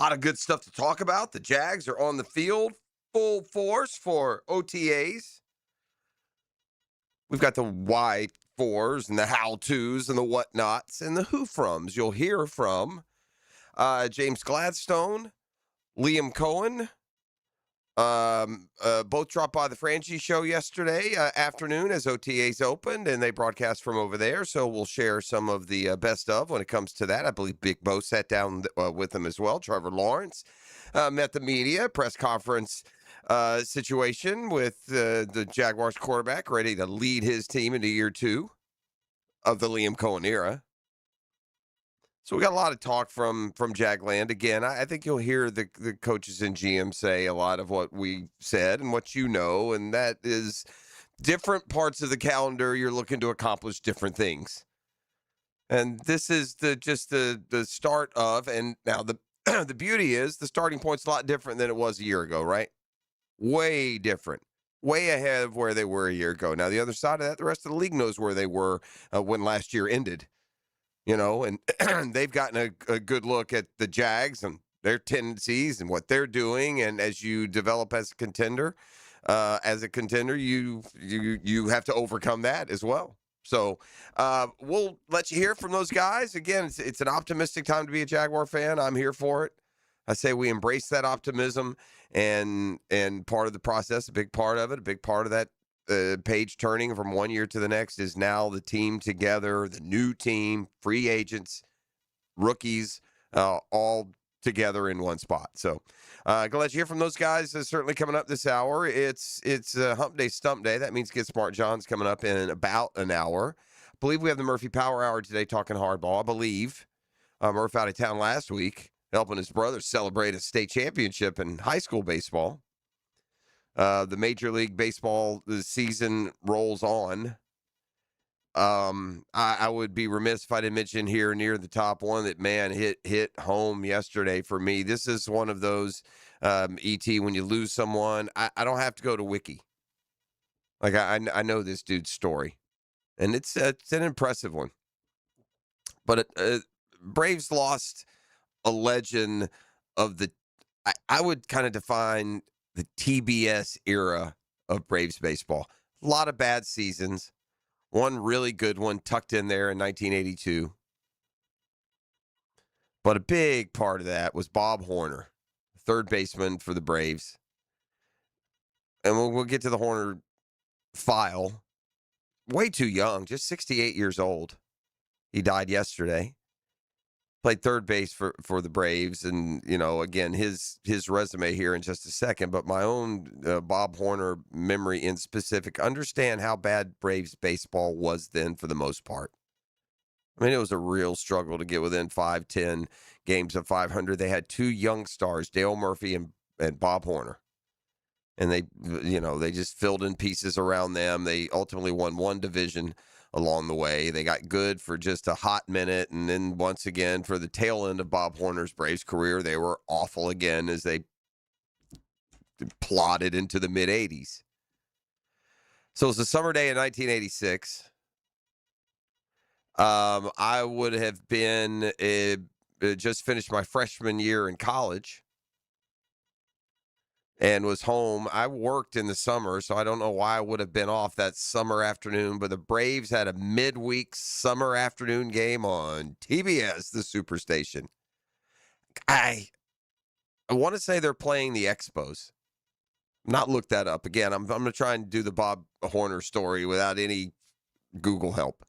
A lot of good stuff to talk about. The Jags are on the field full force for OTAs. We've got the why fours and the how to's and the whatnots and the who froms. You'll hear from James Gladstone, Liam Cohen. Both dropped by the Frangie show yesterday afternoon as OTAs opened, and they broadcast from over there. So we'll share some of the best of when it comes to that. I believe Big Bo sat down with them as well. Trevor Lawrence met the media, press conference situation with the Jaguars quarterback ready to lead his team into year two of the Liam Cohen era. So we got a lot of talk from Jagland. Again, I think you'll hear the coaches and GM say a lot of what we said and what you know, and that is different parts of the calendar. You're looking to accomplish different things, and this is the start of. And now the the beauty is the starting point's a lot different than it was a year ago, right? Way different. Way ahead of where they were a year ago. Now, the other side of that, the rest of the league knows where they were when last year ended. And they've gotten a good look at the Jags and their tendencies and what they're doing. And as you develop as a contender, you have to overcome that as well. So we'll let you hear from those guys. Again, it's an optimistic time to be a Jaguar fan. I'm here for it. I say we embrace that optimism and part of the process, a big part of that page turning from one year to the next is now the team together, the new team, free agents, rookies, all together in one spot. So gonna let you hear from those guys. Certainly coming up this hour. It's Hump Day Stump Day. That means Get Smart John's coming up in about an hour. I believe we have the Murphy Power Hour today talking hardball. I believe Murph out of town last week helping his brother celebrate a state championship in high school baseball. The Major League Baseball season rolls on. I would be remiss if I didn't mention here near the top one that, man, hit home yesterday for me. This is one of those, ET, when you lose someone, I don't have to go to Wiki. Like, I know this dude's story, and it's an impressive one. But Braves lost a legend of the, I would kind of define the TBS era of Braves baseball. A lot of bad seasons. One really good one tucked in there in 1982. But a big part of that was Bob Horner, third baseman for the Braves. And we'll get to the Horner file. Way too young, just 68 years old. He died yesterday. Played third base for the Braves, and again his resume here in just a second. But my own Bob Horner memory in specific, understand how bad Braves baseball was then for the most part. I mean, it was a real struggle to get within 5-10 games of 500. They had two young stars, Dale Murphy and Bob Horner, and they just filled in pieces around them. They ultimately won one division along the way. They got good for just a hot minute, and then once again for the tail end of Bob Horner's Braves career, they were awful again as they plodded into the mid-'80s. So it was a summer day in 1986. I would have been just finished my freshman year in college and was home. I worked in the summer, so I don't know why I would have been off that summer afternoon, but the Braves had a midweek summer afternoon game on TBS, the Superstation. I want to say they're playing the Expos. Not looked that up. Again, I'm going to try and do the Bob Horner story without any Google help.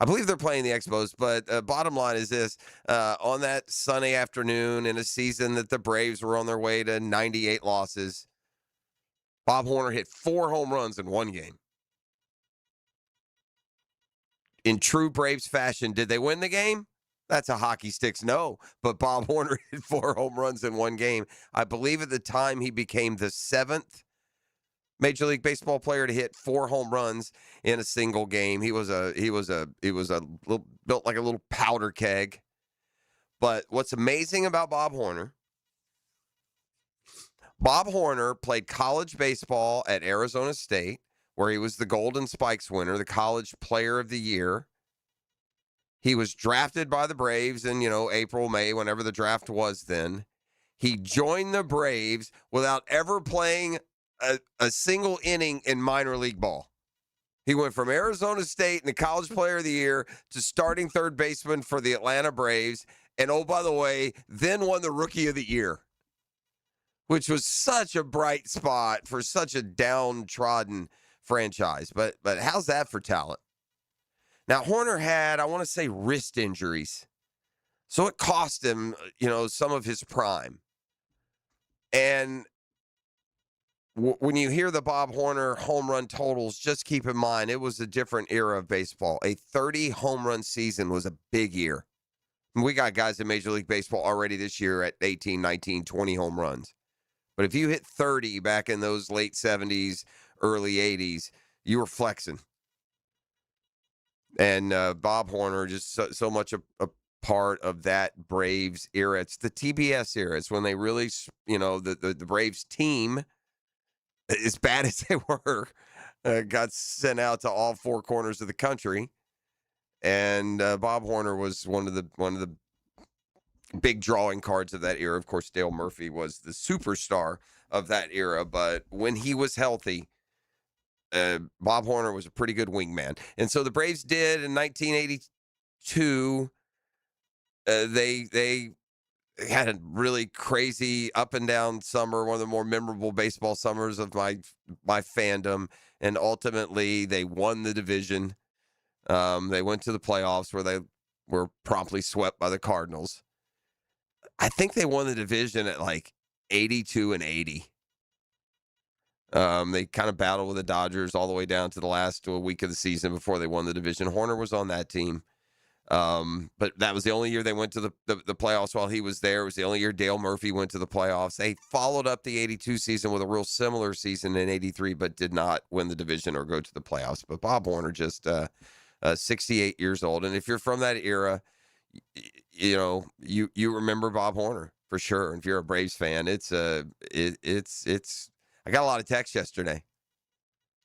I believe they're playing the Expos, but bottom line is this. On that sunny afternoon in a season that the Braves were on their way to 98 losses, Bob Horner hit 4 home runs in one game. In true Braves fashion, did they win the game? That's a hockey sticks no, but Bob Horner hit 4 home runs in one game. I believe at the time he became the 7th Major League Baseball player to hit 4 home runs in a single game. He was a little built like a little powder keg. But what's amazing about Bob Horner played college baseball at Arizona State, where he was the Golden Spikes winner, the college player of the year. He was drafted by the Braves in, April, May, whenever the draft was then. He joined the Braves without ever playing a single inning in minor league ball. He went from Arizona State in the College Player of the Year to starting third baseman for the Atlanta Braves. And oh, by the way, then won the Rookie of the Year, which was such a bright spot for such a downtrodden franchise. But how's that for talent? Now, Horner had, I want to say, wrist injuries. So it cost him, some of his prime. And when you hear the Bob Horner home run totals, just keep in mind it was a different era of baseball. A 30 home run season was a big year. We got guys in Major League Baseball already this year at 18, 19, 20 home runs. But if you hit 30 back in those late 70s, early 80s, you were flexing. And Bob Horner, just so much a part of that Braves era. It's the TBS era. It's when they really, the Braves team, as bad as they were, got sent out to all four corners of the country. And Bob Horner was one of the big drawing cards of that era. Of course, Dale Murphy was the superstar of that era. But when he was healthy, Bob Horner was a pretty good wingman. And so the Braves did in 1982. They had a really crazy up and down summer, one of the more memorable baseball summers of my fandom. And ultimately, they won the division. They went to the playoffs where they were promptly swept by the Cardinals. I think they won the division at like 82-80. They kind of battled with the Dodgers all the way down to the last week of the season before they won the division. Horner was on that team. But that was the only year they went to the playoffs while he was there. It was the only year Dale Murphy went to the playoffs. They followed up the 82 season with a real similar season in 83, but did not win the division or go to the playoffs. But Bob Horner, just 68 years old. And if you're from that era, you remember Bob Horner for sure. And if you're a Braves fan, it's I got a lot of texts yesterday.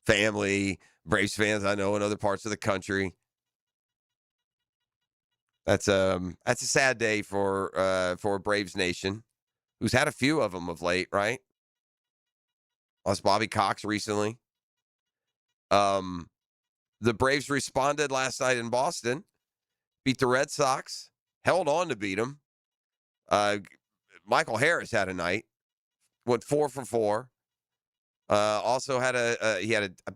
Family, Braves fans I know in other parts of the country. That's a sad day for Braves Nation, who's had a few of them of late, right? Lost Bobby Cox recently. The Braves responded last night in Boston, beat the Red Sox, held on to beat them. Michael Harris had a night, went 4 for 4. Also had I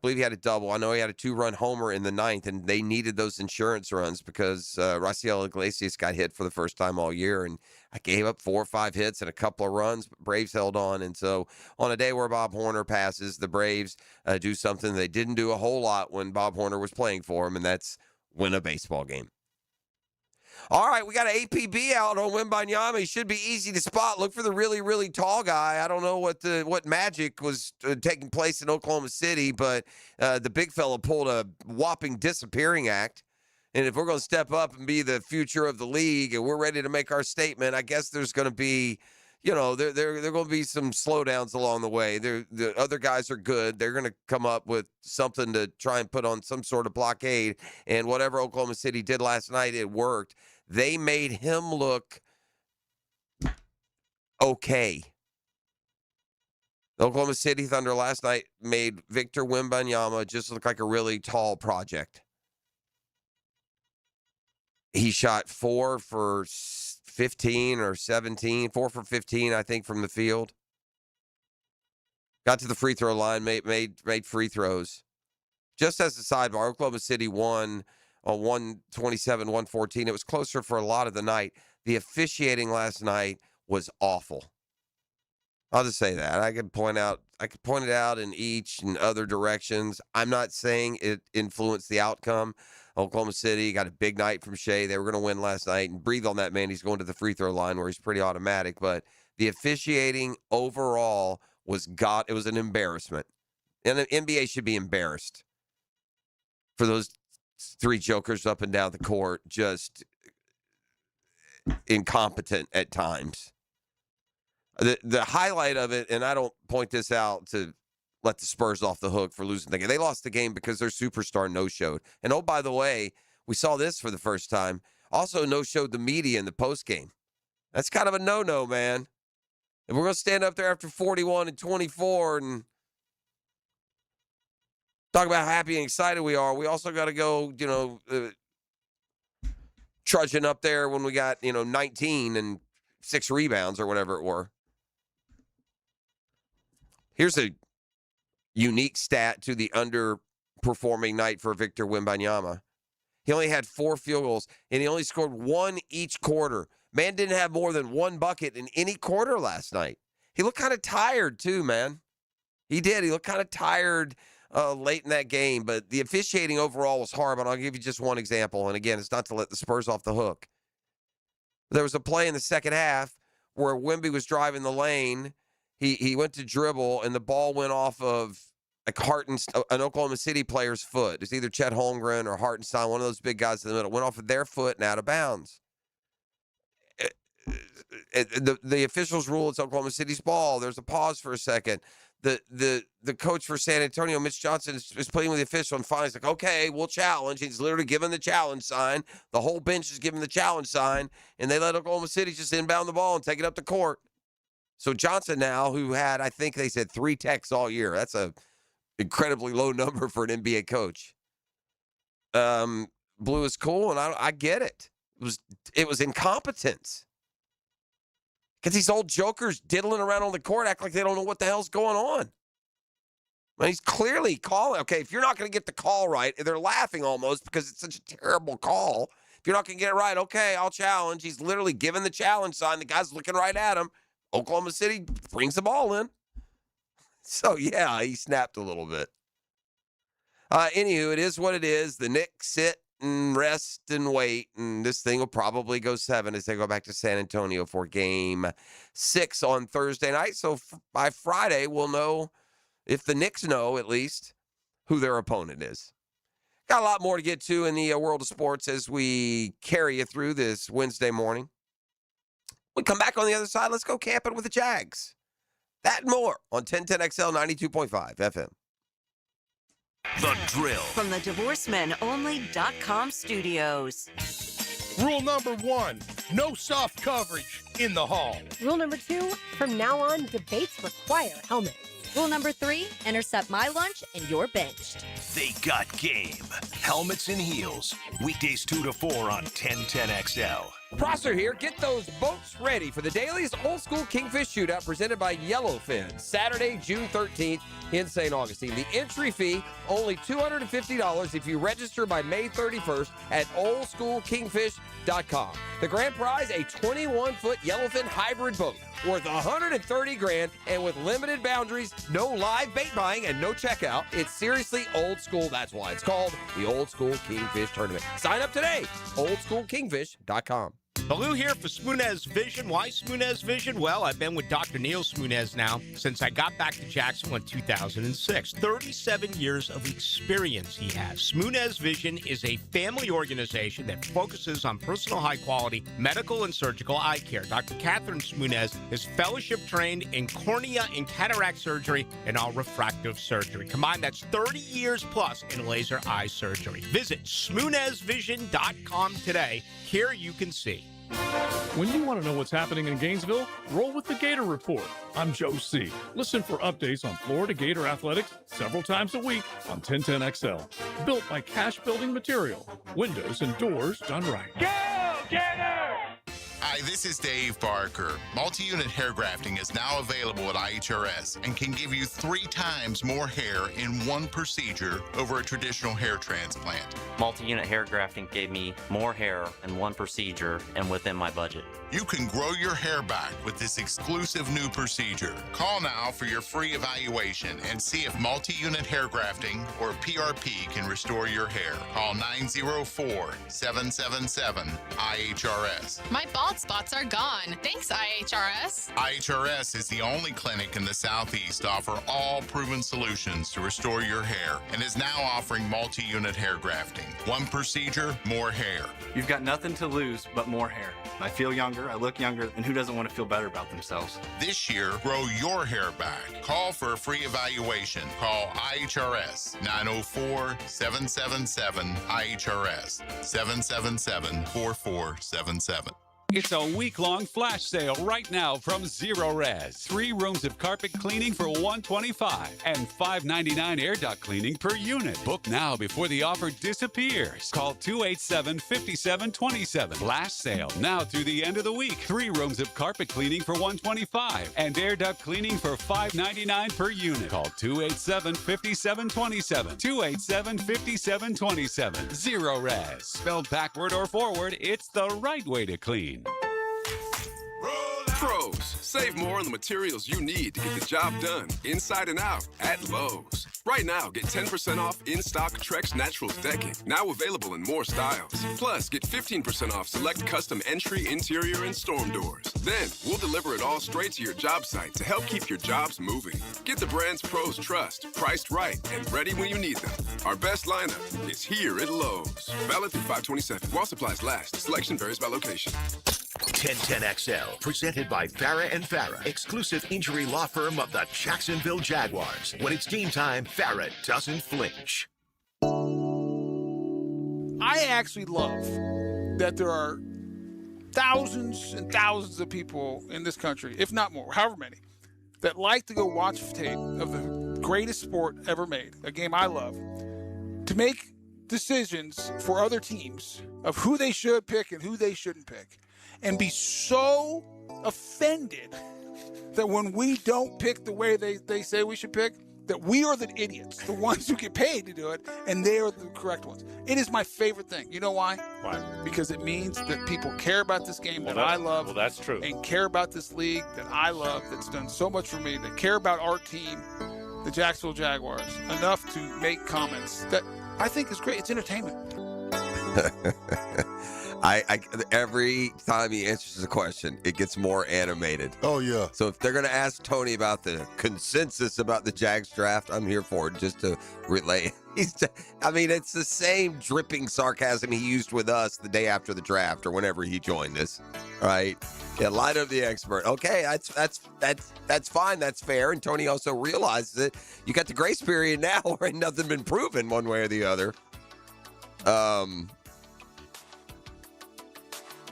believe he had a double. I know he had a 2-run homer in the 9th, and they needed those insurance runs because Raciel Iglesias got hit for the first time all year, and I gave up 4 or 5 hits and a couple of runs. Braves held on, and so on a day where Bob Horner passes, the Braves do something they didn't do a whole lot when Bob Horner was playing for them, and that's win a baseball game. All right, we got an APB out on Wembanyama. He should be easy to spot. Look for the really, really tall guy. I don't know what magic was taking place in Oklahoma City, but the big fella pulled a whopping disappearing act. And if we're going to step up and be the future of the league and we're ready to make our statement, I guess there's going to be, there going to be some slowdowns along the way. The other guys are good. They're going to come up with something to try and put on some sort of blockade. And whatever Oklahoma City did last night, it worked. They made him look okay. The Oklahoma City Thunder last night made Victor Wembanyama just look like a really tall project. He shot 4 for 15 or 17, 4 for 15, I think, from the field. Got to the free throw line, made free throws. Just as a sidebar, Oklahoma City won on 127-114. It was closer for a lot of the night. The officiating last night was awful. I'll just say that. I could point it out in each and other directions. I'm not saying it influenced the outcome. Oklahoma City got a big night from Shea. They were going to win last night, and breathe on that man. He's going to the free throw line where he's pretty automatic. But the officiating overall it was an embarrassment. And the NBA should be embarrassed for those 3 jokers up and down the court, just incompetent at times. The highlight of it, and I don't point this out to let the Spurs off the hook for losing the game. They lost the game because their superstar no-showed. And oh, by the way, We saw this for the first time. Also no-showed the media in the postgame. That's kind of a no-no, man. If we're going to stand up there after 41 and 24 and talk about how happy and excited we are, we also got to go, trudging up there when we got, 19 and 6 rebounds or whatever it were. Here's a unique stat to the underperforming night for Victor Wembanyama. He only had 4 field goals, and he only scored 1 each quarter. Man didn't have more than 1 bucket in any quarter last night. He looked kind of tired, too, man. He did. He looked kind of tired late in that game, but the officiating overall was horrible. And I'll give you just one example. And again, it's not to let the Spurs off the hook. There was a play in the second half where Wemby was driving the lane. He went to dribble, and the ball went off of an Oklahoma City player's foot. It's either Chet Holmgren or Hartenstein, one of those big guys in the middle. Went off of their foot and out of bounds. The officials rule it's Oklahoma City's ball. There's a pause for a second. The coach for San Antonio, Mitch Johnson, is pleading with the official, and finally he's like, okay, we'll challenge. He's literally given the challenge sign. The whole bench is giving the challenge sign, and they let Oklahoma City just inbound the ball and take it up the court. So Johnson now, who had, I think they said 3 techs all year. That's a incredibly low number for an NBA coach. Blew his cool, and I get it. It was incompetence. Because these old jokers diddling around on the court act like they don't know what the hell's going on. I mean, he's clearly calling. Okay, if you're not going to get the call right, they're laughing almost because it's such a terrible call. If you're not going to get it right, okay, I'll challenge. He's literally giving the challenge sign. The guy's looking right at him. Oklahoma City brings the ball in. So, yeah, he snapped a little bit. Anywho, it is what it is. The Knicks sit and rest and wait, and this thing will probably go 7 as they go back to San Antonio for Game 6 on Thursday night. So by Friday, we'll know, if the Knicks know at least, who their opponent is. Got a lot more to get to in the world of sports as we carry you through this Wednesday morning. We come back on the other side. Let's go camping with the Jags. That and more on 1010XL 92.5 FM. The Drill. From the DivorceMenOnly.com studios. Rule number 1, no soft coverage in the hall. Rule number 2, from now on, debates require helmets. Rule number 3, intercept my lunch and you're benched. They got game. Helmets and heels. Weekdays 2 to 4 on 1010XL. Prosser here. Get those boats ready for the Dailies Old School Kingfish Shootout presented by Yellowfin. Saturday, June 13th in St. Augustine. The entry fee, only $250 if you register by May 31st at oldschoolkingfish.com. The grand prize, a 21-foot Yellowfin hybrid boat worth $130,000 and with limited boundaries, no live bait buying, and no checkout. It's seriously old school. That's why it's called the Old School Kingfish Tournament. Sign up today, oldschoolkingfish.com. Baloo here for Smoonez Vision. Why Smoonez Vision? Well, I've been with Dr. Neil Smoonez now since I got back to Jacksonville in 2006. 37 years of experience he has. Smoonez Vision is a family organization that focuses on personal high-quality medical and surgical eye care. Dr. Catherine Smoonez is fellowship trained in cornea and cataract surgery and all refractive surgery. Combined, that's 30 years plus in laser eye surgery. Visit SmoonezVision.com today. Here you can see. When you want to know what's happening in Gainesville, roll with the Gator Report. I'm Joe C. Listen for updates on Florida Gator athletics several times a week on 1010XL. Built by Cash Building Material. Windows and doors done right. Go, Gator! Hi, this is Dave Barker. Multi-unit hair grafting is now available at IHRS and can give you 3 times more hair in one procedure over a traditional hair transplant. Multi-unit hair grafting gave me more hair in one procedure and within my budget. You can grow your hair back with this exclusive new procedure. Call now for your free evaluation and see if multi-unit hair grafting or PRP can restore your hair. Call 904-777-IHRS. My boss bald spots are gone. Thanks, IHRS. IHRS is the only clinic in the Southeast to offer all proven solutions to restore your hair and is now offering multi-unit hair grafting. One procedure, more hair. You've got nothing to lose but more hair. I feel younger, I look younger, and who doesn't want to feel better about themselves? This year, grow your hair back. Call for a free evaluation. Call IHRS 904-777-IHRS 777-4477. It's a week-long flash sale right now from Zero Res. 3 rooms of carpet cleaning for $125 and $5.99 air duct cleaning per unit. Book now before the offer disappears. Call 287-5727. Flash sale now through the end of the week. 3 rooms of carpet cleaning for $125 and air duct cleaning for $5.99 per unit. Call 287-5727. 287-5727. Zero Res. Spelled backward or forward, it's the right way to clean. Pros, save more on the materials you need to get the job done, inside and out, at Lowe's. Right now, get 10% off in-stock Trex Naturals decking, now available in more styles. Plus, get 15% off select custom entry, interior, and storm doors. Then, we'll deliver it all straight to your job site to help keep your jobs moving. Get the brands pros trust, priced right, and ready when you need them. Our best lineup is here at Lowe's. Valid through 5/27. While supplies last. Selection varies by location. 1010XL, presented by Farah and Farah, exclusive injury law firm of the Jacksonville Jaguars. When it's game time, Farah doesn't flinch. I actually love that there are thousands and thousands of people in this country, if not more, however many, that like to go watch tape of the greatest sport ever made, a game I love, to make decisions for other teams of who they should pick and who they shouldn't pick, and be so offended that when we don't pick the way they say we should pick, that we are the idiots, the ones who get paid to do it, and they are the correct ones. It is my favorite thing. You know why? Why? Because it means that people care about this game that I love. Well, that's true. And care about this league that I love, that's done so much for me, that care about our team, the Jacksonville Jaguars, enough to make comments that I think is great. It's entertainment. I every time he answers a question, it gets more animated. Oh, yeah. So if they're going to ask Tony about the consensus about the Jags draft, I'm here for it, just to relay. It's the same dripping sarcasm he used with us the day after the draft or whenever he joined us, right? Yeah, light up the expert. Okay, that's fine. That's fair. And Tony also realizes that you got the grace period now where ain't nothing been proven one way or the other.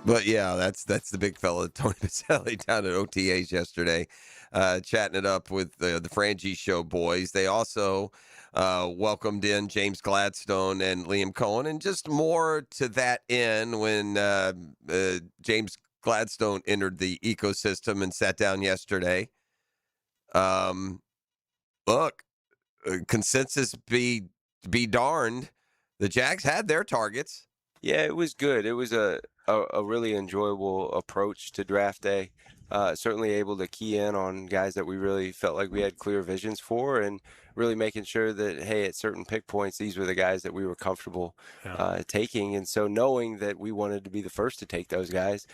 But yeah, that's the big fella, Tony Pacelli, down at OTAs yesterday, chatting it up with the Frangie Show boys. They also welcomed in James Gladstone and Liam Cohen, and just more to that end when James Gladstone entered the ecosystem and sat down yesterday. Look, consensus be darned, the Jags had their targets. Yeah, it was good. It was a really enjoyable approach to draft day. Certainly able to key in on guys that we really felt like we had clear visions for, and really making sure that, hey, at certain pick points, these were the guys that we were comfortable taking. And so knowing that we wanted to be the first to take those guys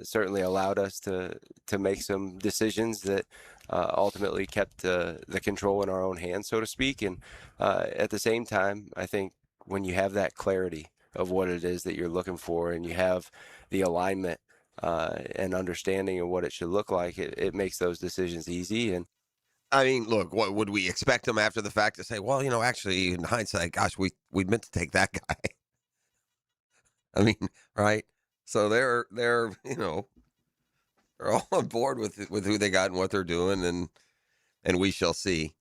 certainly allowed us to make some decisions that ultimately kept the control in our own hands, so to speak. And at the same time, I think when you have that clarity of what it is that you're looking for, and you have the alignment and understanding of what it should look like, it makes those decisions easy. And I mean, look, what would we expect them after the fact to say, well, actually in hindsight, gosh, we meant to take that guy. I mean, right? So they're they're all on board with who they got and what they're doing, and we shall see.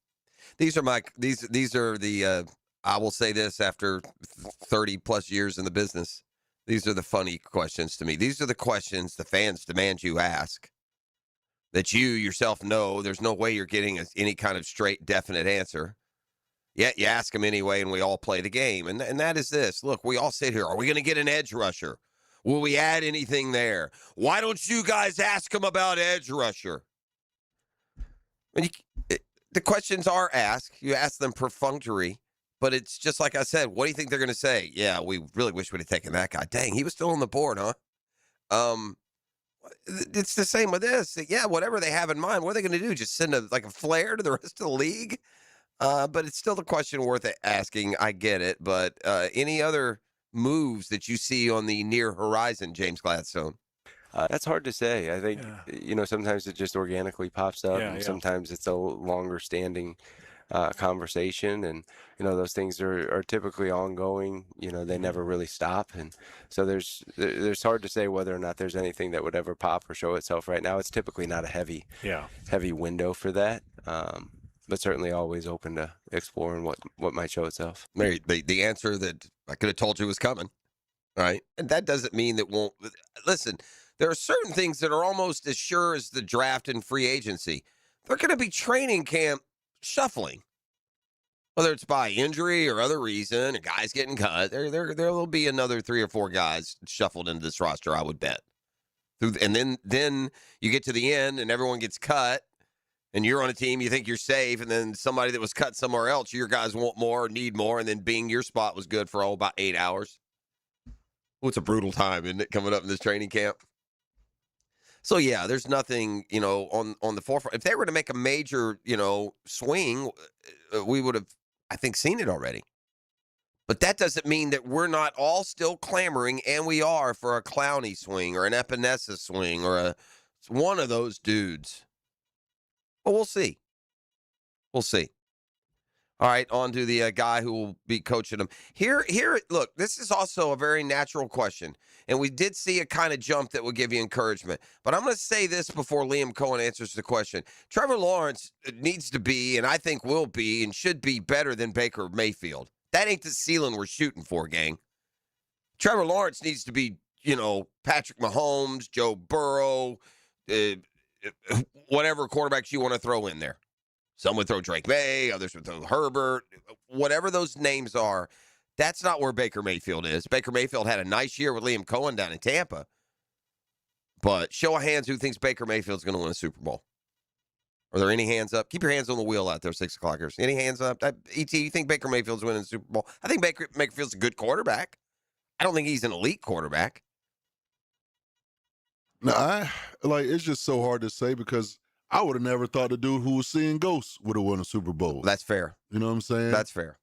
These are the I will say this after 30 plus years in the business. These are the funny questions to me. These are the questions the fans demand you ask, that you yourself know there's no way you're getting any kind of straight, definite answer. Yet you ask them anyway, and we all play the game. And that is this. Look, we all sit here. Are we going to get an edge rusher? Will we add anything there? Why don't you guys ask them about edge rusher? The questions are asked. You ask them perfunctory. But it's just like I said, what do you think they're going to say? Yeah, we really wish we'd have taken that guy. Dang, he was still on the board, huh? It's the same with this. Yeah, whatever they have in mind, what are they going to do? Just send a flare to the rest of the league? But it's still the question worth asking. I get it. But any other moves that you see on the near horizon, James Gladstone? That's hard to say. I think, sometimes it just organically pops up, and sometimes it's a longer standing conversation. And, those things are typically ongoing. They never really stop. And so there's hard to say whether or not there's anything that would ever pop or show itself right now. It's typically not a heavy window for that. But certainly always open to exploring what might show itself. Mary, the answer that I could have told you was coming, right? And that doesn't mean that won't. Listen, there are certain things that are almost as sure as the draft and free agency. They're going to be training camp shuffling, whether it's by injury or other reason, or guys getting cut. There will be another 3 or 4 guys shuffled into this roster, I would bet. And then you get to the end and everyone gets cut. And you're on a team, you think you're safe, and then somebody that was cut somewhere else, your guys want more or need more, and then your spot was good for about 8 hours. Well, it's a brutal time, isn't it, coming up in this training camp? So, yeah, there's nothing, on the forefront. If they were to make a major, swing, we would have, I think, seen it already. But that doesn't mean that we're not all still clamoring, and we are, for a Clowney swing or an Epinesa swing or one of those dudes. Well, we'll see. We'll see. All right, on to the guy who will be coaching them. Here, look, this is also a very natural question, and we did see a kind of jump that will give you encouragement. But I'm going to say this before Liam Cohen answers the question. Trevor Lawrence needs to be, and I think will be, and should be better than Baker Mayfield. That ain't the ceiling we're shooting for, gang. Trevor Lawrence needs to be, Patrick Mahomes, Joe Burrow, whatever quarterbacks you want to throw in there. Some would throw Drake May, others would throw Herbert, whatever those names are. That's not where Baker Mayfield is. Baker Mayfield had a nice year with Liam Cohen down in Tampa. But show of hands who thinks Baker Mayfield's going to win a Super Bowl. Are there any hands up? Keep your hands on the wheel out there, 6 o'clockers. Any hands up? ET, you think Baker Mayfield's winning the Super Bowl? I think Baker Mayfield's a good quarterback. I don't think he's an elite quarterback. No, it's just so hard to say because I would have never thought the dude who was seeing ghosts would have won a Super Bowl. That's fair. You know what I'm saying? That's fair.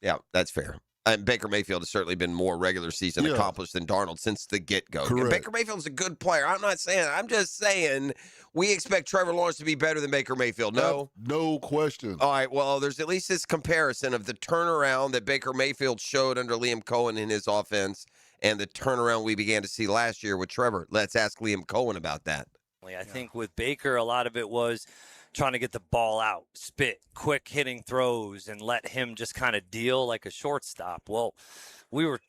Yeah, that's fair. And Baker Mayfield has certainly been more regular season accomplished than Darnold since the get-go. Correct. Baker Mayfield's a good player. I'm not saying that. I'm just saying we expect Trevor Lawrence to be better than Baker Mayfield. No? No question. All right, well, there's at least this comparison of the turnaround that Baker Mayfield showed under Liam Cohen in his offense and the turnaround we began to see last year with Trevor. Let's ask Liam Cohen about that. I think with Baker, a lot of it was trying to get the ball out, spit, quick hitting throws, and let him just kind of deal like a shortstop. Well, we were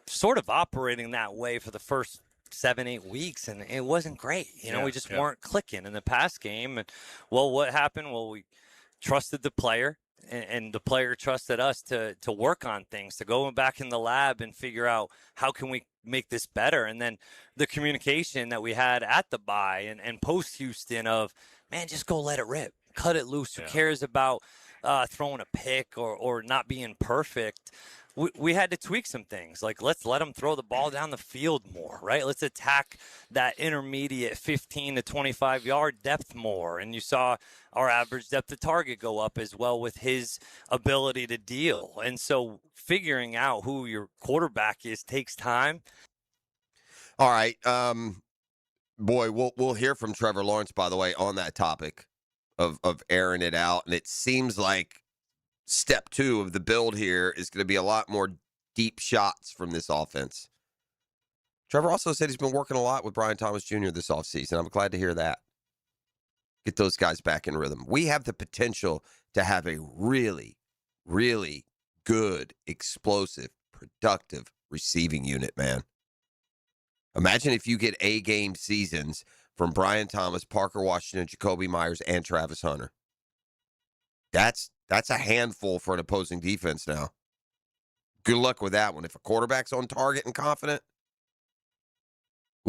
sort of operating that way for the first 7-8 weeks, and it wasn't great. We just weren't clicking in the pass game. And, well, what happened? Well, we trusted the player, and the player trusted us to work on things, to go back in the lab and figure out how can we make this better. And then the communication that we had at the bye and post Houston of, man, just go let it rip, cut it loose. Who cares about throwing a pick or not being perfect? We had to tweak some things. Like, let's let them throw the ball down the field more, right? Let's attack that intermediate 15 to 25-yard depth more. And you saw our average depth of target go up as well with his ability to deal. And so figuring out who your quarterback is takes time. All right. Boy, we'll hear from Trevor Lawrence, by the way, on that topic of airing it out. And it seems like step 2 of the build here is going to be a lot more deep shots from this offense. Trevor also said he's been working a lot with Brian Thomas Jr. this offseason. I'm glad to hear that. Get those guys back in rhythm. We have the potential to have a really, really good, explosive, productive receiving unit, man. Imagine if you get A-game seasons from Brian Thomas, Parker Washington, Jacoby Myers, and Travis Hunter. That's a handful for an opposing defense now. Good luck with that one. If a quarterback's on target and confident,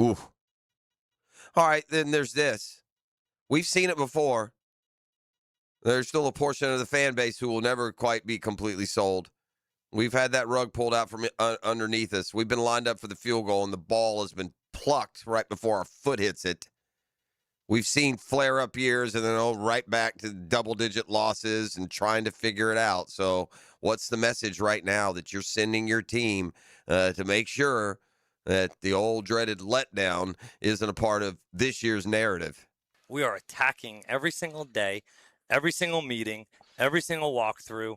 ooh. All right, then there's this. We've seen it before. There's still a portion of the fan base who will never quite be completely sold. We've had that rug pulled out from underneath us. We've been lined up for the field goal, and the ball has been plucked right before our foot hits it. We've seen flare-up years and then right back to double-digit losses and trying to figure it out. So what's the message right now that you're sending your team to make sure that the old dreaded letdown isn't a part of this year's narrative? We are attacking every single day, every single meeting, every single walkthrough,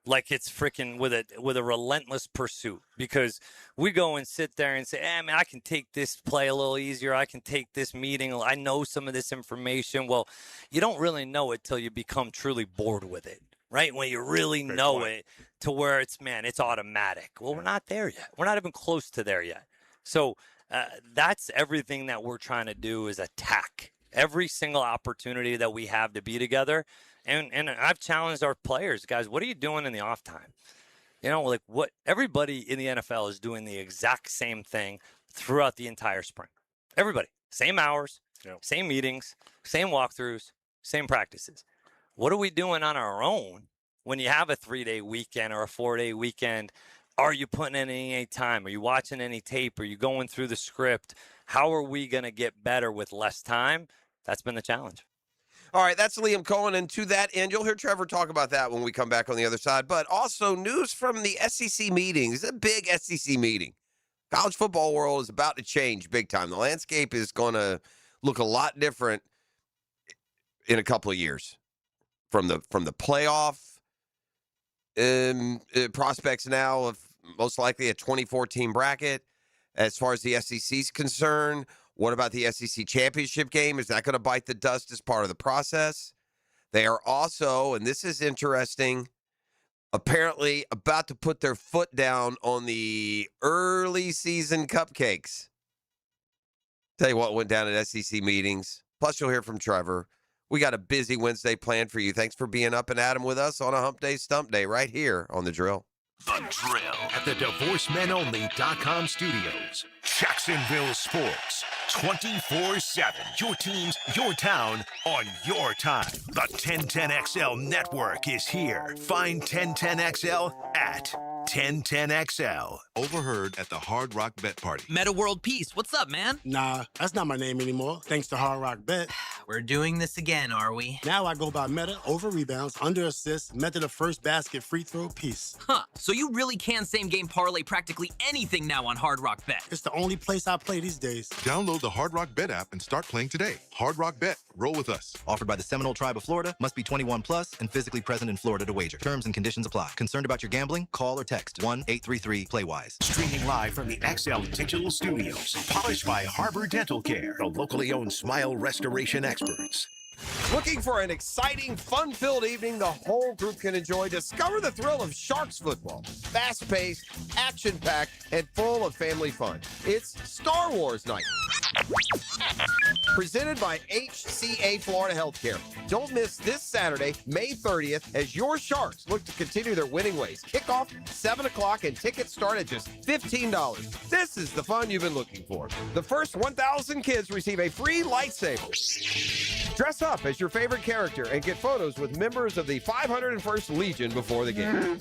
like it's freaking with a relentless pursuit, because we go and sit there and say, man, I can take this play a little easier. I can take this meeting. I know some of this information. Well, you don't really know it till you become truly bored with it, right? When you really know it to where it's automatic. Well, we're not there yet. We're not even close to there yet. So that's everything that we're trying to do is attack every single opportunity that we have to be together. And I've challenged our players, guys, what are you doing in the off time? Like what everybody in the NFL is doing the exact same thing throughout the entire spring. Everybody, same hours, same meetings, same walkthroughs, same practices. What are we doing on our own when you have a 3-day weekend or a 4-day weekend? Are you putting in any time? Are you watching any tape? Are you going through the script? How are we going to get better with less time? That's been the challenge. All right, that's Liam Cohen, and to that end, you'll hear Trevor talk about that when we come back on the other side. But also news from the SEC meetings. It's a big SEC meeting. College football world is about to change big time. The landscape is going to look a lot different in a couple of years. From the playoff prospects now of most likely a 24-team bracket. As far as the SEC is concerned, what about the SEC championship game? Is that going to bite the dust as part of the process? They are also, and this is interesting, apparently about to put their foot down on the early season cupcakes. Tell you what went down at SEC meetings. Plus, you'll hear from Trevor. We got a busy Wednesday planned for you. Thanks for being up and at 'em with us on a Hump Day Stump Day right here on The Drill. The Drill at the DivorceMenOnly.com studios. Jacksonville Sports, 24/7. Your teams, your town, on your time. The 1010XL network is here. Find 1010XL at 1010XL. Overheard at the Hard Rock Bet Party. Meta World Peace, what's up, man? Nah, that's not my name anymore, thanks to Hard Rock Bet. We're doing this again, are we? Now I go by Meta over rebounds, under assists, Meta the first basket, free throw, piece. Huh, so you really can same-game parlay practically anything now on Hard Rock Bet. It's the only place I play these days. Download the Hard Rock Bet app and start playing today. Hard Rock Bet. Roll with us. Offered by the Seminole Tribe of Florida. Must be 21 plus and physically present in Florida to wager. Terms and conditions apply. Concerned about your gambling? Call or text 1-833-PLAY-WISE. Streaming live from the XL Digital Studios. Polished by Harbor Dental Care, the locally owned smile restoration experts. Looking for an exciting, fun-filled evening the whole group can enjoy? Discover the thrill of Sharks football. Fast-paced, action-packed, and full of family fun. It's Star Wars night. Presented by HCA Florida Healthcare. Don't miss this Saturday, May 30th, as your Sharks look to continue their winning ways. Kickoff 7 o'clock and tickets start at just $15. This is the fun you've been looking for. The first 1,000 kids receive a free lightsaber. Dress up as your favorite character and get photos with members of the 501st Legion before the game.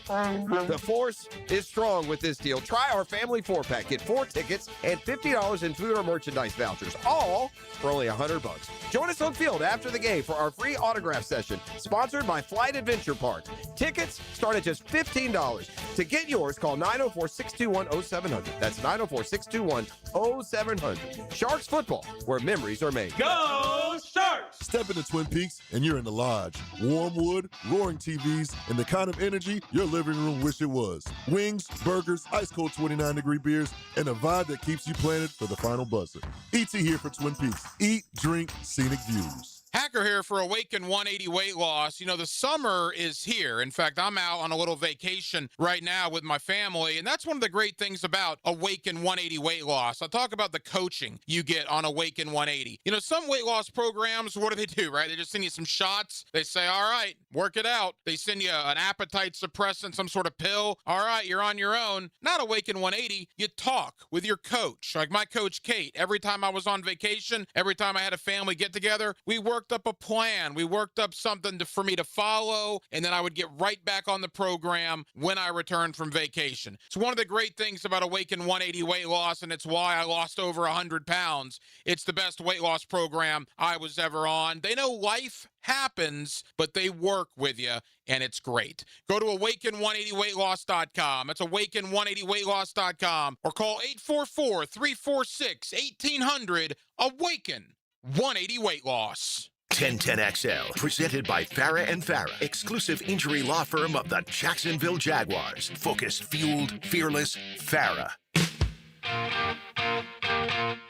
The Force is strong with this deal. Try our family 4-pack. Get 4 tickets and $50 in food or merchandise vouchers, all for only $100. Join us on field after the game for our free autograph session, sponsored by Flight Adventure Park. Tickets start at just $15. To get yours, call 904-621-0700. That's 904-621-0700. Sharks football, where memories are made. Go Sharks! Step into Twin Peaks and you're in the lodge. Warm wood, roaring TVs, and the kind of energy your living room wish it was. Wings, burgers, ice cold 29-degree beers, and a vibe that keeps you planted for the final buzzer. ET here for Twin Peaks. Eat, drink, scenic views. Hacker here for Awaken 180 Weight Loss. You know, the summer is here. In fact, I'm out on a little vacation right now with my family, and that's one of the great things about Awaken 180 Weight Loss. I'll talk about the coaching you get on Awaken 180. You know, some weight loss programs, what do, right? They just send you some shots. They say, all right, work it out. They send you an appetite suppressant, some sort of pill. All right, you're on your own. Not Awaken 180. You talk with your coach. Like my coach, Kate, every time I was on vacation, every time I had a family get together, we worked up up a plan. We worked up something for me to follow, and then I would get right back on the program when I returned from vacation. It's one of the great things about Awaken 180 weight loss, and it's why I lost over 100 pounds. It's the best weight loss program I was ever on. They know life happens, but they work with you, and it's great. Go to awaken180weightloss.com. That's awaken180weightloss.com, or call 844-346-1800. Awaken 180 Weight Loss. 1010XL, presented by Farah and Farah, exclusive injury law firm of the Jacksonville Jaguars. Focused, fueled, fearless, Farah.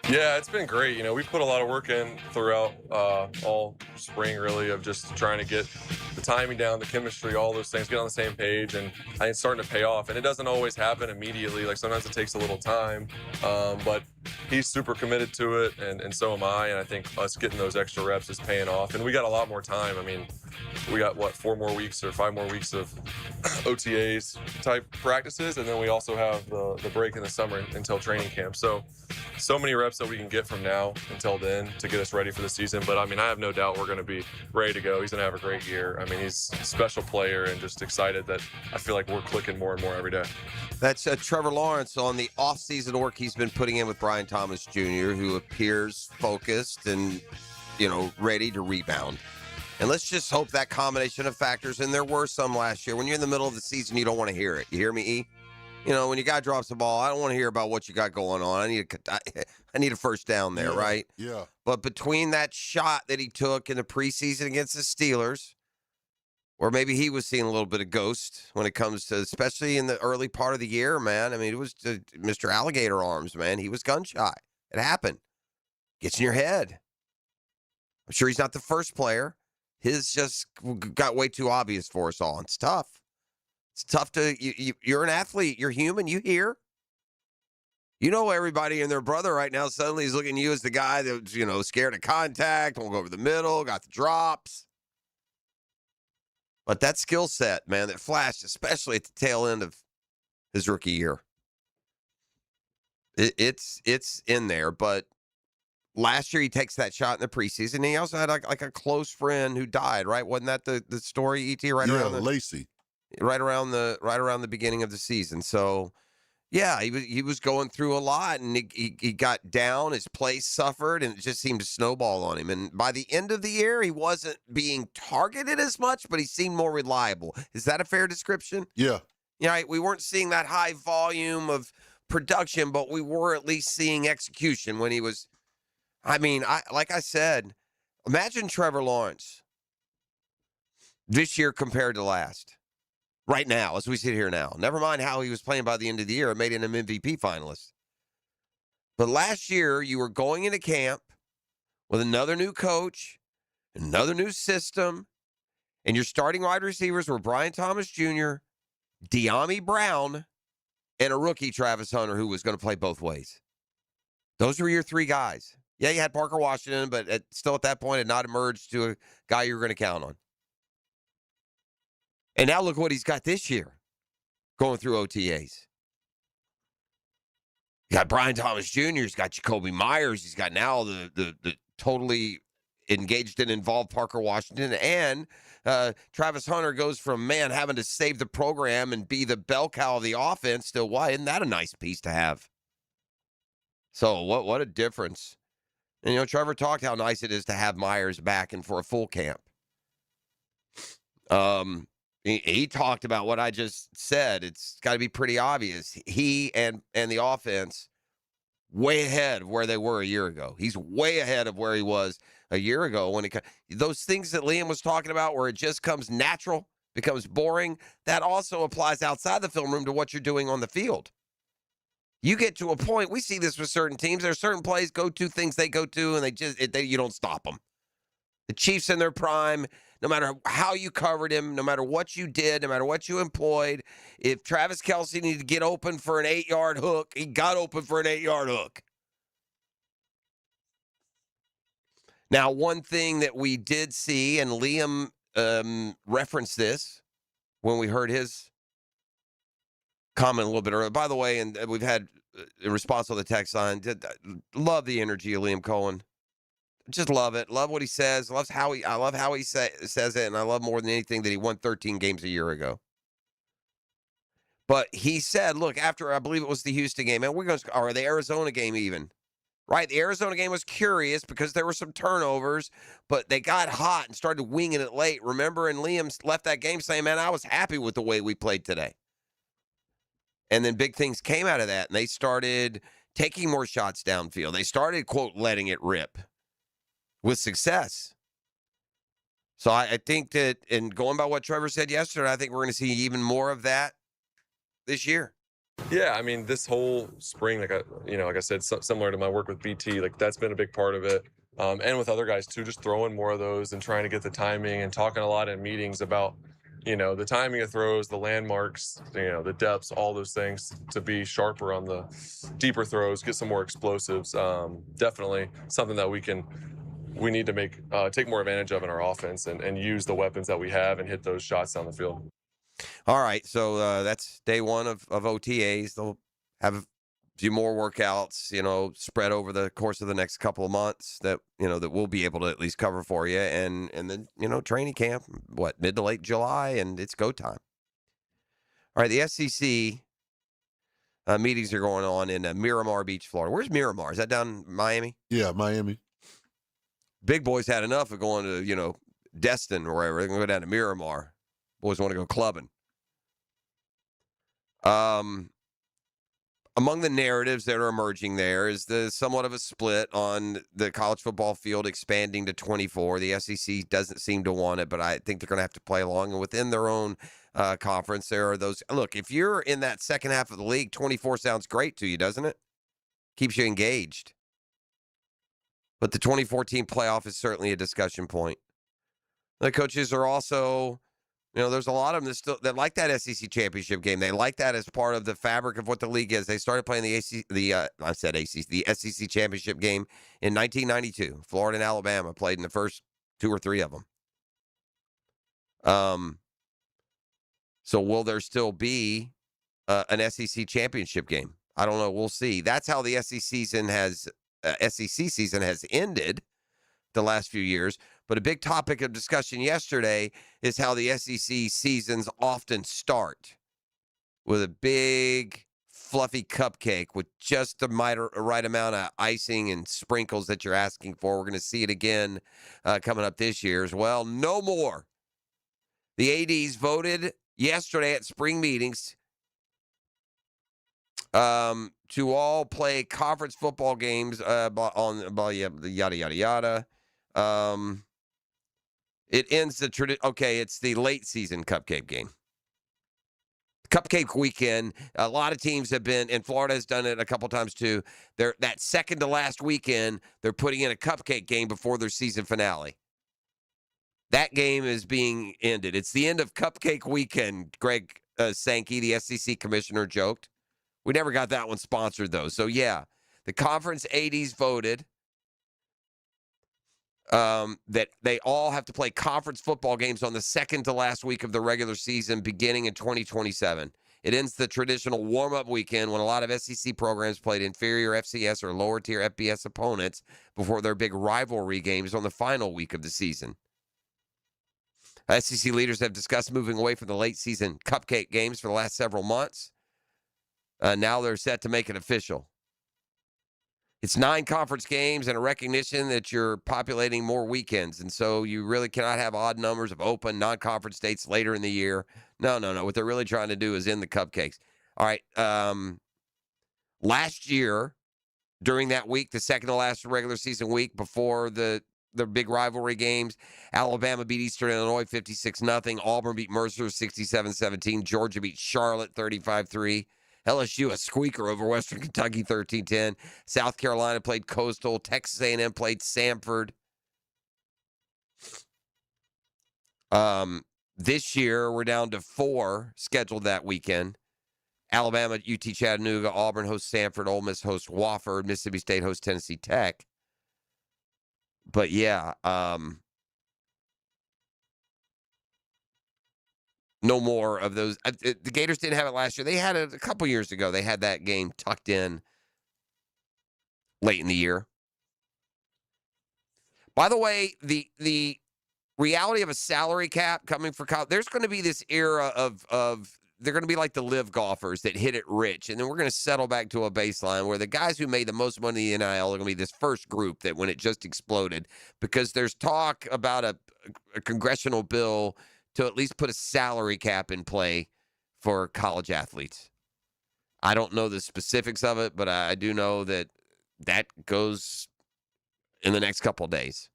Yeah, it's been great. You know, we put a lot of work in throughout all spring, really, of just trying to get the timing down, the chemistry, all those things, get on the same page, and I think it's starting to pay off. And it doesn't always happen immediately. Like, sometimes it takes a little time, but he's super committed to it, and so am I. And I think us getting those extra reps is paying off. And we got a lot more time. I mean, we got, 4 more weeks or 5 more weeks of OTAs type practices, and then we also have the break in the summer until training camp. So many reps that we can get from now until then to get us ready for the season. But I mean, I have no doubt we're going to be ready to go. He's going to have a great year. I mean, he's a special player, and just excited that I feel like we're clicking more and more every day. That's Trevor Lawrence on the off-season work he's been putting in with Brian Thomas Jr., who appears focused and, ready to rebound. And let's just hope that combination of factors, and there were some last year. When you're in the middle of the season, you don't want to hear it. You hear me, E? When your guy drops the ball, I don't want to hear about what you got going on. I need a first down there, right? Yeah. But between that shot that he took in the preseason against the Steelers, or maybe he was seeing a little bit of ghost when it comes to, especially in the early part of the year, man. I mean, it was Mr. Alligator Arms, man. He was gun shy. It happened. Gets in your head. I'm sure he's not the first player. His just got way too obvious for us all. It's tough. It's tough to, you're an athlete. You're human. You hear. Everybody and their brother right now suddenly is looking at you as the guy that's, scared of contact, won't go over the middle, got the drops. But that skill set, man, that flashed, especially at the tail end of his rookie year, it's in there. But last year he takes that shot in the preseason. And he also had like a close friend who died, right? Wasn't that the story, ET? Right around Lacey. Right around the beginning of the season. So, yeah, he was going through a lot, and he got down. His play suffered, and it just seemed to snowball on him. And by the end of the year, he wasn't being targeted as much, but he seemed more reliable. Is that a fair description? Yeah. Yeah, we weren't seeing that high volume of production, but we were at least seeing execution when he was. I mean, like I said, imagine Trevor Lawrence this year compared to last. Right now, as we sit here now. Never mind how he was playing by the end of the year. It made him an MVP finalist. But last year, you were going into camp with another new coach, another new system, and your starting wide receivers were Brian Thomas Jr., De'Ami Brown, and a rookie, Travis Hunter, who was going to play both ways. Those were your 3 guys. Yeah, you had Parker Washington, but still at that point had not emerged to a guy you were going to count on. And now look what he's got this year going through OTAs. You got Brian Thomas Jr., he's got Jacoby Myers, he's got now the totally engaged and involved Parker Washington, and Travis Hunter goes from, having to save the program and be the bell cow of the offense to, why, isn't that a nice piece to have? So what a difference. And, Trevor talked how nice it is to have Myers back and for a full camp. He talked about what I just said. It's got to be pretty obvious. He and the offense way ahead of where they were a year ago. He's way ahead of where he was a year ago. When those things that Liam was talking about where it just comes natural, becomes boring, that also applies outside the film room to what you're doing on the field. You get to a point, we see this with certain teams. There are certain plays, go-to things they go to, and you don't stop them. The Chiefs in their prime, no matter how you covered him, no matter what you did, no matter what you employed, if Travis Kelce needed to get open for an 8-yard hook, he got open for an 8-yard hook. Now, one thing that we did see, and Liam referenced this when we heard his comment a little bit earlier. By the way, and we've had, in response to the text line, love the energy of Liam Cohen. Just love it. Love what he says. I love how he says it, and I love more than anything that he won 13 games a year ago. But he said, look, after I believe it was the Houston game, and or the Arizona game even. Right, the Arizona game was curious because there were some turnovers, but they got hot and started winging it late. Remember, and Liam left that game saying, man, I was happy with the way we played today. And then big things came out of that, and they started taking more shots downfield. They started, quote, letting it rip with success. So I think that, and going by what Trevor said yesterday, I think we're going to see even more of that this year. Yeah, I mean, this whole spring, like I said, similar to my work with BT, like that's been a big part of it, and with other guys too, just throwing more of those and trying to get the timing and talking a lot in meetings about, the timing of throws, the landmarks, the depths, all those things to be sharper on the deeper throws, get some more explosives. Definitely something that we need to take more advantage of in our offense and use the weapons that we have and hit those shots down the field. All right, so that's day one of OTAs. They'll have a few more workouts, spread over the course of the next couple of months that we'll be able to at least cover for you, and then training camp, mid to late July, and it's go time. All right, the SEC meetings are going on in Miramar Beach, Florida. Where's Miramar? Is that down in Miami? Yeah, Miami. Big boys had enough of going to Destin or wherever. They're going to go down to Miramar. Boys want to go clubbing. Among the narratives that are emerging there is somewhat of a split on the college football field expanding to 24. The SEC doesn't seem to want it, but I think they're going to have to play along. And within their own conference, there are those. Look, if you're in that second half of the league, 24 sounds great to you, doesn't it? Keeps you engaged. But the 2014 playoff is certainly a discussion point. The coaches are also... there's a lot of them that like that SEC championship game. They like that as part of the fabric of what the league is. They started playing the SEC championship game in 1992. Florida and Alabama played in the first 2 or 3 of them. So will there still be an SEC championship game? I don't know. We'll see. That's how the SEC season has ended the last few years. But a big topic of discussion yesterday is how the SEC seasons often start with a big, fluffy cupcake with just the right amount of icing and sprinkles that you're asking for. We're going to see it again coming up this year as well. No more. The ADs voted yesterday at spring meetings to all play conference football games yada, yada, yada. It ends the it's the late season cupcake game. Cupcake weekend. A lot of teams have been, and Florida has done it a couple times too. That second to last weekend, they're putting in a cupcake game before their season finale. That game is being ended. It's the end of cupcake weekend. Greg Sankey, the SEC commissioner, joked. We never got that one sponsored though. So yeah, the conference 80s voted that they all have to play conference football games on the second to last week of the regular season beginning in 2027. It ends the traditional warm-up weekend when a lot of SEC programs played inferior FCS or lower-tier FBS opponents before their big rivalry games on the final week of the season. SEC leaders have discussed moving away from the late-season cupcake games for the last several months. Now they're set to make it official. It's 9 conference games and a recognition that you're populating more weekends. And so you really cannot have odd numbers of open non-conference dates later in the year. No. What they're really trying to do is end the cupcakes. All right. Last year, during that week, the second to last regular season week before the big rivalry games, Alabama beat Eastern Illinois 56-0. Auburn beat Mercer 67-17. Georgia beat Charlotte 35-3. LSU a squeaker over Western Kentucky 13-10. South Carolina played Coastal. Texas A&M played Samford. This year we're down to 4 scheduled that weekend. Alabama, UT Chattanooga, Auburn hosts Samford, Ole Miss hosts Wofford, Mississippi State hosts Tennessee Tech. But yeah, no more of those. The Gators didn't have it last year. They had it a couple years ago. They had that game tucked in late in the year. By the way, the reality of a salary cap coming for college, there's going to be this era of they're going to be like the live golfers that hit it rich, and then we're going to settle back to a baseline where the guys who made the most money in NIL are going to be this first group that when it just exploded, because there's talk about a congressional bill to at least put a salary cap in play for college athletes. I don't know the specifics of it, but I do know that goes in the next couple of days.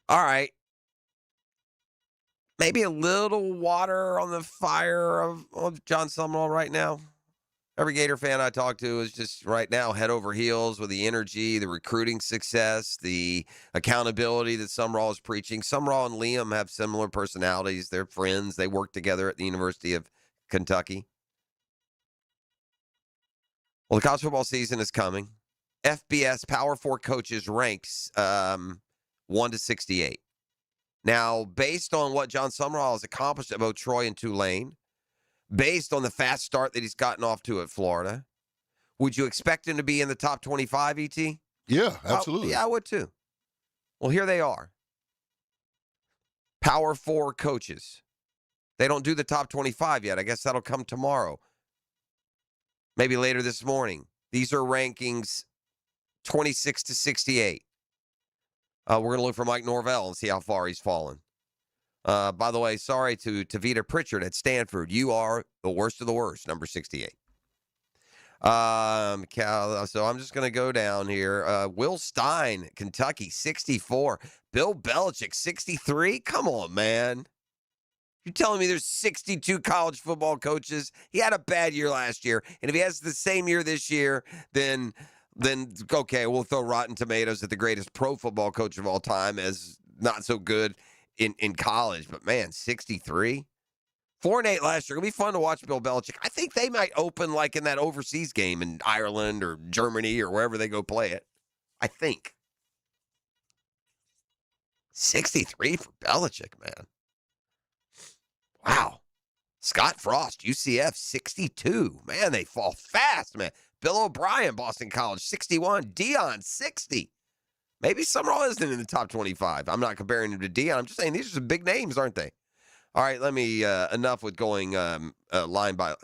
All right. Maybe a little water on the fire of John Sumrall right now. Every Gator fan I talk to is just right now head over heels with the energy, the recruiting success, the accountability that Sumrall is preaching. Sumrall and Liam have similar personalities. They're friends. They work together at the University of Kentucky. Well, the college football season is coming. FBS Power 4 coaches ranked 1 to 68. Now, based on what John Sumrall has accomplished at both Troy and Tulane, based on the fast start that he's gotten off to at Florida, would you expect him to be in the top 25, ET? Yeah, absolutely. Yeah, I would too. Well, here they are. Power 4 coaches. They don't do the top 25 yet. I guess that'll come tomorrow. Maybe later this morning. These are rankings 26 to 68. We're going to look for Mike Norvell and see how far he's fallen. By the way, sorry to Tavita Pritchard at Stanford. You are the worst of the worst, number 68. So I'm just going to go down here. Will Stein, Kentucky, 64. Bill Belichick, 63. Come on, man. You're telling me there's 62 college football coaches? He had a bad year last year. And if he has the same year this year, then okay, we'll throw Rotten Tomatoes at the greatest pro football coach of all time as not so good in college. But, man, 63? 4-8 last year. It'll be fun to watch Bill Belichick. I think they might open like in that overseas game in Ireland or Germany or wherever they go play it. I think. 63 for Belichick, man. Wow. Scott Frost, UCF, 62. Man, they fall fast, man. Bill O'Brien, Boston College, 61. Dion, 60. Maybe Sumrall isn't in the top 25. I'm not comparing him to Dion. I'm just saying these are some big names, aren't they? All right, let me, enough with going line by. I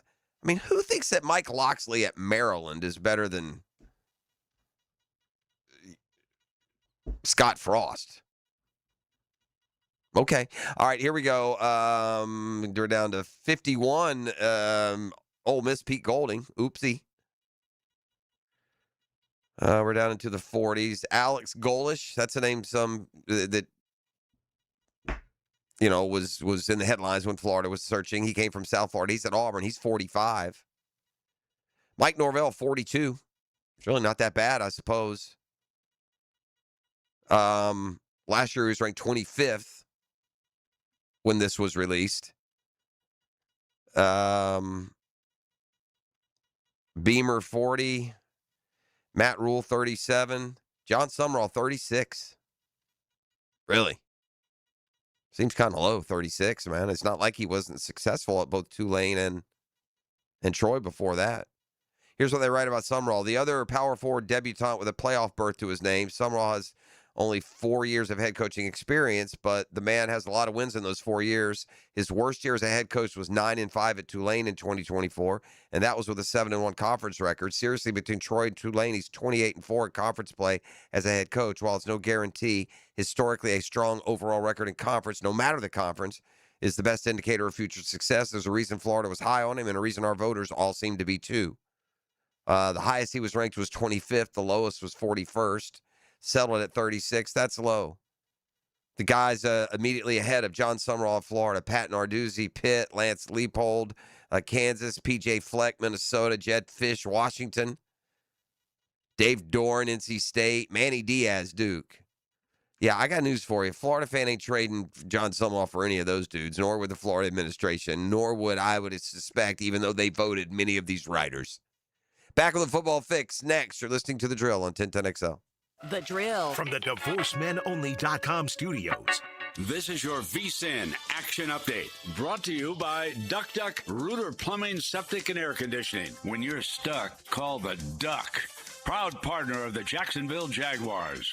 mean, who thinks that Mike Loxley at Maryland is better than Scott Frost? Okay. All right, here we go. We're down to 51. Ole Miss, Pete Golding. Oopsie. We're down into the 40s. Alex Golish, that's a name that was in the headlines when Florida was searching. He came from South Florida. He's at Auburn. He's 45. Mike Norvell, 42. It's really not that bad, I suppose. Last year he was ranked 25th when this was released. Beamer, 40. Matt Rule, 37. John Sumrall, 36. Really? Seems kind of low, 36, man. It's not like he wasn't successful at both Tulane and Troy before that. Here's what they write about Sumrall. The other power forward debutant with a playoff berth to his name. Sumrall has only 4 years of head coaching experience, but the man has a lot of wins in those 4 years. His worst year as a head coach was 9-5 at Tulane in 2024, and that was with a 7-1 conference record. Seriously, between Troy and Tulane, he's 28-4 in conference play as a head coach. While it's no guarantee, historically a strong overall record in conference, no matter the conference, is the best indicator of future success. There's a reason Florida was high on him, and a reason our voters all seem to be too. The highest he was ranked was 25th. The lowest was 41st. Settled at 36. That's low. The guys immediately ahead of John Sumrall of Florida, Pat Narduzzi, Pitt, Lance Leipold, Kansas, P.J. Fleck, Minnesota, Jed Fish, Washington, Dave Dorn, NC State, Manny Diaz, Duke. Yeah, I got news for you. Florida fan ain't trading John Sumrall for any of those dudes, nor would the Florida administration, nor would I suspect, even though they voted many of these writers. Back with the football fix next. You're listening to The Drill on 1010XL. The Drill. From the DivorceMenOnly.com studios. This is your VSIN Action Update, brought to you by Duck Duck Rooter Plumbing, Septic, and Air Conditioning. When you're stuck, call the Duck. proud partner of the Jacksonville Jaguars.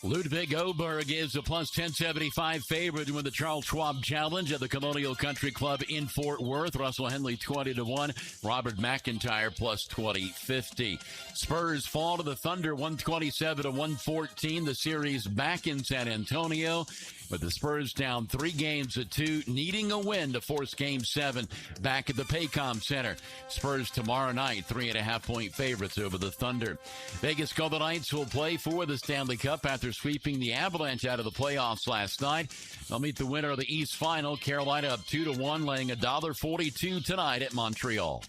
Ludwig Oberg is a plus 1075 favorite to win the Charles Schwab Challenge at the Colonial Country Club in Fort Worth. Russell Henley 20-1. Robert McIntyre plus 2050. Spurs fall to the Thunder 127-114. The series back in San Antonio, with the Spurs down 3-2, needing a win to force Game 7 back at the Paycom Center. Spurs tomorrow night, 3.5-point favorites over the Thunder. Vegas Golden Knights will play for the Stanley Cup after sweeping the Avalanche out of the playoffs last night. They'll meet the winner of the East Final, Carolina, up 2-1, laying $1.42 tonight at Montreal.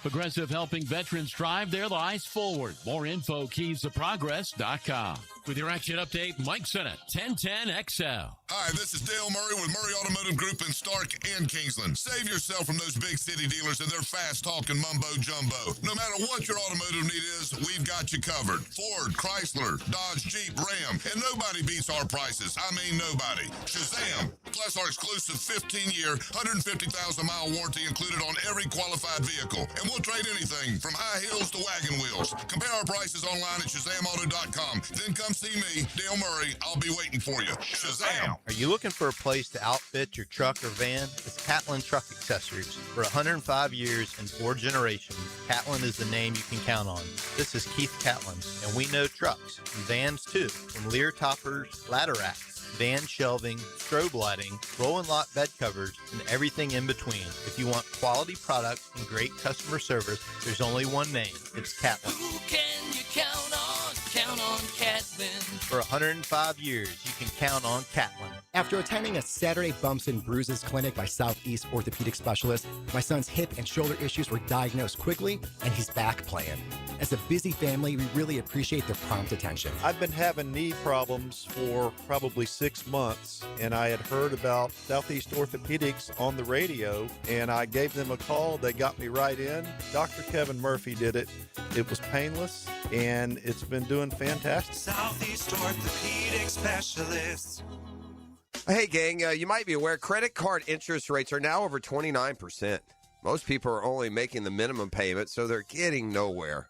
Progressive helping veterans drive their lives forward. More info, keysToprogress.com. With your action update, Mike Sennett, 1010XL. Hi, this is Dale Murray with Murray Automotive Group in Stark and Kingsland. Save yourself from those big city dealers and their fast-talking mumbo-jumbo. No matter what your automotive need is, we've got you covered. Ford, Chrysler, Dodge, Jeep, Ram, and nobody beats our prices. I mean nobody. Shazam! Plus our exclusive 15-year, 150,000-mile warranty included on every qualified vehicle. And we'll trade anything from high heels to wagon wheels. Compare our prices online at ShazamAuto.com. Then come see me, Dale Murray. I'll be waiting for you. Shazam! Are you looking for a place to outfit your truck or van? It's Catlin Truck Accessories. For 105 years and 4 generations, Catlin is the name you can count on. This is Keith Catlin, and we know trucks and vans too, from Lear toppers, ladder racks, van shelving, strobe lighting, roll and lock bed covers, and everything in between. If you want quality products and great customer service, there's only one name. It's Catlin. Who can you count on? Count on Catlin. For 105 years, you can count on Catlin. After attending a Saturday Bumps and Bruises clinic by Southeast Orthopedic Specialist, my son's hip and shoulder issues were diagnosed quickly, and he's back playing. As a busy family, we really appreciate their prompt attention. I've been having knee problems for probably 6 months, and I had heard about Southeast Orthopedics on the radio, and I gave them a call. They got me right in. Dr. Kevin Murphy did it. It was painless, and it's been doing fantastic. Southeast Orthopedic Specialists. Hey, gang, you might be aware credit card interest rates are now over 29%. Most people are only making the minimum payment, so they're getting nowhere.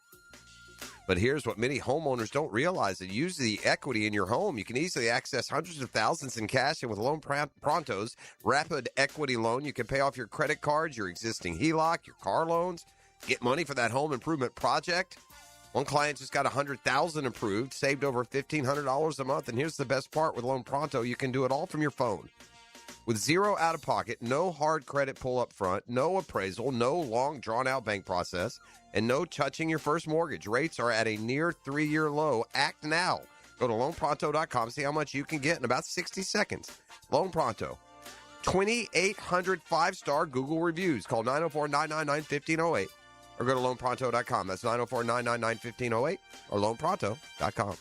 But here's what many homeowners don't realize. That use the equity in your home. You can easily access hundreds of thousands in cash, and with Loan Pronto's rapid equity loan, you can pay off your credit cards, your existing HELOC, your car loans, get money for that home improvement project. One client just got $100,000 approved, saved over $1,500 a month. And here's the best part with Loan Pronto. You can do it all from your phone. With zero out-of-pocket, no hard credit pull up front, no appraisal, no long drawn-out bank process, and no touching your first mortgage. Rates are at a near 3-year low. Act now. Go to loanpronto.com, see how much you can get in about 60 seconds. Loan Pronto. 2,800 5-star Google reviews. Call 904-999-1508 or go to loanpronto.com. That's 904-999-1508 or loanpronto.com.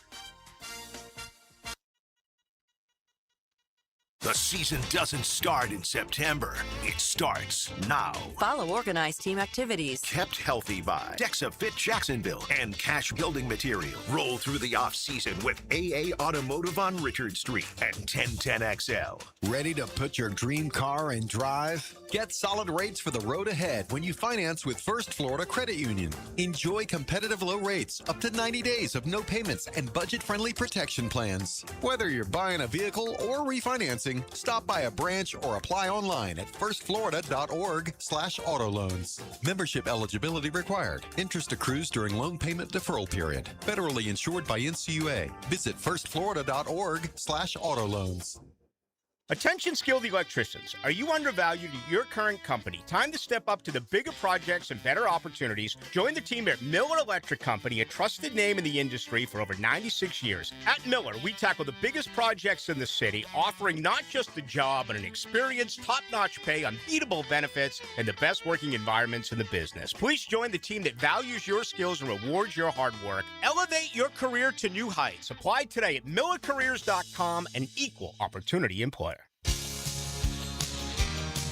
The season doesn't start in September. It starts now. Follow organized team activities. Kept healthy by DexaFit Jacksonville and Cash Building Material. Roll through the off-season with AA Automotive on Richard Street at 1010XL. Ready to put your dream car in drive? Get solid rates for the road ahead when you finance with First Florida Credit Union. Enjoy competitive low rates, up to 90 days of no payments and budget-friendly protection plans. Whether you're buying a vehicle or refinancing, stop by a branch or apply online at firstflorida.org/autoloans. Membership eligibility required. Interest accrues during loan payment deferral period. Federally insured by NCUA. Visit firstflorida.org/autoloans. Attention skilled electricians. Are you undervalued at your current company? Time to step up to the bigger projects and better opportunities. Join the team at Miller Electric Company, a trusted name in the industry for over 96 years. At Miller, we tackle the biggest projects in the city, offering not just the job, but an experienced, top-notch pay, unbeatable benefits, and the best working environments in the business. Please join the team that values your skills and rewards your hard work. Elevate your career to new heights. Apply today at millercareers.com, an equal opportunity employer.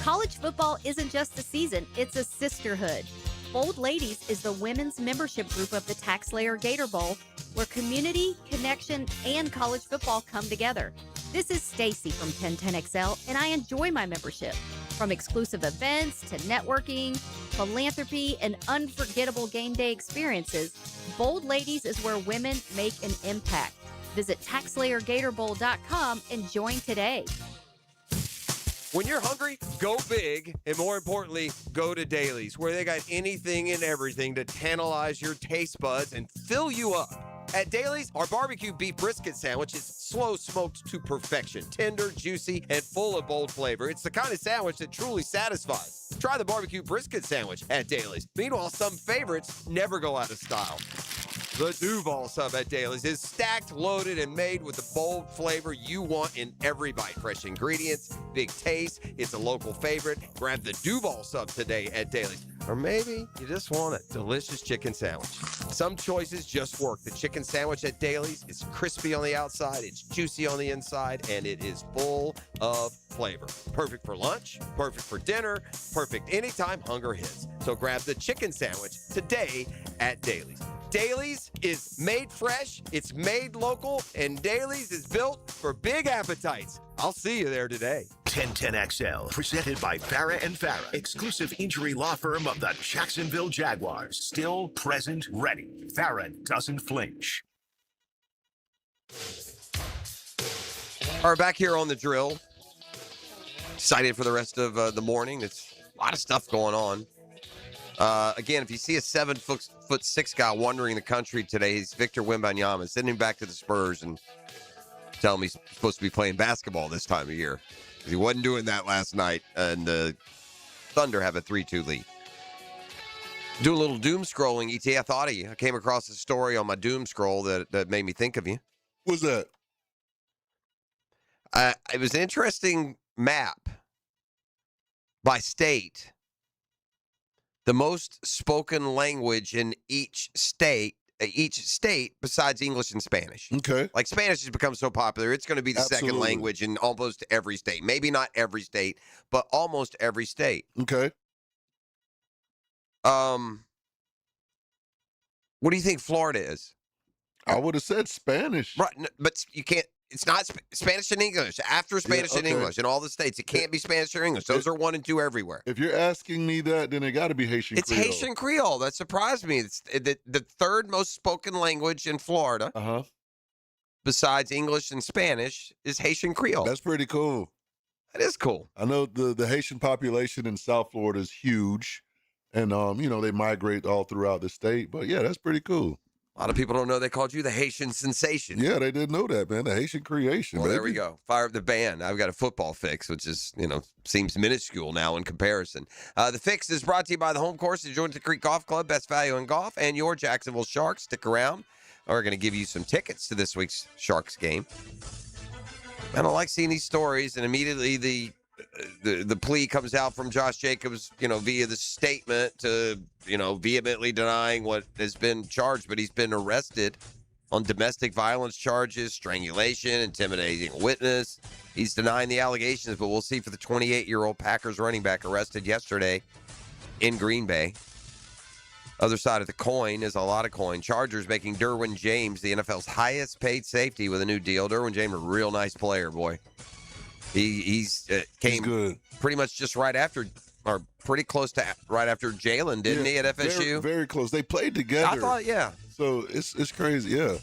College football isn't just a season, it's a sisterhood. Bold Ladies is the women's membership group of the TaxSlayer Gator Bowl, where community, connection, and college football come together. This is Stacy from 1010XL, and I enjoy my membership. From exclusive events to networking, philanthropy, and unforgettable game day experiences, Bold Ladies is where women make an impact. Visit TaxSlayerGatorBowl.com and join today. When you're hungry, go big, and more importantly, go to Dailies, where they got anything and everything to tantalize your taste buds and fill you up. At Dailies, our barbecue beef brisket sandwich is slow smoked to perfection, tender, juicy, and full of bold flavor. It's the kind of sandwich that truly satisfies. Try the barbecue brisket sandwich at Dailies. Meanwhile, some favorites never go out of style. The Duval sub at Dailies is stacked, loaded, and made with the bold flavor you want in every bite. Fresh ingredients, big taste. It's a local favorite. Grab the Duval sub today at Dailies. Or maybe you just want a delicious chicken sandwich. Some choices just work. The chicken sandwich at Dailies is crispy on the outside, it's juicy on the inside, and it is full of flavor. Perfect for lunch, perfect for dinner, perfect anytime hunger hits. So grab the chicken sandwich today at Dailies. Dailies is made fresh, it's made local, and Dailies is built for big appetites. I'll see you there today. 1010XL, presented by Farah and Farah, exclusive injury law firm of the Jacksonville Jaguars. Still present, ready. Farah doesn't flinch. All right, back here on the drill. Excited for the rest of the morning. It's a lot of stuff going on. Again, if you see a 7'6" guy wandering the country today, he's Victor Wembanyama. Send him back to the Spurs and tell him he's supposed to be playing basketball this time of year. He wasn't doing that last night, and the Thunder have a 3-2 lead. Do a little doom scrolling, ET. I thought of you. I came across a story on my doom scroll that made me think of you. What's that? It was an interesting map by state. The most spoken language in each state besides English and Spanish. Okay. Like Spanish has become so popular, it's going to be the second language in almost every state. Maybe not every state, but almost every state. Okay. What do you think Florida is? I would have said Spanish. Right, but you can't. It's not Spanish and English. After Spanish and English in all the states, it can't be Spanish or English. Those are 1 and 2 everywhere. If you're asking me that, then it got to be Haitian It's Creole. Haitian Creole. That surprised me. It's the third most spoken language in Florida, besides English and Spanish, is Haitian Creole. That's pretty cool. That is cool. I know the Haitian population in South Florida is huge, and they migrate all throughout the state. But yeah, that's pretty cool. A lot of people don't know they called you the Haitian sensation. Yeah, they didn't know that, man. The Haitian creation. Well, baby. there we go. Fire up the band. I've got a football fix, which is, seems minuscule now in comparison. The fix is brought to you by the home course at Joint Creek Golf Club, best value in golf, and your Jacksonville Sharks. Stick around. We're going to give you some tickets to this week's Sharks game. I don't like seeing these stories, and immediately the plea comes out from Josh Jacobs, via the statement to, vehemently denying what has been charged, but he's been arrested on domestic violence charges, strangulation, intimidating a witness. He's denying the allegations, but we'll see for the 28-year-old Packers running back arrested yesterday in Green Bay. Other side of the coin is a lot of coin. Chargers making Derwin James the NFL's highest paid safety with a new deal. Derwin James, a real nice player, boy. He's came good. Pretty much just right after, or pretty close to right after Jalen, didn't he, at FSU? Very, very close. They played together. I thought, yeah. So it's crazy, yeah.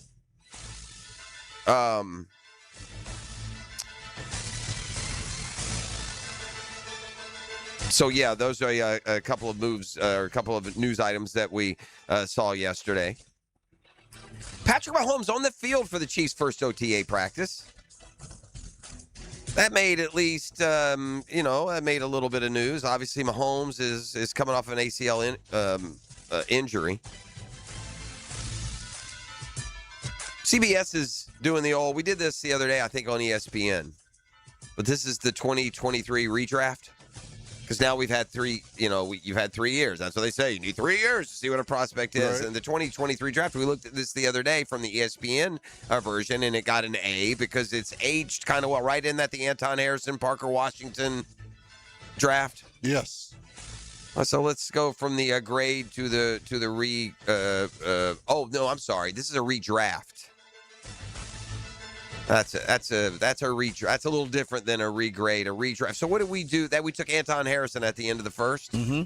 So yeah, those are a couple of moves, or a couple of news items that we saw yesterday. Patrick Mahomes on the field for the Chiefs' first OTA practice. That made at least, that made a little bit of news. Obviously, Mahomes is coming off an ACL injury. CBS is doing we did this the other day, I think, on ESPN. But this is the 2023 redraft. Because now we've had you've had 3 years. That's what they say. You need 3 years to see what a prospect is. Right. And the 2023 draft, we looked at this the other day from the ESPN version, and it got an A because it's aged kind of well, right in that the Anton Harrison, Parker Washington draft. Yes. So let's go from the grade to the re. Oh no, I'm sorry. This is a redraft. That's a redraft. That's a little different than a regrade, a redraft. So what did we do? That we took Anton Harrison at the end of the first. Mm-hmm.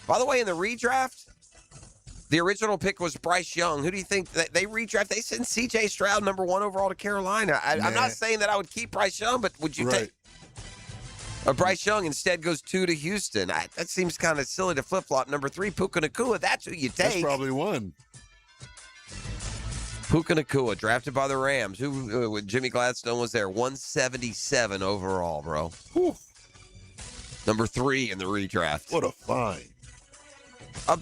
By the way, in the redraft, the original pick was Bryce Young. Who do you think they redraft? They sent C.J. Stroud number 1 overall to Carolina. I'm not saying that I would keep Bryce Young, but would you take Bryce Young instead goes 2 to Houston? That seems kind of silly to flip-flop. Number 3, Puka Nacua. That's who you take. That's probably one. Puka Nacua, drafted by the Rams. Who Jimmy Gladstone was there. 177 overall, bro. Whew. Number 3 in the redraft. What a find.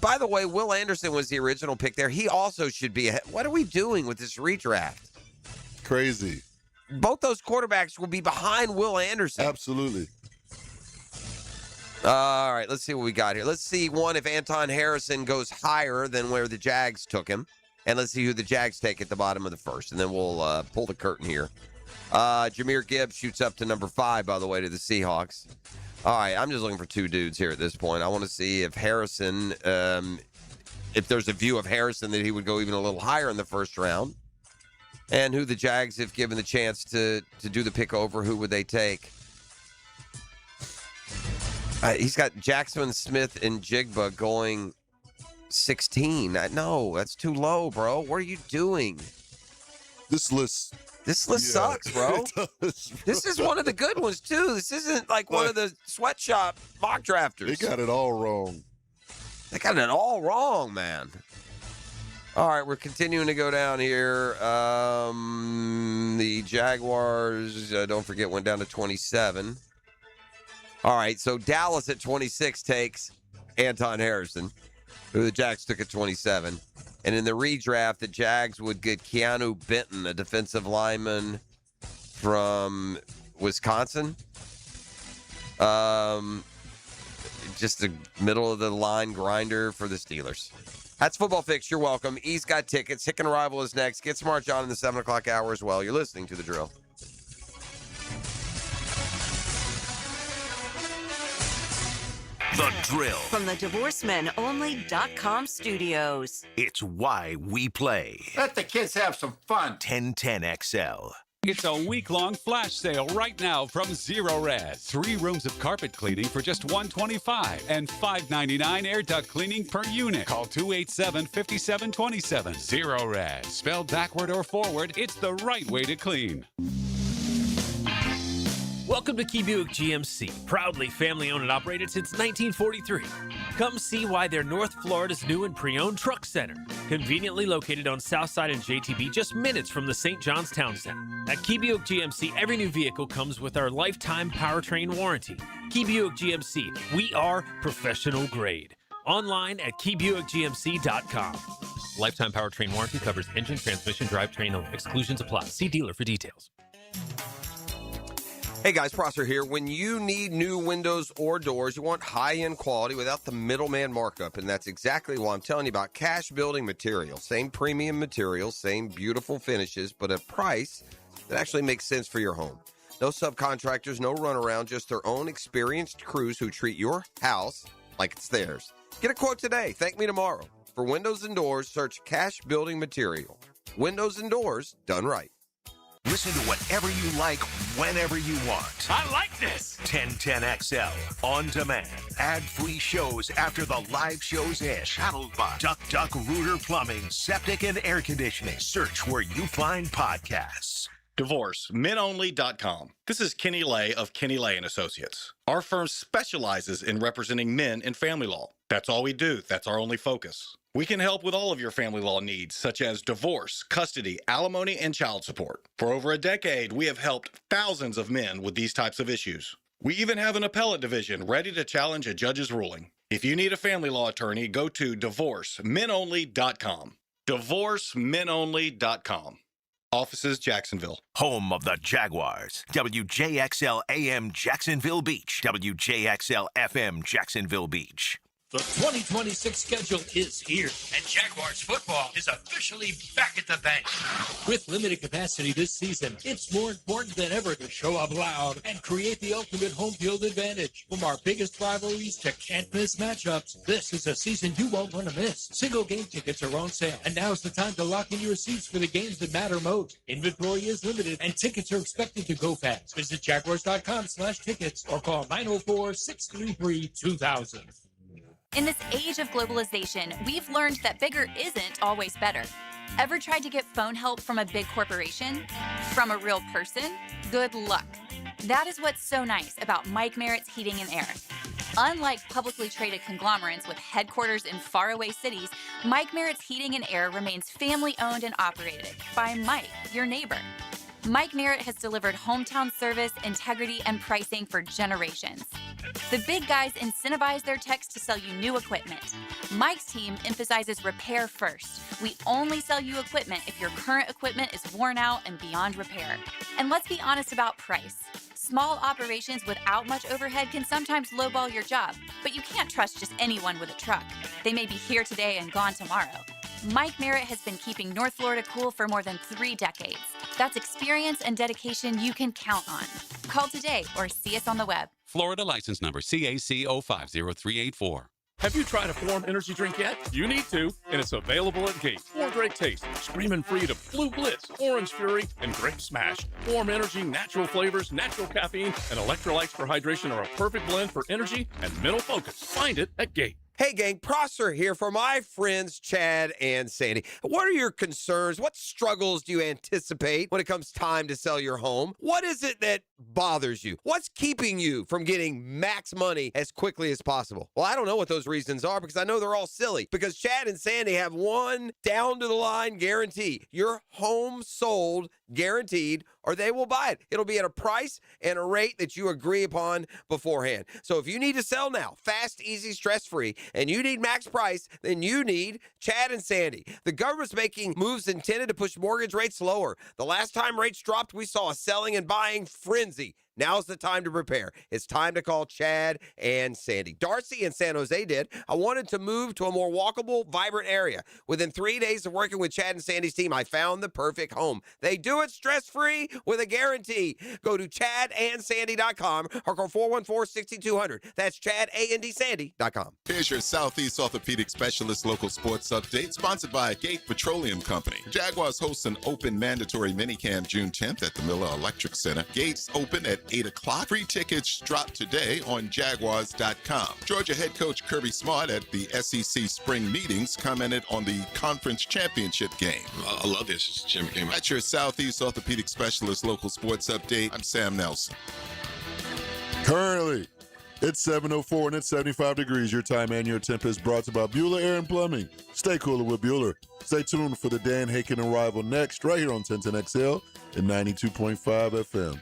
By the way, Will Anderson was the original pick there. He also should be ahead. What are we doing with this redraft? Crazy. Both those quarterbacks will be behind Will Anderson. Absolutely. All right, let's see what we got here. Let's see, one, if Anton Harrison goes higher than where the Jags took him. And let's see who the Jags take at the bottom of the first. And then we'll pull the curtain here. Jahmyr Gibbs shoots up to number 5, by the way, to the Seahawks. All right, I'm just looking for 2 dudes here at this point. I want to see if Harrison, if there's a view of Harrison that he would go even a little higher in the first round. And who the Jags, if given the chance to do the pick over, who would they take? He's got Jackson, Smith, and Jigba going 16. No, that's too low, bro. What are you doing? This list sucks, bro. This is one of the good ones, too. This isn't like one of the sweatshop mock drafters. They got it all wrong. They got it all wrong, man. All right, we're continuing to go down here. The Jaguars, don't forget, went down to 27. All right, so Dallas at 26 takes Anton Harrison, who the Jags took at 27. And in the redraft, the Jags would get Keanu Benton, a defensive lineman from Wisconsin. Just a middle-of-the-line grinder for the Steelers. That's Football Fix. You're welcome. E's got tickets. Hick and Rival is next. Get Smart John in the 7 o'clock hour as well. You're listening to The Drill. The Drill. From the DivorceMenOnly.com studios. It's why we play. Let the kids have some fun. 1010 XL. It's a week-long flash sale right now from Zero Res. 3 rooms of carpet cleaning for just $125 and $5.99 air duct cleaning per unit. Call 287-5727. Zero Res. Spelled backward or forward, it's the right way to clean. Welcome to Key Buick GMC, proudly family-owned and operated since 1943. Come see why they're North Florida's new and pre-owned truck center, conveniently located on Southside and JTB, just minutes from the St. John's Town Center. At Key Buick GMC, every new vehicle comes with our lifetime powertrain warranty. Key Buick GMC, we are professional grade. Online at KeyBuickGMC.com. Lifetime powertrain warranty covers engine, transmission, drivetrain only. Exclusions apply. See dealer for details. Hey guys, Prosser here. When you need new windows or doors, you want high-end quality without the middleman markup, and that's exactly why I'm telling you about Cash Building Materials. Same premium materials, same beautiful finishes, but a price that actually makes sense for your home. No subcontractors, no runaround, just their own experienced crews who treat your house like it's theirs. Get a quote today. Thank me tomorrow. For windows and doors, search Cash Building Material. Windows and doors done right. Listen to whatever you like, whenever you want. I like this. 1010XL. On demand. Ad-free shows after the live shows end. Channeled by Duck Duck Rooter Plumbing, Septic and Air Conditioning. Search where you find podcasts. DivorceMenOnly.com. This is Kenny Lay of Kenny Lay & Associates. Our firm specializes in representing men in family law. That's all we do. That's our only focus. We can help with all of your family law needs, such as divorce, custody, alimony, and child support. For over a decade, we have helped thousands of men with these types of issues. We even have an appellate division ready to challenge a judge's ruling. If you need a family law attorney, go to DivorceMenOnly.com. DivorceMenOnly.com. Offices, Jacksonville. Home of the Jaguars. WJXL AM Jacksonville Beach. WJXL FM Jacksonville Beach. The 2026 schedule is here, and Jaguars football is officially back at the bank. With limited capacity this season, it's more important than ever to show up loud and create the ultimate home field advantage. From our biggest rivalries to can't-miss matchups, this is a season you won't want to miss. Single game tickets are on sale, and now's the time to lock in your seats for the games that matter most. Inventory is limited, and tickets are expected to go fast. Visit Jaguars.com/tickets or call 904-633-2000. In this age of globalization, we've learned that bigger isn't always better. Ever tried to get phone help from a big corporation? From a real person? Good luck. That is what's so nice about Mike Merritt's Heating and Air. Unlike publicly traded conglomerates with headquarters in faraway cities, Mike Merritt's Heating and Air remains family-owned and operated by Mike, your neighbor. Mike Merritt has delivered hometown service, integrity, and pricing for generations. The big guys incentivize their techs to sell you new equipment. Mike's team emphasizes repair first. We only sell you equipment if your current equipment is worn out and beyond repair. And let's be honest about price. Small operations without much overhead can sometimes lowball your job, but you can't trust just anyone with a truck. They may be here today and gone tomorrow. Mike Merritt has been keeping North Florida cool for more than 3 decades. That's experience and dedication you can count on. Call today or see us on the web. Florida license number CAC 050384. Have you tried a Form energy drink yet? You need to, and it's available at Gate. 4 great tastes, screaming free to Blue Blitz, Orange Fury, and Grape Smash. Form energy, natural flavors, natural caffeine, and electrolytes for hydration are a perfect blend for energy and mental focus. Find it at Gate. Hey, gang, Prosser here for my friends Chad and Sandy. What are your concerns? What struggles do you anticipate when it comes time to sell your home? What is it that bothers you? What's keeping you from getting max money as quickly as possible? Well, I don't know what those reasons are because I know they're all silly. Because Chad and Sandy have one down-to-the-line guarantee. Your home sold guaranteed, or they will buy it. It'll be at a price and a rate that you agree upon beforehand. So if you need to sell now, fast, easy, stress-free, and you need max price, then you need Chad and Sandy. The government's making moves intended to push mortgage rates lower. The last time rates dropped, we saw a selling and buying frenzy. Now's the time to prepare. It's time to call Chad and Sandy. Darcy in San Jose did. I wanted to move to a more walkable, vibrant area. Within 3 days of working with Chad and Sandy's team, I found the perfect home. They do it stress-free with a guarantee. Go to chadandsandy.com or call 414-6200. That's chadandsandy.com. Here's your Southeast Orthopedic Specialist local sports update, sponsored by Gate Petroleum Company. Jaguars host an open mandatory minicamp June 10th at the Miller Electric Center. Gates open at 8 o'clock. Free tickets drop today on Jaguars.com. Georgia head coach Kirby Smart at the SEC spring meetings commented on the conference championship game. I love this championship game. That's your Southeast Orthopedic Specialist local sports update. I'm Sam Nelson. Currently, it's 7:04 and it's 75 degrees. Your time and your temp is brought to you by Bueller Air and Plumbing. Stay cooler with Bueller. Stay tuned for the Dan Haken Arrival next, right here on 1010XL and 92.5 FM.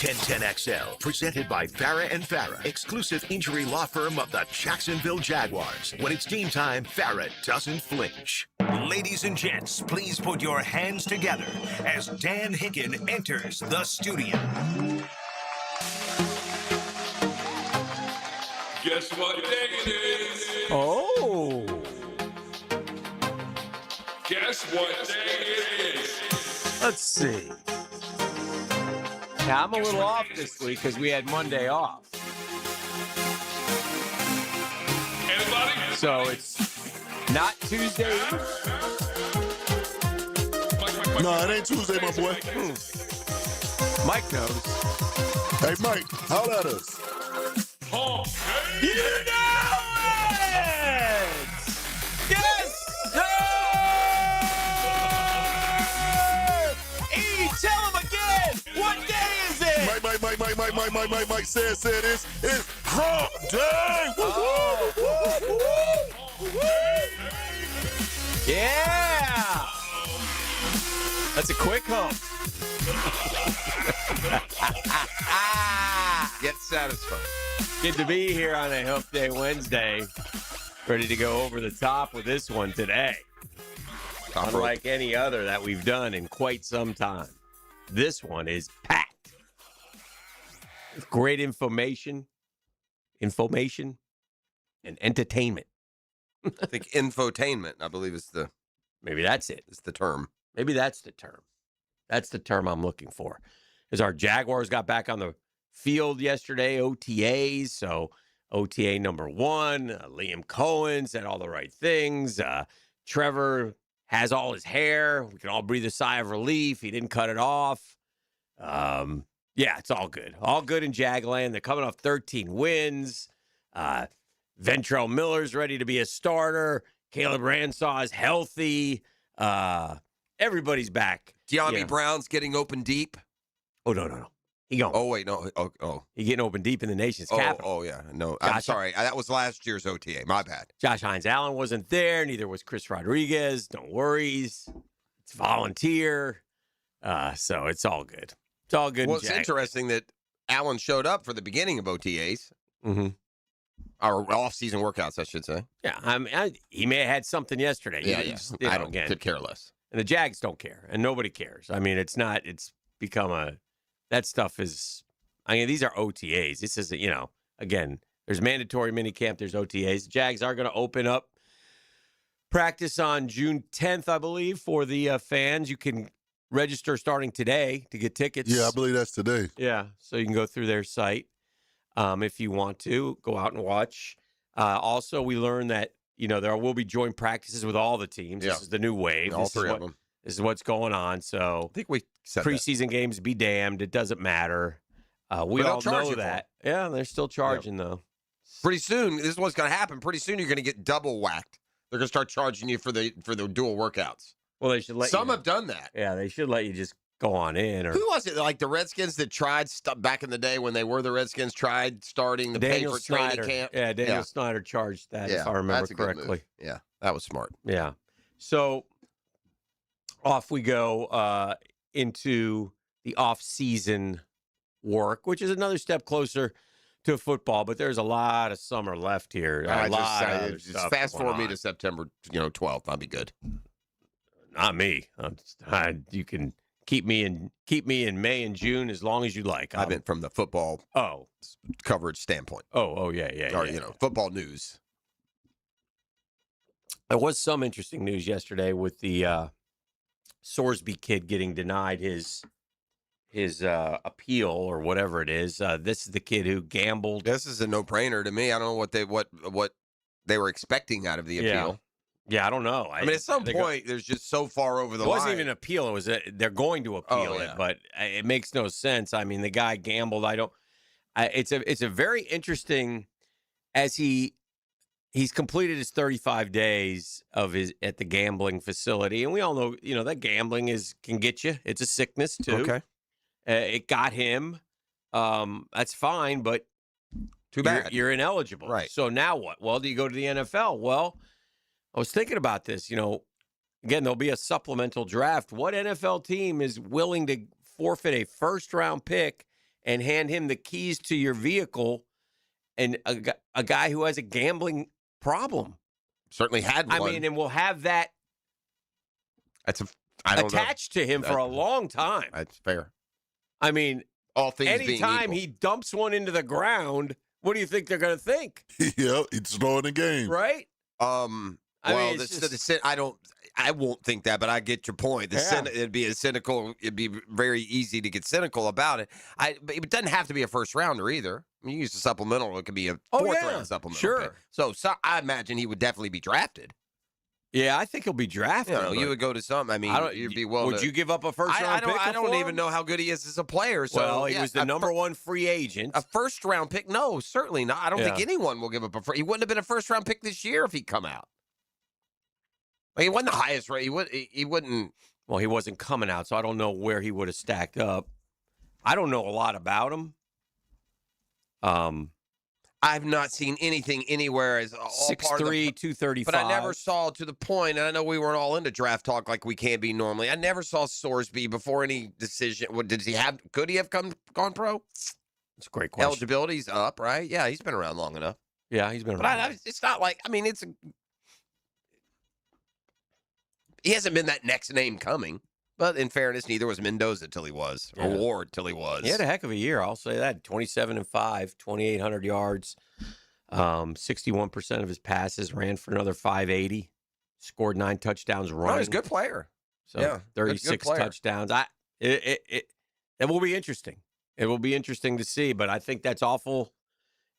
1010XL, presented by Farah and Farah, exclusive injury law firm of the Jacksonville Jaguars. When it's team time, Farah doesn't flinch. Ladies and gents, please put your hands together as Dan Hicken enters the studio. Guess what day it is? Oh. Guess what day it is? Let's see. Now, I'm a little off this week because we had Monday off. Anybody? So it's not Tuesday. No, it ain't Tuesday, my boy. Mike knows. Hey, Mike, holla at us. Oh, you know it! Yes, sir! E, tell him again! What day is it? Mike said this. It's Hump Day! Yeah! That's a quick hump. Get satisfied. Good to be here on a Hump Day Wednesday. Ready to go over the top with this one today. Unlike any other that we've done in quite some time. This one is packed. With great information, and entertainment. I think infotainment, I believe is the... Maybe that's it. Is the term. Maybe that's the term. That's the term I'm looking for. As our Jaguars got back on the field yesterday, OTAs. So OTA number 1, Liam Cohen said all the right things. Trevor has all his hair. We can all breathe a sigh of relief. He didn't cut it off. Yeah, it's all good. All good in Jagland. They're coming off 13 wins. Ventrell Miller's ready to be a starter. Caleb Ransaw's healthy. Everybody's back. De'Ami Brown's getting open deep. Oh, no. He going. Oh, wait, no. Oh. He getting open deep in the nation's capital. Oh, yeah. No, I'm sorry. That was last year's OTA. My bad. Josh Hines-Allen wasn't there. Neither was Chris Rodriguez. No worries. It's volunteer. So it's all good. It's all good. Well, it's interesting that Allen showed up for the beginning of OTAs. Mm-hmm. Or off-season workouts, I should say. Yeah, he may have had something yesterday. I could care less. And the Jags don't care, and nobody cares. I mean, it's become that stuff is, these are OTAs. This isn't, again, there's mandatory minicamp, there's OTAs. The Jags are going to open up practice on June 10th, I believe, for the fans. You can register starting today to get tickets. Yeah, I believe that's today. Yeah, so you can go through their site if you want to go out and watch. Also, we learned that there will be joint practices with all the teams. Yeah. This is the new wave. All three of them. This is what's going on. So I think we said preseason games be damned. It doesn't matter. We all know that. Yeah, they're still charging though. Pretty soon, this is what's going to happen. Pretty soon, you're going to get double whacked. They're going to start charging you for the dual workouts. Well, they should let some have done that. Yeah, they should let you just go on in. Or who was it? Like the Redskins that tried back in the day when they were the Redskins tried starting the Daniel pay for Snyder. training camp. Yeah, Daniel Snyder charged that if I remember that's a good correctly. move. Yeah, that was smart. Yeah. So off we go into the off-season work, which is another step closer to football. But there's a lot of summer left here. Just fast forward me to September, 12th. I'll be good. Not me. You can keep me in May and June as long as you like. I meant from the football coverage standpoint. Oh yeah. Or football news. There was some interesting news yesterday with the Sorsby kid getting denied his appeal or whatever it is. This is the kid who gambled. This is a no-brainer to me. I don't know what they were expecting out of the appeal. Yeah, I don't know. I mean, at some point, there's just so far over the line. It wasn't even an appeal. It was they're going to appeal it, but it makes no sense. I mean, the guy gambled. It's a very interesting as he's completed his 35 days at the gambling facility, and we all know that gambling can get you. It's a sickness too. Okay, it got him. That's fine, but too bad you're ineligible. Right. So now what? Well, do you go to the NFL? Well, I was thinking about this. Again, there'll be a supplemental draft. What NFL team is willing to forfeit a first-round pick and hand him the keys to your vehicle and a guy who has a gambling problem? Certainly had one. I mean, and we'll have that attached to him for a long time. That's fair. I mean, all things anytime he dumps one into the ground, what do you think they're going to think? Yeah, it's throwing the game. Right? I won't think that, but I get your point. It'd be very easy to get cynical about it. But it doesn't have to be a first rounder either. I mean, you use a supplemental; it could be a fourth round supplemental. Sure. Pick. So I imagine he would definitely be drafted. Yeah, I think he'll be drafted. You would go to some. I mean, you'd be Would you give up a first round pick? I don't even know how good he is as a player. So, well, he was the number one free agent. A first round pick? No, certainly not. I don't think anyone will give up he wouldn't have been a first round pick this year if he'd come out. He wasn't the highest rate. He wouldn't. Well, he wasn't coming out, so I don't know where he would have stacked up. I don't know a lot about him. I've not seen anything anywhere as all 6'3", part of the, 235. But I never saw to the point, and I know we weren't all into draft talk like we can be normally. I never saw Sorsby before any decision. What did he have? Could he have gone pro? That's a great question. Eligibility's up, right? Yeah, he's been around long enough. Yeah, he's been around. But it's not like he hasn't been that next name coming. But in fairness, neither was Mendoza till he was, or Ward till he was. He had a heck of a year, I'll say that. 27-5, 2,800 yards, 61% of his passes, ran for another 580, scored 9 touchdowns running. Oh, he's a good player. So 36 touchdowns. It will be interesting. It will be interesting to see, but I think that's awful.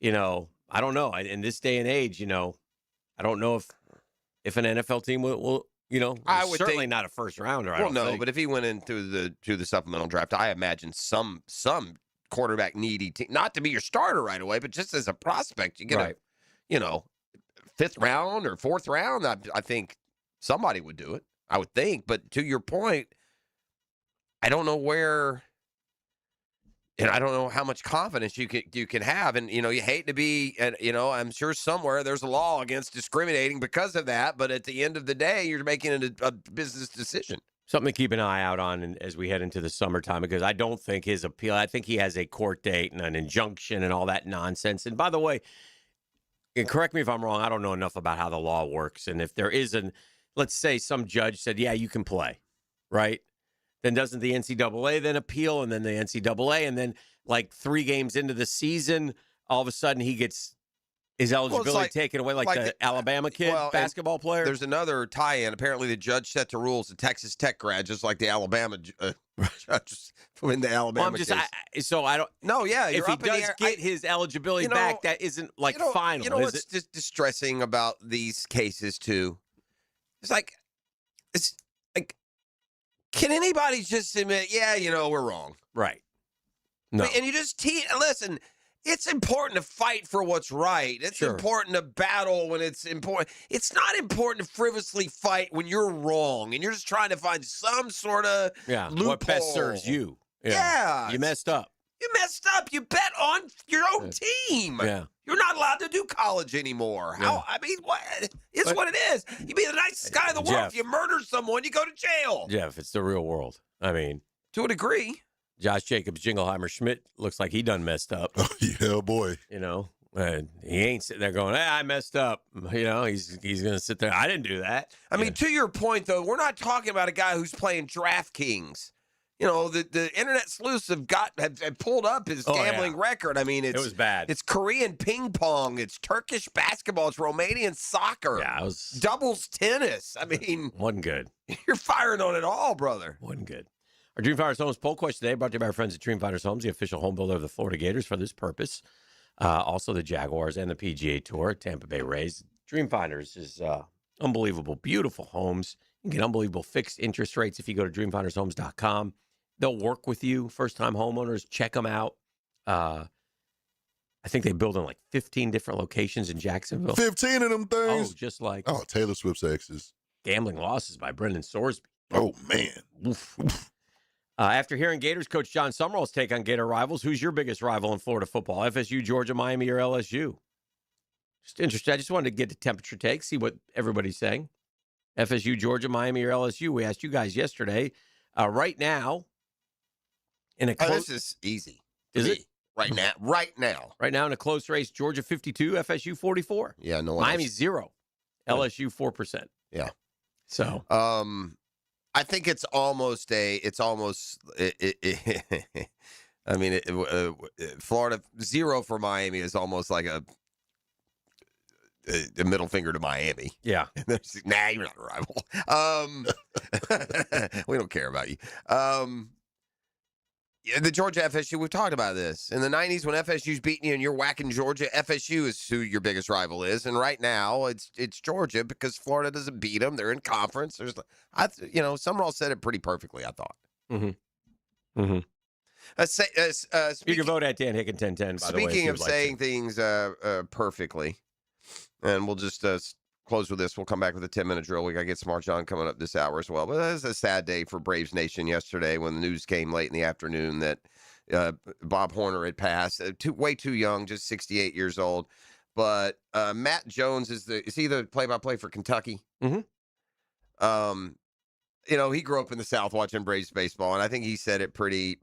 I don't know. In this day and age, I don't know if an NFL team will I would certainly think, not a first rounder. I well, don't no, think. but if he went into the supplemental draft, I imagine some quarterback needy team, not to be your starter right away, but just as a prospect, you get Right. a 5th round or 4th round. I think somebody would do it. I would think, but to your point, I don't know where. And I don't know how much confidence you can have. And, you hate to be, and, I'm sure somewhere there's a law against discriminating because of that. But at the end of the day, you're making a business decision. Something to keep an eye out on as we head into the summertime, because I don't think his appeal, I think he has a court date and an injunction and all that nonsense. And by the way, and correct me if I'm wrong, I don't know enough about how the law works. And if there is let's say some judge said, yeah, you can play, right? Then doesn't the NCAA then appeal, and then the NCAA, and then like 3 games into the season, all of a sudden he gets his eligibility taken away, like the Alabama kid basketball player? There's another tie-in. Apparently the judge set the rules. The Texas Tech grad, just like the Alabama judge when the Alabama case. So I don't. No, yeah, if he does get his eligibility back, that isn't like final. You know is what's it? just distressing about these cases too? It's like can anybody just admit, yeah, we're wrong? Right. No. And you just listen, it's important to fight for what's right. It's important to battle when it's important. It's not important to frivolously fight when you're wrong and you're just trying to find some sort of loophole. What best serves you. Yeah. You messed up. You messed up. You bet on your own team. Yeah. You're not allowed to do college anymore. Yeah. How? I mean, it's what it is. You be the nicest guy in the world. Jeff. If you murder someone, you go to jail. Jeff, it's the real world. I mean, to a degree. Josh Jacobs, Jingleheimer Schmidt looks like he done messed up. Oh, yeah, boy. And he ain't sitting there going, I messed up. He's going to sit there. I didn't do that. I mean, to your point, though, we're not talking about a guy who's playing DraftKings. The internet sleuths have pulled up his gambling record. I mean, it was bad. It's Korean ping pong. It's Turkish basketball. It's Romanian soccer. Yeah, it was doubles tennis. I mean, wasn't good. You're firing on it all, brother. Wasn't good. Our Dreamfinders Homes poll question today brought to you by our friends at Dreamfinders Homes, the official home builder of the Florida Gators for this purpose. Also the Jaguars and the PGA Tour, Tampa Bay Rays. Dreamfinders is unbelievable, beautiful homes. You can get unbelievable fixed interest rates if you go to dreamfindershomes.com. They'll work with you. First-time homeowners, check them out. I think they build in like 15 different locations in Jacksonville. 15 of them things? Oh, just like... Oh, Taylor Swift's exes. Gambling Losses by Brendan Sorsby. Oh, man. Oof. After hearing Gators coach John Summerall's take on Gator rivals, who's your biggest rival in Florida football? FSU, Georgia, Miami, or LSU? Just interested. I just wanted to get the temperature take, see what everybody's saying. FSU, Georgia, Miami, or LSU? We asked you guys yesterday. Right now, in a close... this is easy. Is it? Right now. Right now in a close race, Georgia 52, FSU 44. Yeah, no one Miami else. 0, LSU 4%. Yeah. So, I think it's almost Florida 0 for Miami is almost like a middle finger to Miami. Yeah. Nah, you're not a rival. We don't care about you. The Georgia FSU, we've talked about this. In the 90s, when FSU's beating you and you're whacking Georgia, FSU is who your biggest rival is. And right now, it's Georgia because Florida doesn't beat them. They're in conference. Summerall said it pretty perfectly, I thought. Mm-hmm. Mm-hmm. You can vote at Dan Hicken 1010, by the way. Speaking of saying things perfectly, and we'll just close with this. We'll come back with a 10-minute drill. We got to get Smart John coming up this hour as well. But that was a sad day for Braves Nation yesterday when the news came late in the afternoon that Bob Horner had passed. Way too young, just 68 years old. But Matt Jones is he the play-by-play for Kentucky? Mm-hmm. He grew up in the South watching Braves baseball, and I think he said it pretty.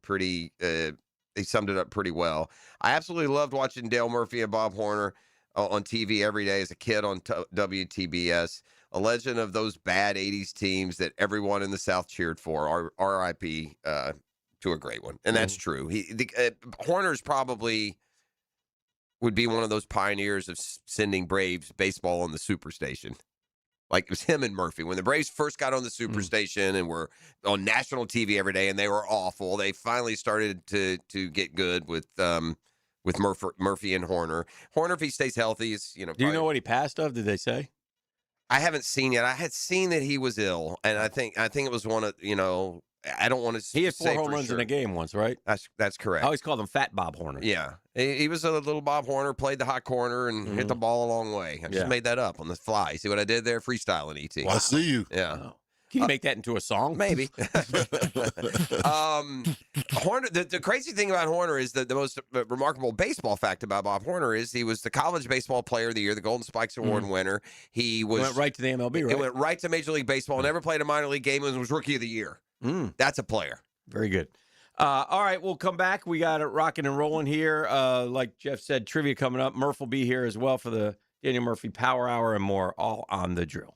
He summed it up pretty well. I absolutely loved watching Dale Murphy and Bob Horner on TV every day as a kid on WTBS. A legend of those bad 80s teams that everyone in the South cheered for. R.I.P. To a great one. And that's true. Horner's probably would be one of those pioneers of sending Braves baseball on the Superstation. Like, it was him and Murphy. When the Braves first got on the Superstation and were on national TV every day and they were awful, they finally started to get good with Murphy and Horner. Horner, if he stays healthy, is Do you know what he passed of? Did they say? I haven't seen yet. I had seen that he was ill, and I think it was one of, I don't want to. He had 4 home runs in a game once, right? That's correct. I always called him Fat Bob Horner. Yeah, he was a little Bob Horner, played the hot corner, and hit the ball a long way. I just made that up on the fly. See what I did there? Freestyling, ET. Well, I see you. Yeah. Wow. Can you make that into a song? Maybe. Horner. The crazy thing about Horner is that the most remarkable baseball fact about Bob Horner is he was the college baseball player of the year, the Golden Spikes Award winner. He went right to the MLB, right? He went right to Major League Baseball. Never played a minor league game and was Rookie of the Year. That's a player. Very good. All right, we'll come back. We got it rocking and rolling here. Like Jeff said, trivia coming up. Murph will be here as well for the Daniel Murphy Power Hour and more, all on The Drill.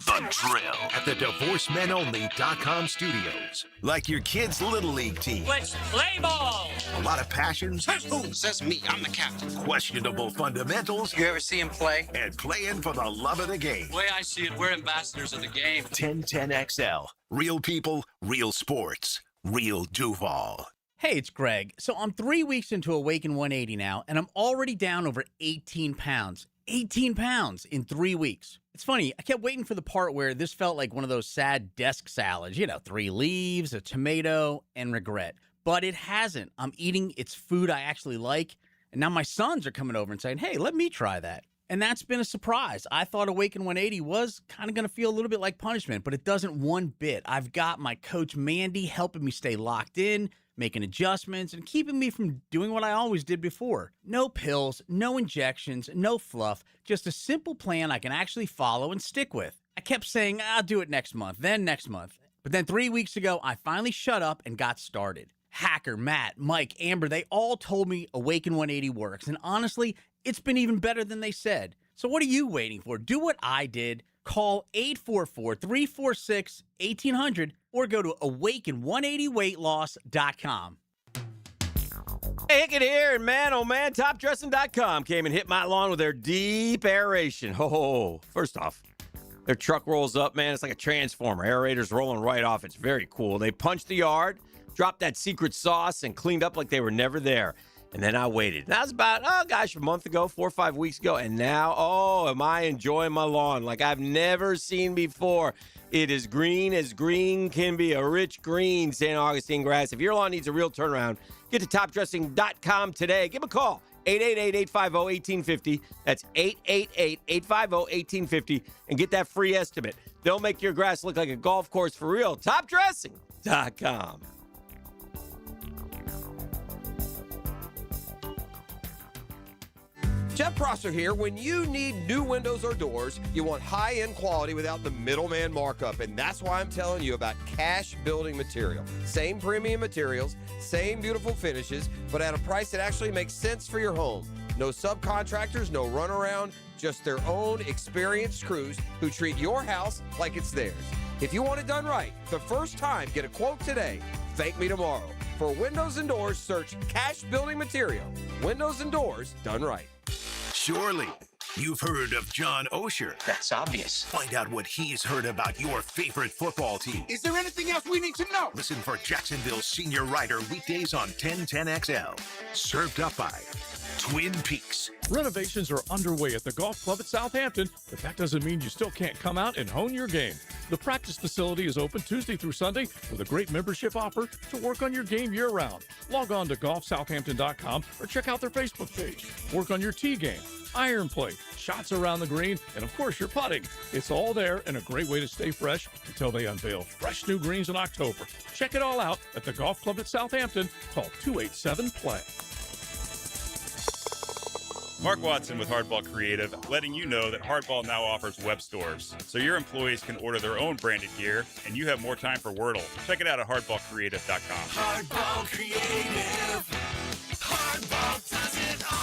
The Drill at the DivorceMenOnly.com studios. Like your kid's Little League team. Let's play ball. A lot of passions. Who says me? I'm the captain. Questionable fundamentals. You ever see him play? And playing for the love of the game. The way I see it, we're ambassadors of the game. 1010XL. Real people, real sports. Real Duval. Hey, it's Greg. So I'm 3 weeks into Awaken 180 now, and I'm already down over 18 pounds. 18 pounds in 3 weeks. It's funny, I kept waiting for the part where this felt like one of those sad desk salads, 3 leaves, a tomato, and regret. But it hasn't. I'm eating its food I actually like, and now my sons are coming over and saying, hey, let me try that. And that's been a surprise. I thought Awaken 180 was kind of going to feel a little bit like punishment, but it doesn't one bit. I've got my coach Mandy helping me stay locked in, making adjustments, and keeping me from doing what I always did before. No pills, no injections, no fluff, just a simple plan I can actually follow and stick with. I kept saying, I'll do it next month, then next month. But then 3 weeks ago, I finally shut up and got started. Hacker, Matt, Mike, Amber, they all told me Awaken 180 works, and honestly, it's been even better than they said. So what are you waiting for? Do what I did. Call 844-346-1800 or go to awaken180weightloss.com. Hey, Hickett here, and man, oh man, topdressing.com came and hit my lawn with their deep aeration. Oh, first off, their truck rolls up, man. It's like a transformer. Aerator's rolling right off. It's very cool. They punched the yard, dropped that secret sauce, and cleaned up like they were never there. And then I waited. That was about, a month ago, 4 or 5 weeks ago. And now, am I enjoying my lawn like I've never seen before. It is green as green can be, a rich green St. Augustine grass. If your lawn needs a real turnaround, get to topdressing.com today. Give them a call, 888-850-1850. That's 888-850-1850. And get that free estimate. They'll make your grass look like a golf course for real. Topdressing.com. Jeff Prosser here. When you need new windows or doors, you want high-end quality without the middleman markup, and that's why I'm telling you about Cash Building Material. Same premium materials, same beautiful finishes, but at a price that actually makes sense for your home. No subcontractors, no runaround, just their own experienced crews who treat your house like it's theirs. If you want it done right, the first time, get a quote today. Thank me tomorrow. For windows and doors, search Cash Building Material. Windows and doors done right. Surely, you've heard of John Osher. That's obvious. Find out what he's heard about your favorite football team. Is there anything else we need to know? Listen for Jacksonville Senior Writer weekdays on 1010XL. Served up by Twin Peaks. Renovations are underway at the golf club at Southampton, but that doesn't mean you still can't come out and hone your game. The practice facility is open Tuesday through Sunday with a great membership offer to work on your game year-round. Log on to golfsouthampton.com or check out their Facebook page. Work on your tee game, iron play, shots around the green, and of course your putting. It's all there and a great way to stay fresh until they unveil fresh new greens in October. Check it all out at the golf club at Southampton. Call 287-PLAY. Mark Watson with Hardball Creative, letting you know that Hardball now offers web stores, so your employees can order their own branded gear, and you have more time for Wordle. Check it out at hardballcreative.com. Hardball Creative. Hardball does it all.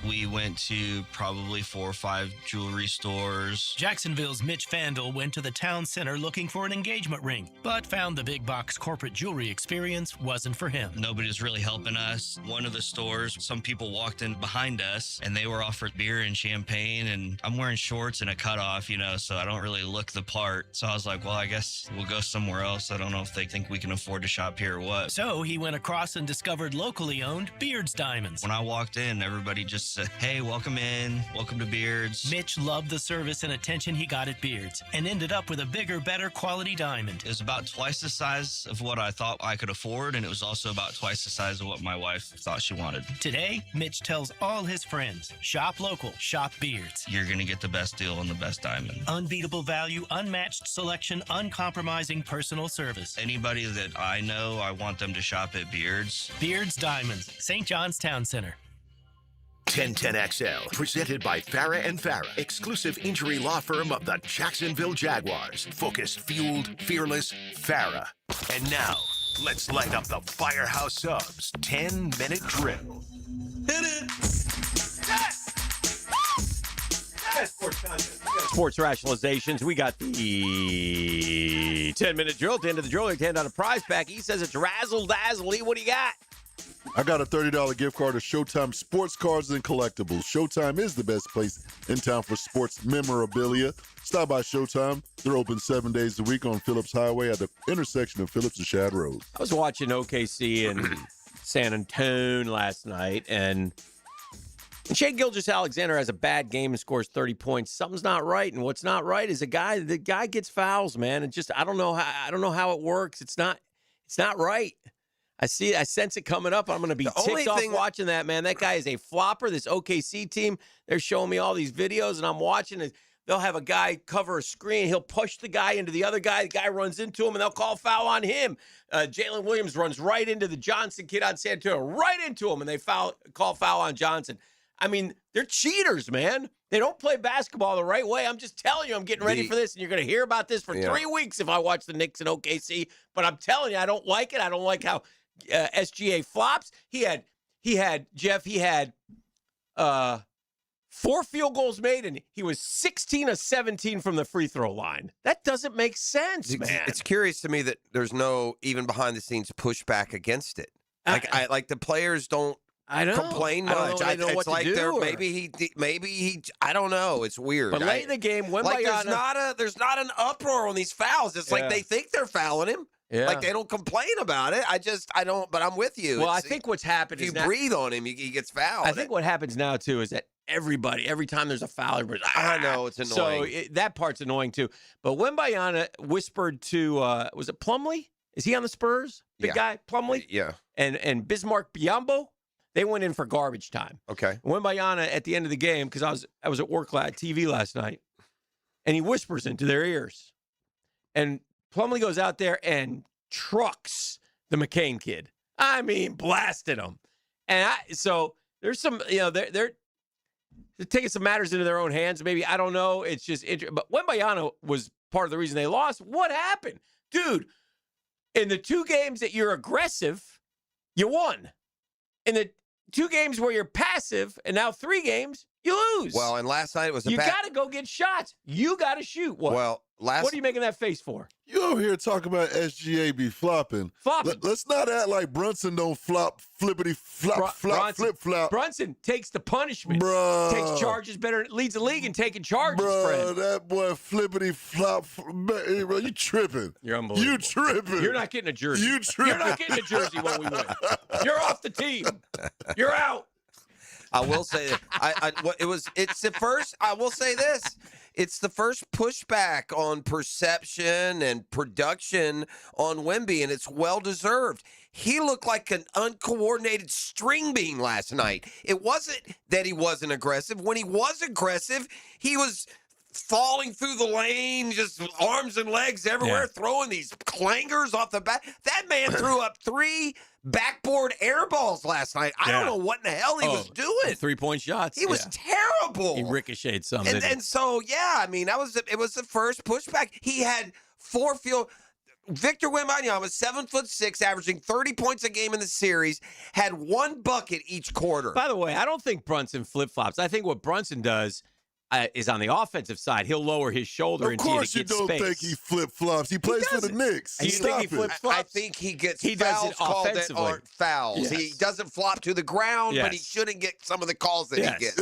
We went to probably 4 or 5 jewelry stores. Jacksonville's Mitch Fandel went to the town center looking for an engagement ring, but found the big box corporate jewelry experience wasn't for him. Nobody was really helping us. One of the stores, some people walked in behind us and they were offered beer and champagne, and I'm wearing shorts and a cutoff, so I don't really look the part. So I was like, well, I guess we'll go somewhere else. I don't know if they think we can afford to shop here or what. So he went across and discovered locally owned Beard's Diamonds. When I walked in, everybody just just hey, welcome in, welcome to Beards. Mitch loved the service and attention he got at Beards and ended up with a bigger, better quality diamond. It was about twice the size of what I thought I could afford, and it was also about twice the size of what my wife thought she wanted. Today, Mitch tells all his friends, shop local, shop Beards. You're going to get the best deal on the best diamond. Unbeatable value, unmatched selection, uncompromising personal service. Anybody that I know, I want them to shop at Beards. Beards Diamonds, St. John's Town Center. 1010XL, presented by Farah and Farah, exclusive injury law firm of the Jacksonville Jaguars. Focused, fueled, fearless, Farah. And now, let's light up the Firehouse Subs 10-minute drill. Hit it! Sports rationalizations. We got the 10-minute drill. At the end of the drill, we hand out a prize pack. He says it's razzle-dazzle. Lee, what do you got? I got a $30 gift card to Showtime Sports Cards and Collectibles. Showtime is the best place in town for sports memorabilia. Stop by Showtime. They're open 7 days a week on Phillips Highway at the intersection of Phillips and Shad Road. I was watching OKC and San Antonio last night, and Shai Gilgeous-Alexander has a bad game and scores 30 points. Something's not right, and what's not right is the guy gets fouls, man. And just I don't know how it works. It's not right. I sense it coming up. I'm going to be ticked off watching that, man. That guy is a flopper. This OKC team, they're showing me all these videos, and I'm watching it. They'll have a guy cover a screen. He'll push the guy into the other guy. The guy runs into him, and they'll call foul on him. Jalen Williams runs right into the Johnson kid on San Antonio, right into him, and they call foul on Johnson. I mean, they're cheaters, man. They don't play basketball the right way. I'm just telling you, I'm getting ready for this, and you're going to hear about this for 3 weeks if I watch the Knicks and OKC. But I'm telling you, I don't like it. I don't like how SGA flops. He had 4 field goals made, and he was 16 of 17 from the free throw line. That doesn't make sense, man. It's curious to me that there's no even behind the scenes pushback against it. Like the players don't complain much. I don't know what to do. Maybe he. I don't know. It's weird. But late in the game, there's not an uproar on these fouls. It's like they think they're fouling him. Yeah. Like they don't complain about it. I don't. But I'm with you. Well, I think what's happened is if you breathe on him, he gets fouled. I think what happens now too is that every time there's a foul, everybody's I know it's annoying. So that part's annoying too. But Wembanyama whispered to was it Plumlee? Is he on the Spurs? Big guy, Plumlee. Yeah. And Bismarck Biyombo. They went in for garbage time. Okay. Wembanyama at the end of the game, because I was at work TV last night, and he whispers into their ears. And Plumlee goes out there and trucks the McCain kid. I mean, blasted him. And so there's some, they're taking some matters into their own hands. Maybe, I don't know. It's just interesting. But Wembanyama was part of the reason they lost. What happened? Dude, in the 2 games that you're aggressive, you won. In the 2 games where you're passive, and now 3 games, you lose. Well, and last night it was you got to go get shots. You got to shoot. What? Well, what are you making that face for? You over here talking about SGA be flopping. Let's not act like Brunson don't flop, flippity flop, flip flop. Brunson takes the punishment. Bruh. Takes charges better, leads the league in taking charges, friend. That boy flippity flop. Bro, you tripping. You're unbelievable. You tripping. You're not getting a jersey. You tripping. You're not getting a jersey when we win. You're off the team. You're out. I will say that it's the first. I will say this: it's the first pushback on perception and production on Wemby, and it's well deserved. He looked like an uncoordinated string bean last night. It wasn't that he wasn't aggressive. When he was aggressive, he was falling through the lane, just arms and legs everywhere, throwing these clangers off the back. That man threw up 3 backboard air balls last night. I don't know what in the hell he was doing. 3-point shots. He was terrible. He ricocheted some. And so, it was the first pushback. He had 4 field. Victor Wembanyama, 7'6", averaging 30 points a game in the series, had 1 bucket each quarter. By the way, I don't think Brunson flip-flops. I think what Brunson does is on the offensive side. He'll lower his shoulder and get space. Of course you don't think he flip-flops. He plays for the Knicks. You think he flip-flops? I think he gets he fouls does it called that offensively. aren't fouls. Yes. He doesn't flop to the ground, but he shouldn't get some of the calls that he gets.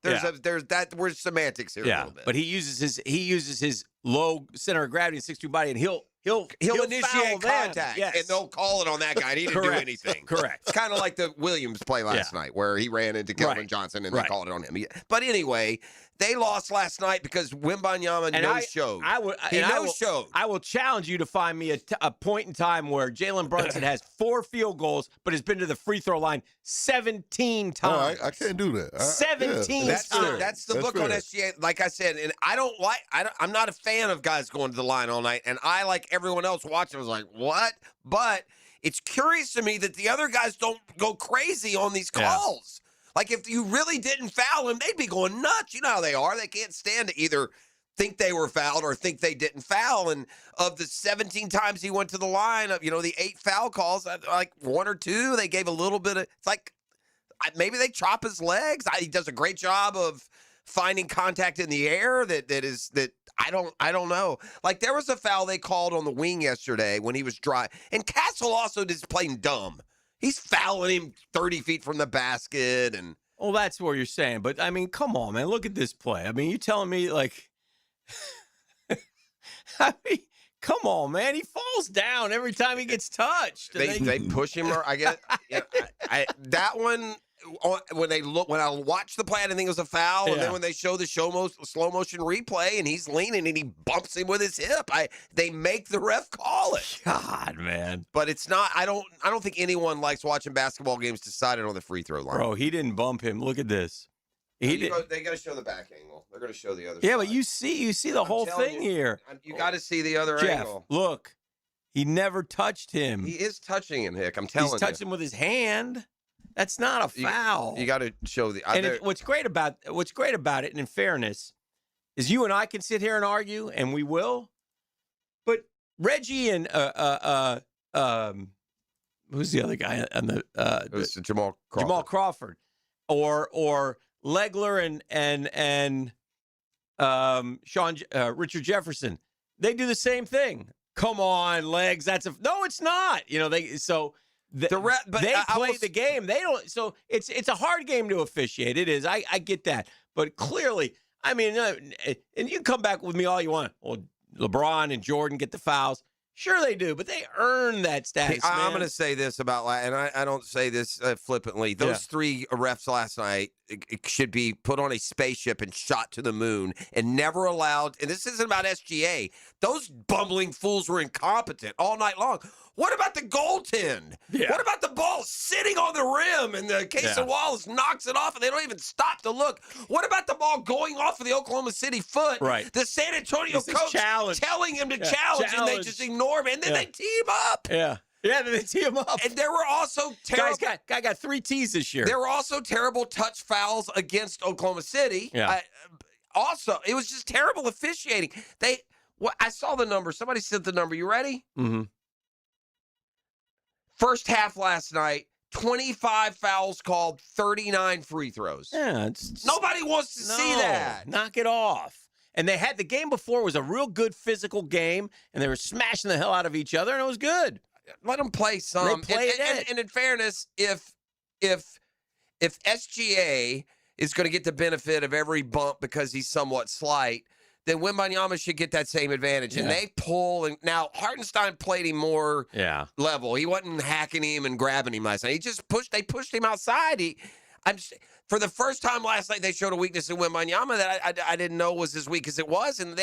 There's semantics here a little bit. But he uses his low center of gravity and 6'2" body, and he'll he'll initiate foul them. contact, Yes. and they'll call it on that guy, and he didn't do Correct. anything. Correct. It's kind of like the Williams play last night, where he ran into Kelvin Johnson, and they called it on him. But anyway, they lost last night because Wembanyama no-showed. He no-showed. I will challenge you to find me a point in time where Jalen Brunson has 4 field goals, but has been to the free throw line 17 times. I can't do that. 17 times. That's the book on SGA. Like I said, and I'm not a fan of guys going to the line all night, and I, like everyone else watching, was like, what? But it's curious to me that the other guys don't go crazy on these calls. Like, if you really didn't foul him, they'd be going nuts. You know how they are. They can't stand to either think they were fouled or think they didn't foul. And of the 17 times he went to the line, the 8 foul calls, like 1 or 2, they gave a little bit of, it's like, maybe they chop his legs. He does a great job of finding contact in the air that I don't know. Like, there was a foul they called on the wing yesterday when he was dry. And Castle also just playing dumb. He's fouling him 30 feet from the basket. And well, that's what you're saying. But, I mean, come on, man. Look at this play. I mean, you telling me, like, I mean, come on, man. He falls down every time he gets touched. They push him. I get that one. When I watch the play, I didn't think it was a foul. And then when they show the slow motion replay, and he's leaning and he bumps him with his hip, they make the ref call it. God, man. But it's not. I don't think anyone likes watching basketball games decided on the free throw line. Bro, he didn't bump him. Look at this. They got to show the back angle. They're going to show the other. Yeah, side. but you see the whole thing here. You got to see the other Jeff, angle. Look, he never touched him. He is touching him, Hick. I'm telling you. He's touching him with his hand. That's not a foul. You got to show the. And what's great about it, and in fairness, is you and I can sit here and argue, and we will. But Reggie and who's the other guy on the? It was Jamal Crawford. Jamal Crawford, or Legler and Richard Jefferson. They do the same thing. Come on, legs. No, it's not. They play the game. They don't. So it's a hard game to officiate. It is. I get that. But clearly, I mean, and you can come back with me all you want. Well, LeBron and Jordan get the fouls. Sure they do, but they earn that status. Hey, I'm going to say this about, and I don't say this flippantly. Those 3 refs last night it should be put on a spaceship and shot to the moon and never allowed. And this isn't about SGA. Those bumbling fools were incompetent all night long. What about the goaltend? Yeah. What about the ball sitting on the rim and the Casey Wallace knocks it off and they don't even stop to look? What about the ball going off of the Oklahoma City foot? Right. The San Antonio coach telling him to challenge, and they just ignore him, and then they team up. Yeah. Yeah, they team him up. And there were also terrible. Guy got 3 T's this year. There were also terrible touch fouls against Oklahoma City. Yeah. Also, it was just terrible officiating. I saw the number. Somebody sent the number. You ready? Mm-hmm. First half last night, 25 fouls called, 39 free throws. Yeah, nobody wants to see that. Knock it off. And they had the game before was a real good physical game, and they were smashing the hell out of each other, and it was good. Let them play some. And in fairness, if SGA is going to get the benefit of every bump because he's somewhat slight, then Wembanyama should get that same advantage. And they pull. And now Hartenstein played him more level. He wasn't hacking him and grabbing him last night. He just they pushed him outside. For the first time last night, they showed a weakness in Wembanyama that I didn't know was as weak as it was. And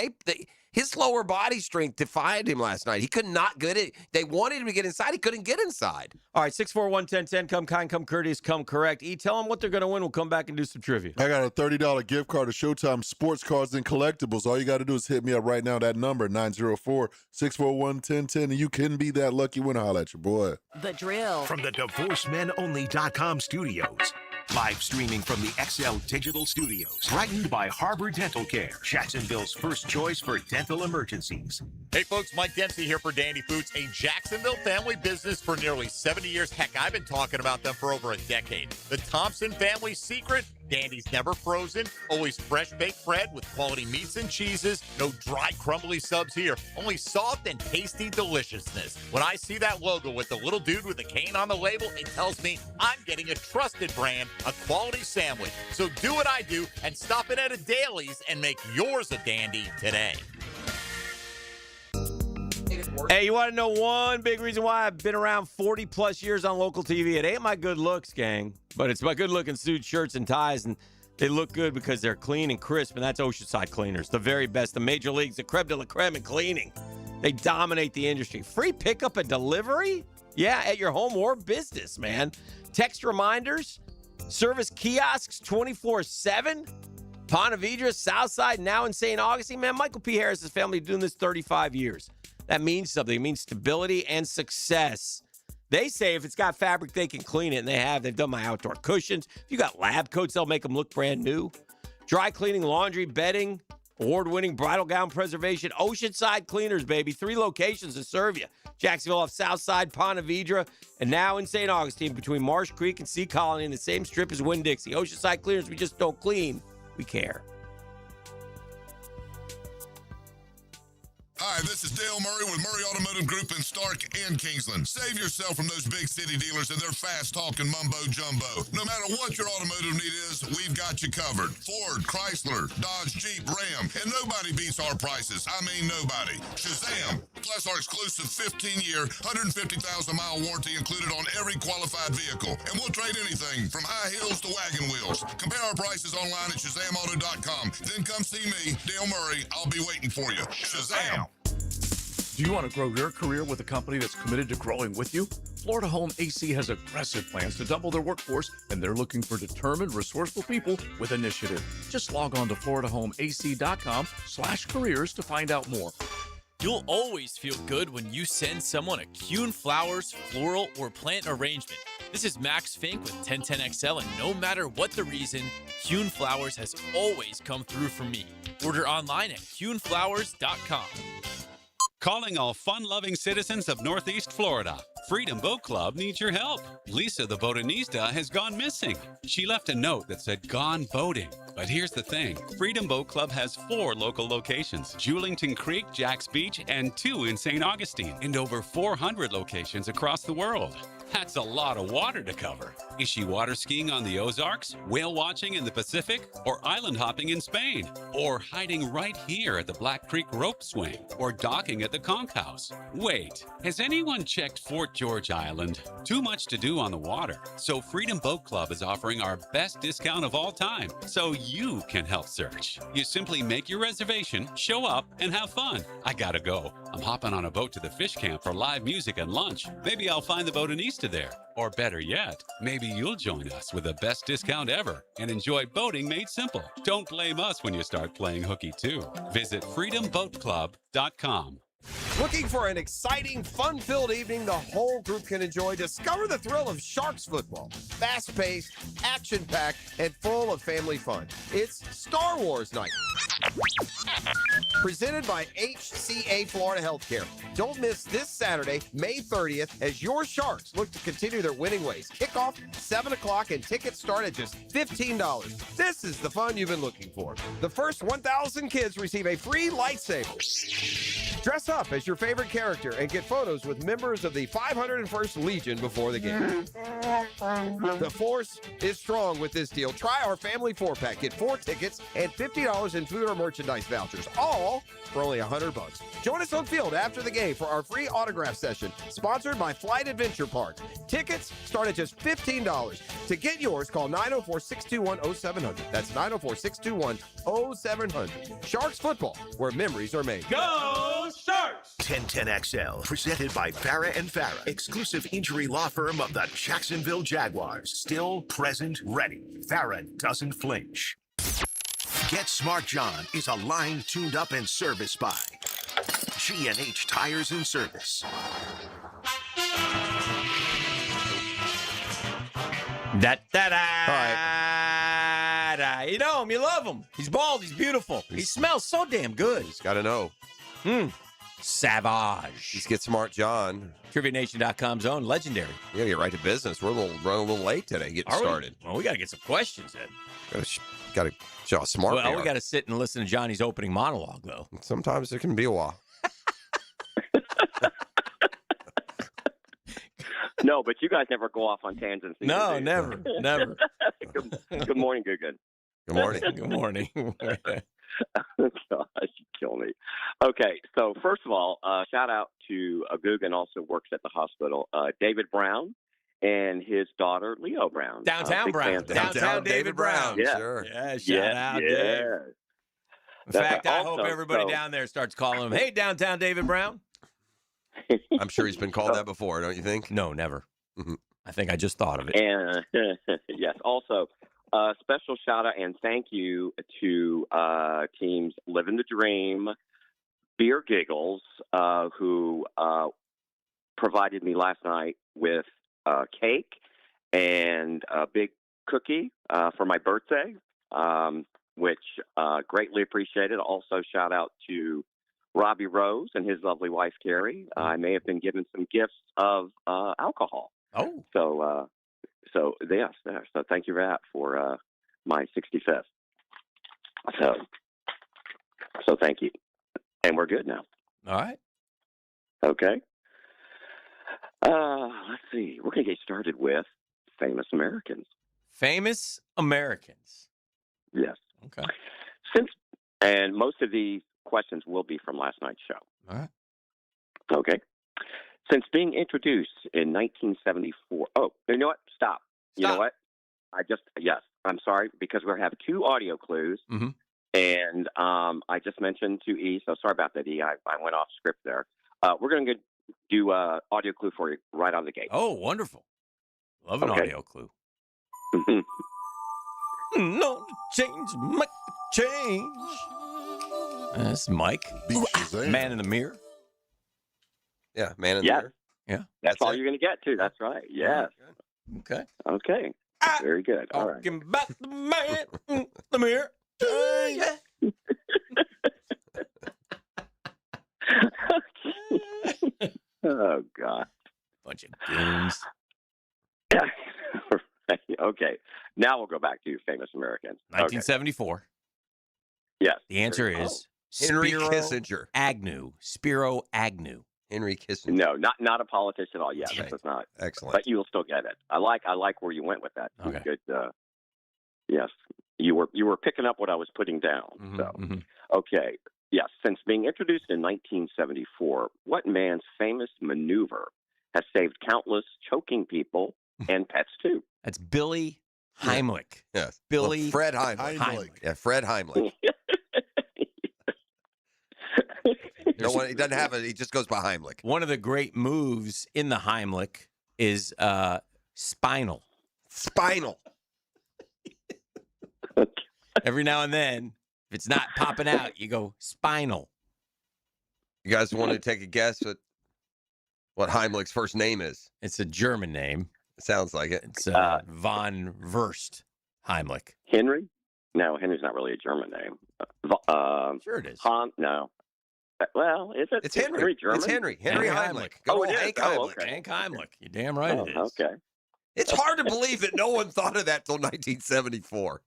his lower body strength defied him last night. He could not get it. They wanted him to get inside. He couldn't get inside. All right, 641-1010. Come kind, come courteous, come correct. Tell them what they're going to win. We'll come back and do some trivia. I got a $30 gift card to Showtime Sports Cards and Collectibles. All you got to do is hit me up right now. That number, 904-641-1010. And you can be that lucky winner. Holla at your boy. The Drill. From the DivorceMenOnly.com studios. Live streaming from the XL Digital Studios. Brightened by Harbor Dental Care, Jacksonville's first choice for dental emergencies. Hey folks, Mike Dempsey here for Dandy Foods, a Jacksonville family business for nearly 70 years. Heck, I've been talking about them for over a decade. The Thompson family secret: Dandy's never frozen, always fresh baked bread with quality meats and cheeses, no dry crumbly subs here, only soft and tasty deliciousness. When I see that logo with the little dude with the cane on the label, it tells me I'm getting a trusted brand, a quality sandwich. So do what I do and stop in at a Daly's and make yours a dandy today. Hey, you want to know one big reason why I've been around 40-plus years on local TV? It ain't my good looks, gang, but it's my good-looking suits, shirts, and ties, and they look good because they're clean and crisp, and that's Oceanside Cleaners, the very best, the major leagues, the creme de la creme in cleaning. They dominate the industry. Free pickup and delivery? Yeah, at your home or business, man. Text reminders, service kiosks 24/7. Ponte Vedra, Southside, now in St. Augustine. Man, Michael P. Harris's family doing this 35 years. That means something. It means stability and success. They say if it's got fabric, they can clean it, and they have. They've done my outdoor cushions. If you got lab coats, they'll make them look brand new. Dry cleaning, laundry, bedding, award-winning bridal gown preservation. Oceanside Cleaners, baby. 3 locations to serve you. Jacksonville off Southside, Ponte Vedra, and now in St. Augustine between Marsh Creek and Sea Colony in the same strip as Winn-Dixie. Oceanside Cleaners, we just don't clean. We care. Hi, this is Dale Murray with Murray Automotive Group in Stark and Kingsland. Save yourself from those big city dealers and their fast-talking mumbo-jumbo. No matter what your automotive need is, we've got you covered. Ford, Chrysler, Dodge, Jeep, Ram, and nobody beats our prices. I mean nobody. Shazam! Plus our exclusive 15-year, 150,000-mile warranty included on every qualified vehicle. And we'll trade anything from high heels to wagon wheels. Compare our prices online at ShazamAuto.com. Then come see me, Dale Murray. I'll be waiting for you. Shazam! Do you want to grow your career with a company that's committed to growing with you? Florida Home AC has aggressive plans to double their workforce, and they're looking for determined, resourceful people with initiative. Just log on to FloridaHomeAC.com/careers to find out more. You'll always feel good when you send someone a Kuhn Flowers, floral, or plant arrangement. This is Max Fink with 1010XL, and no matter what the reason, Kuhn Flowers has always come through for me. Order online at KuhnFlowers.com. Calling all fun-loving citizens of Northeast Florida. Freedom Boat Club needs your help. Lisa the Botanista has gone missing. She left a note that said, "Gone boating." But here's the thing. Freedom Boat Club has 4 local locations, Julington Creek, Jack's Beach, and 2 in St. Augustine, and over 400 locations across the world. That's a lot of water to cover. Is she water skiing on the Ozarks, whale watching in the Pacific, or island hopping in Spain? Or hiding right here at the Black Creek Rope Swing, or docking at the Conch House? Wait, has anyone checked Fort George Island? Too much to do on the water. So Freedom Boat Club is offering our best discount of all time, so you can help search. You simply make your reservation, show up, and have fun. I gotta go. I'm hopping on a boat to the fish camp for live music and lunch. Maybe I'll find the Botanista there. Or better yet, maybe you'll join us with the best discount ever and enjoy boating made simple. Don't blame us when you start playing hooky too. Visit freedomboatclub.com. Looking for an exciting, fun-filled evening the whole group can enjoy? Discover the thrill of Sharks football. Fast-paced, action-packed, and full of family fun. It's Star Wars night. Presented by HCA Florida Healthcare. Don't miss this Saturday, May 30th, as your Sharks look to continue their winning ways. Kickoff 7 o'clock and tickets start at just $15. This is the fun you've been looking for. The first 1,000 kids receive a free lightsaber. Dress up as your favorite character and get photos with members of the 501st Legion before the game. The Force is strong with this deal. Try our family 4-pack. Get 4 tickets and $50 in food or merchandise vouchers, all for only $100. Join us on field after the game for our free autograph session, sponsored by Flight Adventure Park. Tickets start at just $15. To get yours, call 904-621-0700. That's 904-621-0700. Sharks football, where memories are made. Go Sharks! 1010XL, presented by Farah and Farah, exclusive injury law firm of the Jacksonville Jaguars. Still present, ready. Farah doesn't flinch. Get Smart John is a line tuned up and serviced by G&H Tires and Service. Da-da-da. You know him, you love him. He's bald, he's beautiful. He smells so damn good. He's got to know. Savage. Let's get Smart John. TriviaNation.com's own legendary. You got to get right to business. We're running a little late today getting started. Well, we got to get some questions in. Got to show how smart we are. We got to sit and listen to Johnny's opening monologue, though. Sometimes it can be a while. No, but you guys never go off on tangents. No, never. Good morning, good. Good morning. Good morning. Gosh, you kill me. Okay, so first of all, shout out to Guggen, also works at the hospital, David Brown and his daughter, Leo Brown. Downtown Big Brown. fans of Downtown David Brown. Yeah. Sure. Yeah, shout out, Dave. In That's fact, I also, hope everybody down there starts calling him, hey, Downtown David Brown. I'm sure he's been called that before, don't you think? No, never. Mhm. I think I just thought of it. And yes, also special shout out and thank you to teams Living the Dream, Beer Giggles, who provided me last night with cake and a big cookie for my birthday, which greatly appreciated. Also, shout out to Robbie Rose and his lovely wife, Carrie. I may have been given some gifts of alcohol. Oh. So yes. So thank you for that for my 65th. So thank you. And we're good now. All right. Okay. Let's see. We're going to get started with famous Americans. Famous Americans. Yes. Okay. And most of these questions will be from last night's show. All right. Okay. Since being introduced in 1974. Oh, you know what? Stop. You know what? Yes. I'm sorry, because we're going to have two audio clues. Mm-hmm. And I just mentioned to E, so sorry about that, E. I went off script there. We're going to do audio clue for you right out of the gate. Oh, wonderful. Love an audio clue. No change, Mike, change. That's Mike. Man in the mirror. Yeah, man in the mirror. Yeah. That's all you're going to get, too. That's right. Yes. Okay. Okay. Very good. All right. Talking about the man in the mirror. Oh, God. Bunch of goons. Okay. Now we'll go back to famous Americans. 1974. Yes. The answer is Henry Spiro Kissinger. Agnew. Spiro Agnew. Henry Kissinger. No, not a politician at all. Yes, Okay. it's not. Excellent. But you will still get it. I like where you went with that. Okay. Good. Yes, you were picking up what I was putting down. Mm-hmm. Okay. Yes. Since being introduced in 1974, what man's famous maneuver has saved countless choking people and pets too? That's Billy Heimlich. Yes. Billy Well, Fred Heimlich. Yeah, Fred Heimlich. No one. He doesn't have it. He just goes by Heimlich. One of the great moves in the Heimlich is spinal. Spinal. Every now and then, if it's not popping out, you go spinal. You guys want to take a guess at what Heimlich's first name is? It's a German name. It sounds like it. It's von Wurst Heimlich. Henry? No, Henry's not really a German name. Sure it is. No. Well, is it? It's Henry. German? It's Henry. Henry Heimlich. Good Oh, old it is? Hank Oh, Heimlich. okay. Hank Heimlich. You're damn right it is. Okay. It's hard to believe that no one thought of that till 1974.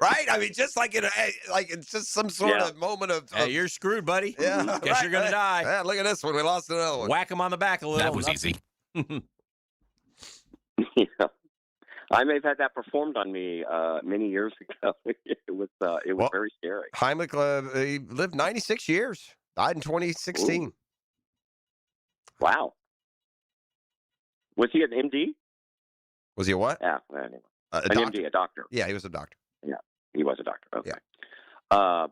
Right? I mean, just like it's just some sort of moment of. Hey, you're screwed, buddy. Yeah. Guess right. you're gonna die. Yeah, look at this one. We lost another one. Whack him on the back a little. That was easy. Yeah. I may have had that performed on me many years ago. It was very scary. Heimlich he lived 96 years. Died in 2016. Ooh. Wow. Was he an MD? Was he a what? Yeah, anyway. A an doctor. MD, a doctor. Yeah, he was a doctor. Yeah, he was a doctor. Okay. Yeah.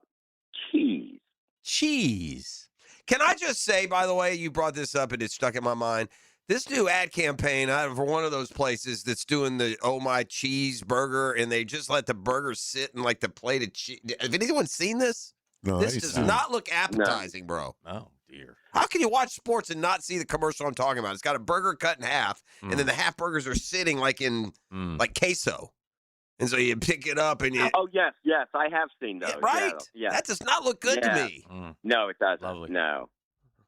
Cheese. Cheese. Can I just say, by the way, you brought this up and it stuck in my mind. This new ad campaign for one of those places that's doing the Oh My Cheeseburger, and they just let the burger sit in like the plate of cheese. Have anyone seen this? No, This does not look appetizing, bro. Oh, dear. How can you watch sports and not see the commercial I'm talking about? It's got a burger cut in half, and then the half burgers are sitting like in like queso. And so you pick it up and you. Oh, yes, I have seen those. Yeah, right? Yeah. That does not look good to me. No, it doesn't. Lovely. No.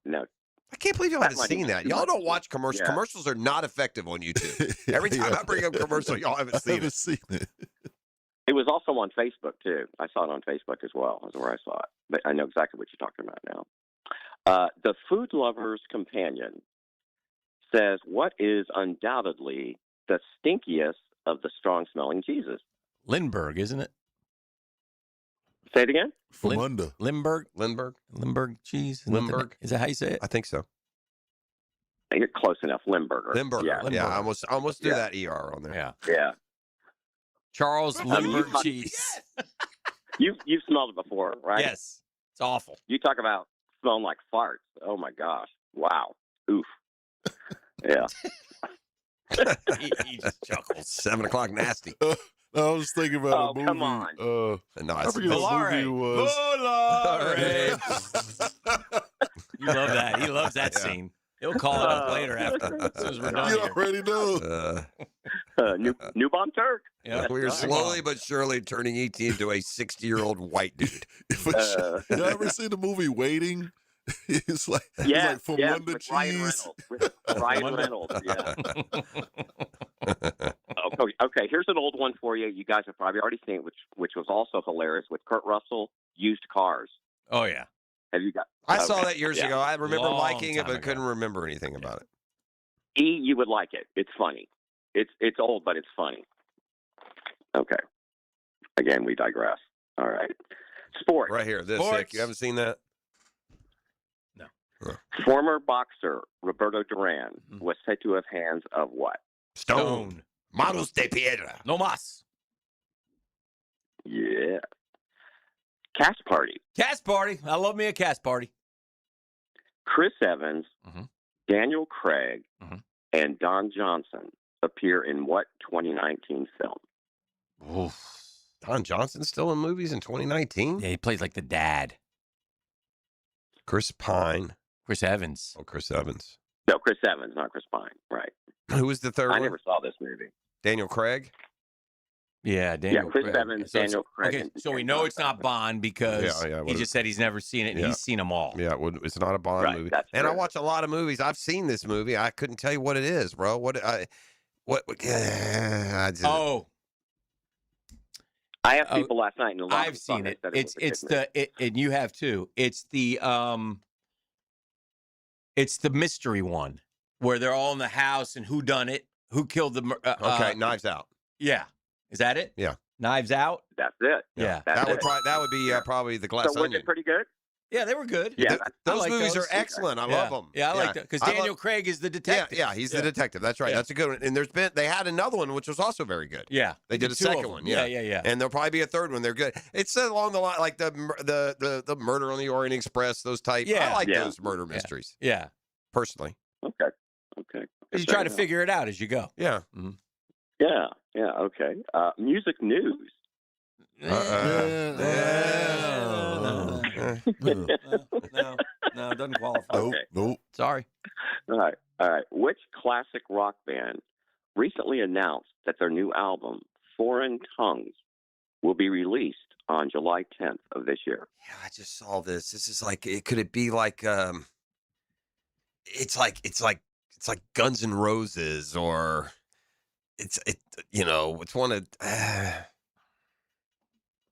I can't believe y'all haven't That might seen be that. too Y'all much. don't watch commercials. Yeah. Commercials are not effective on YouTube. Every time I bring up commercial, y'all haven't seen it. seen it. It was also on Facebook, too. I saw it on Facebook as well. That's where I saw it. But I know exactly what you're talking about now. The Food Lover's Companion says, what is undoubtedly the stinkiest of the strong-smelling cheeses? Lindbergh, isn't it? Say it again. From under. Limburg cheese. Limburg. Is that how you say it? I think so. You're close enough. Limburger. Limburger. Yeah. Yeah, I almost do that ER on there. Yeah. Yeah. Charles Limburg cheese. You've smelled it before, right? Yes. It's awful. You talk about smelling like farts. Oh my gosh. Wow. Oof. Yeah. he just chuckles. 7 o'clock nasty. I was thinking about a movie. Come on. No, I it's forget what movie it was. You love that. He loves that scene. He'll call it up later after. As soon as we're done You here. already know. Newborn Turk. Yeah. We are slowly but surely turning E.T. into a 60-year-old white dude. You ever seen the movie Waiting? It's like from under with Ryan cheese. Reynolds. Ryan Reynolds. Yeah. Okay. Here's an old one for you. You guys have probably already seen it, which was also hilarious with Kurt Russell. Used Cars. Oh yeah. Have you got? I saw that years ago. I remember Long liking it, time but ago. couldn't remember anything about it. You would like it. It's funny. It's old, but it's funny. Okay. Again, we digress. All right. Sports. Right here. This, Sports. Nick. You haven't seen that? Former boxer Roberto Duran Mm-hmm. was said to have hands of what? Stone. Manos de piedra. No mas. Yeah. Cast Party. Cast party. I love me a cast party. Chris Evans, Mm-hmm. Daniel Craig, and Don Johnson appear in what 2019 film? Oof. Don Johnson's still in movies in 2019? Yeah, he plays like the dad. Chris Pine. Chris Evans. Oh, Chris Evans. No, Chris Evans, not Chris Pine. Right. Who was the third I one? never saw this movie. Daniel Craig? Yeah, Daniel Chris Craig. Evans, So Daniel Craig. Okay, and- so we and know Don it's not Bond because Yeah, he just said he's never seen it, and Yeah. he's seen them all. Yeah, it's not a Bond Right, movie. that's And I true. watch a lot of movies. I've seen this movie. I couldn't tell you what it is, bro. I just, I asked people last night, and a lot I've of them seen it. said It's was a good movie. and you have too. It's the mystery one where they're all in the house and who done it, who killed the. okay, Knives Out. Yeah, is that it? Yeah. Knives Out. That's it. Yeah. That's That would be probably the Glass So was Onion. it pretty good? Yeah, they were good. Yeah, Those like movies those. are excellent. I Yeah. love them. Yeah, I like that because Daniel Craig is the detective. Yeah, he's the detective. That's right. Yeah. That's a good one. And they had another one which was also very good. Yeah, They did a two of second them. one. Yeah. And there'll probably be a third one. They're good. It's along the line like the Murder on the Orient Express. Those type. Yeah. I like Yeah. those murder mysteries Yeah. personally. Okay. You try to figure it out as you go. Yeah. Yeah. Okay. Music news. No, it doesn't qualify. Okay. Nope. Sorry. All right. Which classic rock band recently announced that their new album, Foreign Tongues, will be released on July 10th of this year? Yeah, I just saw this. This is like could it be like it's like Guns N' Roses or it's one of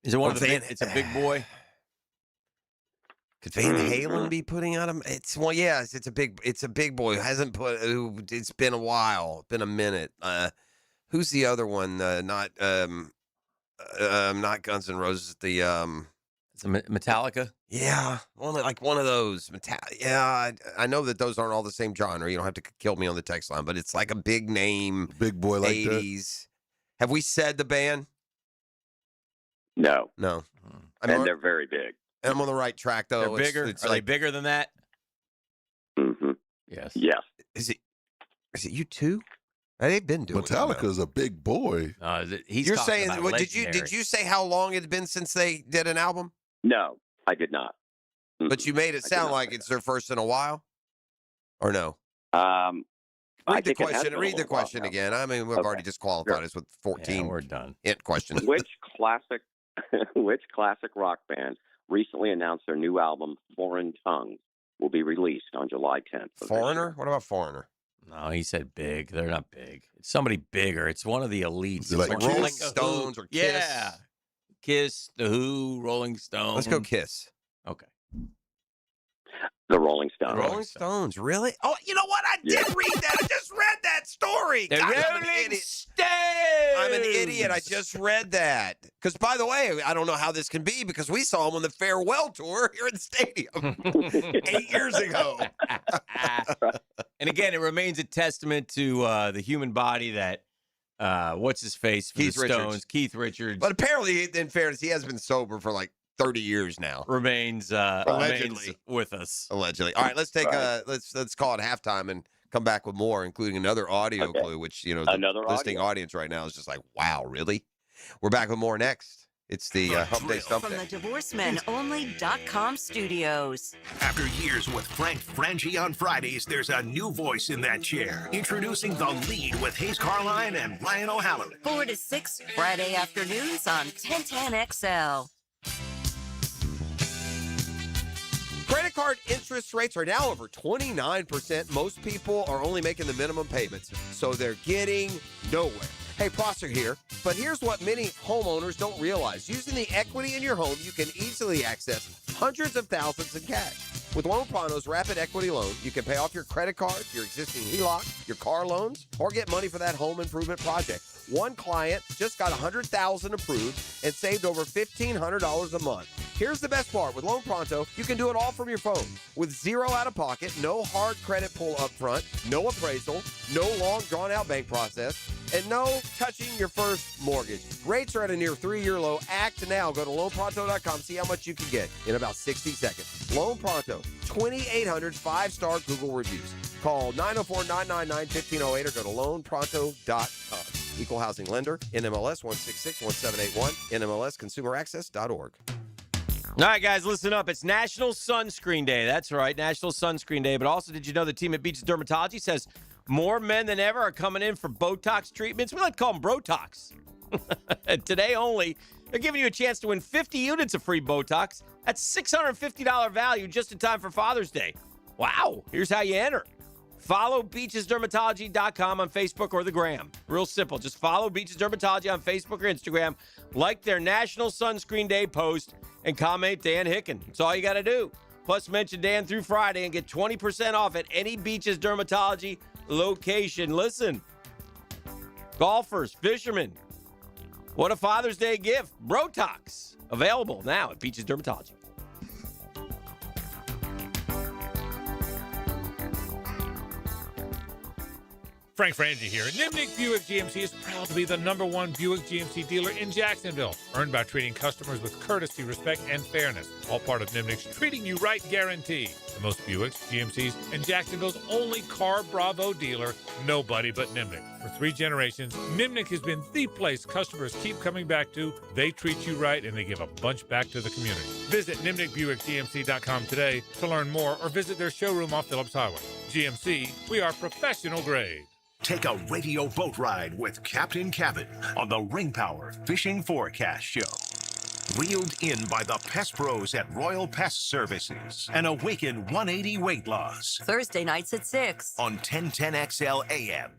Is it one of the Van- big, it's a big boy? Could Van Halen be putting out him? It's a big boy. It's been a while, been a minute. Who's the other one? Not Guns N' Roses. It's a Metallica. Yeah, one of those. Yeah, I know that those aren't all the same genre. You don't have to kill me on the text line, but it's like a big name, big boy like 80s. Have we said the band? No. And they're very big. I'm on the right track though. They're bigger. Are they bigger than that? Mm-hmm. Yes. Yes. Is it you too? They've been doing Metallica's a big boy. You're saying? Did you say how long it had been since they did an album? No, I did not. But you made it sound like it's their first in a while, or no? I Read the think it has question. been a Read the little while question now. again. I mean, we've already disqualified us with 14. Yeah, we're done. Hit questions. Which classic rock band recently announced their new album, Foreign Tongues, will be released on July 10th? Foreigner? What about Foreigner? No, he said big. They're not big. It's somebody bigger. It's one of the elites. Is it like It's Rolling like the Who. Stones or Kiss? Yeah. Kiss, The Who, Rolling Stones. Let's go Kiss. Okay. The Rolling Stones. The Rolling Stones, really? Oh, you know what? I did read that. I just read that story. The God, I'm an Rolling idiot. Stones. I'm an idiot. I just read that. Because, by the way, I don't know how this can be because we saw them on the farewell tour here at the stadium 8 years ago. And again, it remains a testament to the human body that, what's his face for Keith the Stones? Richards. Keith Richards. But apparently, in fairness, he has been sober for like 30 years now. Remains with us. Allegedly. All right, let's take let's call it halftime and come back with more, including another audio clue, which the Another listening audio. audience right now is just like, wow, really? We're back with more next. It's the Hump Day Stump From Day. the DivorceMenOnly.com studios. After years with Frank Frangie on Fridays, there's a new voice in that chair. Introducing The Lead with Hayes Carline and Ryan O'Halloran. 4 to 6 Friday afternoons on 1010XL. Credit card interest rates are now over 29%. Most people are only making the minimum payments, so they're getting nowhere. Hey, Prosser here, but here's what many homeowners don't realize. Using the equity in your home, you can easily access hundreds of thousands in cash. With Loan Pronto's Rapid Equity Loan, you can pay off your credit card, your existing HELOC, your car loans, or get money for that home improvement project. One client just got $100,000 approved and saved over $1,500 a month. Here's the best part. With Loan Pronto, you can do it all from your phone. With zero out-of-pocket, no hard credit pull up front, no appraisal, no long drawn-out bank process, and no touching your first mortgage. Rates are at a near 3-year low. Act now. Go to loanpronto.com. See how much you can get in about 60 seconds. Loan Pronto, 2,800 5-star Google reviews. Call 904-999-1508 or go to loanpronto.com. Equal housing lender, NMLS 1661781, NMLSconsumeraccess.org. All right, guys, listen up. It's National Sunscreen Day. That's right, National Sunscreen Day. But also, did you know the team at Beaches Dermatology says more men than ever are coming in for Botox treatments? We like to call them Brotox. Today only, they're giving you a chance to win 50 units of free Botox. That's $650 value just in time for Father's Day. Wow. Here's how you enter. Follow beachesdermatology.com on Facebook or the Gram. Real simple. Just follow Beaches Dermatology on Facebook or Instagram, like their National Sunscreen Day post, and comment Dan Hicken. That's all you got to do. Plus, mention Dan through Friday and get 20% off at any Beaches Dermatology location. Listen, golfers, fishermen, what a Father's Day gift. Brotox. Available now at Beaches Dermatology. Frank Frangie here. Nimnick Buick GMC is proud to be the #1 Buick GMC dealer in Jacksonville, earned by treating customers with courtesy, respect, and fairness. All part of Nimnick's Treating You Right guarantee. The most Buicks, GMCs, and Jacksonville's only Car Bravo dealer, nobody but Nimnick. For 3 generations, Nimnick has been the place customers keep coming back to. They treat you right, and they give a bunch back to the community. Visit NimnickBuickGMC.com today to learn more or visit their showroom off Phillips Highway. GMC, we are professional grade. Take a radio boat ride with Captain Cabin on the Ring Power Fishing Forecast Show. Reeled in by the Pest Pros at Royal Pest Services and awaken 180 weight loss. Thursday nights at 6 on 1010XL AM.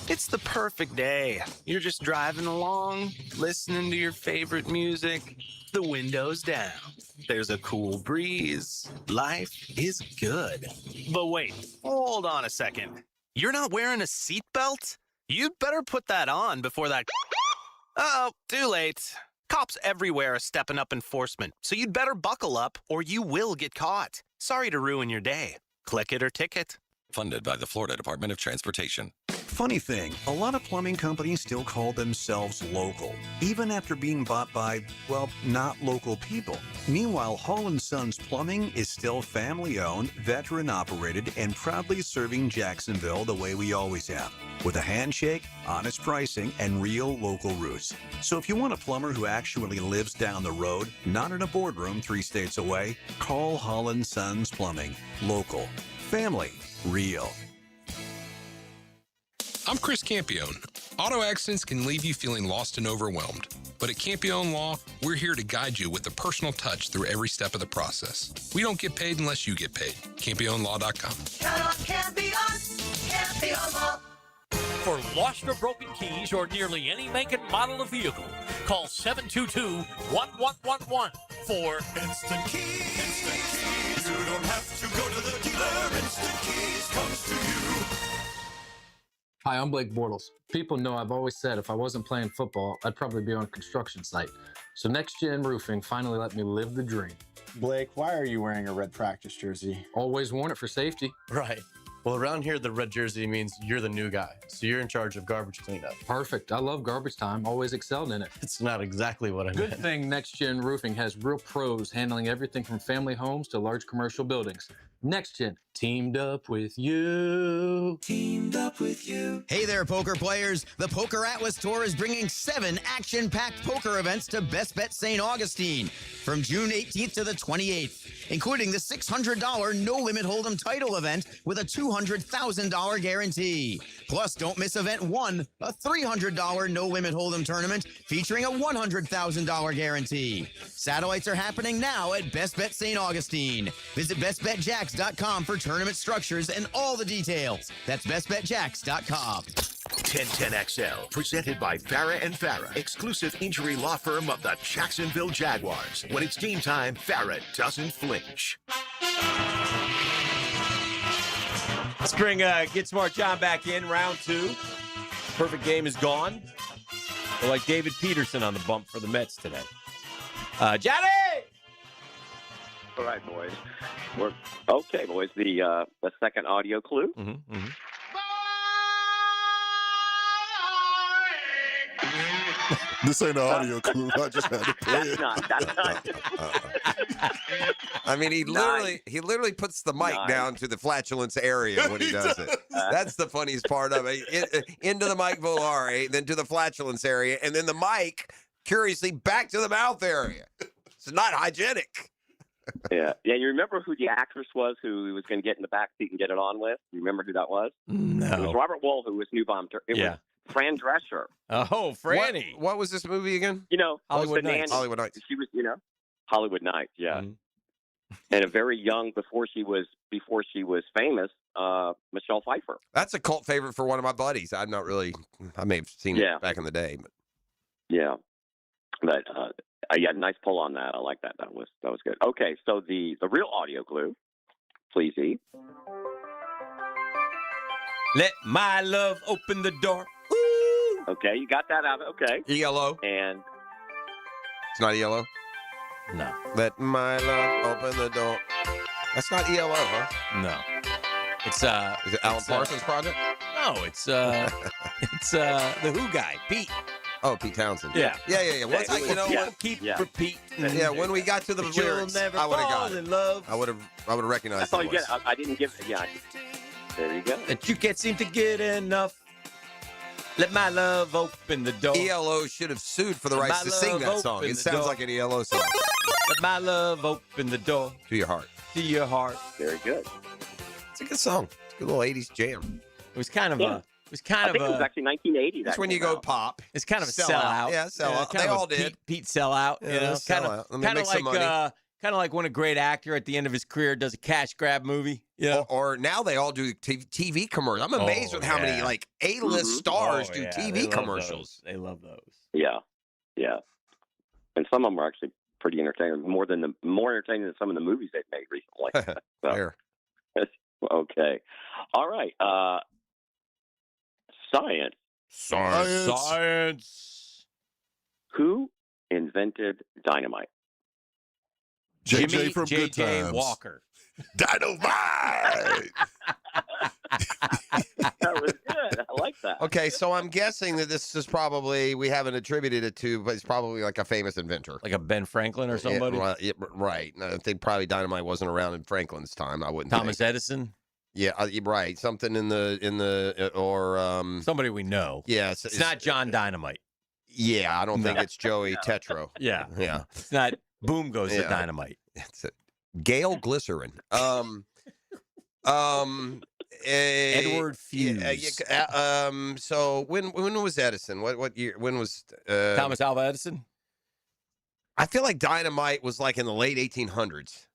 It's the perfect day. You're just driving along, listening to your favorite music, the windows down. There's a cool breeze. Life is good. But wait, hold on a second. You're not wearing a seatbelt? You'd better put that on before that... Uh-oh, too late. Cops everywhere are stepping up enforcement, so you'd better buckle up or you will get caught. Sorry to ruin your day. Click it or ticket. Funded by the Florida Department of Transportation. Funny thing, a lot of plumbing companies still call themselves local, even after being bought by, well, not local people. Meanwhile, Hall & Sons Plumbing is still family-owned, veteran-operated, and proudly serving Jacksonville the way we always have, with a handshake, honest pricing, and real local roots. So if you want a plumber who actually lives down the road, not in a boardroom 3 states away, call Hall & Sons Plumbing. Local. Family. Real. I'm Chris Campione. Auto accidents can leave you feeling lost and overwhelmed. But at Campione Law, we're here to guide you with a personal touch through every step of the process. We don't get paid unless you get paid. CampioneLaw.com. Count on Campione. Campione Law. For lost or broken keys or nearly any make and model of vehicle, call 722-1111 for Instant Keys. You don't Hi, I'm Blake Bortles. People know I've always said if I wasn't playing football, I'd probably be on a construction site. So Next Gen Roofing finally let me live the dream. Blake, why are you wearing a red practice jersey? Always worn it for safety. Right. Well, around here, the red jersey means you're the new guy. So you're in charge of garbage cleanup. Perfect. I love garbage time. Always excelled in it. It's not exactly what I meant. Good thing Next Gen Roofing has real pros handling everything from family homes to large commercial buildings. Next Gen, teamed up with you. Teamed up with you. Hey there, poker players. The Poker Atlas Tour is bringing 7 action-packed poker events to Best Bet St. Augustine from June 18th to the 28th, including the $600 no-limit hold'em title event with a $200,000 guarantee. Plus, don't miss event 1, a $300 no-limit hold'em tournament featuring a $100,000 guarantee. Satellites are happening now at Best Bet St. Augustine. Visit bestbetjacks.com for tournament structures and all the details. That's bestbetjacks.com. 1010XL, presented by Farah and Farah, exclusive injury law firm of the Jacksonville Jaguars. When it's game time, Farah doesn't flinch. Let's bring Get Smart John back in, round 2. Perfect game is gone. We're like David Peterson on the bump for the Mets today. Johnny! All right, boys. Okay, boys. The second audio clue. This ain't an audio clue. I just had to play it. That's not. I mean, he literally puts the mic down to the flatulence area when he does it. That's the funniest part of it. Into the mic volare, then to the flatulence area, and then the mic, curiously, back to the mouth area. It's not hygienic. Yeah. You remember who the actress was who was going to get in the back seat and get it on with? You remember who that was? No. It was Robert Wool, who was New Bomb. It was Fran Drescher. Oh, Franny. What was this movie again? Hollywood Nights. Hollywood Nights. She was, Hollywood Nights. Yeah. And a very young, before she was famous, Michelle Pfeiffer. That's a cult favorite for one of my buddies. I may have seen it back in the day. But. Yeah. But nice pull on that. I like that. That was good. Okay, so the real audio clue, please, E. Let my love open the door. Ooh. Okay, you got that out. Okay. ELO. And it's not ELO. No. Let my love open the door. That's not ELO, huh? No. It's Is it Alan Parsons Project? No, it's the Who guy, Pete. Oh, Pete Townsend. Yeah. Once repeat. Yeah, when we got to the lyrics, never I would have got fall it. in love. I would have recognized. That's all you get. I didn't give it. Yeah. There you go. That you can't seem to get enough. Let my love open the door. ELO should have sued for the rights to sing that song. It sounds like an ELO song. Let my love open the door. To your heart. To your heart. Very good. It's a good song. It's a good little 80s jam. It was kind of I think it was actually 1980. That's when you go pop. It's kind of a Sell sellout. out. Yeah, sellout. They all did. Pete sellout. Kind of like when a great actor at the end of his career does a cash grab movie. Or now they all do TV commercials. I'm amazed with how many A-list stars do TV commercials. They love those. Yeah. And some of them are actually pretty entertaining. More entertaining than some of the movies they've made recently. Fair. Okay. All right. Science. Who invented dynamite? JJ from Good Times. Walker. Dynamite. That was good. I like that. Okay, so I'm guessing that this is probably, we haven't attributed it to, but it's probably like a famous inventor. Like a Ben Franklin or somebody? Right. I think probably dynamite wasn't around in Franklin's time. I wouldn't Thomas think. Edison? Yeah, right. Something in the or somebody we know. Yeah, it's not John Dynamite. Yeah, I don't think it's Joey Tetro. Yeah. It's not Boom Goes the Dynamite. It's Gale Glycerin. Edward Fuse. So when was Edison? What year? When was Thomas Alva Edison? I feel like dynamite was like in the late 1800s.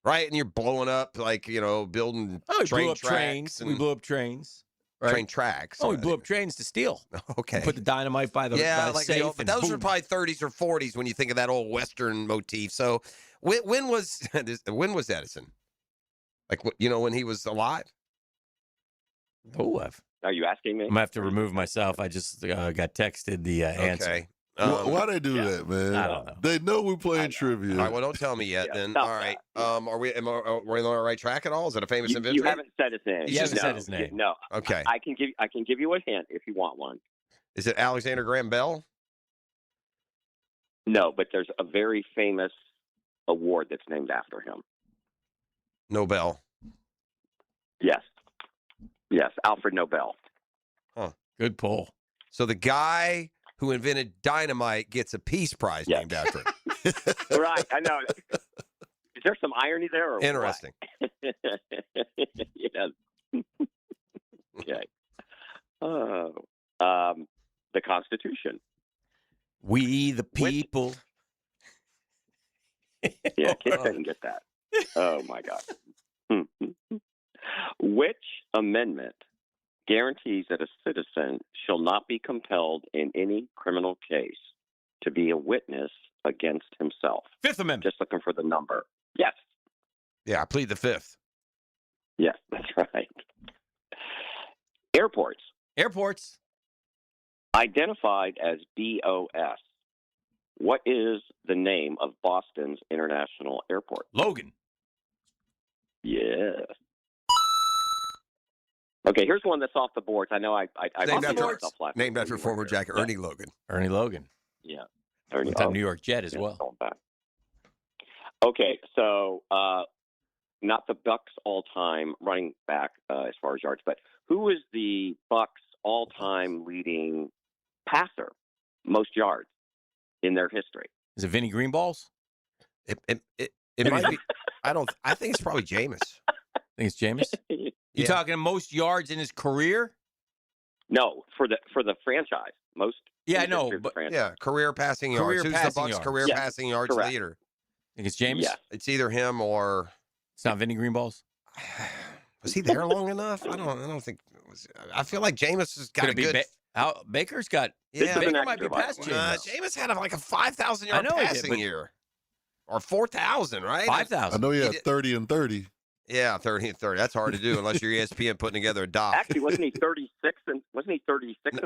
Right, and you're blowing up building train tracks. We blew up trains. Right? Train tracks. Oh, we blew up trains to steal. Okay. Put the dynamite by the safe. But those were probably 30s or 40s when you think of that old Western motif. So when was Edison? Like when he was alive? Oh, Are you asking me? I'm going to have to remove myself. I just got texted the answer. Okay. Why they do that, man? I don't know. They know we're playing trivia. All right, well, don't tell me yet then. stop All right. that. Are we on the right track at all? Is it a famous You inventor? haven't said his name. You haven't said his name. No. Okay. I can give you a hint if you want one. Is it Alexander Graham Bell? No, but there's a very famous award that's named after him. Nobel. Yes. Yes, Alfred Nobel. Huh. Good pull. So the guy who invented dynamite gets a peace prize named after him. Right, I know. Is there some irony there? Or Interesting. Yes. Okay. Oh, the Constitution. We the people. Yeah, kids didn't get that. Oh my God. Which amendment guarantees that a citizen shall not be compelled in any criminal case to be a witness against himself? Fifth Amendment. Just looking for the number. Yes. Yeah, I plead the fifth. Yes, that's right. Airports. Airports. Identified as BOS. What is the name of Boston's International Airport? Logan. Yes. Okay, here's one that's off the boards. I know I Named after, myself last named week after when you former were here. Jack Ernie Logan. Ernie Logan. Yeah. Ernie. One-time New York Jet as yeah, well. going back. Okay, so not the Bucks all-time running back as far as yards, but who is the Bucks all-time leading passer, most yards in their history? Is it Vinny Greenballs? It might be. I think it's probably Jameis. Think it's Jameis? You talking most yards in his career? No, for the franchise. Most. Yeah, I know, but yeah, career passing yards. Career Who's passing the Bucks' yards. career Yes, passing yards correct. leader? Think it's Jameis? Yeah. It's either him or It's not Vinny Greenballs? was he there long enough? I don't think. I feel like Jameis has got Could a it be good. Baker's got. Yeah, Baker an might be extra, past by Jameis. Jameis had like a 5,000 yard I know he did, passing but- year, or 4,000, right? 5,000. I know he had did- 30 and 30. Yeah, 30 and 30. That's hard to do unless you're ESPN putting together a doc. Actually, wasn't he 36 and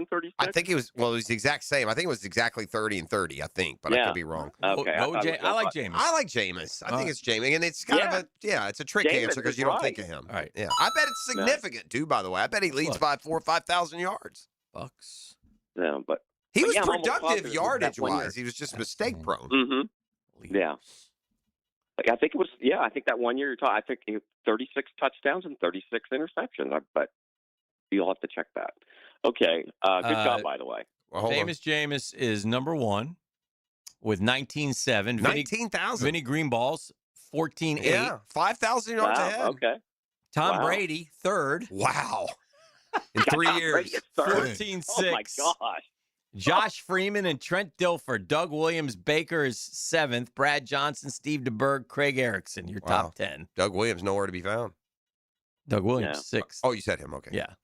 36? I think it was. Well, it was the exact same. I think it was exactly 30 and 30. I think, but I Yeah. could be wrong. Okay, No, I like Jameis. I like Jameis. I think it's Jameis, and it's kind of it's a trick Jameis answer because is you don't right. think of him. All right. Yeah, I bet it's significant too. By the way, I bet he leads Look. by 4,000 or 5,000 yards. Bucks. No, but He was yeah, I'm almost productive positive it was that yardage 1 year. wise. He was just mistake prone. Mm-hmm. Yeah. I think it was. Yeah, I think that 1 year you're talking. I think 36 touchdowns and 36 interceptions. But you'll have to check that. Okay. Good job, by the way. Well, hold on. Famous Jameis is number one with 19,700. 19,000. Vinny Greenballs, 14,800. Yeah, 5,000 yards Wow, ahead. okay. Tom Wow. Brady, third. Wow. In 3 Tom years. Brady is third. 14-6. Oh my gosh. Josh Freeman and Trent Dilfer. Doug Williams Baker is seventh. Brad Johnson, Steve DeBerg, Craig Erickson. Your Wow. top 10. Doug Williams nowhere to be found. Doug Williams, Yeah. sixth. Oh, you said him. Okay. Yeah.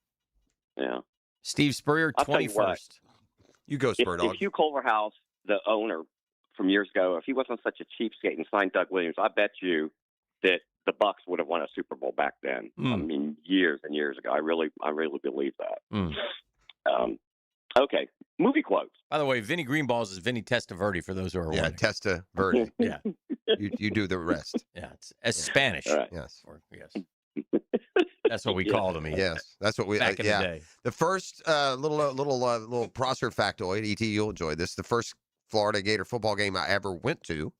Yeah. Steve Spurrier, I'll tell you what. 21st. You go, Spur Dog. If Hugh Culverhouse, the owner from years ago, if he wasn't such a cheapskate and signed Doug Williams, I bet you that the Bucks would have won a Super Bowl back then. I mean, years and years ago. I really believe that. Okay, movie quotes. By the way, Vinny Greenballs is Vinny Testaverde for those who are Yeah, wondering. Testa Verde. Yeah. You do the rest. Yeah, it's Spanish. All right. Yes. Yes. That's what we called him. Yes, that's what we Back in yeah. the day. The first little Prosser factoid, ET, you'll enjoy this. The first Florida Gator football game I ever went to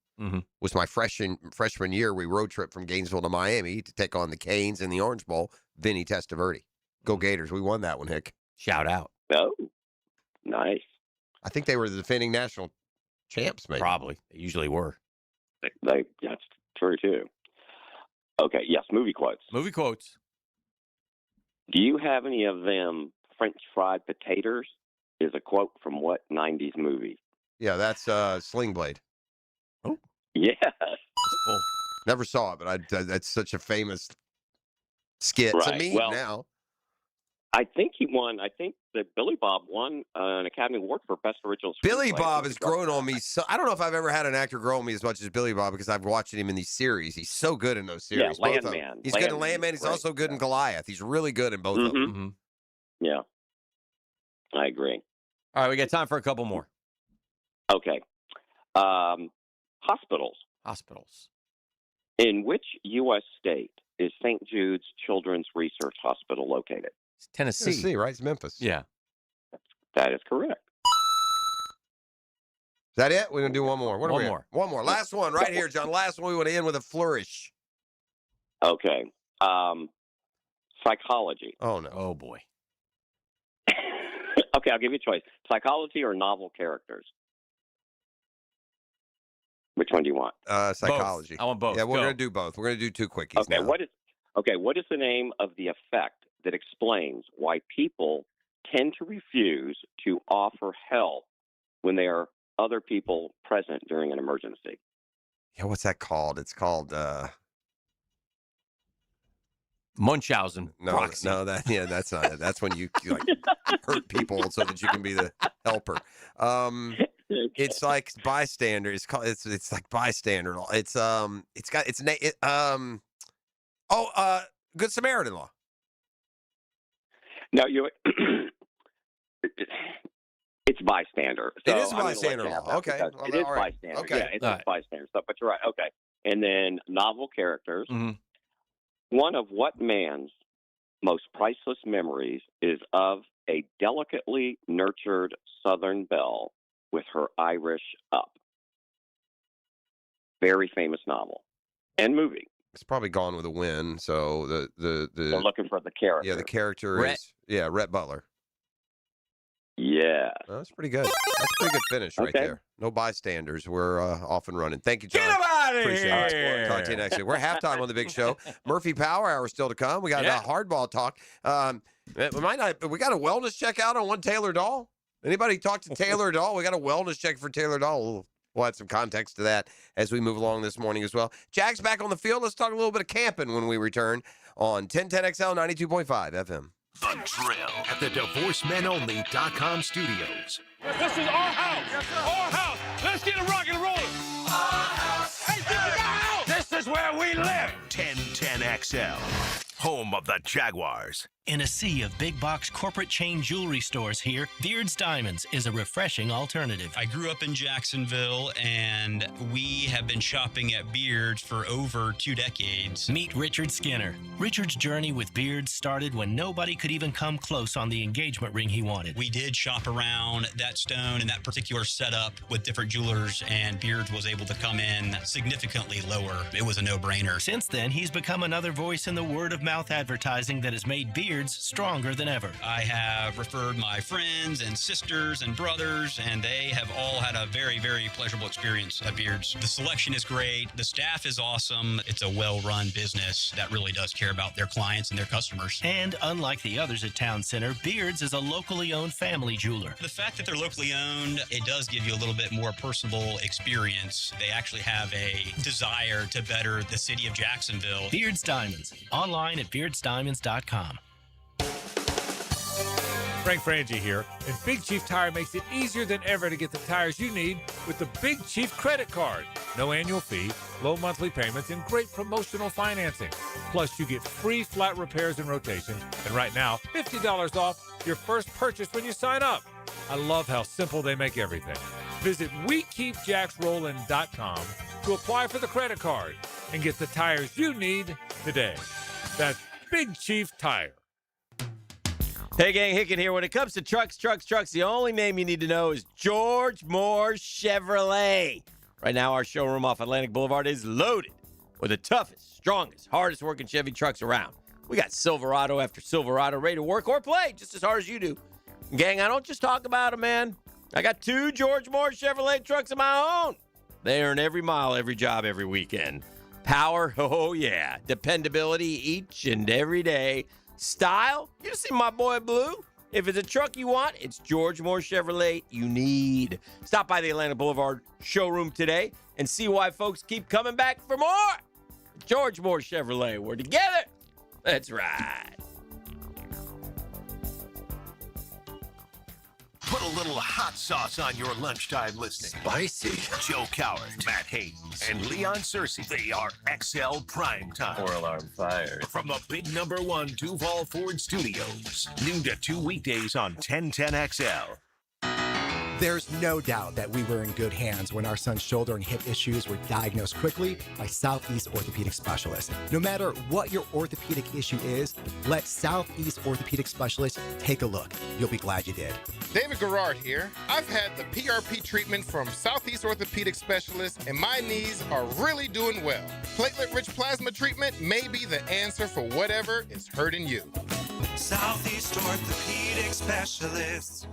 was my freshman year. We road trip from Gainesville to Miami to take on the Canes in the Orange Bowl. Vinny Testaverde. Go Gators. We won that one, Hick. Shout out. Oh, nice. I think they were the defending national champs, maybe. Probably. They usually were. That's true, too. Okay, yes, movie quotes. Movie quotes. Do you have any of them French fried potatoes? Is a quote from what 90s movie? Yeah, that's Sling Blade. Oh. Yes. Cool. Never saw it, but that's such a famous skit to Right, me well, now. I think he won. I think that Billy Bob won an Academy Award for Best Original Screenplay. Billy Bob has grown on me. So I don't know if I've ever had an actor grow on me as much as Billy Bob because I've watched him in these series. He's so good in those series. Yeah, both of them. Landman. He's good in Landman Landman. is He's also great, good in Goliath. He's really good in both of them. Yeah, I agree. All right, we got time for a couple more. Okay. Hospitals. Hospitals. In which U.S. state is St. Jude's Children's Research Hospital located? It's Tennessee. Tennessee, right? It's Memphis. Yeah. That is correct. Is that it? We're going to do one more. What are One we at? more. One more. Last one right here, John. Last one. We want to end with a flourish. Okay. Psychology. Oh, no. Oh, boy. Okay, I'll give you a choice. Psychology or novel characters? Which one do you want? Psychology. Both. I want both. Yeah, we're Go. going to do both. We're going to do two quickies Okay, now. what is the name of the effect that explains why people tend to refuse to offer help when there are other people present during an emergency? Yeah, what's that called? It's called Munchausen. proxy. that's not it. That's when you like hurt people so that you can be the helper. It's like bystander. It's called. It's like bystander law. It's got its name. Good Samaritan law. No, you. It's bystander. So It is I'm gonna let bystander you have law. that Okay. because Well, It is all right. bystander. Okay. Yeah, it's All right. bystander stuff. But you're right. Okay. And then novel characters. Mhm. One of what man's most priceless memories is of a delicately nurtured Southern belle with her Irish up. Very famous novel and movie. It's probably Gone with a Wind. So They're looking for the character. yeah, the character Rhett. is Rhett Butler. Yeah. Oh, that's pretty good. That's a pretty good finish right Okay. there. No bystanders. We're off and running. Thank you, John. Get him out of Appreciate here. it. Talk to you next week. We're halftime on the big show. Murphy Power Hour still to come. We got Yeah. hardball talk. We might not. We got a wellness check out on one Taylor Dahl. Anybody talk to Taylor Dahl? We got a wellness check for Taylor Dahl. We'll add some context to that as we move along this morning as well. Jack's back on the field. Let's talk a little bit of camping when we return on 1010XL 92.5 FM. The Drill at the DivorceMenOnly.com studios. This is our house. Our house. Let's get it rock and rolling. Our house. Hey, this is our house. This is where we live. 1010XL, home of the Jaguars. In a sea of big box corporate chain jewelry stores here, Beard's Diamonds is a refreshing alternative. I grew up in Jacksonville, and we have been shopping at Beard's for over 2 decades. Meet Richard Skinner. Richard's journey with Beard's started when nobody could even come close on the engagement ring he wanted. We did shop around that stone and that particular setup with different jewelers, and Beard's was able to come in significantly lower. It was a no-brainer. Since then, he's become another voice in the word-of-mouth advertising that has made Beard's stronger than ever. I have referred my friends and sisters and brothers, and they have all had a very, very pleasurable experience at Beard's. The selection is great. The staff is awesome. It's a well-run business that really does care about their clients and their customers. And unlike the others at Town Center, Beard's is a locally owned family jeweler. The fact that they're locally owned, it does give you a little bit more personable experience. They actually have a desire to better the city of Jacksonville. Beard's Diamonds. Online at beardsdiamonds.com. Frank Frangie here, and Big Chief Tire makes it easier than ever to get the tires you need with the Big Chief credit card. No annual fee, low monthly payments, and great promotional financing. Plus, you get free flat repairs and rotations, and right now, $50 off your first purchase when you sign up. I love how simple they make everything. Visit WeKeepJacksRollin.com to apply for the credit card and get the tires you need today. That's Big Chief Tire. Hey, gang, Hicken here. When it comes to trucks, the only name you need to know is George Moore Chevrolet. Right now, our showroom off Atlantic Boulevard is loaded with the toughest, strongest, hardest working Chevy trucks around. We got Silverado after Silverado ready to work or play just as hard as you do. Gang, I don't just talk about them, man. I got 2 George Moore Chevrolet trucks of my own. They earn every mile, every job, every weekend. Power, oh yeah. Dependability each and every day. Style, you see my boy Blue. If it's a truck you want, it's George Moore Chevrolet you need. Stop by the Atlanta Boulevard showroom today and see why folks keep coming back for more. George Moore Chevrolet, we're together. That's right. Put a Sprinkle a little hot sauce on your lunchtime listening. Spicy. Joe Coward, Matt Hayes, and Leon Searcy. They are XL Primetime. Or alarm fire. From the big #1 Duval Ford Studios. Noon to 2 weekdays on 1010XL. There's no doubt that we were in good hands when our son's shoulder and hip issues were diagnosed quickly by Southeast Orthopedic Specialists. No matter what your orthopedic issue is, let Southeast Orthopedic Specialists take a look. You'll be glad you did. David Garrard here. I've had the PRP treatment from Southeast Orthopedic Specialists, and my knees are really doing well. Platelet-rich plasma treatment may be the answer for whatever is hurting you. Southeast Orthopedic Specialists.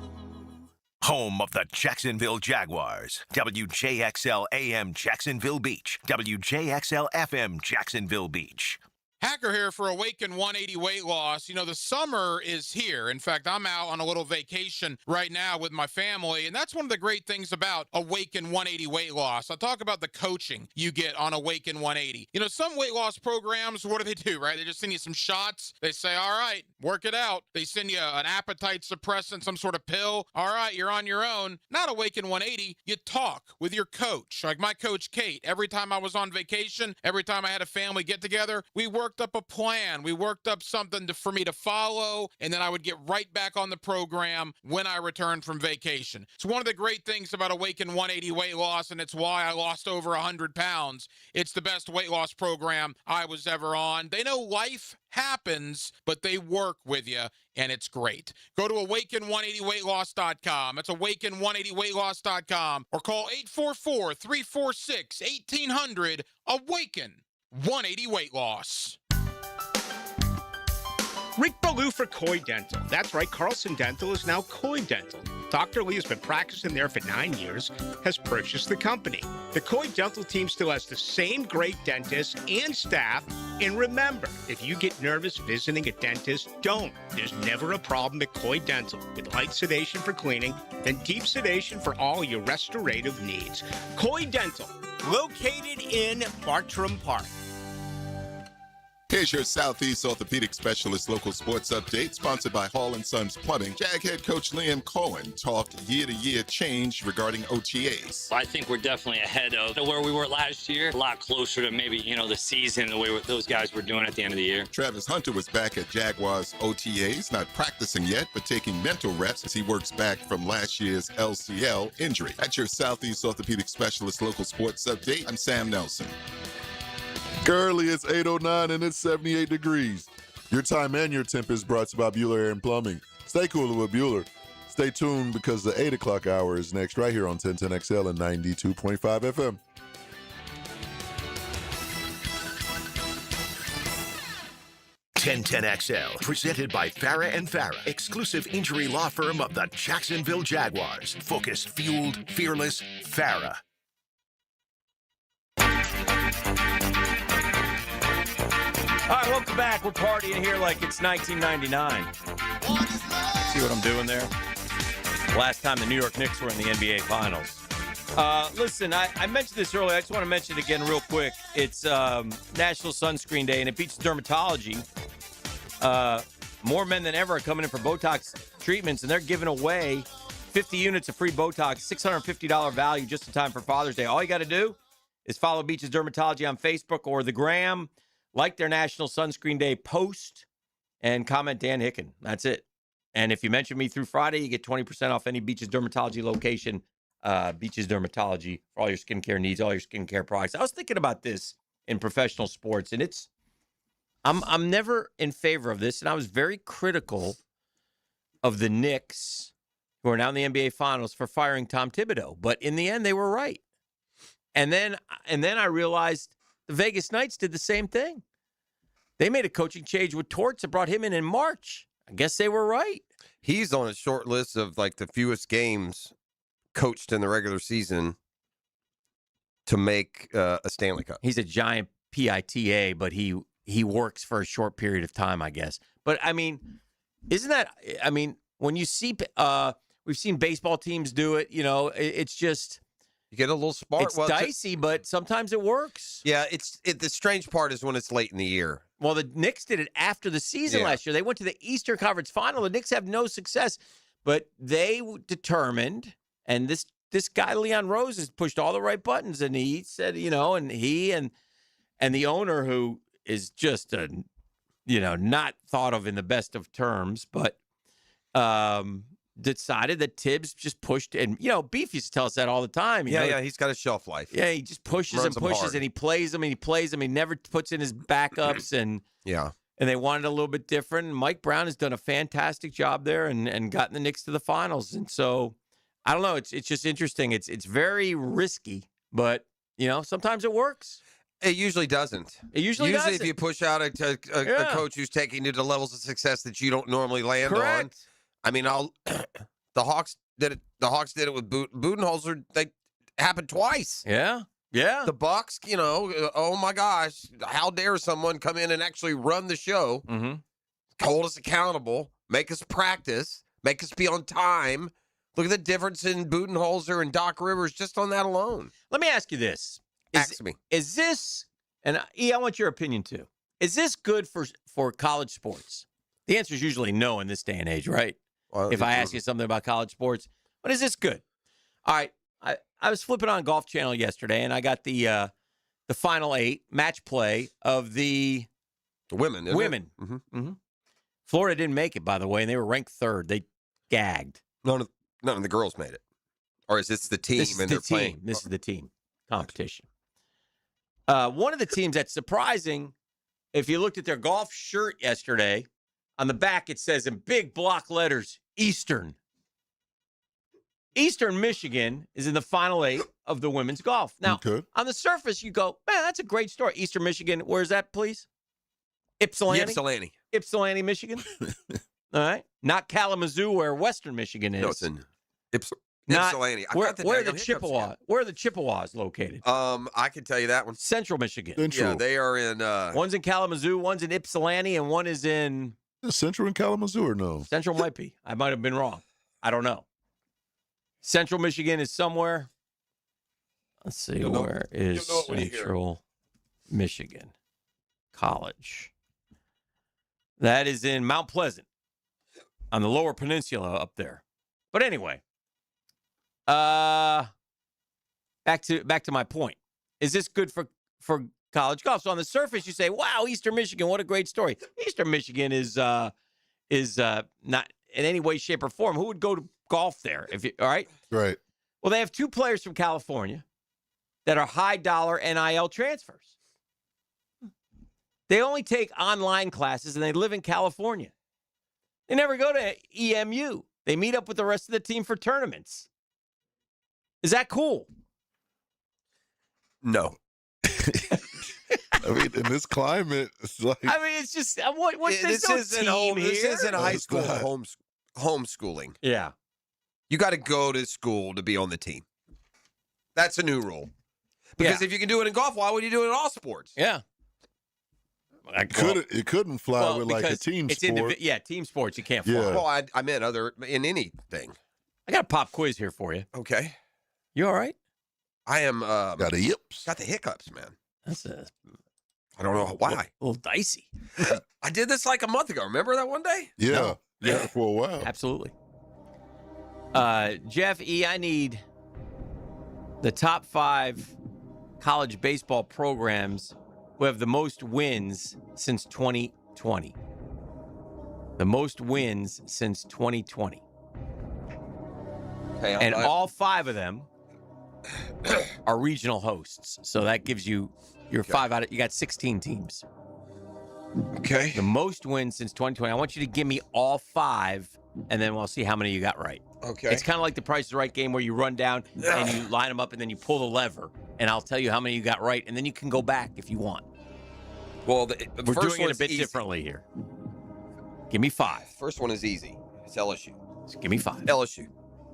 Home of the Jacksonville Jaguars. WJXL AM Jacksonville Beach. WJXL FM Jacksonville Beach. Hacker here for Awaken 180 Weight Loss. You know, the summer is here. In fact, I'm out on a little vacation right now with my family, and that's one of the great things about Awaken 180 Weight Loss. I talk about the coaching you get on Awaken 180. You know, some weight loss programs, what do, right? They just send you some shots. They say, all right, work it out. They send you an appetite suppressant, some sort of pill. All right, you're on your own. Not Awaken 180. You talk with your coach. Like my coach, Kate. Every time I was on vacation, every time I had a family get together, we worked up a plan. We worked up something for me to follow, and then I would get right back on the program when I returned from vacation. It's one of the great things about Awaken 180 Weight Loss, and it's why I lost over 100 pounds. It's the best weight loss program I was ever on. They know life happens, but they work with you, and it's great. Go to awaken180weightloss.com. That's awaken180weightloss.com, or call 844-346-1800. Awaken 180 Weight Loss. Rick Ballou for Coy Dental. That's right, Carlson Dental is now Coy Dental. Dr. Lee has been practicing there for 9 years, has purchased the company. The Coy Dental team still has the same great dentists and staff. And remember, if you get nervous visiting a dentist, don't. There's never a problem at Coy Dental, with light sedation for cleaning and deep sedation for all your restorative needs. Coy Dental, located in Bartram Park. Here's your Southeast Orthopedic Specialist local sports update, sponsored by Hall & Sons Plumbing. Jag head coach Liam Cohen talked year-to-year change regarding OTAs. I think we're definitely ahead of where we were last year, a lot closer to maybe, the season, the way those guys were doing at the end of the year. Travis Hunter was back at Jaguars OTAs, not practicing yet, but taking mental reps as he works back from last year's LCL injury. That's your Southeast Orthopedic Specialist local sports update. I'm Sam Nelson. Currently, it's 8:09 and it's 78 degrees. Your time and your temp is brought to you by Bueller Air and Plumbing. Stay cooler with Bueller. Stay tuned because the 8 o'clock hour is next right here on 1010XL and 92.5 FM. XL, presented by Farah and Farah, exclusive injury law firm of the Jacksonville Jaguars. Focused, fueled, fearless, Farah. All right, welcome back. We're partying here like it's 1999. See what I'm doing there? Last time the New York Knicks were in the NBA Finals. Listen, I mentioned this earlier. I just want to mention it again real quick. It's National Sunscreen Day, and it beats dermatology. More men than ever are coming in for Botox treatments, and they're giving away 50 units of free Botox, $650 value just in time for Father's Day. All you got to do is follow Beaches Dermatology on Facebook or the Gram, like their National Sunscreen Day post, and comment Dan Hicken. That's it. And if you mention me through Friday, you get 20% off any Beaches Dermatology location. Beaches Dermatology for all your skincare needs, all your skincare products. I was thinking about this in professional sports, and I'm never in favor of this, and I was very critical of the Knicks, who are now in the NBA Finals, for firing Tom Thibodeau. But in the end, they were right. And then I realized the Vegas Knights did the same thing. They made a coaching change with Torts that brought him in March. I guess they were right. He's on a short list of like the fewest games coached in the regular season to make a Stanley Cup. He's a giant PITA, but he works for a short period of time, I guess. But I mean, when you see, we've seen baseball teams do it. It's just. You get a little spark. It's dicey, but sometimes it works. Yeah, the strange part is when it's late in the year. Well, the Knicks did it after the season last year. They went to the Eastern Conference Final. The Knicks have no success. But they determined, and this guy, Leon Rose, has pushed all the right buttons, and he said, and he and the owner, who is just not thought of in the best of terms, but decided that Tibbs just pushed, and Beef used to tell us that all the time. He's got a shelf life. Yeah, he just pushes and pushes, and he plays them, and he plays them. He never puts in his backups, and they wanted a little bit different. And Mike Brown has done a fantastic job there, and gotten the Knicks to the finals. And so, I don't know. It's just interesting. It's very risky, but sometimes it works. It usually doesn't. Usually doesn't. If you push out a coach who's taking you to levels of success that you don't normally land on. I mean, the Hawks did it. The Hawks did it with Budenholzer. They happened twice. Yeah. The Bucks, oh my gosh, how dare someone come in and actually run the show, hold us accountable, make us practice, make us be on time. Look at the difference in Budenholzer and Doc Rivers just on that alone. Let me ask you this. Ask me. Is this, and I want your opinion too, is this good for college sports? The answer is usually no in this day and age, right? Well, if I ask you something about college sports, but is this good? All right, I was flipping on Golf Channel yesterday, and I got the final 8 match play of the women. Florida didn't make it, by the way, and they were ranked 3rd. They gagged. None of the girls made it. Or is this the team? This is the team. This is the team competition. One of the teams that's surprising, if you looked at their golf shirt yesterday, on the back it says in big block letters, Eastern. Eastern Michigan is in the final 8 of the women's golf. Now, on the surface, you go, man, that's a great story. Eastern Michigan, where's that, please? Ypsilanti. Ypsilanti, Michigan. All right. Not Kalamazoo, where Western Michigan is. No, it's in Ypsilanti. Where are the Chippewas located? I can tell you that one. Central Michigan. Yeah, they are in. One's in Kalamazoo, one's in Ypsilanti, and one is in. Is Central in Kalamazoo or no? Central might be. I might have been wrong. I don't know. Central Michigan is somewhere. Let's see. Where is Central Michigan College? That is in Mount Pleasant on the Lower Peninsula up there. But anyway, back to my point. Is this good for college golf? So on the surface, you say, "Wow, Eastern Michigan, what a great story." Eastern Michigan is not in any way, shape, or form. Who would go to golf there? All right, right. Well, they have 2 players from California that are high dollar NIL transfers. They only take online classes, and they live in California. They never go to EMU. They meet up with the rest of the team for tournaments. Is that cool? No. I mean, in this climate, it's like. I mean, it's just what's this no isn't team here. This isn't high school homeschooling. Yeah, you got to go to school to be on the team. That's a new rule. Because if you can do it in golf, why would you do it in all sports? Yeah. It couldn't fly with like a team sport. Team sports you can't fly. Yeah. Well, I meant in anything. I got a pop quiz here for you. Okay. You all right? I am. Got the yips. Got the hiccups, man. I don't know why. A little dicey. I did this like a month ago. Remember that one day? Yeah. Yeah, for a while. Absolutely. Jeff E., I need the top 5 college baseball programs who have the most wins since 2020. The most wins since 2020. Okay, and all 5 of them are regional hosts. So that gives you your 5 out of, you got 16 teams. Okay. The most wins since 2020. I want you to give me all 5, and then we'll see how many you got right. Okay. It's kind of like the Price is Right game where you run down and you line them up and then you pull the lever, and I'll tell you how many you got right, and then you can go back if you want. Well, we're doing it a bit differently here. Give me 5. First one is easy. It's LSU. So give me 5. LSU.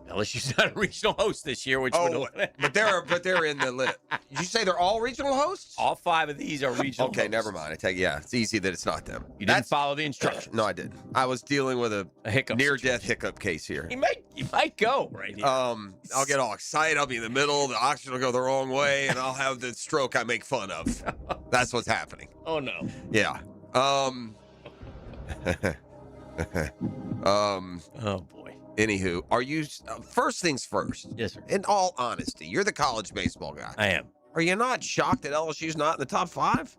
LSU's not a regional host this year, which but they're in the list. Did you say they're all regional hosts? All 5 of these are regional. Okay, hosts. never mind. I tell you, it's easy that it's not them. You didn't follow the instructions. No, I didn't. I was dealing with a hiccup, near-death hiccup case here. You might go right here. I'll get all excited. I'll be in the middle. The oxygen will go the wrong way, and I'll have the stroke I make fun of. That's what's happening. Oh no. Yeah. Oh boy. Anywho, are you first things first? Yes, sir. In all honesty, you're the college baseball guy. I am. Are you not shocked that LSU's not in the top 5?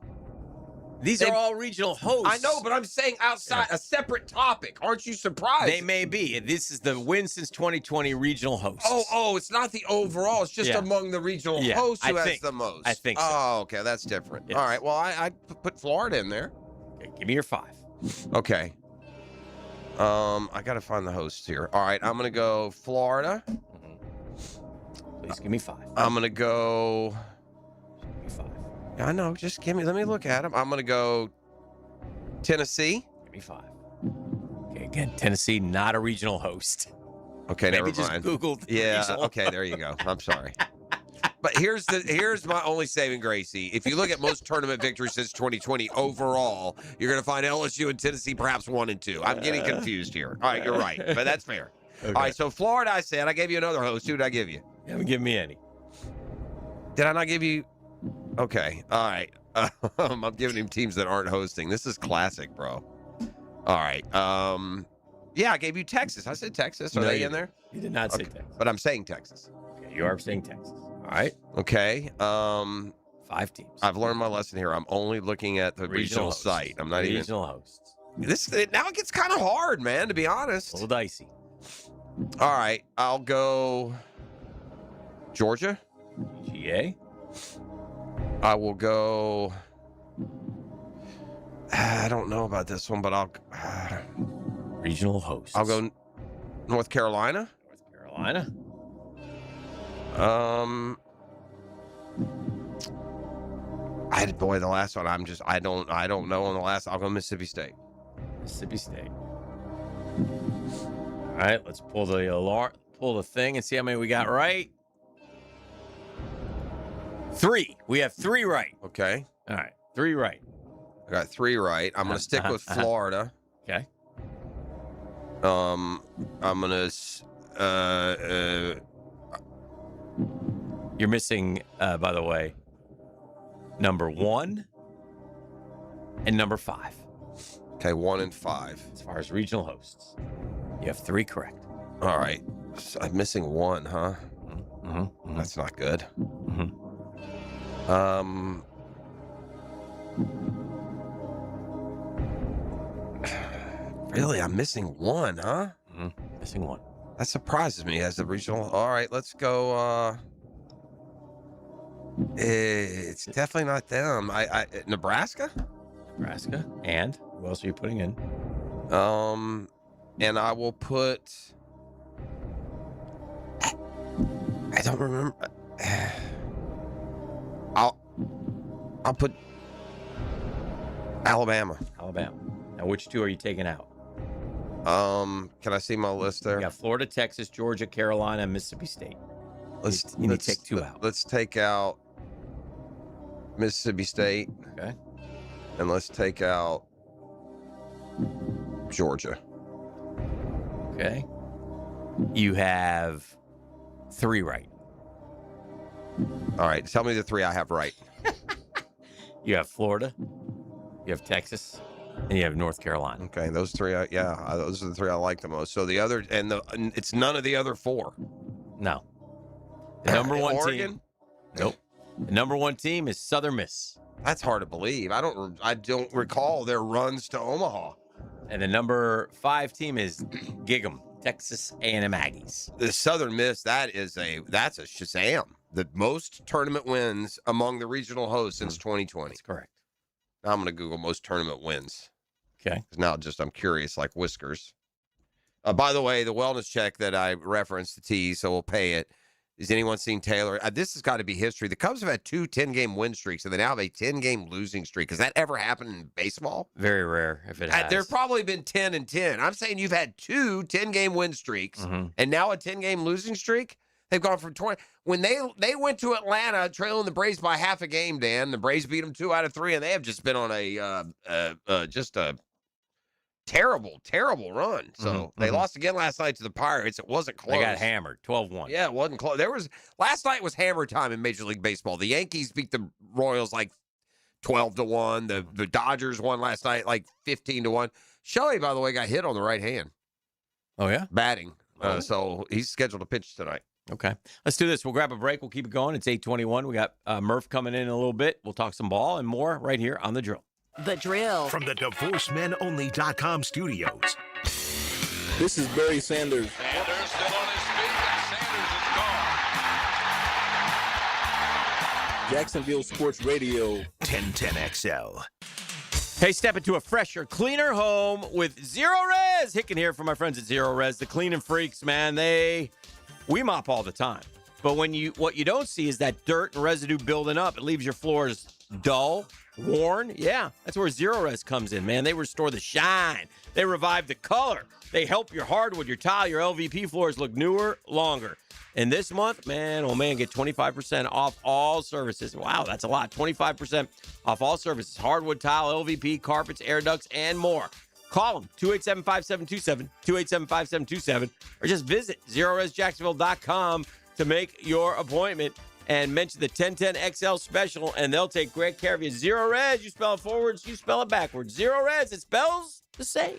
These are all regional hosts. I know, but I'm saying outside a separate topic. Aren't you surprised? They may be. This is the win since 2020 regional hosts. Oh, it's not the overall. It's just among the regional hosts who has the most. I think so. Oh, okay, that's different. Yes. All right, well, I put Florida in there. Okay, give me your 5. Okay. I got to find the hosts here. All right, I'm going to go Florida. Please give me 5. I'm going to go... Give me 5. Yeah, I know. Just let me look at them. I'm going to go Tennessee. Give me 5. Okay, again, Tennessee, not a regional host. Okay, Maybe never just mind. Googled Yeah, regional. okay, there you go. I'm sorry. But here's my only saving gracie. If you look at most tournament victories since 2020 overall, you're going to find LSU and Tennessee perhaps 1 and 2. I'm getting confused here. All right, you're right, but that's fair. Okay. All right, so Florida, I said. I gave you another host. Who did I give you? You haven't given me any. Did I not give you? Okay, all right. I'm giving him teams that aren't hosting. This is classic, bro. All right. Yeah, I gave you Texas. I said Texas. Are No, they you in there? You did not say Texas. But I'm saying Texas. Okay, you are saying Texas. All right. Okay. 5 teams. I've learned my lesson here. I'm only looking at the regional hosts. site. I'm not Regional hosts. now it gets kind of hard, man, to be honest. A little dicey. All right. I'll go Georgia. GA. I will go. I don't know about this one, but I'll. Regional hosts. I'll go North Carolina. Carolina. The last one. I don't know on the last. I'll go Mississippi State. Mississippi State. All right, let's pull the thing and see how many we got right. 3. We have 3 right. Okay. All right, 3 right. I got 3 right. I'm gonna stick with Florida. Okay. I'm gonna. You're missing, by the way, number 1 and number 5. Okay, 1 and 5. As far as regional hosts, you have 3 correct. All right. So I'm missing 1, huh? Mm-hmm. That's not good. Mm-hmm. Really, I'm missing 1, huh? Mm-hmm. Missing 1. That surprises me as the regional. All right, let's go. It's definitely not them. Nebraska. Nebraska. And who else are you putting in? And I will put. I don't remember. I'll put Alabama. Alabama. Now, which 2 are you taking out? Can I see my list there? You got Florida, Texas, Georgia, Carolina, and Mississippi State. You need to take 2 out. Let's take out Mississippi State. Okay. And let's take out Georgia. Okay. You have 3 right. All right. Tell me the 3 I have right. You have Florida, you have Texas, and you have North Carolina. Okay, those 3, those are the 3 I like the most. So the other, and it's none of the other 4. No. The number 1 Oregon? team. Nope. The number 1 team is Southern Miss. That's hard to believe. I don't recall their runs to Omaha. And the number 5 team is Gig'em, Texas A&M Aggies. The Southern Miss, that's a Shazam. The most tournament wins among the regional hosts since 2020. That's correct. Now I'm going to Google most tournament wins. Okay. Because now I'm curious like whiskers. By the way, the wellness check that I referenced to T, so we'll pay it. Has anyone seen Taylor? This has got to be history. The Cubs have had 2 10-game win streaks, and they now have a 10-game losing streak. Has that ever happened in baseball? Very rare, if it has. There's probably been 10 and 10. I'm saying you've had 2 10-game win streaks, and now a 10-game losing streak? They've gone from 20. When they went to Atlanta trailing the Braves by half a game, Dan, the Braves beat them 2 out of 3, and they have just been on a terrible, terrible run. So they lost again last night to the Pirates. It wasn't close. They got hammered, 12-1. Yeah, it wasn't close. Last night was hammer time in Major League Baseball. The Yankees beat the Royals like 12-1. The Dodgers won last night like 15-1. Shelley, by the way, got hit on the right hand. Oh, yeah? Batting. So he's scheduled to pitch tonight. Okay. Let's do this. We'll grab a break. We'll keep it going. It's 8:21. We got Murph coming in a little bit. We'll talk some ball and more right here on The Drill. The Drill. From the DivorceMenOnly.com studios. This is Barry Sanders. Sanders still on his feet, and Sanders is gone. Jacksonville Sports Radio. 1010XL. Hey, step into a fresher, cleaner home with Zero Res. Hicken here from my friends at Zero Res, the cleaning freaks, man. We mop all the time. But what you don't see is that dirt and residue building up. It leaves your floors dull, worn. Yeah, that's where Zero Res comes in, man. They restore the shine. They revive the color. They help your hardwood, your tile, your LVP floors look newer, longer. And this month, man, get 25% off all services. Wow, that's a lot. 25% off all services. Hardwood, tile, LVP, carpets, air ducts, and more. Call them, 287-5727, 287-5727, or just visit ZeroResJacksonville.com to make your appointment and mention the 1010XL special, and they'll take great care of you. Zero Res, you spell it forwards, you spell it backwards. Zero Res, it spells the same.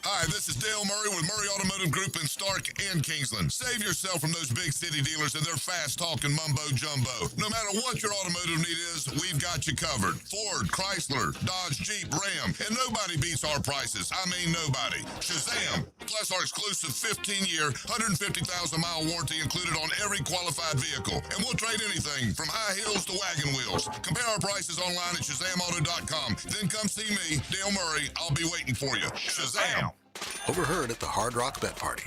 Hi, this is Dale Murray with Murray Automotive Group in Stark and Kingsland. Save yourself from those big city dealers and their fast-talking mumbo-jumbo. No matter what your automotive need is, we've got you covered. Ford, Chrysler, Dodge, Jeep, Ram, and nobody beats our prices. I mean nobody. Shazam! Plus our exclusive 15-year, 150,000-mile warranty included on every qualified vehicle. And we'll trade anything from high heels to wagon wheels. Compare our prices online at ShazamAuto.com. Then come see me, Dale Murray. I'll be waiting for you. Shazam! Overheard at the Hard Rock Bet Party.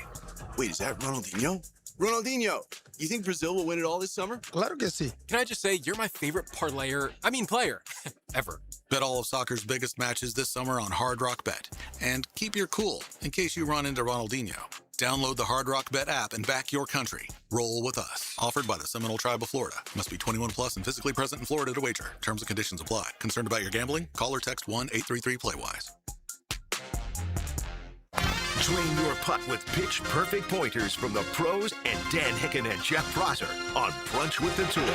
Wait, is that Ronaldinho? Ronaldinho! You think Brazil will win it all this summer? Claro que sí. Can I just say, you're my favorite player ever. Bet all of soccer's biggest matches this summer on Hard Rock Bet. And keep your cool in case you run into Ronaldinho. Download the Hard Rock Bet app and back your country. Roll with us. Offered by the Seminole Tribe of Florida. Must be 21 plus and physically present in Florida to wager. Terms and conditions apply. Concerned about your gambling? Call or text 1-833-PLAY-WISE. Train your putt with pitch-perfect pointers from the pros and Dan Hicken and Jeff Prosser on Brunch with the Tour.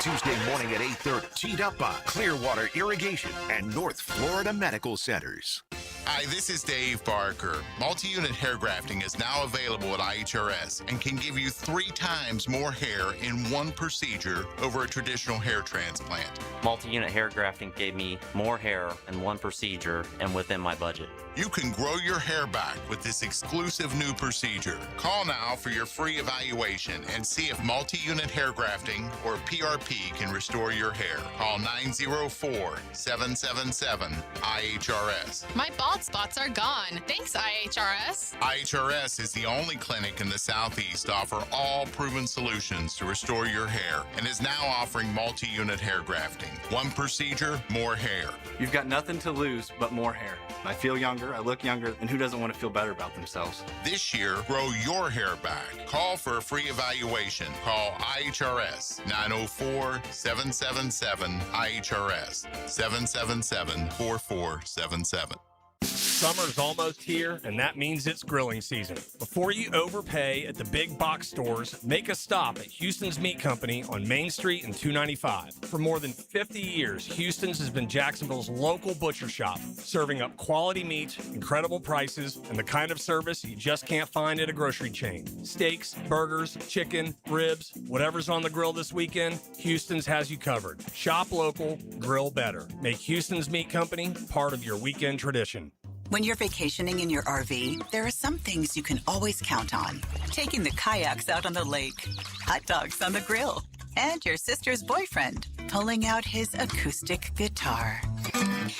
Tuesday morning at 8:30. Teed up by Clearwater Irrigation and North Florida Medical Centers. Hi, this is Dave Barker. Multi-unit hair grafting is now available at IHRS and can give you 3 times more hair in one procedure over a traditional hair transplant. Multi-unit hair grafting gave me more hair in one procedure and within my budget. You can grow your hair back with this exclusive new procedure. Call now for your free evaluation and see if multi-unit hair grafting or PRP can restore your hair. Call 904-777-IHRS. My bald spots are gone. Thanks, IHRS. IHRS is the only clinic in the Southeast to offer all proven solutions to restore your hair and is now offering multi-unit hair grafting. One procedure, more hair. You've got nothing to lose but more hair. I feel younger, I look younger, and who doesn't want to feel better about themselves? This year, grow your hair back. Call for a free evaluation. Call IHRS 904-777-IHRS 777-4477. Summer's almost here, and that means it's grilling season. Before you overpay at the big box stores, make a stop at Houston's Meat Company on Main Street and 295. For more than 50 years, Houston's has been Jacksonville's local butcher shop, serving up quality meat, incredible prices, and the kind of service you just can't find at a grocery chain. Steaks, burgers, chicken, ribs, whatever's on the grill this weekend, Houston's has you covered. Shop local, grill better. Make Houston's Meat Company part of your weekend tradition. When you're vacationing in your RV, there are some things you can always count on. Taking the kayaks out on the lake, hot dogs on the grill, and your sister's boyfriend pulling out his acoustic guitar.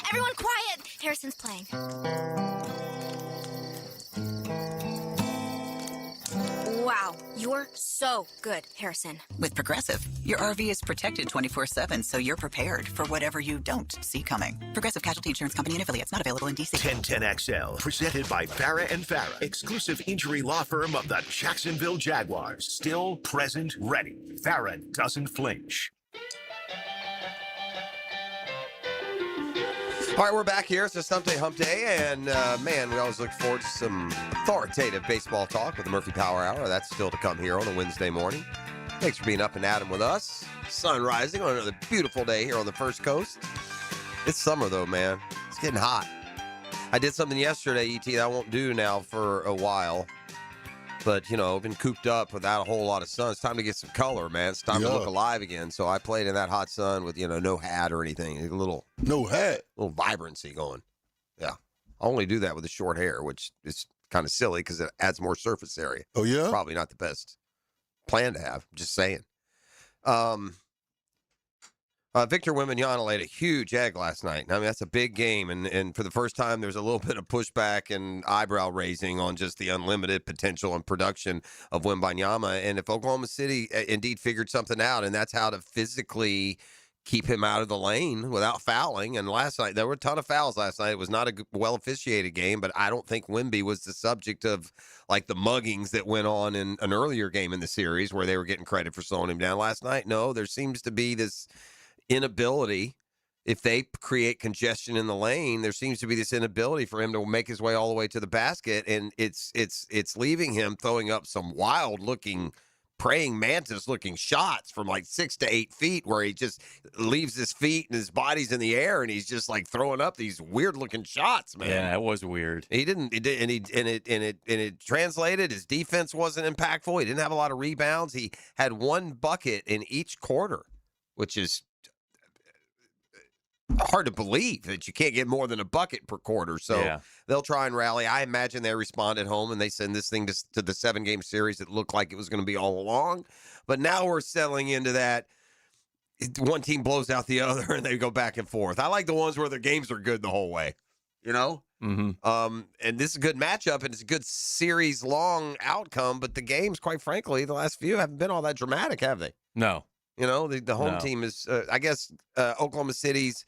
Everyone quiet! Harrison's playing. Wow, you're so good, Harrison. With Progressive, your RV is protected 24/7, so you're prepared for whatever you don't see coming. Progressive Casualty Insurance Company and affiliates, not available in D.C. 1010XL, presented by Farrah & Farrah, exclusive injury law firm of the Jacksonville Jaguars. Still, present, ready. Farrah doesn't flinch. All right, we're back here. It's a Stump Day, Hump Day, and man, we always look forward to some authoritative baseball talk with the Murphy Power Hour. That's still to come here on a Wednesday morning. Thanks for being up and at 'em with us. Sun rising on another beautiful day here on the First Coast. It's summer, though, man. It's getting hot. I did something yesterday, ET, that I won't do now for a while. But, you know, been cooped up without a whole lot of sun. It's time to get some color, man. It's time to look alive again. So I played in that hot sun with, you know, no hat or anything. A little vibrancy going. Yeah. I only do that with the short hair, which is kind of silly because it adds more surface area. Oh, yeah? Probably not the best plan to have. Just saying. Victor Wembanyama laid a huge egg last night. I mean, that's a big game. And for the first time, there's a little bit of pushback and eyebrow raising on just the unlimited potential and production of Wembanyama. And if Oklahoma City indeed figured something out, and that's how to physically keep him out of the lane without fouling. And last night, there were a ton of fouls last night. It was not a well-officiated game, but I don't think Wemby was the subject of, like, the muggings that went on in an earlier game in the series where they were getting credit for slowing him down last night. No, there seems to be this inability. If they create congestion in the lane, there seems to be this inability for him to make his way all the way to the basket, and it's leaving him throwing up some wild-looking praying mantis-looking shots from like 6 to 8 feet, where he just leaves his feet and his body's in the air, and he's just like throwing up these weird-looking shots, man. Yeah, that was weird. It translated. His defense wasn't impactful. He didn't have a lot of rebounds. He had one bucket in each quarter, which is hard to believe that you can't get more than a bucket per quarter. So they'll try and rally. I imagine they respond at home and they send this thing to the 7-game series that looked like it was going to be all along. But now we're settling into that one team blows out the other and they go back and forth. I like the ones where the games are good the whole way, you know? Mm-hmm. And this is a good matchup and it's a good series-long outcome, but the games, quite frankly, the last few haven't been all that dramatic, have they? No. You know, the home team is, I guess, Oklahoma City's,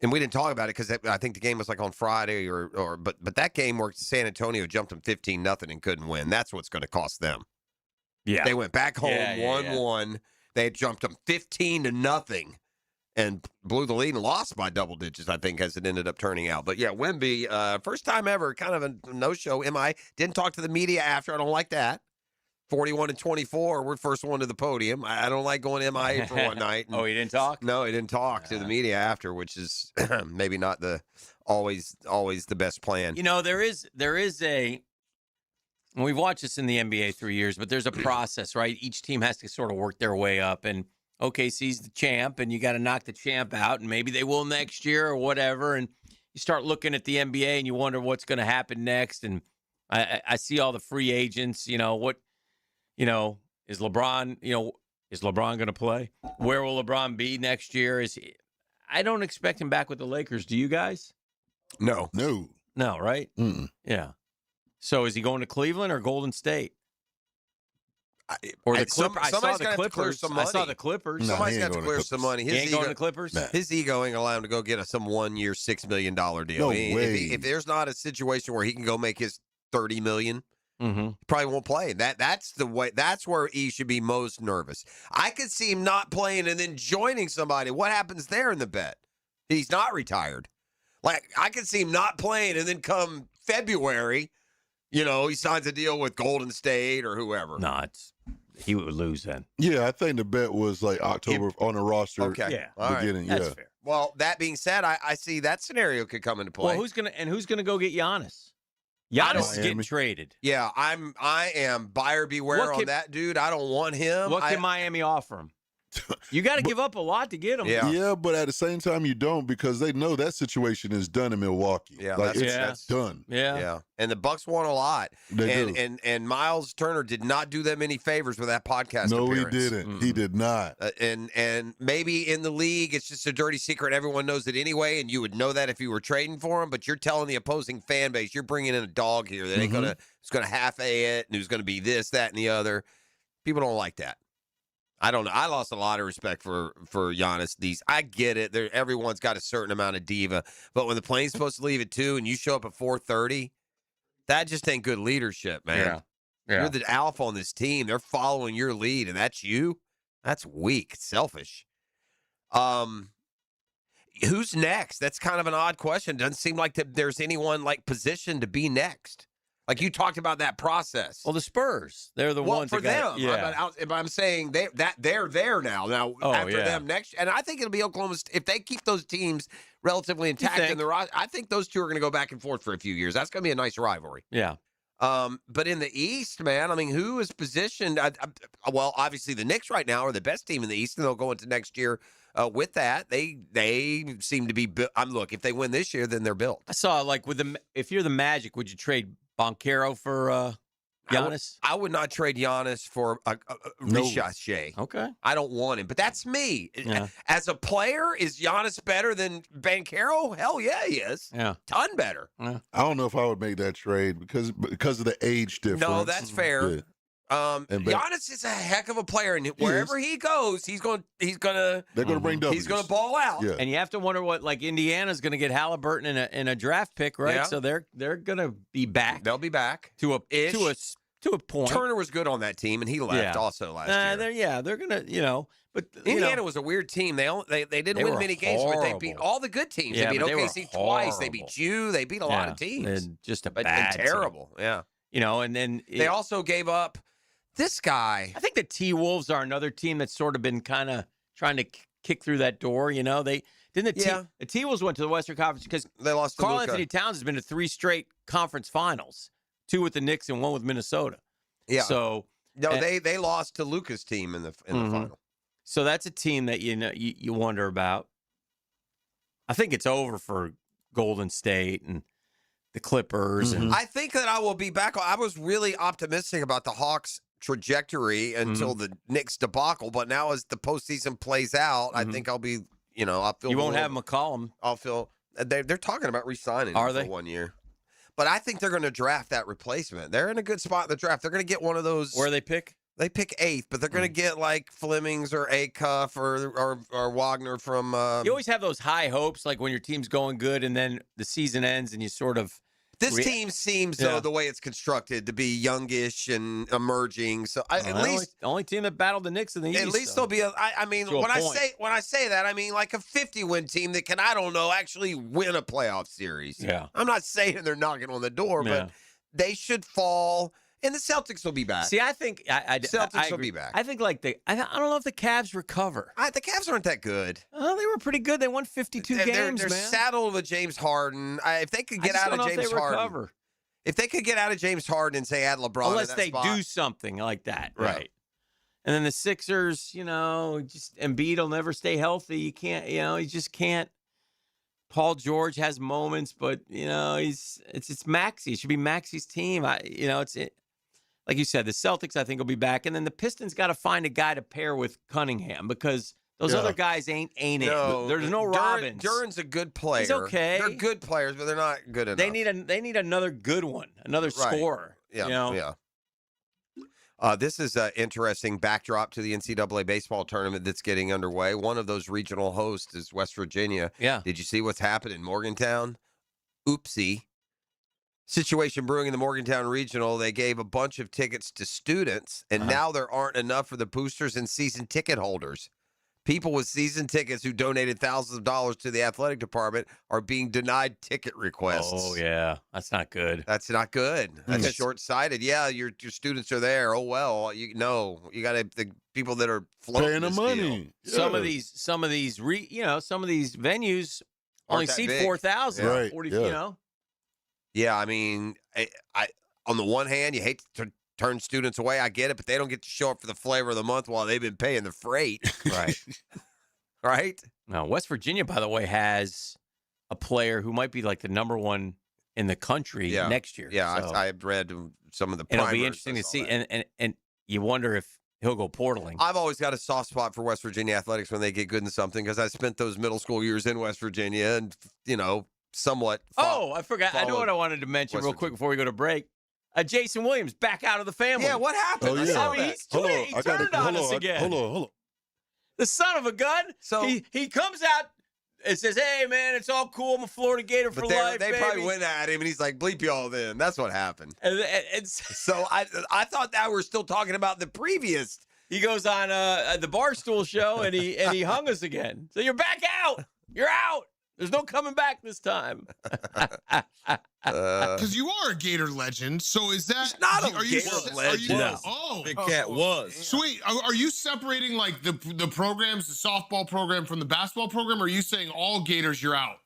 and we didn't talk about it because I think the game was like on Friday but that game where San Antonio jumped them 15-0 and couldn't win. That's what's going to cost them. Yeah. They went back home 1-1. They jumped them 15-0 and blew the lead and lost by double digits, I think, as it ended up turning out. But yeah, Wemby, first time ever, kind of a no-show. Didn't talk to the media after. I don't like that. 41-24, we're first one to the podium. I don't like going MIA for one night. Oh, he didn't talk? No, he didn't talk to the media after, which is maybe not the always the best plan. You know, there is a, and we've watched this in the NBA 3 years, but there's a process, right? Each team has to sort of work their way up, and OKC's the champ, and you got to knock the champ out, and maybe they will next year or whatever, and you start looking at the NBA, and you wonder what's going to happen next, and I see all the free agents, is LeBron, is LeBron going to play? Where will LeBron be next year? I don't expect him back with the Lakers. Do you guys? No. No, right? Mm-mm. Yeah. So is he going to Cleveland or Golden State? Or the Clippers? I saw the Clippers. I saw the Clippers. Somebody's got to clear some money. He ain't going to the Clippers? His ego ain't allowed him to go get some 1-year, $6 million deal. No way. If there's not a situation where he can go make his $30 million, mm-hmm. he probably won't play. That's the way. That's where he should be most nervous. I could see him not playing and then joining somebody. What happens there in the bet? He's not retired. Like, I could see him not playing and then come February, he signs a deal with Golden State or whoever. No, he would lose then. Yeah, I think the bet was like October on the roster. Okay. Yeah. Beginning. That's yeah. fair. Well, that being said, I see that scenario could come into play. Well, who's gonna go get Giannis? Giannis is getting traded. Yeah, I am buyer beware on that dude. I don't want him. What can Miami offer him? You got to give up a lot to get him. Yeah, but at the same time, you don't, because they know that situation is done in Milwaukee. Yeah, that's done. Yeah. And the Bucks won a lot. They do. And Miles Turner did not do them any favors with that podcast appearance. He didn't. Mm-hmm. He did not. And maybe in the league, it's just a dirty secret. Everyone knows it anyway, and you would know that if you were trading for him. But you're telling the opposing fan base, you're bringing in a dog here that ain't who's gonna half-A it, and who's gonna be this, that, and the other. People don't like that. I don't know. I lost a lot of respect for Giannis. I get it. Everyone's got a certain amount of diva. But when the plane's supposed to leave at 2 and you show up at 4:30, that just ain't good leadership, man. Yeah. You're the alpha on this team. They're following your lead, and that's you? That's weak. It's selfish. Who's next? That's kind of an odd question. Doesn't seem like there's anyone positioned to be next. Like you talked about that process. Well, the Spurs, they're the ones for that got, them. I'm saying they're there now. After them next, and I think it'll be Oklahoma if they keep those teams relatively intact in the roster. I think those two are going to go back and forth for a few years. That's going to be a nice rivalry. Yeah. But in the East, man, I mean, who is positioned? Well, obviously the Knicks right now are the best team in the East, and they'll go into next year with that. They seem to be. Look, if they win this year, then they're built. I saw if you're the Magic, would you trade Boncaro for Giannis? I would not trade Giannis for Ricochet. Okay. I don't want him, but that's me. Yeah. As a player, is Giannis better than Boncaro? Hell yeah, he is. Yeah. Ton better. Yeah. I don't know if I would make that trade because of the age difference. No, that's fair. Yeah. Giannis is a heck of a player, and wherever he goes, they're gonna bring W's. He's gonna ball out. Yeah. And you have to wonder what Indiana's going to get Halliburton in a draft pick, right? Yeah. So they're going to be back. They'll be back to a point. Turner was good on that team, and he left also last year. They're gonna but Indiana was a weird team. They didn't win many games, but they beat all the good teams. Yeah, they beat but they OKC were twice. They beat you. They beat a lot of teams. And just and terrible. team. Yeah. And then they also gave up this guy. I think the T-Wolves are another team that's sort of been kind of trying to kick through that door. The T-Wolves went to the Western Conference because they lost. Karl Anthony Towns has been to 3 straight conference finals, 2 with the Knicks and 1 with Minnesota. Yeah. So they lost to Luka's team in the final. So that's a team that you wonder about. I think it's over for Golden State and the Clippers. And I think that I will be back. I was really optimistic about the Hawks' trajectory until the Knicks debacle, but now as the postseason plays out, I think I'll be. I'll feel. You won't have McCollum. I'll feel. They're talking about re-signing him for 1 year. But I think they're going to draft that replacement. They're in a good spot in the draft. They're going to get one of those. Where they pick? They pick 8th, but they're going to get like Flemings or Acuff or Wagner from. You always have those high hopes, like when your team's going good and then the season ends and you sort of. This team seems, though, the way it's constructed, to be youngish and emerging. So at least the only team that battled the Knicks in the East. At least there'll be I mean, when I say that, I mean like a 50-win team that can, I don't know, actually win a playoff series. Yeah. I'm not saying they're knocking on the door, but they should fall. And the Celtics will be back. See, I think Celtics will be back. I think I don't know if the Cavs recover. The Cavs aren't that good. Oh, they were pretty good. They won 52 games. They're saddled with James Harden. If they could get out of James Harden, if they could get out of James Harden and say add LeBron, unless they do something like that, right? And then the Sixers, just Embiid will never stay healthy. You can't, you just can't. Paul George has moments, but it's Maxey. It should be Maxey's team. Like you said, the Celtics, I think, will be back. And then the Pistons got to find a guy to pair with Cunningham because those other guys ain't it. There's no Robbins. Duran's a good player. He's okay. They're good players, but they're not good enough. They need another good one, another scorer. Yeah. This is an interesting backdrop to the NCAA baseball tournament that's getting underway. One of those regional hosts is West Virginia. Yeah. Did you see what's happened in Morgantown? Oopsie. Situation brewing in the Morgantown Regional. They gave a bunch of tickets to students, and now there aren't enough for the boosters and season ticket holders. People with season tickets who donated thousands of dollars to the athletic department are being denied ticket requests. Oh, yeah. That's not good. That's not good. That's short-sighted. Yeah, your students are there. Oh, well, you got the people that are floating paying the money. Yeah. Some of these venues only seat 4,000. Right. 40, Yeah, I mean, I on the one hand, you hate to turn students away. I get it, but they don't get to show up for the flavor of the month while they've been paying the freight. Right. Right? Now, West Virginia, by the way, has a player who might be like the number one in the country next year. Yeah, so. I've read some of the and primers. it'll be interesting to see. And you wonder if he'll go portaling. I've always got a soft spot for West Virginia athletics when they get good in something because I spent those middle school years in West Virginia and, somewhat. I forgot. I know what I wanted to mention real quick before we go to break. Jason Williams back out of the family. Yeah, what happened? Oh, yeah. He's turned on us again. Hold on. The son of a gun. So he comes out and says, "Hey, man, it's all cool. I'm a Florida Gator for life." They baby. probably went at him, and he's like, "Bleep y'all." Then that's what happened. And so I thought that we're still talking about the previous. He goes on the Barstool show, and he hung us again. So you're back out. You're out. There's no coming back this time. Because you are a Gator legend. So is that? He's not a are you, Gator are legend. You, No. Oh, Big Cat was. Sweet. Are you separating like the programs, the softball program from the basketball program? Or are you saying all Gators you're out?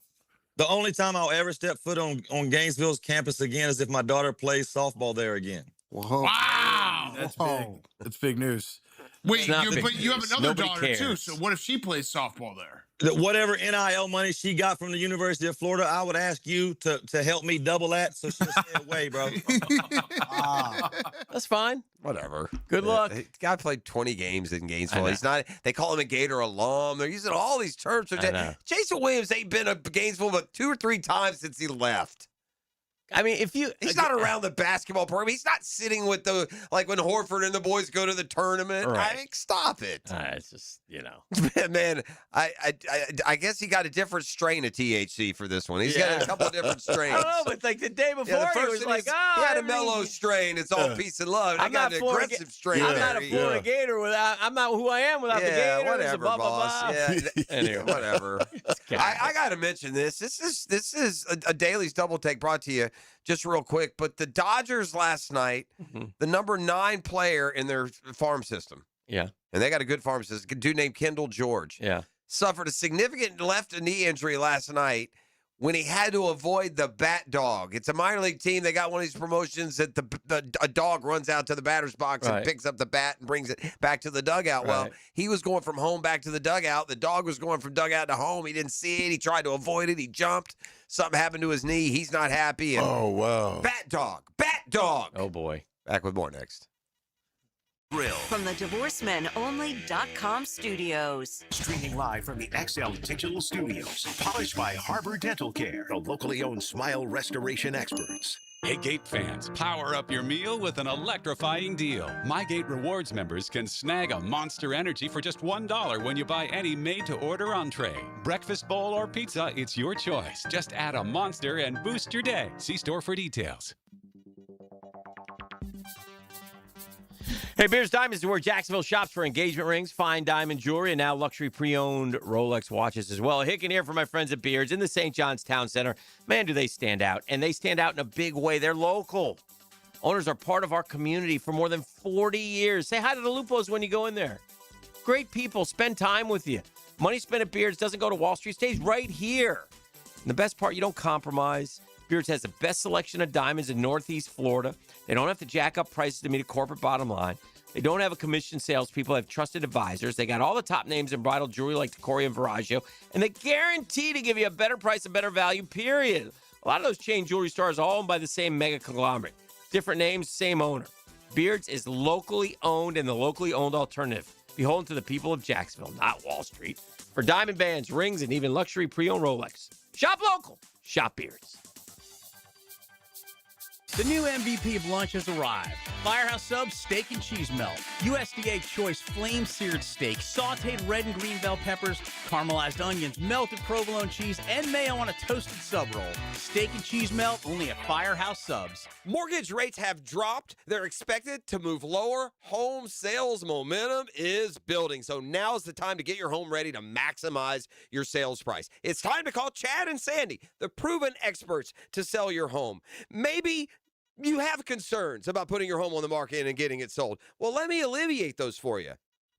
The only time I'll ever step foot on Gainesville's campus again is if my daughter plays softball there again. Wow. That's big. That's big news. Wait, not but big you have news. another Nobody daughter too. cares. So what if she plays softball there? Whatever NIL money she got from the University of Florida, I would ask you to help me double that so she'll stay away, bro. That's fine. Whatever. Good luck. The guy played 20 games in Gainesville. I He's not. They call him a Gator alum. They're using all these terms. I know. Jason Williams ain't been to Gainesville but 2 or 3 times since he left. I mean, if you He's not around the basketball program. He's not sitting with the like when Horford and the boys go to the tournament. Right. I mean, stop it, it's just man. I guess he got a different strain of THC for this one. He's got a couple of different strains. I don't know, but like the day before, Yeah, the he first was one like, is- "Oh, he had a everything- mellow strain. It's all peace and love. I I'm got not an Florida aggressive strain. I'm not a there. Florida Gator without. I'm not who I am without the Yeah, Gators. whatever, blah, blah, boss. blah. Yeah, Anyway. whatever. I got to mention this. This is a Daily's Double Take brought to you just real quick. But the Dodgers last night, the number 9 player in their farm system, Yeah. and they got a good farm system, a dude named Kendall George, Yeah. suffered a significant left knee injury last night when he had to avoid the bat dog. It's a minor league team. They got one of these promotions that a dog runs out to the batter's box and Right. picks up the bat and brings it back to the dugout. Well, Right. he was going from home back to the dugout. The dog was going from dugout to home. He didn't see it. He tried to avoid it. He jumped. Something happened to his knee. He's not happy. And Oh, wow. Bat dog. Oh boy. Back with more next. Grill. From the DivorceMenOnly.com studios. Streaming live from the XL Digital Studios. Polished by Harbor Dental Care, the locally owned smile restoration experts. Hey, Gate fans, power up your meal with an electrifying deal. My Gate Rewards members can snag a Monster Energy for just $1 when you buy any made-to-order entree. Breakfast bowl or pizza, it's your choice. Just add a Monster and boost your day. See store for details. Hey, Beers Diamonds is where Jacksonville shops for engagement rings, fine diamond jewelry, and now luxury pre-owned Rolex watches as well. Hicken here for my friends at Beards in the St. John's Town Center. Man, do they stand out. And they stand out in a big way. They're local. Owners are part of our community for more than 40 years. Say hi to the Lupos when you go in there. Great people. Spend time with you. Money spent at Beards doesn't go to Wall Street. Stays right here. And the best part, you don't compromise. Beards has the best selection of diamonds in Northeast Florida. They don't have to jack up prices to meet a corporate bottom line. They don't have a commission salespeople. They have trusted advisors. They got all the top names in bridal jewelry like Decoria and Viraggio. And they guarantee to give you a better price and better value, period. A lot of those chain jewelry stores are all owned by the same mega conglomerate. Different names, same owner. Beards is locally owned and the locally owned alternative. Beholden to the people of Jacksonville, not Wall Street. For diamond bands, rings, and even luxury pre-owned Rolex. Shop local. Shop Beards. The new MVP of lunch has arrived. Firehouse Subs Steak and Cheese Melt. USDA Choice Flame-Seared Steak, sauteed red and green bell peppers, caramelized onions, melted provolone cheese, and mayo on a toasted sub roll. Steak and Cheese Melt only at Firehouse Subs. Mortgage rates have dropped. They're expected to move lower. Home sales momentum is building. So now's the time to get your home ready to maximize your sales price. It's time to call Chad and Sandy, the proven experts to sell your home. Maybe you have concerns about putting your home on the market and getting it sold. Well, let me alleviate those for you.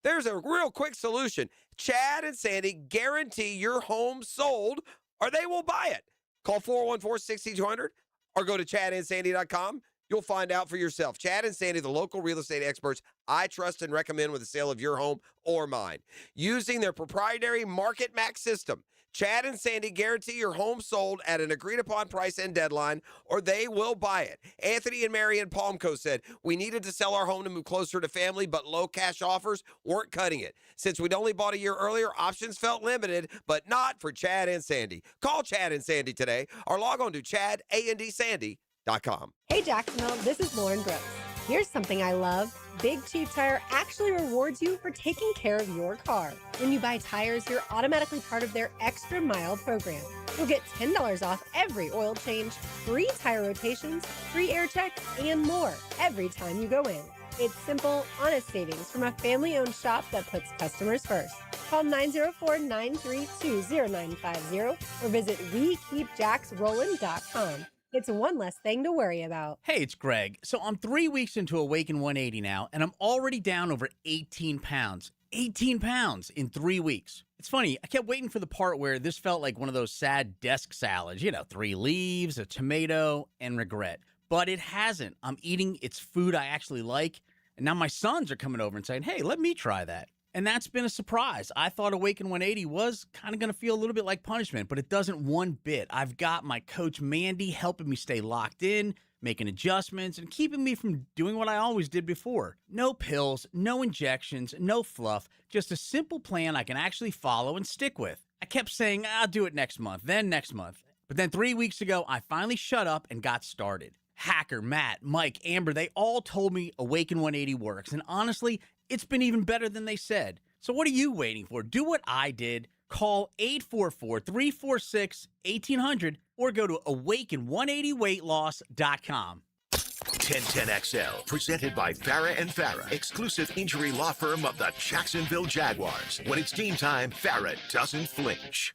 There's a real quick solution. Chad and Sandy guarantee your home sold or they will buy it. Call 414-6200 or go to chadandsandy.com. You'll find out for yourself. Chad and Sandy, the local real estate experts I trust and recommend with the sale of your home or mine. Using their proprietary Market Max system, Chad and Sandy guarantee your home sold at an agreed-upon price and deadline, or they will buy it. Anthony and Mary in Palmco said, we needed to sell our home to move closer to family, but low cash offers weren't cutting it. Since we'd only bought a year earlier, options felt limited, but not for Chad and Sandy. Call Chad and Sandy today, or log on to chadandsandy.com. Hey Jacksonville, this is Lauren Gross. Here's something I love. Big Chief Tire actually rewards you for taking care of your car. When you buy tires, you're automatically part of their Extra Mile program. You'll get $10 off every oil change, free tire rotations, free air checks, and more every time you go in. It's simple, honest savings from a family-owned shop that puts customers first. Call 904-932-0950 or visit WeKeepJacksRollin.com. It's one less thing to worry about. Hey, it's Greg. So I'm 3 weeks into Awaken 180 now, and I'm already down over 18 pounds. 18 pounds in 3 weeks. It's funny, I kept waiting for the part where this felt like one of those sad desk salads, 3 leaves, a tomato, and regret. But it hasn't. I'm eating its food I actually like, and now my sons are coming over and saying, hey, let me try that. And that's been a surprise. I thought Awaken 180 was kind of going to feel a little bit like punishment, but it doesn't one bit. I've got my coach Mandy helping me stay locked in, making adjustments, and keeping me from doing what I always did before. No pills, no injections, no fluff, just a simple plan I can actually follow and stick with. I kept saying, I'll do it next month, then next month. But then 3 weeks ago, I finally shut up and got started. Hacker, Matt, Mike, Amber, they all told me Awaken 180 works, and honestly, it's been even better than they said. So what are you waiting for? Do what I did. Call 844-346-1800 or go to awaken180weightloss.com. 1010XL, presented by Farah and Farah, exclusive injury law firm of the Jacksonville Jaguars. When it's team time, Farah doesn't flinch.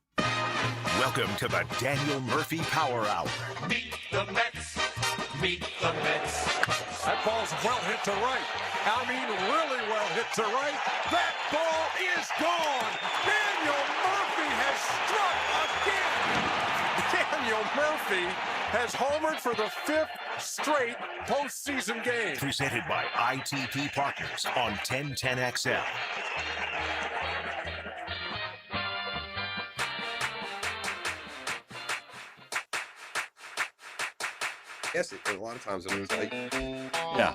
Welcome to the Daniel Murphy Power Hour. Meet the Mets. Meet the Mets. That ball's well hit to right. I mean, really well hit to right. That ball is gone. Daniel Murphy has struck again. Daniel Murphy has homered for the 5th straight postseason game. Presented by ITP Partners on 1010XL. Yes, a lot of times it's like, Yeah.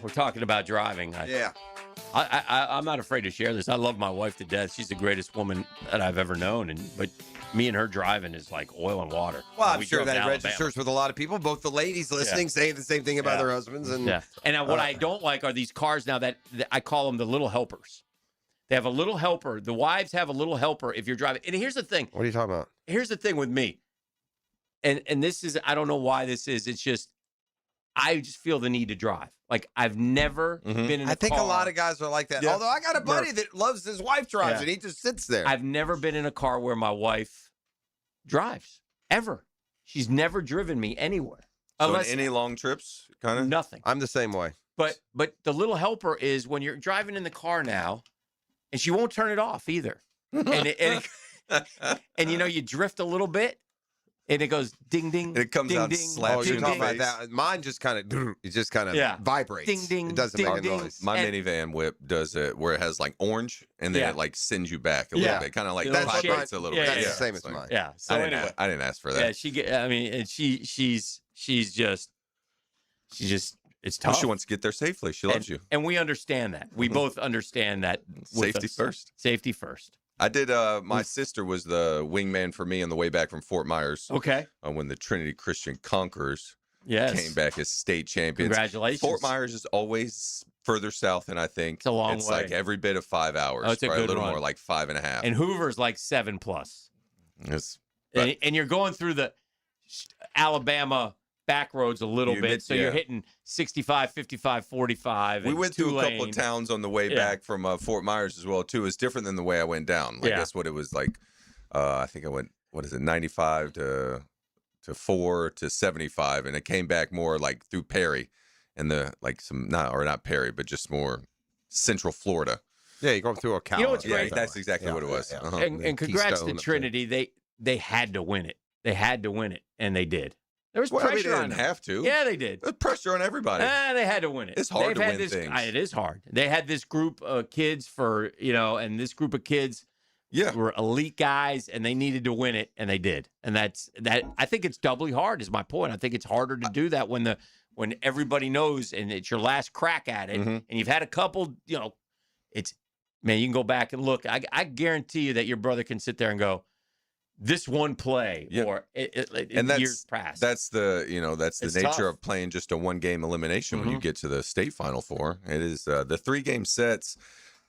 We're talking about driving. I'm not afraid to share this. I love my wife to death. She's the greatest woman that I've ever known. But me and her driving is like oil and water. Well, I'm We sure drove to that Alabama. registers with a lot of people. Both the ladies listening say the same thing about their husbands. And what I don't like are these cars now that I call them the little helpers. They have a little helper. The wives have a little helper if you're driving. And here's the thing. What are you talking about? Here's the thing with me. And this is, I don't know why this is. It's just, I just feel the need to drive. Like, I've never been in a car. I think a lot of guys are like that. Yeah. Although I got a buddy that loves his wife drives and he just sits there. I've never been in a car where my wife drives, ever. She's never driven me anywhere. So Unless any long trips, kind of? Nothing. I'm the same way. But the little helper is when you're driving in the car now, and she won't turn it off either. And you drift a little bit, and it goes ding ding. It comes ding, out and ding, slaps you in the Talking about face. that. Mine just kind of vibrates. Ding ding. It doesn't ding, make a ding. noise. My minivan whip does it where it has like orange and then it like sends you back a little bit, kind of like vibrates a little bit. That's the same as mine. Yeah. So anyway, I didn't ask for that. Yeah, and she's just it's tough. Well, she wants to get there safely. She loves you. And we understand that. We both understand that. Safety first. Safety first. I did. My sister was the wingman for me on the way back from Fort Myers. Okay. When the Trinity Christian Conquerors Yes. came back as state champions. Congratulations. Fort Myers is always further south than I think. It's a long It's way. like every bit of 5 hours. Oh, it's a probably good a little run. more like 5.5. And Hoover's like 7+. It's, And you're going through the Alabama back roads a little bit, so you're hitting 65, 55, 45. we and went through a couple two-lane. of towns on the way Yeah. back from Fort Myers as well too. It's different than the way I went down. Like Yeah. that's what it was like. I think I went 95 to 4 to 75, and it came back more like through Perry and not Perry, but just more Central Florida. Yeah, you're going through a cow. You know what's great? That's exactly what it was. Uh-huh. And congrats to Trinity. They had to win it. They had to win it, and they did. There was Well, I mean, pressure they on didn't them. have to. Yeah, they did. There's pressure on everybody. They had to win it. It's hard to had win things. It is hard. They had this group of kids and this group of kids were elite guys, and they needed to win it, and they did. And that. I think it's doubly hard is my point. I think it's harder to do that when everybody knows and it's your last crack at it, and you've had a couple, it's, man, you can go back and look. I guarantee you that your brother can sit there and go, this one play or and years past. That's the It's nature tough. of playing just a 1-game elimination when you get to the state Final Four. It is the 3-game sets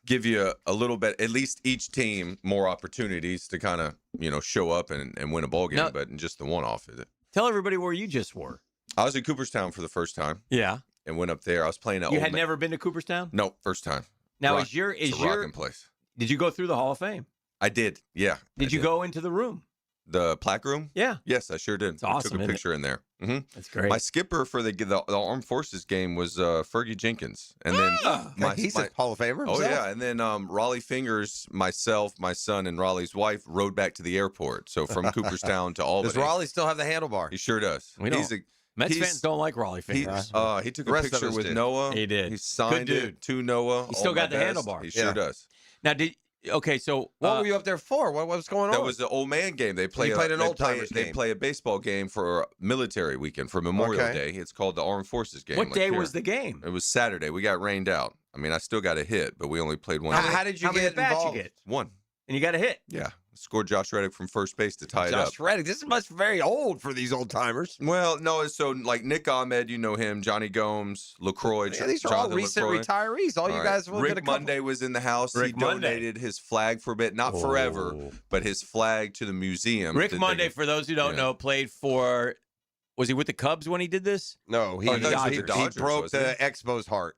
give you a little bit, at least each team, more opportunities to kind of show up and win a ball game. Now- but in just the one-off, Tell everybody where you just were. I was in Cooperstown for the first time. Yeah, and went up there. I was playing at you Old had Ma- never been to Cooperstown. No, first time. Now Rock- is your it's a rocking place. Did you go through the Hall of Fame? I did. Yeah. Did you go into the room? The plaque room? Yeah. Yes, I sure did. It's I awesome, took a isn't it? picture in there. Mm-hmm. That's great. My skipper for the Armed Forces game was Fergie Jenkins. And then He's a Hall of Famer Oh, himself. yeah. And then Raleigh Fingers, myself, my son, and Raleigh's wife rode back to the airport. So from Cooperstown to Albany. Does Raleigh still have the handlebar? He sure does. Mets fans don't like Raleigh fingers. He took a picture with Noah. He did. He signed it to Noah. He still all got my the best. handlebar. He sure does. Now, so what were you up there for? What was going on? That was the old man game. They play. You played an old timers They game. play a baseball game for military weekend for Memorial Day. It's called the Armed Forces game. What day here. was the game? It was Saturday. We got rained out. I mean, I still got a hit, but we only played one. How did you get involved? One. And you got a hit. Yeah. Scored Josh Reddick from first base to tie it up. Josh Reddick. This must be very old for these old timers. Well, no, so like Nick Ahmed, you know him, Johnny Gomes, LaCroix. Yeah, these are all Jonathan recent LaCroix. retirees. All you guys have looked at a Rick couple. Monday was in the house. Rick he donated his flag for a bit, not forever, but his flag to the museum. Rick that Monday, they- for those who don't know, played for. Was he with the Cubs when he did this? No, he Or the Dodgers. he broke the Expos' heart.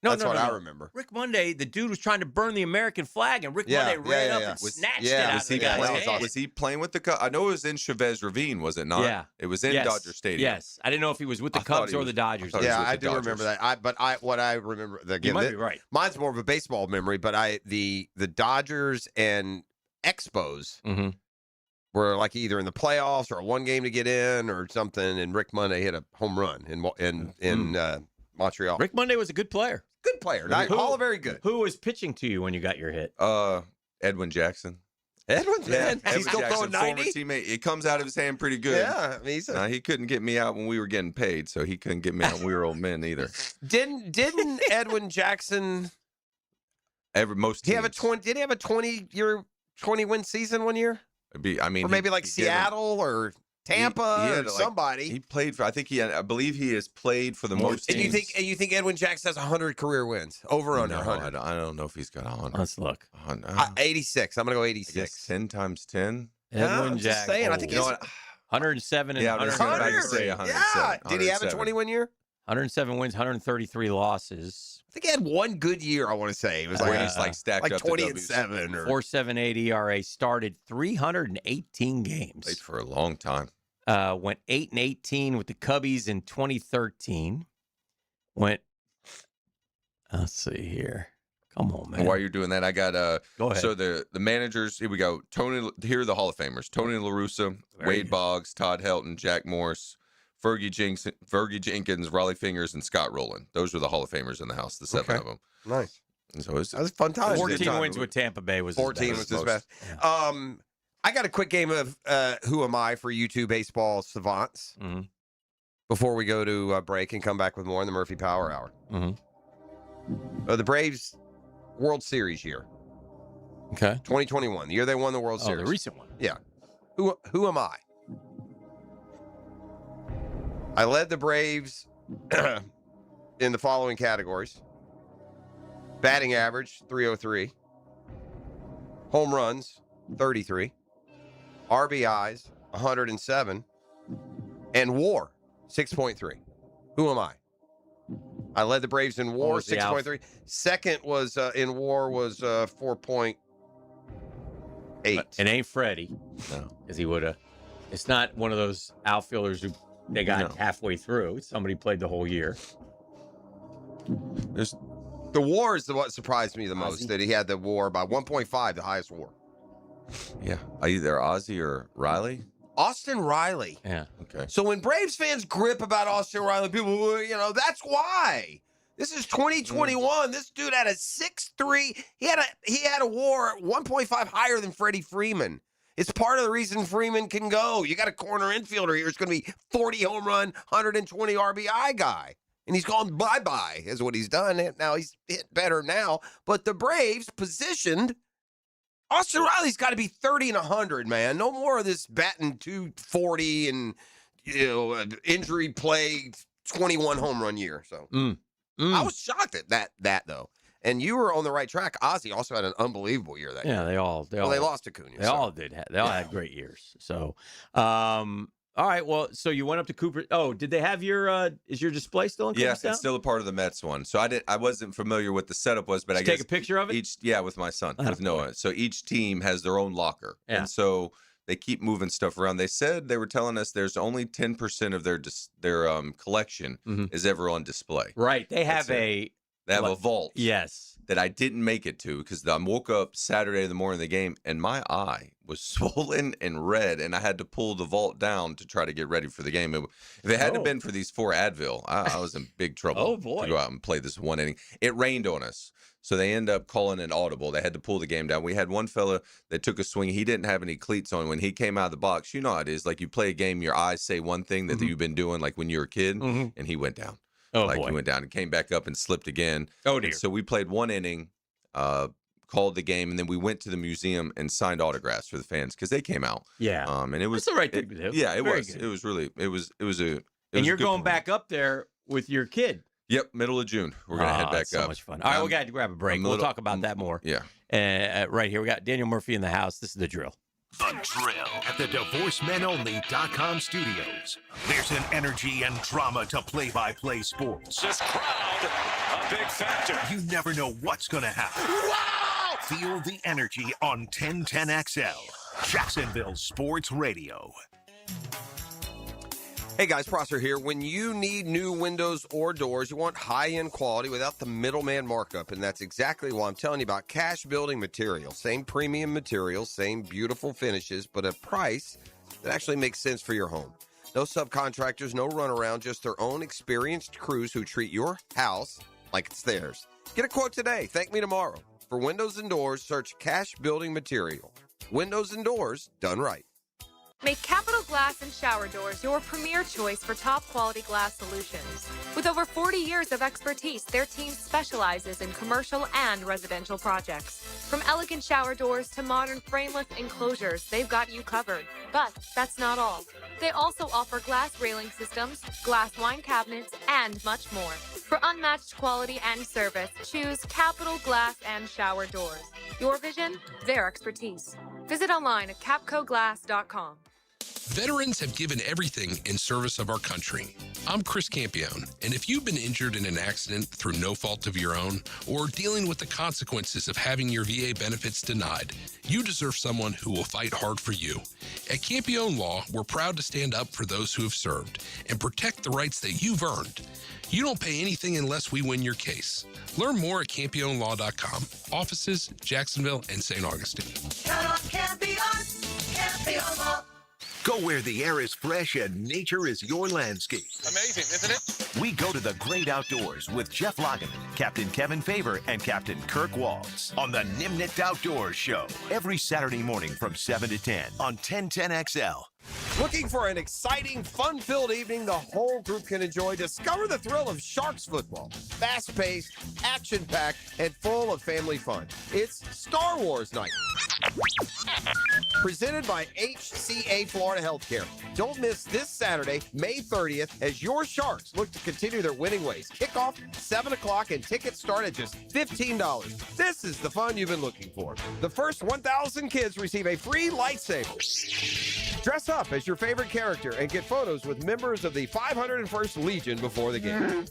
That's what I remember. Rick Monday, the dude was trying to burn the American flag, and Rick Monday ran up and snatched it out of the guy's hand. Was he playing with the Cubs? I know it was in Chavez Ravine, was it not? Yeah. It was in Dodger Stadium. Yes. I didn't know if he was with the Cubs or the Dodgers. Yeah, I do remember that. But what I remember, again, You might be right. Mine's more of a baseball memory, but the Dodgers and Expos were like either in the playoffs or one game to get in or something, and Rick Monday hit a home run in Montreal. Rick Monday was a good player. Good player. All very good. Who was pitching to you when you got your hit? Edwin Jackson. Edwin, man. Edwin He's still Jackson, throwing 90? former teammate. It comes out of his hand pretty good. Yeah, I mean, he couldn't get me out when we were getting paid, so he couldn't get me out when we were old men either. Didn't Edwin Jackson Did he have a 20-win season one year? I mean, Or maybe like Seattle or Tampa or somebody. He played for. I believe he has played for the most. And teams. you think Edwin Jackson has 100 career wins? Over or under 100? I don't know if he's got 100. Let's look. 86. I'm gonna go 86. 10 times 10. Edwin I'm just saying. I think he's 107 and Yeah, I was about to say 107. Yeah. Did he have a 20-win year? 107 wins, 133 losses. I think he had one good year. I want to say it was Where he's like stacked like up 20 the and W's. 7 or 4.78 ERA. Started 318 games. Played for a long time. Went 8-18 with the Cubbies in 2013. Let's see here. Come on, man. While you're doing that, I got Go ahead. So the managers, here we go. Here are the Hall of Famers: Tony La Russa, Wade Boggs, Todd Helton, Jack Morris, Fergie Jenkins, Raleigh Fingers, and Scott Rowland. Those were the Hall of Famers in the house. The 7 of them. Nice. And so that was a fun time. 14 wins with Tampa Bay was 14 his was his best. best. I got a quick game of Who Am I for you two baseball savants before we go to break and come back with more in the Murphy Power Hour. The Braves World Series year. Okay. 2021, the year they won the World Series. The recent one. Yeah. Who am I? I led the Braves in the following categories. Batting average, 303. Home runs, 33. RBIs, 107. And WAR, 6.3. Who am I? I led the Braves in WAR, 6.3. Second was in WAR was 4.8. It ain't Freddie. No. Because he would have. It's not one of those outfielders who they got halfway through. Somebody played the whole year. The WAR is what surprised me the most, that he had the WAR by 1.5, the highest WAR. Yeah. Either Ozzie or Riley. Austin Riley. Yeah. Okay. So when Braves fans grip about Austin Riley, people, that's why. This is 2021. This dude had a 6.3. He had a WAR 1.5 higher than Freddie Freeman. It's part of the reason Freeman can go. You got a corner infielder here. It's going to be 40 home run, 120 RBI guy. And he's gone bye-bye is what he's done. Now he's hit better now. But the Braves positioned Austin Riley's got to be 30 and 100, man. No more of this batting 240 and injury plagued 21 home run year. So I was shocked at that though. And you were on the right track. Ozzie also had an unbelievable year that year. Yeah, they all they lost to Cunha. They all did. They all had great years. So, all right. Well, so you went up to Cooper. Oh, did they have your? Is your display still in Cooperstown? Yes, it's still a part of the Mets one. So I wasn't familiar what the setup was, but I guess take a picture of it. With my son, with Noah. So each team has their own locker, Yeah. and so they keep moving stuff around. They said they were telling us there's only 10% of their collection is ever on display. Right. They have They have a vault. Yes. That I didn't make it to because I woke up Saturday in the morning of the game and my eye was swollen and red, and I had to pull the vault down to try to get ready for the game. If it hadn't been for these 4 Advil, I was in big trouble. Oh, boy. To go out and play this one inning. It rained on us, so they end up calling an audible. They had to pull the game down. We had one fella that took a swing. He didn't have any cleats on. When he came out of the box, you know how it is. Like you play a game, your eyes say one thing that you've been doing like when you were a kid, and he went down. Oh, like boy. he went down and came back up and slipped again. Oh, dear. And so we played one inning, called the game, and then we went to the museum and signed autographs for the fans because they came out. Yeah. And it was That's the right thing to do. Yeah, it Very was. good. It was really. It was a. It And was you're a good going performance. back up there with your kid. Yep, middle of June. We're gonna head back so up. much fun. All right, we got to grab a break. We'll talk about that more. Yeah. Right here, we got Daniel Murphy in the house. This is The Drill. The Drill at the DivorceMenOnly.com studios. There's an energy and drama to play-by-play sports. This crowd, a big factor. You never know what's going to happen. Wow! Feel the energy on 1010XL, Jacksonville Sports Radio. Hey guys, Prosser here. When you need new windows or doors, you want high-end quality without the middleman markup, and that's exactly why I'm telling you about Cash Building Materials. Same premium materials, same beautiful finishes, but a price that actually makes sense for your home. No subcontractors, no runaround, just their own experienced crews who treat your house like it's theirs. Get a quote today. Thank me tomorrow. For windows and doors, search Cash Building Material. Windows and doors done right. Make Capital Glass and Shower Doors your premier choice for top-quality glass solutions. With over 40 years of expertise, their team specializes in commercial and residential projects. From elegant shower doors to modern frameless enclosures, they've got you covered. But that's not all. They also offer glass railing systems, glass wine cabinets, and much more. For unmatched quality and service, choose Capital Glass and Shower Doors. Your vision, their expertise. Visit online at capcoglass.com. Veterans have given everything in service of our country. I'm Chris Campione, and if you've been injured in an accident through no fault of your own or dealing with the consequences of having your VA benefits denied, you deserve someone who will fight hard for you. At Campione Law, we're proud to stand up for those who have served and protect the rights that you've earned. You don't pay anything unless we win your case. Learn more at CampioneLaw.com. Offices, Jacksonville, and St. Augustine. Count on Campion, Campion Law. Go where the air is fresh and nature is your landscape. Amazing, isn't it? We go to the great outdoors with Jeff Lageman, Captain Kevin Favor, and Captain Kirk Walls on the Nimnit Outdoors Show every Saturday morning from 7 to 10 on 1010XL. Looking for an exciting, fun-filled evening the whole group can enjoy? Discover the thrill of Sharks football. Fast-paced, action-packed, and full of family fun. It's Star Wars night. Presented by HCA Florida Healthcare. Don't miss this Saturday, May 30th, as your Sharks look to continue their winning ways. Kickoff 7 o'clock and tickets start at just $15. This is the fun you've been looking for. The first 1,000 kids receive a free lightsaber. Dress up as your favorite character and get photos with members of the 501st Legion before the game.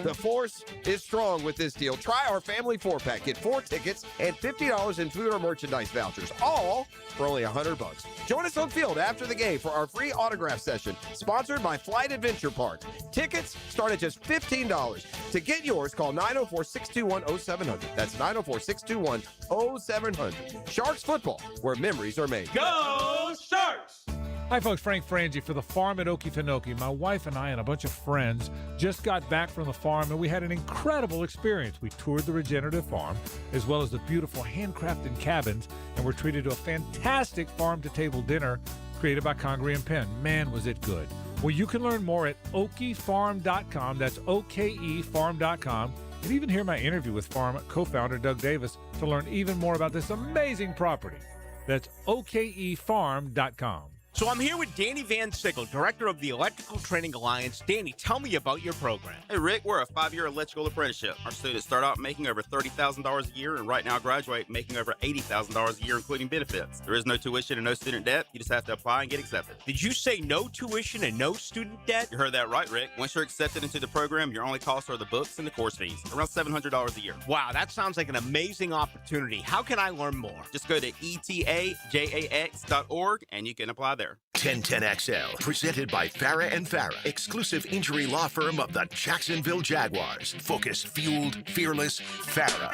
The Force is strong with this deal. Try our family 4-pack. Get 4 tickets and $50 in food or merchandise vouchers, all for only $100. Join us on field after the game for our free autograph session, sponsored by Flight Adventure Park. Tickets start at just $15. To get yours, call 904-621-0700. That's 904-621-0700. Sharks football, where memories are made. Go Sharks! Hi, folks. Frank Frangie for the farm at Okefenokee. My wife and I and a bunch of friends just got back from the farm, and we had an incredible experience. We toured the regenerative farm, as well as the beautiful handcrafted cabins, and were treated to a fantastic farm-to-table dinner created by Congreve and Penn. Man, was it good. Well, you can learn more at okefarm.com. That's okefarm.com. And even hear my interview with farm co-founder Doug Davis to learn even more about this amazing property. That's okefarm.com. So I'm here with Danny Van Sickle, director of the Electrical Training Alliance. Danny, tell me about your program. Hey, Rick, we're a 5-year electrical apprenticeship. Our students start out making over $30,000 a year and right now graduate making over $80,000 a year, including benefits. There is no tuition and no student debt. You just have to apply and get accepted. Did you say no tuition and no student debt? You heard that right, Rick. Once you're accepted into the program, your only costs are the books and the course fees, around $700 a year. Wow, that sounds like an amazing opportunity. How can I learn more? Just go to etajax.org and you can apply there. 1010XL, presented by Farah and Farah, exclusive injury law firm of the Jacksonville Jaguars. Focused, fueled, fearless, Farah.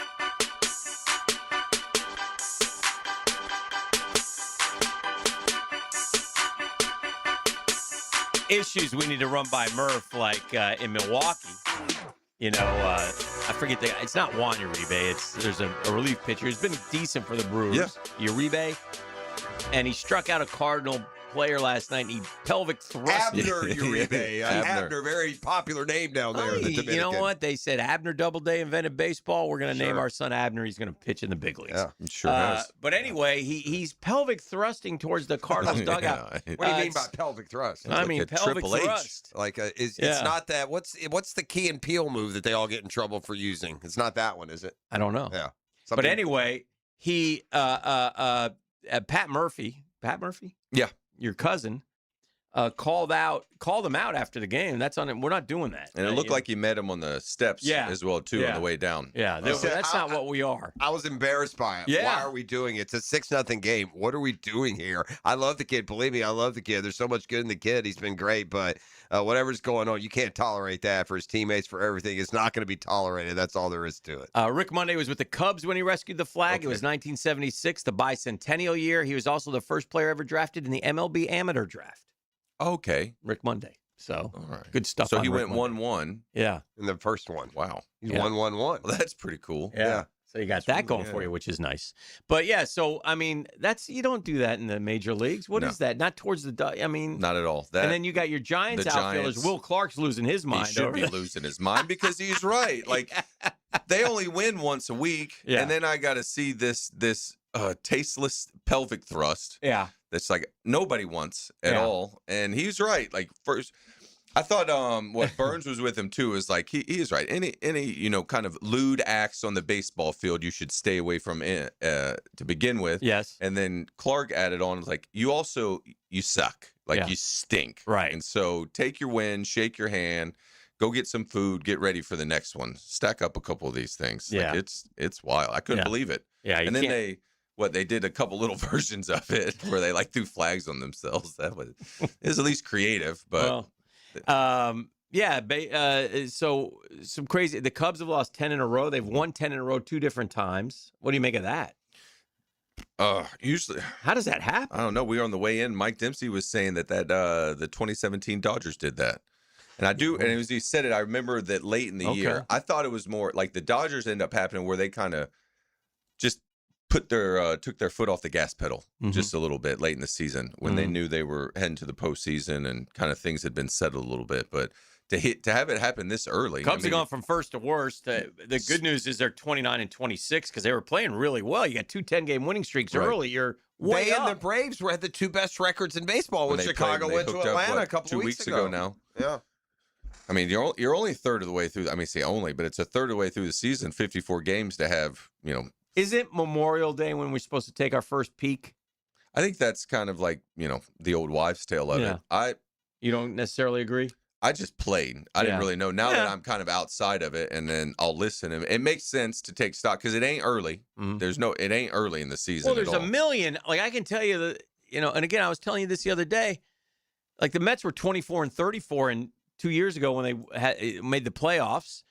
Issues we need to run by Murph, like in Milwaukee. You know, I forget it's not Juan Uribe. There's a relief pitcher. He's been decent for the Brewers. Yeah. Uribe, and he struck out a Cardinal player last night, and he pelvic thrust. Abner Uribe. Abner, very popular name down there in the Dominican. You know what? They said Abner Doubleday invented baseball. We're going to name Sure. our son Abner. He's going to pitch in the big leagues. Yeah, sure has. But anyway, he's pelvic thrusting towards the Cardinals dugout. What do you mean by pelvic thrust? I mean pelvic thrust. Like it's Yeah. not that. What's the Key and Peele move that they all get in trouble for using? It's not that one, is it? I don't know. Yeah. But anyway, he Pat Murphy, Yeah. your cousin, called him out after the game. That's on it. We're not doing that. And it looked like he met him on the steps as well, too, on the way down. Yeah, that's not what we are. I was embarrassed by it. Yeah. Why are we doing it? It's a 6-0 game. What are we doing here? I love the kid. Believe me, I love the kid. There's so much good in the kid. He's been great, but whatever's going on, you can't tolerate that for his teammates, for everything. It's not going to be tolerated. That's all there is to it. Rick Monday was with the Cubs when he rescued the flag. It was 1976, the bicentennial year. He was also the first player ever drafted in the MLB amateur draft. Okay. Rick Monday. So, all right. Good stuff. So on he Rick went Monday. 1-1. Yeah. In the first one. Wow. He's Yeah. 1-1-1. Well, that's pretty cool. Yeah. So you got that going for you, which is nice. But yeah, so I mean, you don't do that in the major leagues. What is that? Not towards the. I mean, not at all. And then you got your Giants the outfielders. Giants- Will Clark's losing his mind. He should over be that. losing his mind because he's right. Like they only win once a week, Yeah. and then I got to see this tasteless pelvic thrust. Yeah, that's like nobody wants at Yeah. all. And he's right. Like first, I thought what Burns was with him too is like he is right. Any kind of lewd acts on the baseball field you should stay away from to begin with. Yes. And then Clark added on like you suck. Like Yeah. you stink. Right. And so take your win, shake your hand, go get some food, get ready for the next one. Stack up a couple of these things. Yeah. Like it's wild. I couldn't Yeah. believe it. Yeah, you And then can't- they did a couple little versions of it where they like threw flags on themselves. It was at least creative, but so some crazy. The Cubs have lost 10 in a row. They've won 10 in a row 2 different times. What do you make of that? Usually, how does that happen? I don't know. We were on the way in. Mike Dempsey was saying that the 2017 Dodgers did that, and I do. And as he said it, I remember that late in the year. I thought it was more like the Dodgers end up happening where they kind of just took their foot off the gas pedal just a little bit late in the season when they knew they were heading to the postseason and kind of things had been settled a little bit, but. To have it happen this early. Cubs have gone from first to worst. The good news is they're 29 and 26 because they were playing really well. You got 2 10-game winning streaks early. You're way They up. and the Braves had the 2 best records in baseball when When they Chicago played, went they to hooked up, Atlanta what, a couple 2 of weeks weeks ago now. Yeah. I mean, you're only a third of the way through. I mean, say only, but it's a third of the way through the season. 54 games to have. Is it Memorial Day when we're supposed to take our first peek? I think that's kind of like the old wives' tale of it. You don't necessarily agree? I just played. I didn't Yeah. really know. Now that I'm kind of outside of it, and then I'll listen. And it makes sense to take stock because it ain't early. It ain't early in the season. Well, there's at all. a million. Like I can tell you that, and again, I was telling you this the other day. Like the Mets were 24 and 34 and 2 years ago when they made the playoffs.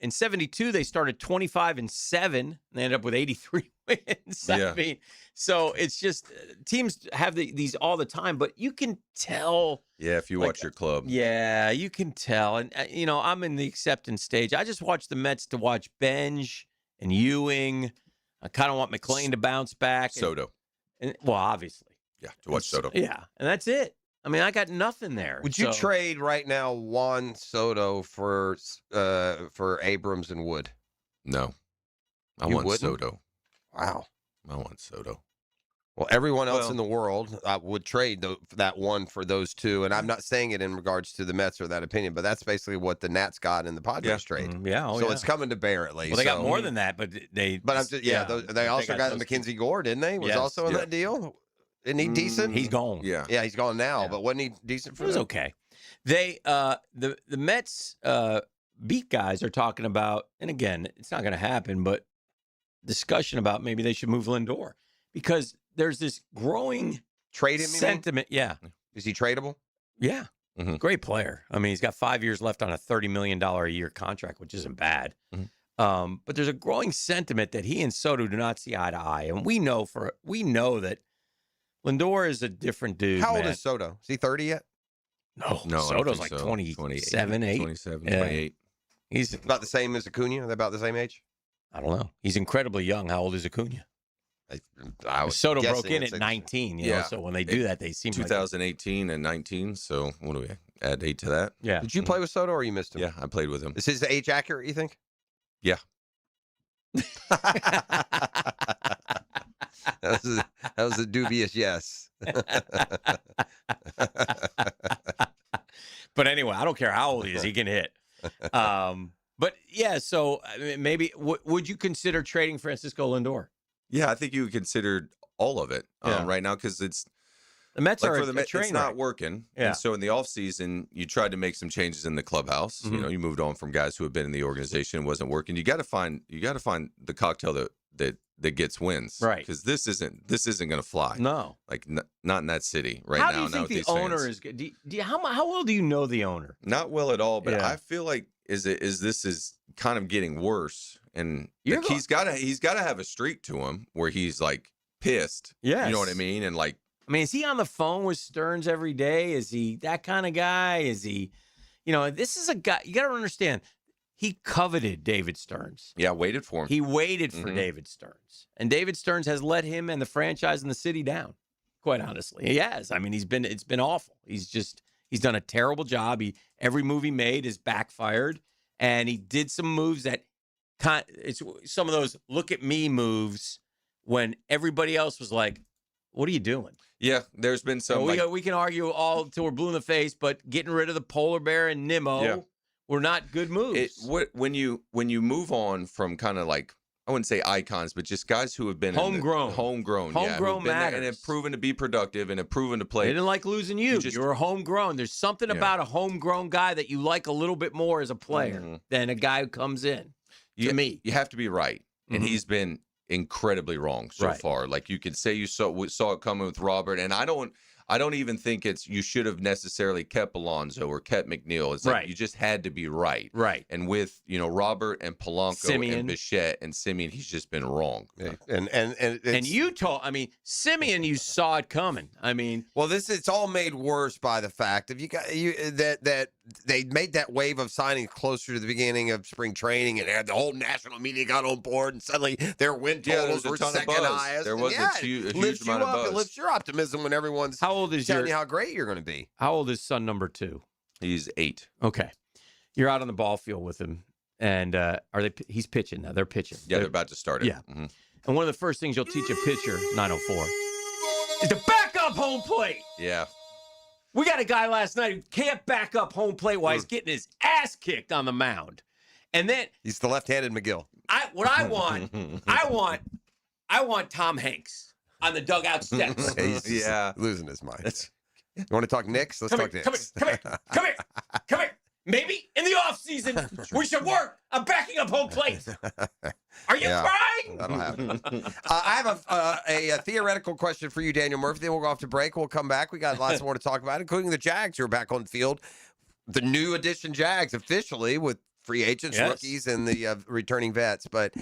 In 72, they started 25 and 7. And they ended up with 83 wins. Yeah. I mean, so it's just teams have these all the time, but you can tell. Yeah, if you watch your club. Yeah, you can tell. And, I'm in the acceptance stage. I just watched the Mets to watch Benj and Ewing. I kind of want McClain to bounce back. Soto. Well, obviously. Yeah, to watch Soto. Yeah, and that's it. I mean, I got nothing there. Would you trade right now Juan Soto for Abrams and Wood? No. I You want wouldn't? Soto. Wow. I want Soto. Well, everyone else in the world would trade that one for those two, and I'm not saying it in regards to the Mets or that opinion, but that's basically what the Nats got in the Padres trade. So it's coming to bear at least. Well, they got more than that, but they. But I'm just, they also got Mackenzie Gore, didn't they? Was also in that deal. Isn't he decent? He's gone. Yeah, he's gone now. But wasn't he decent for? It was okay. They the Mets beat guys are talking about, and again, it's not going to happen, but discussion about maybe they should move Lindor because there's this growing trade sentiment. Yeah, is he tradable? Yeah, great player. I mean, he's got 5 years left on a $30 million a year contract, which isn't bad. But there's a growing sentiment that he and Soto do not see eye to eye, and we know that Lindor is a different dude. How old is Soto? Is he 30 yet? No, No, Soto's like 27, 8. 27, Yeah. 28. He's about the same as Acuna. They're about the same age. I don't know. He's incredibly young. How old is Acuna? Soto broke in at 19. You know, so when they do that, they seem 2018 and 19. So what do we add 8 to that? Yeah. Did you play with Soto or you missed him? Yeah, I played with him. Is his age accurate, you think? Yeah. That was a dubious yes. But anyway, I don't care how old he is. He can hit. But yeah, so I mean, maybe would you consider trading Francisco Lindor? Yeah, I think you would consider all of it right now because it's the Mets like are for the Mets, train it's not wreck. working. Yeah. And so in the offseason, you tried to make some changes in the clubhouse. You know, you moved on from guys who have been in the organization, wasn't working. You got to find the cocktail that gets wins, Right? Because this isn't going to fly. No, like not in that city right how now. do you not think with the these owner fans. is good? Do you, how well do you know the owner? Not well at all, but Yeah. I feel like this is kind of getting worse, and You're like, he's got to have a streak to him where he's like pissed. Yes. You know what I mean? And like, I mean, is he on the phone with Stearns every day? Is he that kind of guy? Is he, this is a guy, you got to understand, he coveted David Stearns. yeah, waited for him. He waited for David Stearns. And David Stearns has let him and the franchise and the city down, quite honestly. He has. I mean, it's been awful. He's done a terrible job. Every move he made is backfired. And he did some moves that it's some of those look at me moves when everybody else was like, what are you doing? Yeah, there's been some. We can argue all till we're blue in the face, but getting rid of the polar bear and Nimmo were not good moves. When you move on from kind of like, I wouldn't say icons, but just guys who have been homegrown, homegrown matters, and have proven to be productive and have proven to play. They didn't like losing you. You were homegrown. There's something about a homegrown guy that you like a little bit more as a player than a guy who comes in. To me, you have to be right, and he's been incredibly wrong so far. Like you could say you saw it coming with Robert, and I don't even think you should have necessarily kept Alonso or kept McNeil. It's like you just had to be right. Right. And with Robert and Polanco and Bichette and Simeon, he's just been wrong. Yeah. And you told, I mean, Simeon, you saw it coming. I mean, well, it's all made worse by the fact that they made that wave of signing closer to the beginning of spring training, and the whole national media got on board, and suddenly their win totals were second highest. There was a huge amount of buzz. It lifts your optimism when everyone's telling you how great you're going to be. How old is son number 2? He's 8. Okay, you're out on the ball field with him, and he's pitching now. They're pitching. Yeah, they're about to start it. Yeah, and one of the first things you'll teach a pitcher, 904, is to back up home plate. Yeah. We got a guy last night who can't back up home plate while he's getting his ass kicked on the mound. And then he's the left-handed McGill. I want Tom Hanks on the dugout steps. He's losing his mind. You want to talk Knicks? Let's talk Knicks. Come here. Maybe in the offseason, we should work on backing up home plate. Are you crying? That'll happen. I have a theoretical question for you, Daniel Murphy. Then we'll go off to break. We'll come back. We got lots more to talk about, including the Jags who are back on the field. The new edition Jags officially with free agents, rookies, and the returning vets. But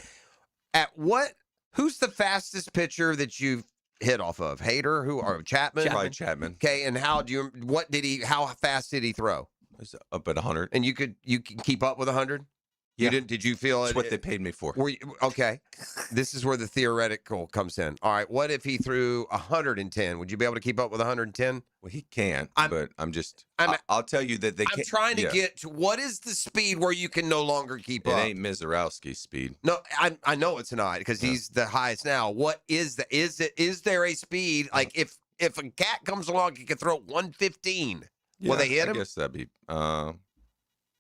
who's the fastest pitcher that you've hit off of? Hader, or Chapman? Probably Chapman. Okay, and how fast did he throw? Up at 100. And you can keep up with 100? You didn't? Did you feel That's it? what they paid me for. Were you, okay. This is where the theoretical comes in. All right. What if he threw 110? Would you be able to keep up with 110? Well, he can't. But I'll tell you that they I'm can't. trying to get to what is the speed where you can no longer keep It up? ain't Mizorowski's speed. No, I know it's not because he's the highest now. What is the is there a speed like if a cat comes along he can throw 115? Will they hit him? I guess that'd be.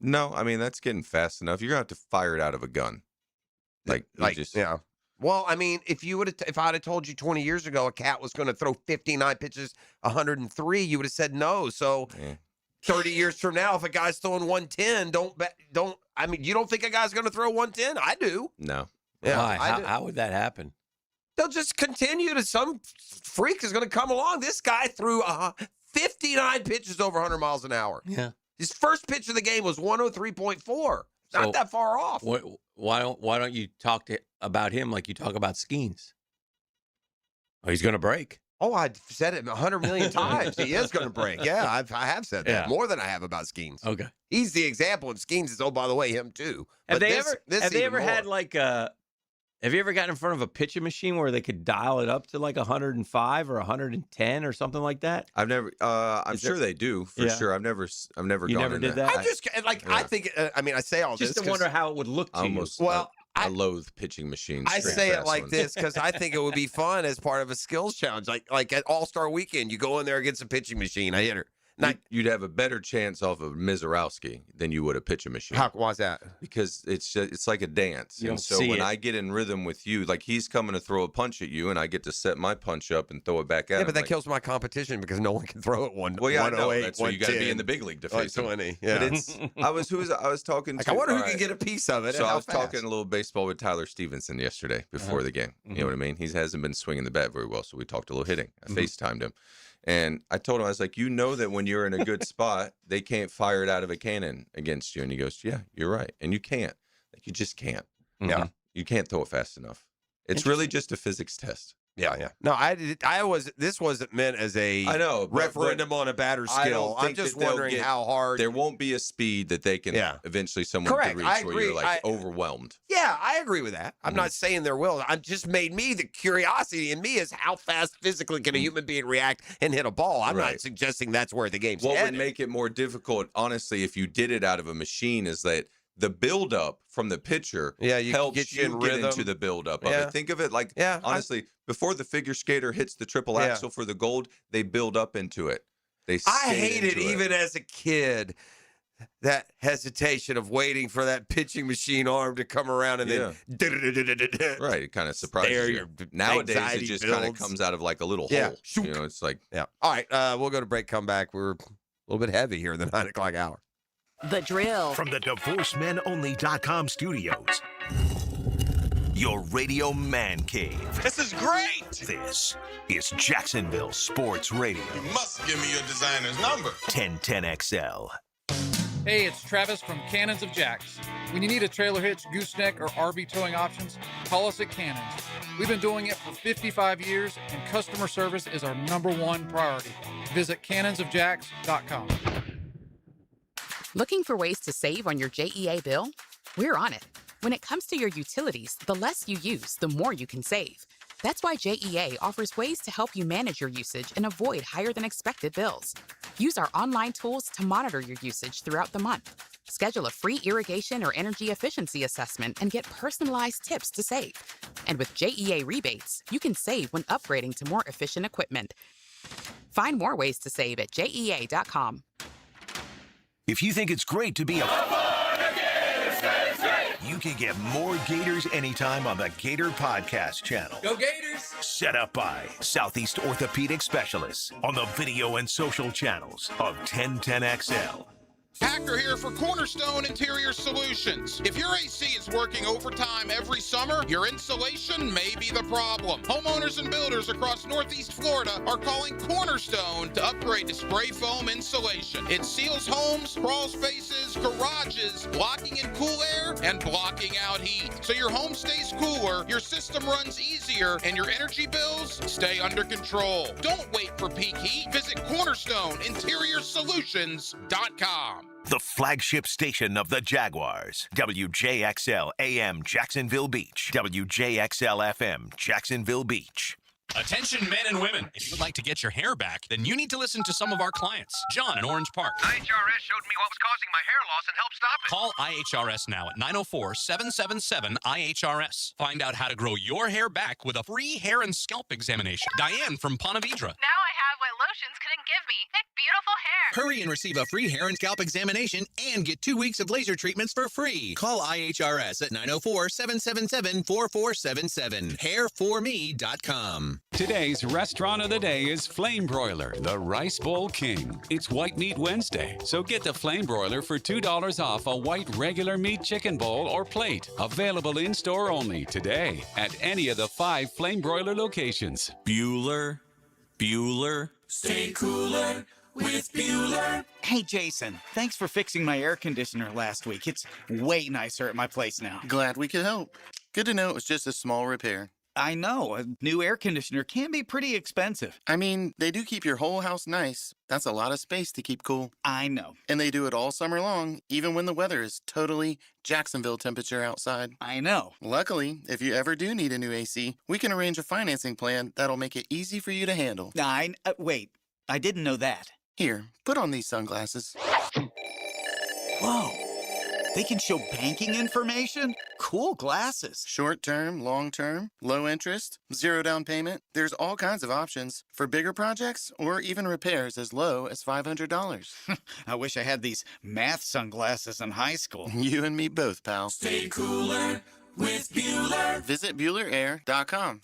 No, I mean that's getting fast enough. You're gonna have to fire it out of a gun. Yeah. Well, I mean, if I'd have told you 20 years ago a cat was going to throw 59 pitches, 103, you would have said no. So 30 years from now, if a guy's throwing 110, I mean, you don't think a guy's going to throw 110? I do. No. Yeah. Why? How would that happen? They'll just continue to some freak is going to come along. This guy threw 59 pitches over 100 miles an hour. Yeah. His first pitch of the game was 103.4. Not that far off. Why don't you talk about him like you talk about Skeens? Oh, he's going to break. Oh, I've said it 100 million times. He is going to break. Yeah, I have said that. Yeah. More than I have about Skeens. Okay. He's the example, and Skeens is, oh, by the way, him too. Have But they ever had like have you ever gotten in front of a pitching machine where they could dial it up to like 105 or 110 or something like that? I've never. I'm sure they do for sure. I've never. You gone never in did there. that? I'm just like, I think, I mean, I say all Just this. to wonder how it would look to Almost. you. Well, I loathe pitching machines. I straight say it fast like ones. this because I think it would be fun as part of a skills challenge. Like at All-Star Weekend, you go in there against a pitching machine. I hit her. You'd have a better chance off of Mizorowski than you would a pitching machine. Why's that? Because it's like a dance. You And don't so see when it. I get in rhythm with you, like he's coming to throw a punch at you, and I get to set my punch up and throw it back at Yeah, him. but that like, kills my competition because no one can throw it well, yeah, I know. 108, That's why you got to be 110, in the big league to face him. 120. Yeah. But it's I was talking Like, to I wonder all who can right. get a piece of it. So and I how was fast. talking a little baseball with Tyler Stevenson yesterday before the game. You know what I mean? He hasn't been swinging the bat very well, so we talked a little hitting. I FaceTimed him. And I told him, I was like, you know that when you're in a good spot, they can't fire it out of a cannon against you. And he goes, yeah, you're right. And you can't. Like, you just can't. Yeah. You can't throw it fast enough. It's really just a physics test. Yeah. No, this wasn't meant as a I know, but referendum on a batter's I skill. don't I'm think just that they'll wondering get- how hard. There won't be a speed that they can eventually someone Correct. can reach I where agree. you're like overwhelmed. Yeah, I agree with that. I'm not saying there will. I'm just made me the curiosity in me is how fast physically can a human being react and hit a ball. I'm not Right. suggesting that's where the game's What headed. would make it more difficult, honestly, if you did it out of a machine, is that the buildup from the pitcher you helps get you you in get rhythm. into the buildup of Yeah. it. Think of it like, Yeah, honestly, before the figure skater hits the triple Yeah. axel for the gold, they build up into it. They I skate hated into it. even as a kid that hesitation of waiting for that pitching machine arm to come around and then Right, it kind of surprises There, you. your Nowadays, it anxiety just kind of builds. comes out of like a little Yeah. hole. You know, it's like Yeah. All right, we'll go to break, come back. We're a little bit heavy here in the 9 o'clock hour. The Drill. From the DivorceMenOnly.com studios. Your radio man cave. This is great. This is Jacksonville Sports Radio. You must give me your designer's number. 1010XL. Hey, it's Travis from Cannons of Jacks. When you need a trailer hitch, gooseneck, or RV towing options, call us at Cannons. We've been doing it for 55 years, and customer service is our #1 priority. Visit cannonsofjacks.com. Looking for ways to save on your JEA bill? We're on it. When it comes to your utilities, the less you use, the more you can save. That's why JEA offers ways to help you manage your usage and avoid higher than expected bills. Use our online tools to monitor your usage throughout the month. Schedule a free irrigation or energy efficiency assessment and get personalized tips to save. And with JEA rebates, you can save when upgrading to more efficient equipment. Find more ways to save at JEA.com. If you think it's great to be a... You can get more Gators anytime on the Gator Podcast channel. Go Gators! Set up by Southeast Orthopedic Specialists on the video and social channels of 1010XL. Hacker here for Cornerstone Interior Solutions. If your AC is working overtime every summer, your insulation may be the problem. Homeowners and builders across Northeast Florida are calling Cornerstone to upgrade to spray foam insulation. It seals homes, crawl spaces, garages, blocking in cool air and blocking out heat. So your home stays cooler, your system runs easier, and your energy bills stay under control. Don't wait for peak heat. Visit CornerstoneInteriorSolutions.com. The flagship station of the Jaguars. WJXL AM Jacksonville Beach. WJXL FM Jacksonville Beach. Attention men and women. If you would like to get your hair back, then you need to listen to some of our clients. John in Orange Park. IHRS showed me what was causing my hair loss and helped stop it. Call IHRS now at 904-777-IHRS. Find out how to grow your hair back with a free hair and scalp examination. Diane from Ponte Vedra. Now I have what lotions couldn't give me. Thick, beautiful hair. Hurry and receive a free hair and scalp examination and get 2 weeks of laser treatments for free. Call IHRS at 904-777-4477. Hairforme.com. Today's restaurant of the day is Flame Broiler, the Rice Bowl King. It's White Meat Wednesday, so get the Flame Broiler for $2 off a white regular meat chicken bowl or plate. Available in-store only today at any of the 5 Flame Broiler locations. Bueller. Stay cooler with Bueller. Hey, Jason, thanks for fixing my air conditioner last week. It's way nicer at my place now. Glad we could help. Good to know it was just a small repair. I know. A new air conditioner can be pretty expensive. I mean, they do keep your whole house nice. That's a lot of space to keep cool. I know. And they do it all summer long, even when the weather is totally Jacksonville temperature outside. I know. Luckily, if you ever do need a new AC, we can arrange a financing plan that'll make it easy for you to handle. Wait, I didn't know that. Here, put on these sunglasses. Whoa. They can show banking information? Cool glasses. Short term, long term, low interest, 0 down payment. There's all kinds of options for bigger projects or even repairs as low as $500. I wish I had these math sunglasses in high school. You and me both, pal. Stay cooler with Bueller. Visit BuellerAir.com.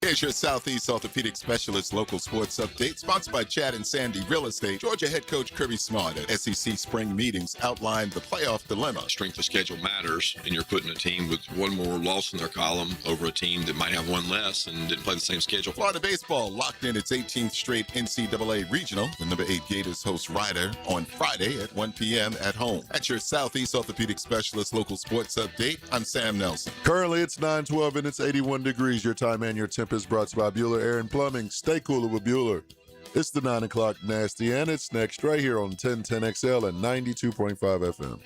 Here's your Southeast Orthopedic Specialist local sports update, sponsored by Chad and Sandy Real Estate. Georgia head coach Kirby Smart at SEC spring meetings outlined the playoff dilemma. Strength of schedule matters, and you're putting a team with one more loss in their column over a team that might have one less and didn't play the same schedule. Florida baseball locked in its 18th straight NCAA regional. The number 8 Gators host Ryder on Friday at 1 p.m. at home. That's your Southeast Orthopedic Specialist local sports update. I'm Sam Nelson. Currently, it's 9:12 and it's 81 degrees. Your time and your temp is brought to you by Bueller Air and Plumbing. Stay cooler with Bueller. It's the 9 o'clock Nasty, and it's next right here on 1010XL and 92.5 FM.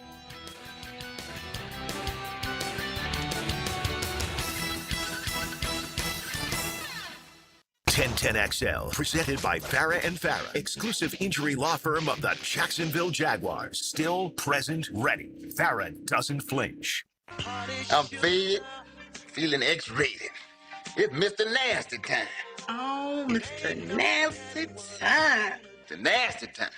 XL, presented by Farah and Farah, exclusive injury law firm of the Jacksonville Jaguars. Still present, ready. Farah doesn't flinch. I'm fed, feeling X-rated. It's Mr. Nasty time. Oh, Mr. Nasty time. The nasty time.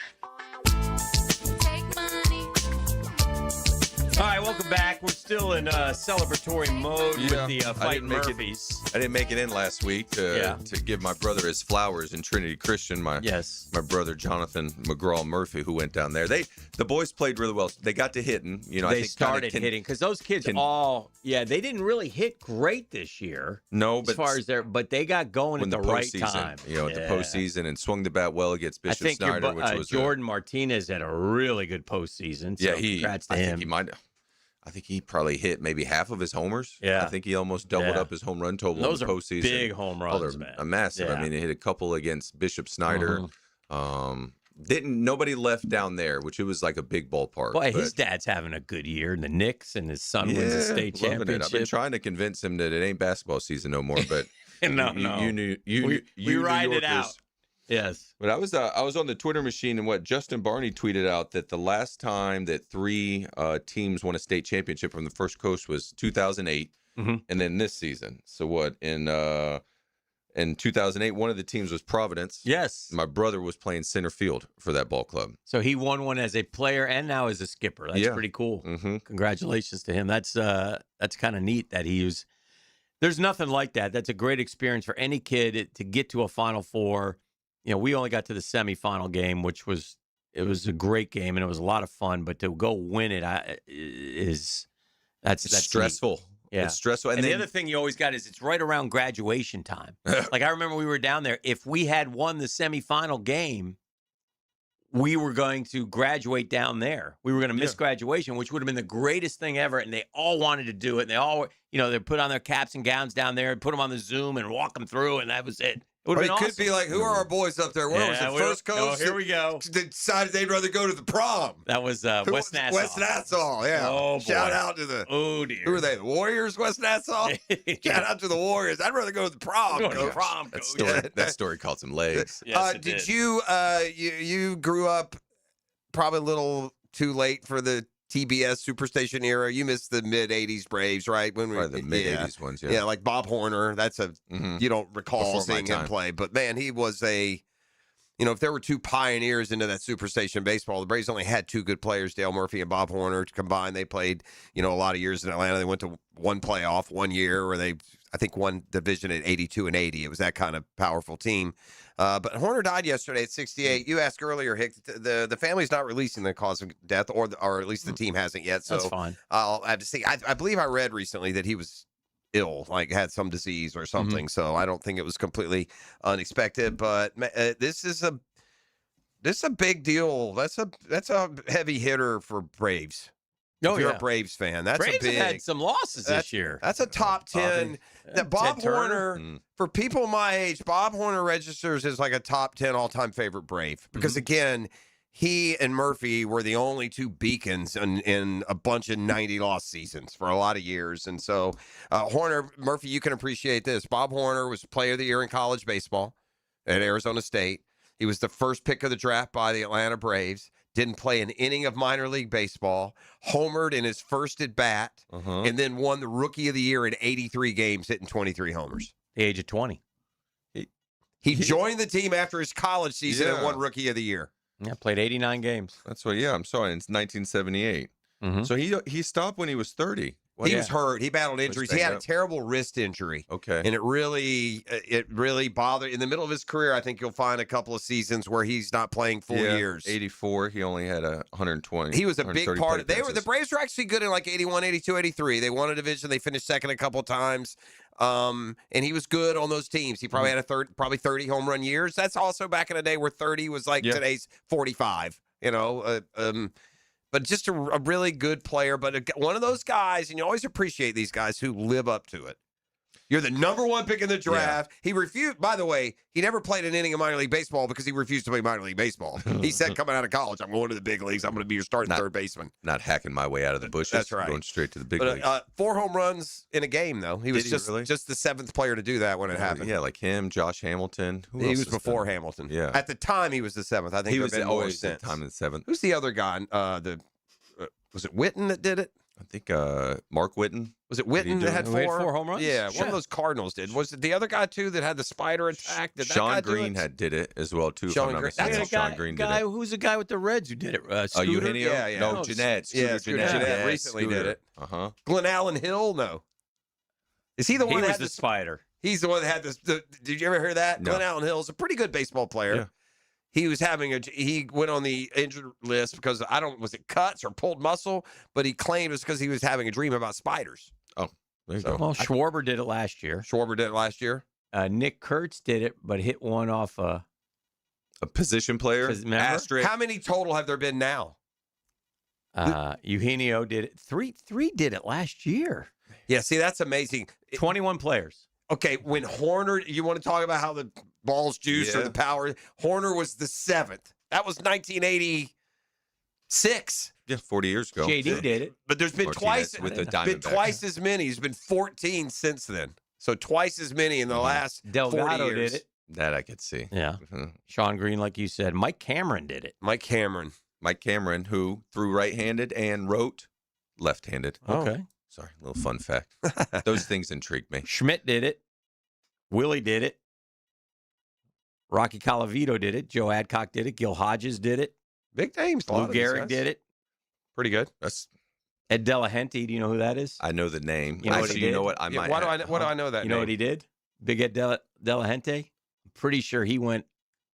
All right, welcome back. We're still in celebratory mode with the Fight Murphys. I didn't make it in last week to give my brother his flowers in Trinity Christian. My brother Jonathan McGraw Murphy, who went down there. The boys played really well. They got to hitting. You know, They I think started hitting because those kids they didn't really hit great this year. No, but as far as but they got going at the right time. You know, at the postseason and swung the bat well against Bishop Snyder, which was Jordan Martinez had a really good postseason. So congrats to him. I think he probably hit maybe half of his homers. Yeah. I think he almost doubled up his home run total Those in the are postseason. big home runs, man. Massive. Yeah. I mean, he hit a couple against Bishop Snyder. Nobody left down there, which it was like a big ballpark. Boy, his dad's having a good year in the Knicks, and his son wins the state championship. I've been trying to convince him that it ain't basketball season no more, but we ride it out. Yes. But I was on the Twitter machine, and Justin Barney tweeted out that the last time that 3 teams won a state championship from the First Coast was 2008, and then this season. So in 2008, one of the teams was Providence. Yes. My brother was playing center field for that ball club. So he won one as a player and now as a skipper. That's pretty cool. Congratulations to him. That's kind of neat that he was. There's nothing like that. That's a great experience for any kid to get to a Final Four. You know, we only got to the semifinal game, which was a great game and it was a lot of fun. But to go win it that's stressful. Neat. Yeah. It's stressful. And the other thing you always got is it's right around graduation time. Like I remember we were down there. If we had won the semifinal game, we were going to graduate down there. We were going to miss graduation, which would have been the greatest thing ever. And they all wanted to do it. And they all, they put on their caps and gowns down there and put them on the Zoom and walk them through. And that was it. It Or it could be like, who are our boys up there? Where was the first coach? Oh, here we go. They decided they'd rather go to the prom. That was West Nassau. West Nassau, yeah. Oh, Shout out to the. Oh, dear. Who are they? The Warriors, West Nassau? Shout out to the Warriors. I'd rather go to the prom. That story called some legs. Did you, you grew up probably a little too late for the TBS Superstation era. You missed the mid '80s Braves, right? When the mid '80s ones, yeah, like Bob Horner. That's you don't recall Before my seeing him time. play, but man, he was a. If there were two pioneers into that Superstation baseball, the Braves only had two good players, Dale Murphy and Bob Horner combined. They played, a lot of years in Atlanta. They went to one playoff one year where they, I think, won division at 82 and 80. It was that kind of powerful team. But Horner died yesterday at 68. You asked earlier, Hick, the family's not releasing the cause of death, or at least the team hasn't yet. So That's fine. I'll have to see. I believe I read recently that he was ill, like had some disease or something. So I don't think it was completely unexpected. But this is a big deal. That's a heavy hitter for Braves. Oh, if you're yeah. a Braves fan, that's Braves a big. have had some losses this year. That's a top 10. That Bob Ted Turner. Horner, for people my age, Bob Horner registers as like a top 10 all-time favorite Brave. Because, again, he and Murphy were the only two beacons in a bunch of 90-loss seasons for a lot of years. And so, Murphy, you can appreciate this. Bob Horner was Player of the Year in college baseball at Arizona State. He was the first pick of the draft by the Atlanta Braves. Didn't play an inning of minor league baseball, homered in his first at bat, and then won the Rookie of the Year in 83 games, hitting 23 homers. The age of 20. He joined the team after his college season and won Rookie of the Year. Yeah, played 89 games. That's what. Yeah, I'm sorry. It's 1978. So he stopped when he was 30. He was hurt. He battled injuries. He had a terrible wrist injury. Okay. And it really bothered. In the middle of his career, I think you'll find a couple of seasons where he's not playing full years. 84, he only had 120. He was a big part of it. The Braves were actually good in like 81, 82, 83. They won a division. They finished second a couple of times. And he was good on those teams. He probably had probably 30 home run years. That's also back in a day where 30 was like today's 45, but just a really good player, but one of those guys, and you always appreciate these guys who live up to it. You're the number one pick in the draft. He refused, by the way, he never played an inning of minor league baseball because he refused to play minor league baseball. He said, coming out of college, I'm going to the big leagues. I'm going to be your starting third baseman. Not hacking my way out of the bushes. That's right. Going straight to the big leagues. 4 home runs in a game, though. He was just the 7th player to do that when it happened. Yeah, like him, Josh Hamilton. He was before Hamilton. Yeah. At the time, he was the 7th. I think he was always the time in the 7th. Who's the other guy? Was it Witten that did it? I think Mark Witten. Was it Witten that had 4? Had 4 home runs? Yeah, one of those Cardinals did. Was it the other guy, too, that had the spider attack? Did Sean that guy Green did it as well, too. Sean Green. Sean Green did it. Who's the guy with the Reds who did it? Scooter? Eugenio? Yeah. No, Jeanette. Yeah, Jeanette recently did it. Glenn Allen Hill? No. Is he the one He that was had the spider. He's the one that had this. Did you ever hear that? No. Glenn Allen Hill is a pretty good baseball player. Yeah. He was he went on the injured list because was it cuts or pulled muscle? But he claimed it was because he was having a dream about spiders. Oh, there you go. Well, Schwarber did it last year. Schwarber did it last year. Nick Kurtz did it, but hit one off a position player. Asterisk. How many total have there been now? Eugenio did it. Three did it last year. Yeah, see, that's amazing. 21 players. Okay, when Horner, you want to talk about how the ball's juice or the power? Horner was the 7th. That was 1986. Yeah, 40 years ago. JD did it. But there's been Martinez with the Diamondbacks. as many. There's been 14 since then. So twice as many in the last Delgado 40 years. did it. That I could see. Yeah. Sean Green, like you said. Mike Cameron did it. Mike Cameron, who threw right-handed and wrote left-handed. Okay. Sorry, a little fun fact. Those things intrigue me. Schmidt did it. Willie did it. Rocky Colavito did it. Joe Adcock did it. Gil Hodges did it. Big names. Lou Gehrig did it. Pretty good. That's Ed Delahunty. Do you know who that is? I know the name. You know what Actually, he you know did? what? I Yeah, might. why do I know that? You know name? what he did? Big Ed Delahunty. I'm pretty sure he went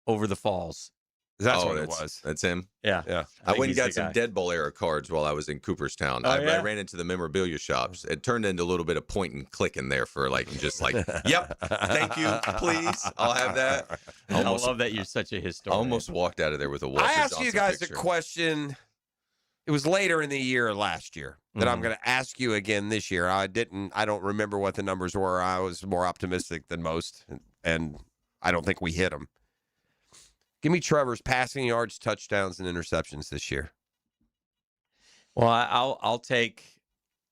over the falls. That's what it was. That's him. Yeah. I think went and he's the got some guy. Dead Bowl era cards while I was in Cooperstown. Oh, I yeah? ran into the memorabilia shops. It turned into a little bit of point and click in there for yep, thank you, please. I'll have that. I love that you're such a I historian. almost walked out of there with a Walter I asked Johnson you guys picture. a question. It was later in the year last year that I'm going to ask you again this year. I don't remember what the numbers were. I was more optimistic than most, and I don't think we hit him. Give me Trevor's passing yards, touchdowns, and interceptions this year. Well, I'll take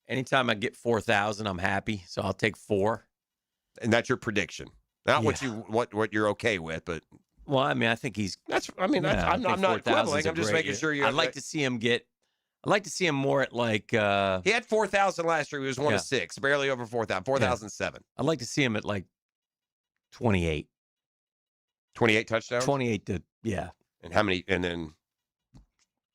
anytime I get 4,000, I'm happy. So I'll take 4. And that's your prediction, not what you're okay with, but well, I mean, I think he's. I'm not quibbling. I'm just making sure you. I'd like to see him get. I'd like to see him more at like. He had 4,000 last year. He was 1 of 6, barely over 4,000. 4,007. I'd like to see him at like 28. 28 touchdowns. 28 to And how many? And then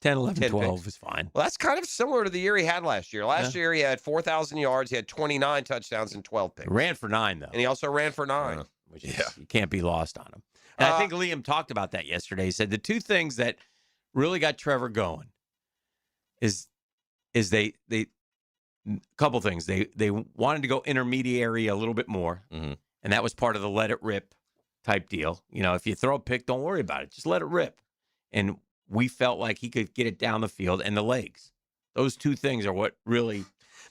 10, 11, 10 12 picks. is fine. Well, that's kind of similar to the year he had last year. Last year he had 4,000 yards. He had 29 touchdowns and 12 picks. He ran for 9 though, and he also ran for 9, which is, you can't be lost on him. And I think Liam talked about that yesterday. He said the two things that really got Trevor going is they couple things. They wanted to go intermediary a little bit more, and that was part of the let it rip type deal. You know, if you throw a pick, don't worry about it. Just let it rip. And we felt like he could get it down the field and the legs. Those two things are what really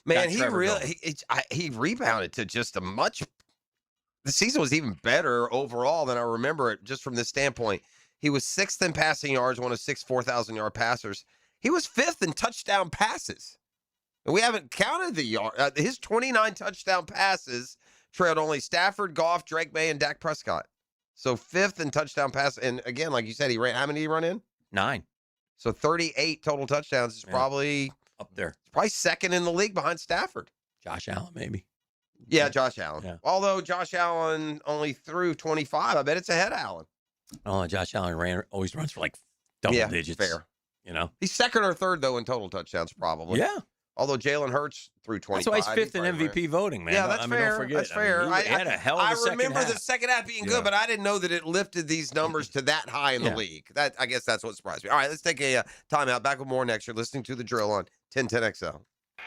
got Trevor going. He rebounded to just a much. The season was even better overall than I remember it. Just from this standpoint, he was 6th in passing yards, one of 6 4,000-yard passers. He was 5th in touchdown passes. And we haven't counted the yard. His 29 touchdown passes trailed only Stafford, Goff, Drake May, and Dak Prescott. So 5th in touchdown pass. And again, like you said, he ran. How many did he run in? 9. So 38 total touchdowns is probably up there. Probably 2nd in the league behind Stafford. Josh Allen, maybe. Yeah, Josh Allen. Yeah. Although Josh Allen only threw 25, I bet it's ahead of Allen. Oh, Josh Allen always runs for like double digits. Fair. You know, he's 2nd or 3rd though in total touchdowns, probably. Yeah. Although Jalen Hurts threw 25. That's why he's 5th in MVP voting, man. Yeah, that's fair. Don't forget. That's fair. He had a hell of a second remember half. the second half being good, but I didn't know that it lifted these numbers to that high in the league. I guess that's what surprised me. All right, let's take a timeout. Back with more next. You're listening to The Drill on 1010XL.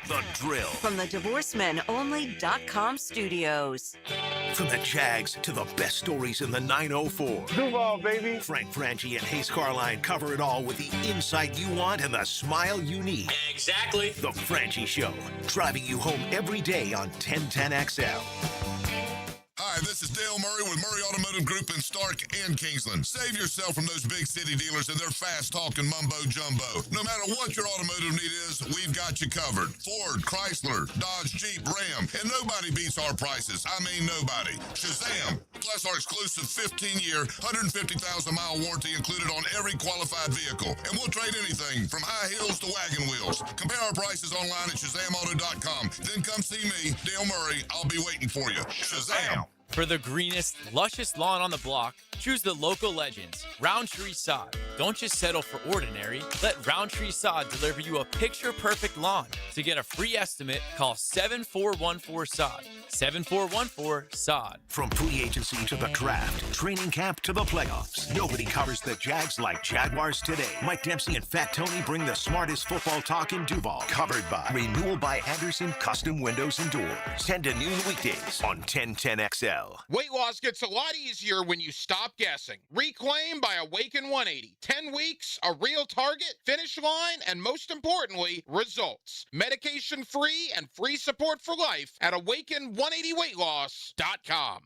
The Drill. From the DivorceMenOnly.com studios. From the Jags to the best stories in the 904. Duval, baby. Frank Franchi and Hayes Carline cover it all with the insight you want and the smile you need. Exactly. The Franchi Show, driving you home every day on 1010XL. Hi, this is Dale Murray with Murray Automotive Group in Stark and Kingsland. Save yourself from those big city dealers and their fast-talking mumbo-jumbo. No matter what your automotive need is, we've got you covered. Ford, Chrysler, Dodge, Jeep, Ram, and nobody beats our prices. I mean nobody. Shazam! Plus our exclusive 15-year, 150,000-mile warranty included on every qualified vehicle. And we'll trade anything from high heels to wagon wheels. Compare our prices online at ShazamAuto.com. Then come see me, Dale Murray. I'll be waiting for you. Shazam! For the greenest, lushest lawn on the block, choose the local legends, Roundtree Sod. Don't just settle for ordinary. Let Roundtree Sod deliver you a picture-perfect lawn. To get a free estimate, call 7414-SOD. 7414-SOD. From free agency to the draft, training camp to the playoffs, nobody covers the Jags like Jaguars today. Mike Dempsey and Fat Tony bring the smartest football talk in Duval. Covered by Renewal by Anderson Custom Windows and Doors. 10 to noon weekdays on 1010XL. Weight loss gets a lot easier when you stop guessing. Reclaim by Awaken 180. 10 weeks, a real target, finish line, and most importantly, results. Medication-free and free support for life at Awaken180weightloss.com.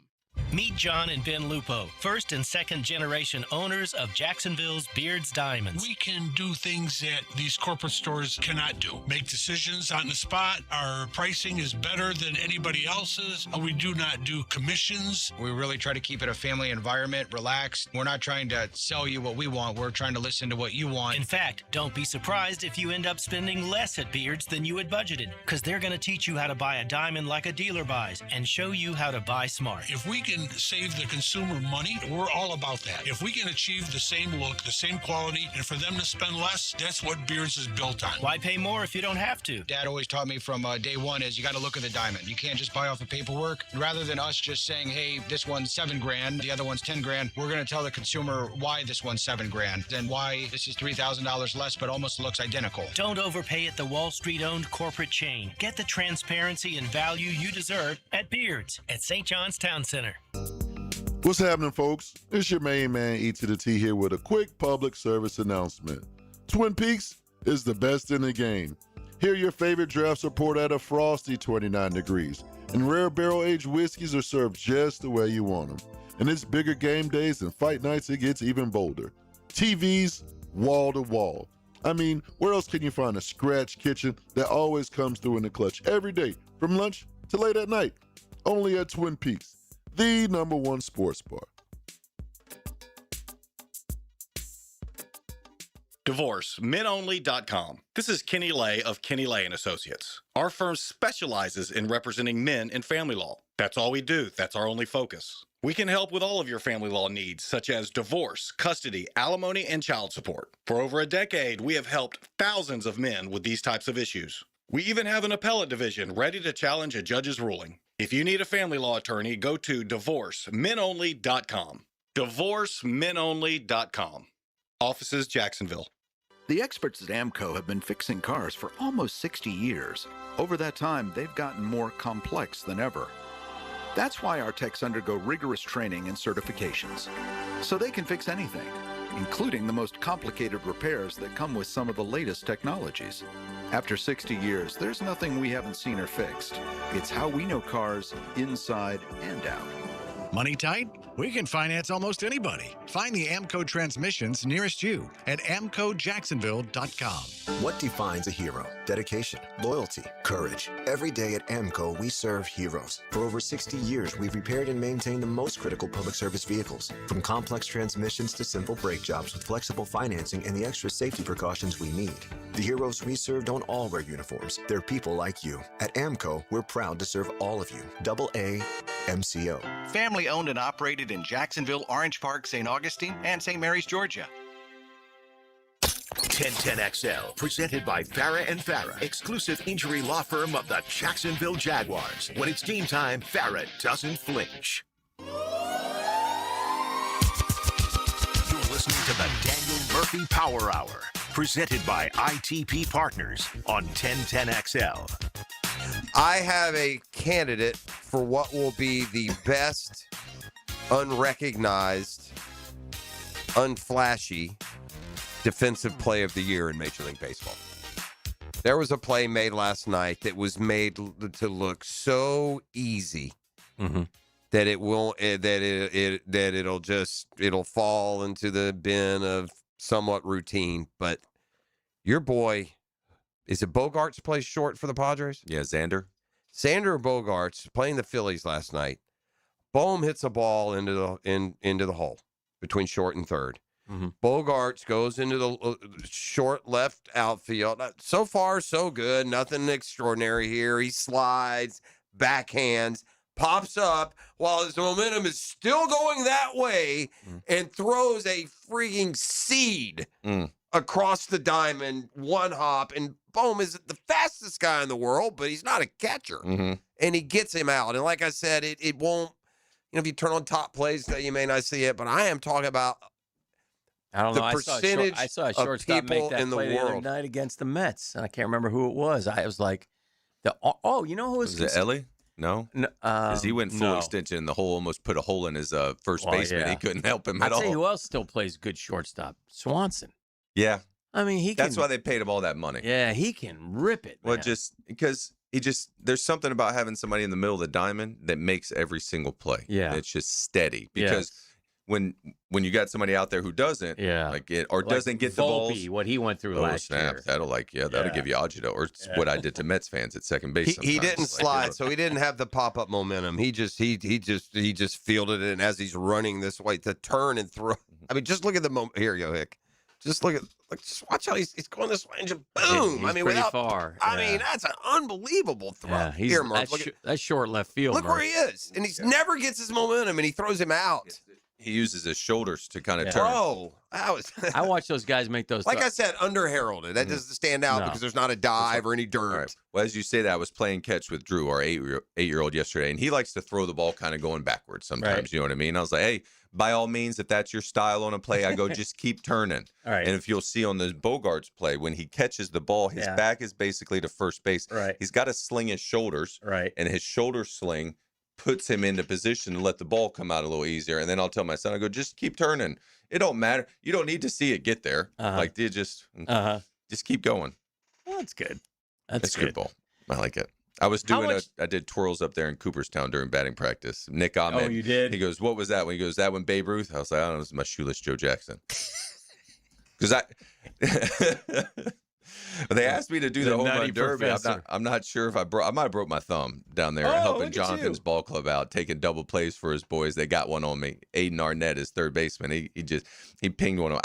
Meet John and Ben Lupo, first and second generation owners of Jacksonville's Beards Diamonds. We can do things that these corporate stores cannot do. Make decisions on the spot. Our pricing is better than anybody else's. We do not do commissions. We really try to keep it a family environment, relaxed. We're not trying to sell you what we want. We're trying to listen to what you want. In fact, don't be surprised if you end up spending less at Beards than you had budgeted, because they're going to teach you how to buy a diamond like a dealer buys and show you how to buy smart. If we can save the consumer money, we're all about that. If we can achieve the same look, the same quality, and for them to spend less, that's what Beards is built on. Why pay more if you don't have to? Dad always taught me from day one is you got to look at the diamond. You can't just buy off the paperwork. Rather than us just saying, hey, this one's $7,000, the other one's $10,000, we're going to tell the consumer why this one's $7,000 and why this is $3,000 less but almost looks identical. Don't overpay at the Wall Street-owned corporate chain. Get the transparency and value you deserve at Beards at St. John's Town Center. What's happening, folks? It's your main man, E to the T, here with a quick public service announcement. Twin Peaks is the best in the game. Hear your favorite draft support at a frosty 29 degrees. And rare barrel-aged whiskeys are served just the way you want them. And it's bigger game days and fight nights, it gets even bolder. TVs, wall to wall. I mean, where else can you find a scratch kitchen that always comes through in the clutch every day, from lunch to late at night? Only at Twin Peaks, the #1 sports bar. DivorceMenOnly.com. This is Kenny Lay of Kenny Lay & Associates. Our firm specializes in representing men in family law. That's all we do. That's our only focus. We can help with all of your family law needs, such as divorce, custody, alimony, and child support. For over a decade, we have helped thousands of men with these types of issues. We even have an appellate division ready to challenge a judge's ruling. If you need a family law attorney, go to DivorceMenOnly.com. DivorceMenOnly.com. Offices, Jacksonville. The experts at AMCO have been fixing cars for almost 60 years. Over that time, they've gotten more complex than ever. That's why our techs undergo rigorous training and certifications, so they can fix anything, including the most complicated repairs that come with some of the latest technologies. After 60 years, there's nothing we haven't seen or fixed. It's how we know cars inside and out. Money tight? We can finance almost anybody. Find the AMCO transmissions nearest you at amcojacksonville.com. What defines a hero? Dedication, loyalty, courage. Every day at AMCO, we serve heroes. For over 60 years, we've repaired and maintained the most critical public service vehicles. From complex transmissions to simple brake jobs with flexible financing and the extra safety precautions we need. The heroes we serve don't all wear uniforms. They're people like you. At AMCO, we're proud to serve all of you. AA MCO. Family owned and operated in Jacksonville, Orange Park, St. Augustine, and St. Mary's, Georgia. 1010XL, presented by Farah and Farah, exclusive injury law firm of the Jacksonville Jaguars. When it's game time, Farah doesn't flinch. You're listening to the Daniel Murphy Power Hour, presented by ITP Partners on 1010XL. I have a candidate for what will be the best unrecognized, unflashy defensive play of the year in Major League Baseball. There was a play made last night that was made to look so easy that it will it'll fall into the bin of somewhat routine. But your boy, is it Bogarts plays short for the Padres? Yeah, Xander Bogarts playing the Phillies last night. Bohm hits a ball into the hole between short and third. Bogarts goes into the short left outfield. So far, so good. Nothing extraordinary here. He slides, backhands, pops up while his momentum is still going that way and throws a freaking seed across the diamond, one hop. And Bohm isn't the fastest guy in the world, but he's not a catcher. And he gets him out. And like I said, it won't, if you turn on top plays, you may not see it, but I am talking about I don't know. I saw a shortstop make that play the other night against the Mets, and I can't remember who it was. I was like, you know who was it? Ellie? No, because he went full extension, and the hole almost put a hole in his first baseman. Yeah. He couldn't help him at all. I'll tell you who else still plays good shortstop: Swanson. Yeah, I mean That's why they paid him all that money. Yeah, he can rip it. Well, just because there's something about having somebody in the middle of the diamond that makes every single play. Yeah, it's just steady because. Yes. When you got somebody out there who doesn't doesn't get the balls, what he went through last year, that'll give you agita, or it's what I did to Mets fans at second base. He didn't slide, so he didn't have the pop up momentum. He just fielded it, and as he's running this way to turn and throw. I mean, just look at the moment. Here you go, Hick. Just look at just watch how he's going this way and just boom. He's pretty far. I mean, that's an unbelievable throw. Yeah, here, Mark. That's short left field. Look where he is, and he never gets his momentum, and he throws him out. He uses his shoulders to kind of turn. Bro, I watch those guys make those. Like I said, under-heralded. That doesn't stand out because there's not a dive or any dirt. Right. Well, as you say that, I was playing catch with Drew, our eight-year-old yesterday, and he likes to throw the ball kind of going backwards sometimes. Right. You know what I mean? I was like, hey, by all means, if that's your style on a play, I go, just keep turning. All right. And if you'll see on the Bogarts play, when he catches the ball, his back is basically to first base. Right. He's got to sling his shoulders. Right. And his shoulder sling puts him into position to let the ball come out a little easier. And then I'll tell my son, I go, just keep turning. It don't matter. You don't need to see it get there. Like, they just keep going. Well, that's good. That's good ball. I like it. I was doing I did twirls up there in Cooperstown during batting practice. Nick Ahmed. Oh, you did? He goes, "What was that?" When he goes, "That one Babe Ruth?" I was like, "I don't know, it was my shoeless Joe Jackson." Because they asked me to do the home run derby. I'm not sure if I might have broke my thumb down there helping Jonathan's ball club out, taking double plays for his boys. They got one on me. Aiden Arnett is third baseman. He pinged one.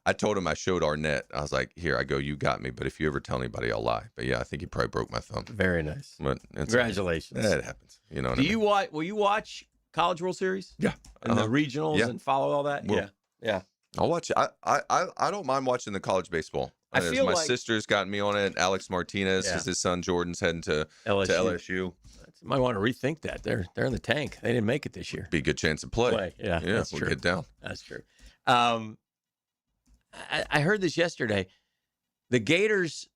I told him I showed Arnett. I was like, "Here, I go. You got me. But if you ever tell anybody, I'll lie." But yeah, I think he probably broke my thumb. Very nice. But Congratulations. It happens. You know. What I mean? Will you watch College World Series? Yeah. And the regionals and follow all that? Well, yeah. I'll watch it. I don't mind watching the college baseball. I feel my like sister's gotten me on it. Alex Martinez, his son Jordan's heading to LSU. You might want to rethink that. They're in the tank. They didn't make it this year. Be a good chance to play. Yeah, that's we'll true. get down. That's true. I heard this yesterday. The Gators,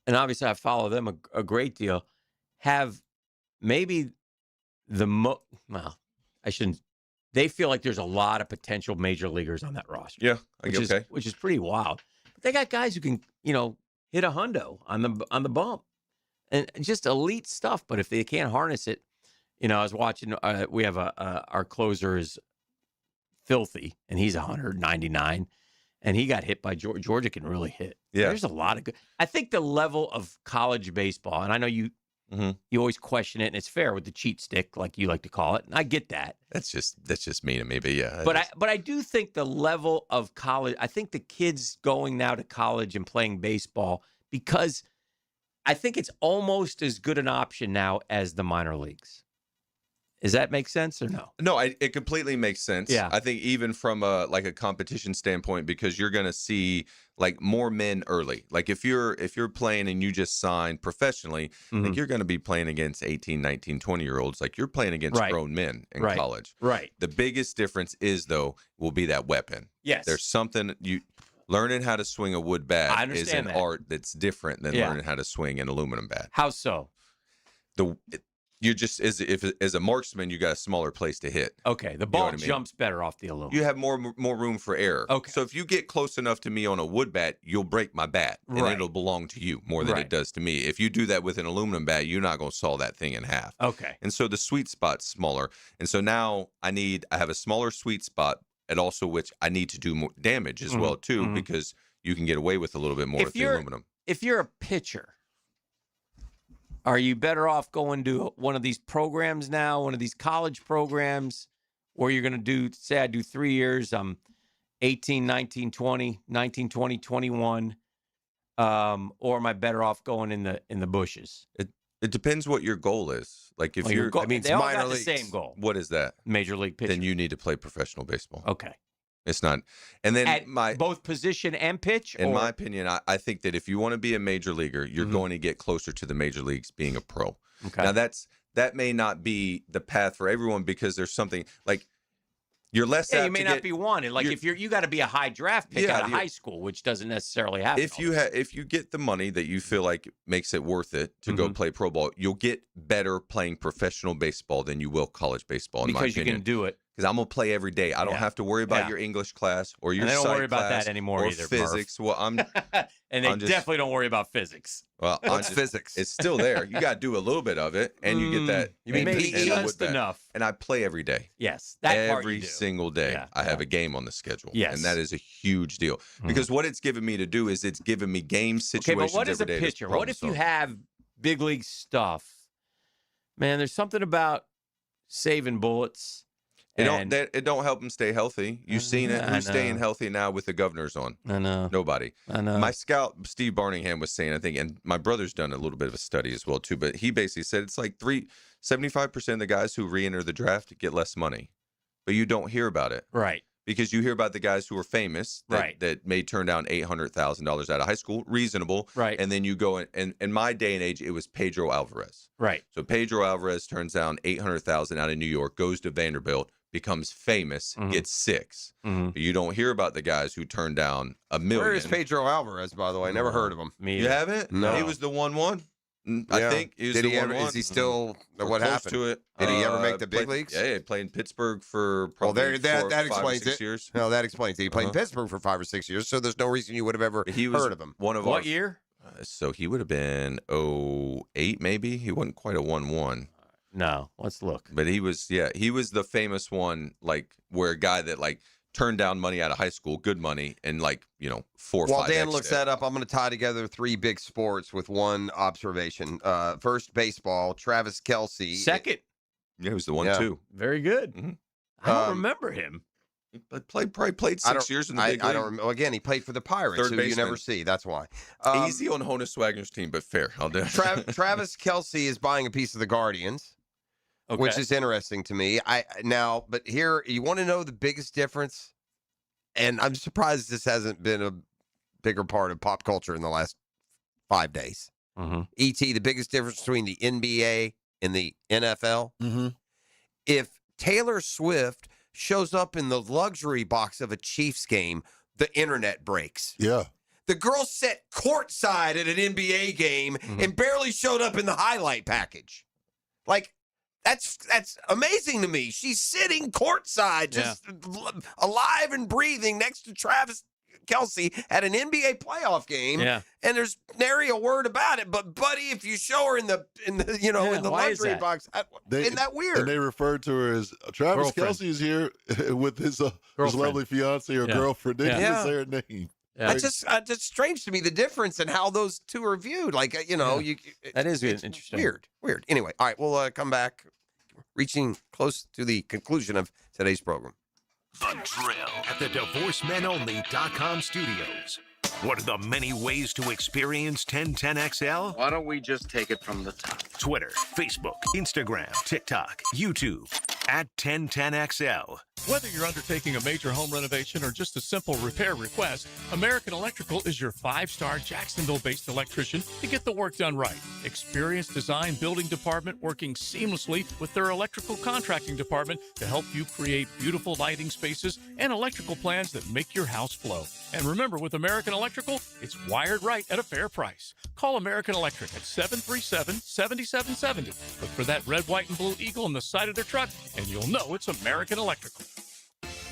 and obviously I follow them a great deal, have maybe I shouldn't. They feel like there's a lot of potential major leaguers on that roster. Yeah, which is pretty wild. But they got guys who can, hit a hundo on the bump, and just elite stuff. But if they can't harness it, I was watching. We have our closer is filthy, and he's 199, and he got hit by Georgia. Georgia can really hit. Yeah, there's a lot of good. I think the level of college baseball, and I know you always question it, and it's fair with the cheat stick, like you like to call it, and I get that. That's just me to me, but yeah. But I do think the level of college. I think the kids going now to college and playing baseball, because I think it's almost as good an option now as the minor leagues. Does that make sense or no? No, it completely makes sense. Yeah. I think even from a competition standpoint, because you're going to see more men early. Like if you're playing and you just signed professionally, like you're going to be playing against 18, 19, 20-year-olds. Like you're playing against grown men in college. Right. The biggest difference will be that weapon. Yes. There's something learning how to swing a wood bat is an that. art that's different than learning how to swing an aluminum bat. How so? You just as a marksman, you got a smaller place to hit. Okay, the ball jumps better off the aluminum. You have more room for error. Okay, so if you get close enough to me on a wood bat, you'll break my bat, and it'll belong to you more than it does to me. If you do that with an aluminum bat, you're not going to saw that thing in half. Okay, and so the sweet spot's smaller, and so now I have a smaller sweet spot, and also which I need to do more damage as well too, because you can get away with a little bit more with the aluminum. If you're a pitcher, are you better off going to one of these programs now, one of these college programs, where you're going to say I do 3 years, I'm 18, 19, 20, 19, 20, 21, or am I better off going in the bushes? It depends what your goal is. Like if you're, I mean, they all got the same goal. What is that? Major league pitcher. Then you need to play professional baseball. Okay. It's not. And then at both position and pitch? In my opinion, I think that if you want to be a major leaguer, you're going to get closer to the major leagues being a pro. Okay. Now that may not be the path for everyone, because there's something like you're less. Yeah, you may not be wanted. Like if you got to be a high draft pick out of high school, which doesn't necessarily happen. If you get the money that you feel like makes it worth it to go play pro ball, you'll get better playing professional baseball than you will college baseball. In my opinion, because you can do it. Because I'm gonna play every day. I don't have to worry about your English class or your. And they don't psych worry about class that anymore or either. Physics. Murph. Well, I'm. And they definitely don't worry about physics. Well, What's physics? It's still there. You got to do a little bit of it, and you get that. You mean just enough? And I play every day. Yes, that part you every do. single day. Yeah, I have a game on the schedule. Yes, and that is a huge deal because what it's given me to do is it's given me game situations. Okay, but what is a pitcher? What if you have big league stuff? Man, there's something about saving bullets. It don't help them stay healthy. You've seen it. Who's staying healthy now with the governors on? I know. Nobody. I know. My scout, Steve Barningham, was saying, I think, and my brother's done a little bit of a study as well, too, but he basically said it's like 75% of the guys who re-enter the draft get less money. But you don't hear about it. Right. Because you hear about the guys who are famous that may turn down $800,000 out of high school, reasonable. Right. And then you go and in my day and age, it was Pedro Alvarez. Right. So Pedro Alvarez turns down $800,000 out of New York, goes to Vanderbilt, becomes famous, gets $6. But you don't hear about the guys who turn down $1 million. Where is Pedro Alvarez, by the way? Never heard of him. You haven't? No. He was the 1-1. I think he was Did the he ever? 1-1. Is he still? What close happened to it? Did he ever make the big played, leagues? Yeah, he played in Pittsburgh for probably that 5 explains or 6 it. years. No, that explains it. He played in Pittsburgh for 5 or 6 years, so there's no reason you would have ever heard of him. One of what year? So he would have been 08 maybe. He wasn't quite a 1-1. No, let's look. But he was the famous one, like where a guy that like turned down money out of high school, good money, and like, 4 or 5. While Dan looks that up, I'm going to tie together 3 big sports with one observation. First, baseball, Travis Kelce. Second. Yeah, he was the one too. Very good. Mm-hmm. I don't remember him. He played 6 years in the big league. I don't remember. Again, he played for the Pirates, Third who you baseman. never see. That's why. Easy on Honus Wagner's team, but fair. I'll do it. Travis Kelce is buying a piece of the Guardians, which is interesting to me. But here, you want to know the biggest difference? And I'm surprised this hasn't been a bigger part of pop culture in the last 5 days. Mm-hmm. E.T., the biggest difference between the NBA and the NFL? Mm-hmm. If Taylor Swift shows up in the luxury box of a Chiefs game, the internet breaks. Yeah. The girl sat courtside at an NBA game and barely showed up in the highlight package. Like, that's amazing to me. She's sitting courtside, just alive and breathing next to Travis Kelce at an NBA playoff game. Yeah. And there's nary a word about it. But buddy, if you show her in the why is luxury that? box, isn't that weird? And they referred to her as Travis Girlfriend. Kelce is here with his lovely fiance or girlfriend. They didn't Yeah. say her name. Yeah. That's just strange to me, the difference in how those two are viewed. Like, That is it's interesting. Weird. Anyway, all right, we'll come back, reaching close to the conclusion of today's program. The Drill at the DivorceMenOnly.com studios. What are the many ways to experience 1010XL? Why don't we just take it from the top? Twitter, Facebook, Instagram, TikTok, YouTube, at 1010XL. Whether you're undertaking a major home renovation or just a simple repair request, American Electrical is your 5-star Jacksonville-based electrician to get the work done right. Experienced design building department working seamlessly with their electrical contracting department to help you create beautiful lighting spaces and electrical plans that make your house flow. And remember, with American Electrical, it's wired right at a fair price. Call American Electric at 737-7770. Look for that red, white, and blue eagle on the side of their truck, and you'll know it's American Electrical.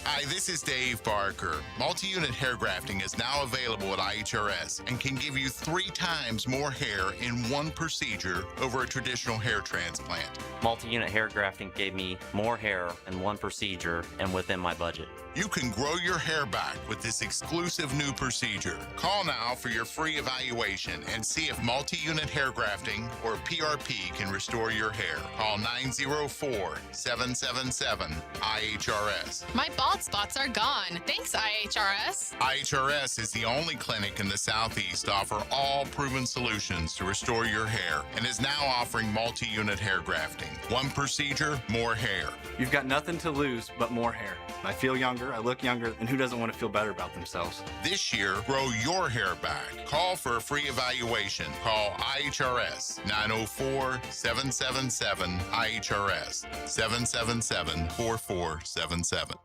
Hi, this is Dave Barker. Multi-unit hair grafting is now available at IHRS and can give you 3 times more hair in one procedure over a traditional hair transplant. Multi-unit hair grafting gave me more hair in one procedure and within my budget. You can grow your hair back with this exclusive new procedure. Call now for your free evaluation and see if multi-unit hair grafting or PRP can restore your hair. Call 904-777-IHRS. My bald spots are gone. Thanks, IHRS. IHRS is the only clinic in the Southeast to offer all proven solutions to restore your hair and is now offering multi-unit hair grafting. One procedure, more hair. You've got nothing to lose but more hair. I feel younger, I look younger, and who doesn't want to feel better about themselves? This year, grow your hair back. Call for a free evaluation. Call IHRS 904-777-IHRS 777-4477.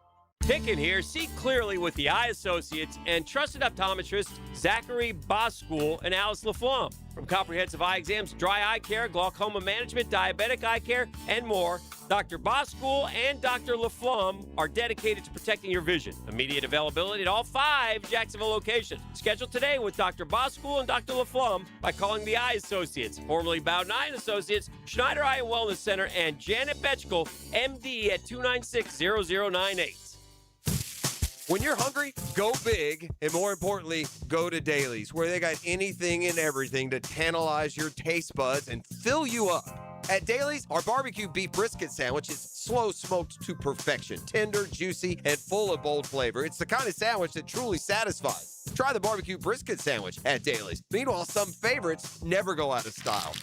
Hicken here. See clearly with the eye associates and trusted optometrists Zachary Boskool and Alice LaFlamme. From comprehensive eye exams, dry eye care, glaucoma management, diabetic eye care, and more, Dr. Boskool and Dr. LaFlamme are dedicated to protecting your vision. Immediate availability at all 5 Jacksonville locations. Schedule today with Dr. Boskool and Dr. LaFlamme by calling the Eye Associates, formerly Bowden Eye Associates, Schneider Eye and Wellness Center, and Janet Betchkel, MD at 296-0098. When you're hungry, go big, and more importantly, go to Dailies, where they got anything and everything to tantalize your taste buds and fill you up. At Dailies, our barbecue beef brisket sandwich is slow smoked to perfection, tender, juicy, and full of bold flavor. It's the kind of sandwich that truly satisfies. Try the barbecue brisket sandwich at Dailies. Meanwhile, some favorites never go out of style.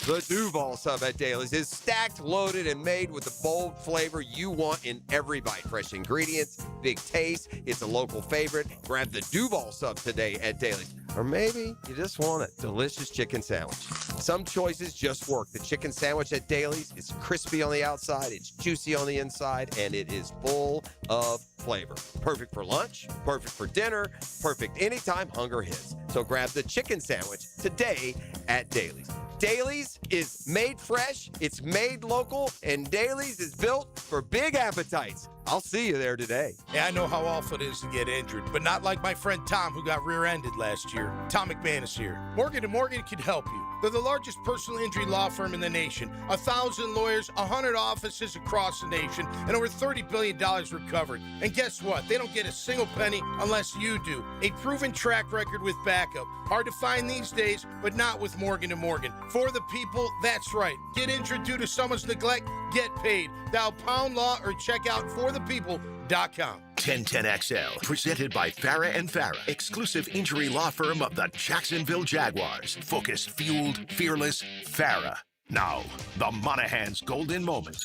The Duval sub at Dailies is stacked, loaded, and made with the bold flavor you want in every bite. Fresh ingredients, big taste. It's a local favorite. Grab the Duval sub today at Dailies. Or maybe you just want a delicious chicken sandwich. Some choices just work. The chicken sandwich at Dailies is crispy on the outside, it's juicy on the inside, and it is full of flavor. Perfect for lunch, perfect for dinner, perfect anytime hunger hits. So grab the chicken sandwich today at Dailies. Dailies is made fresh, it's made local, and Dailies is built for big appetites. I'll see you there today. Yeah, I know how awful it is to get injured, but not like my friend Tom who got rear-ended last year. Tom McManus here. Morgan & Morgan can help you. They're the largest personal injury law firm in the nation. 1,000 lawyers, 100 offices across the nation, and over $30 billion recovered. And guess what? They don't get a single penny unless you do. A proven track record with backup. Hard to find these days, but not with Morgan & Morgan. For the people, that's right. Get injured due to someone's neglect, get paid. Dial pound law or check out forthepeople.com. 1010XL, presented by Farah & Farah, exclusive injury law firm of the Jacksonville Jaguars. Focused, fueled, fearless, Farah. Now, the Monahan's golden moment.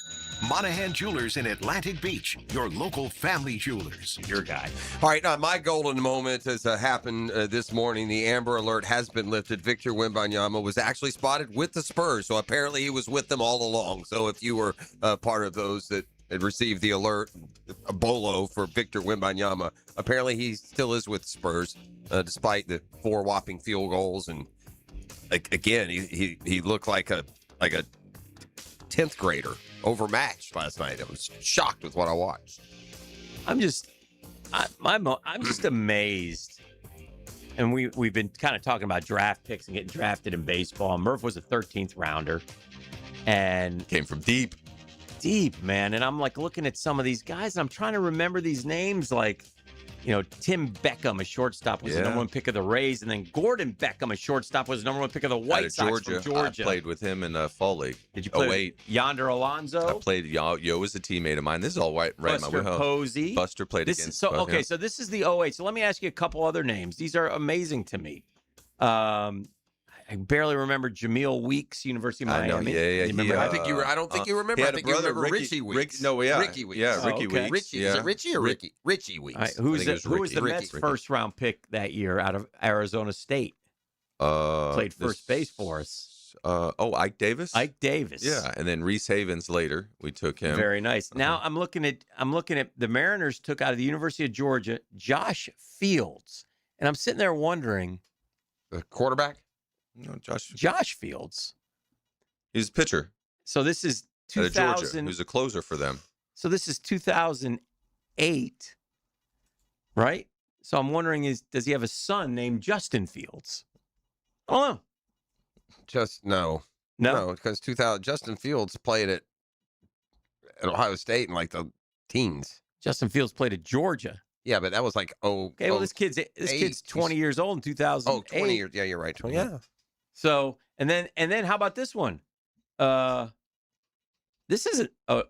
Monahan Jewelers in Atlantic Beach, your local family jewelers. Your guy. All right, my golden moment has happened this morning. The Amber Alert has been lifted. Victor Wembanyama was actually spotted with the Spurs, so apparently he was with them all along. So if you were part of those that had received the alert, a bolo for Victor Wembanyama, apparently he still is with Spurs, despite the 4 whopping field goals. And again, he looked like a 10th grader, overmatched last night. I was shocked with what I watched. I'm just amazed. And we've been kind of talking about draft picks and getting drafted in baseball. Murph was a 13th rounder and came from deep, man. And I'm like looking at some of these guys and I'm trying to remember these names, like, you know, Tim Beckham, a shortstop, was the number 1 pick of the Rays, and then Gordon Beckham, a shortstop, was the number 1 pick of the White Sox from Georgia. I played with him in Fall League. Did you play 08. with Yonder Alonso? I played. Yo was a teammate of mine. This is all right in my Buster wheelhouse. Posey. Buster played against. Okay, so this is the 08. So let me ask you a couple other names. These are amazing to me. I barely remember Jameel Weeks, University of Miami. I know, yeah. You remember? I don't think you remember. I think you remember Richie Weeks. Ricky Weeks. Yeah, Ricky Weeks. Richie, yeah. Is it Richie or Ricky? Richie Weeks. Right, who was the Mets' first-round pick that year out of Arizona State? Played first base for us. Ike Davis. Ike Davis. Yeah, and then Reese Havens later. We took him. Very nice. Now I'm looking at the Mariners took out of the University of Georgia Josh Fields, and I'm sitting there wondering, the quarterback. No, Josh Fields. He's a pitcher. So this is 2000. Georgia, who's a closer for them. So this is 2008, right? So I'm wondering, does he have a son named Justin Fields? Oh, no. No, because 2000 Justin Fields played at Ohio State in like the teens. Justin Fields played at Georgia. Yeah, but that was like okay. Well, this kid's 20 years old in 2008. Oh, 20 years. Yeah, you're right. 20. Yeah. So and then how about this one? This isn't the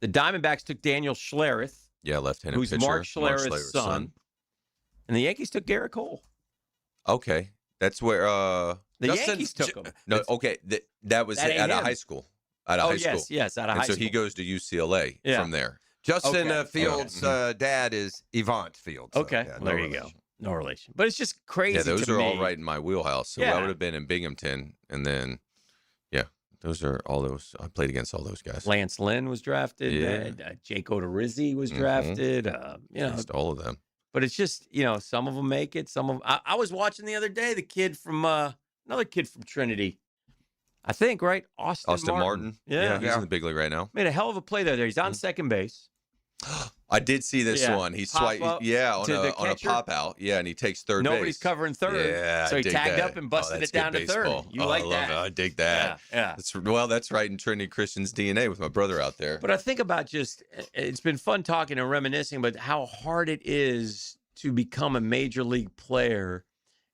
Diamondbacks took Daniel Schlereth. Yeah, left-handed who's pitcher. Mark Schlereth's son. And the Yankees took Garrett Cole. Okay, that's where the Yankees took him. No, okay, that was out of high school. Out of high school. Yes, out of high school. So he goes to UCLA from there. Justin Fields' dad is Yvonne Fields. So, okay, yeah, there you go. No relation. But it's just crazy. Yeah, those to are me. all right in my wheelhouse. So I would have been in Binghamton, and then, those are all those. I played against all those guys. Lance Lynn was drafted. Yeah. Jake Odorizzi was drafted. Against all of them. But it's just, some of them make it. Some of them. I was watching the other day, the kid from another kid from Trinity. I think, right? Austin Martin. Yeah, he's in the big league right now. Made a hell of a play there. He's on second base. I did see this one. He swiped, on a pop out. Yeah, and he takes third base. Nobody's covering third. Yeah, so he tagged up and busted it down to third. You like I love that? It. I dig that. Yeah. That's right in Trinity Christian's DNA with my brother out there. But I think about it's been fun talking and reminiscing about how hard it is to become a major league player.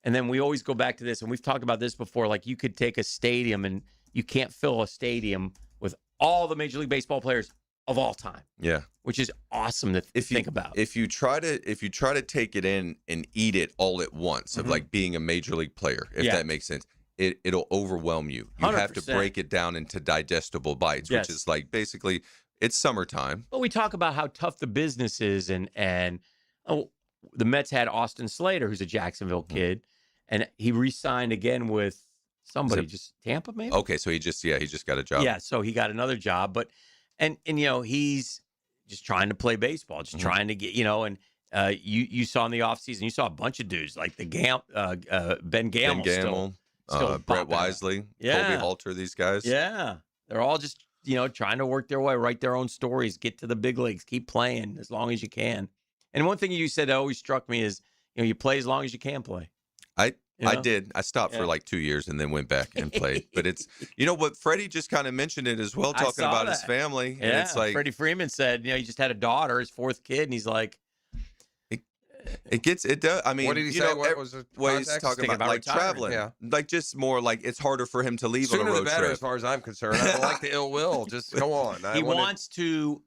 And then we always go back to this, and we've talked about this before. Like you could take a stadium and you can't fill a stadium with all the Major League Baseball players of all time. Yeah. Which is awesome to think about. If you try to take it in and eat it all at once, of like being a major league player, if that makes sense, it'll overwhelm you. You 100%. have to break it down into digestible bites, which is like basically it's summertime. But we talk about how tough the business is, and the Mets had Austin Slater, who's a Jacksonville kid, and he re-signed again with somebody, just Tampa maybe? Okay, so he just got a job. Yeah, so he got another job, but and he's just trying to play baseball, just trying to get, and you saw in the offseason, you saw a bunch of dudes like the Ben Gamel, still Brett Wisely, Colby Halter, these guys. Yeah, they're all just trying to work their way, write their own stories, get to the big leagues, keep playing as long as you can. And one thing you said that always struck me is, you play as long as you can play. I did. I stopped for like 2 years and then went back and played. But it's, what Freddie just kind of mentioned it as well, talking about his family. Yeah, and it's like Freddie Freeman said, he just had a daughter, his fourth kid, and he's like, it does. I mean, what did he say? What was the he's context? talking about like traveling, like just more like it's harder for him to leave Sooner on a road the better, trip. as far as I'm concerned. I don't like the ill will. Just go on. wants to.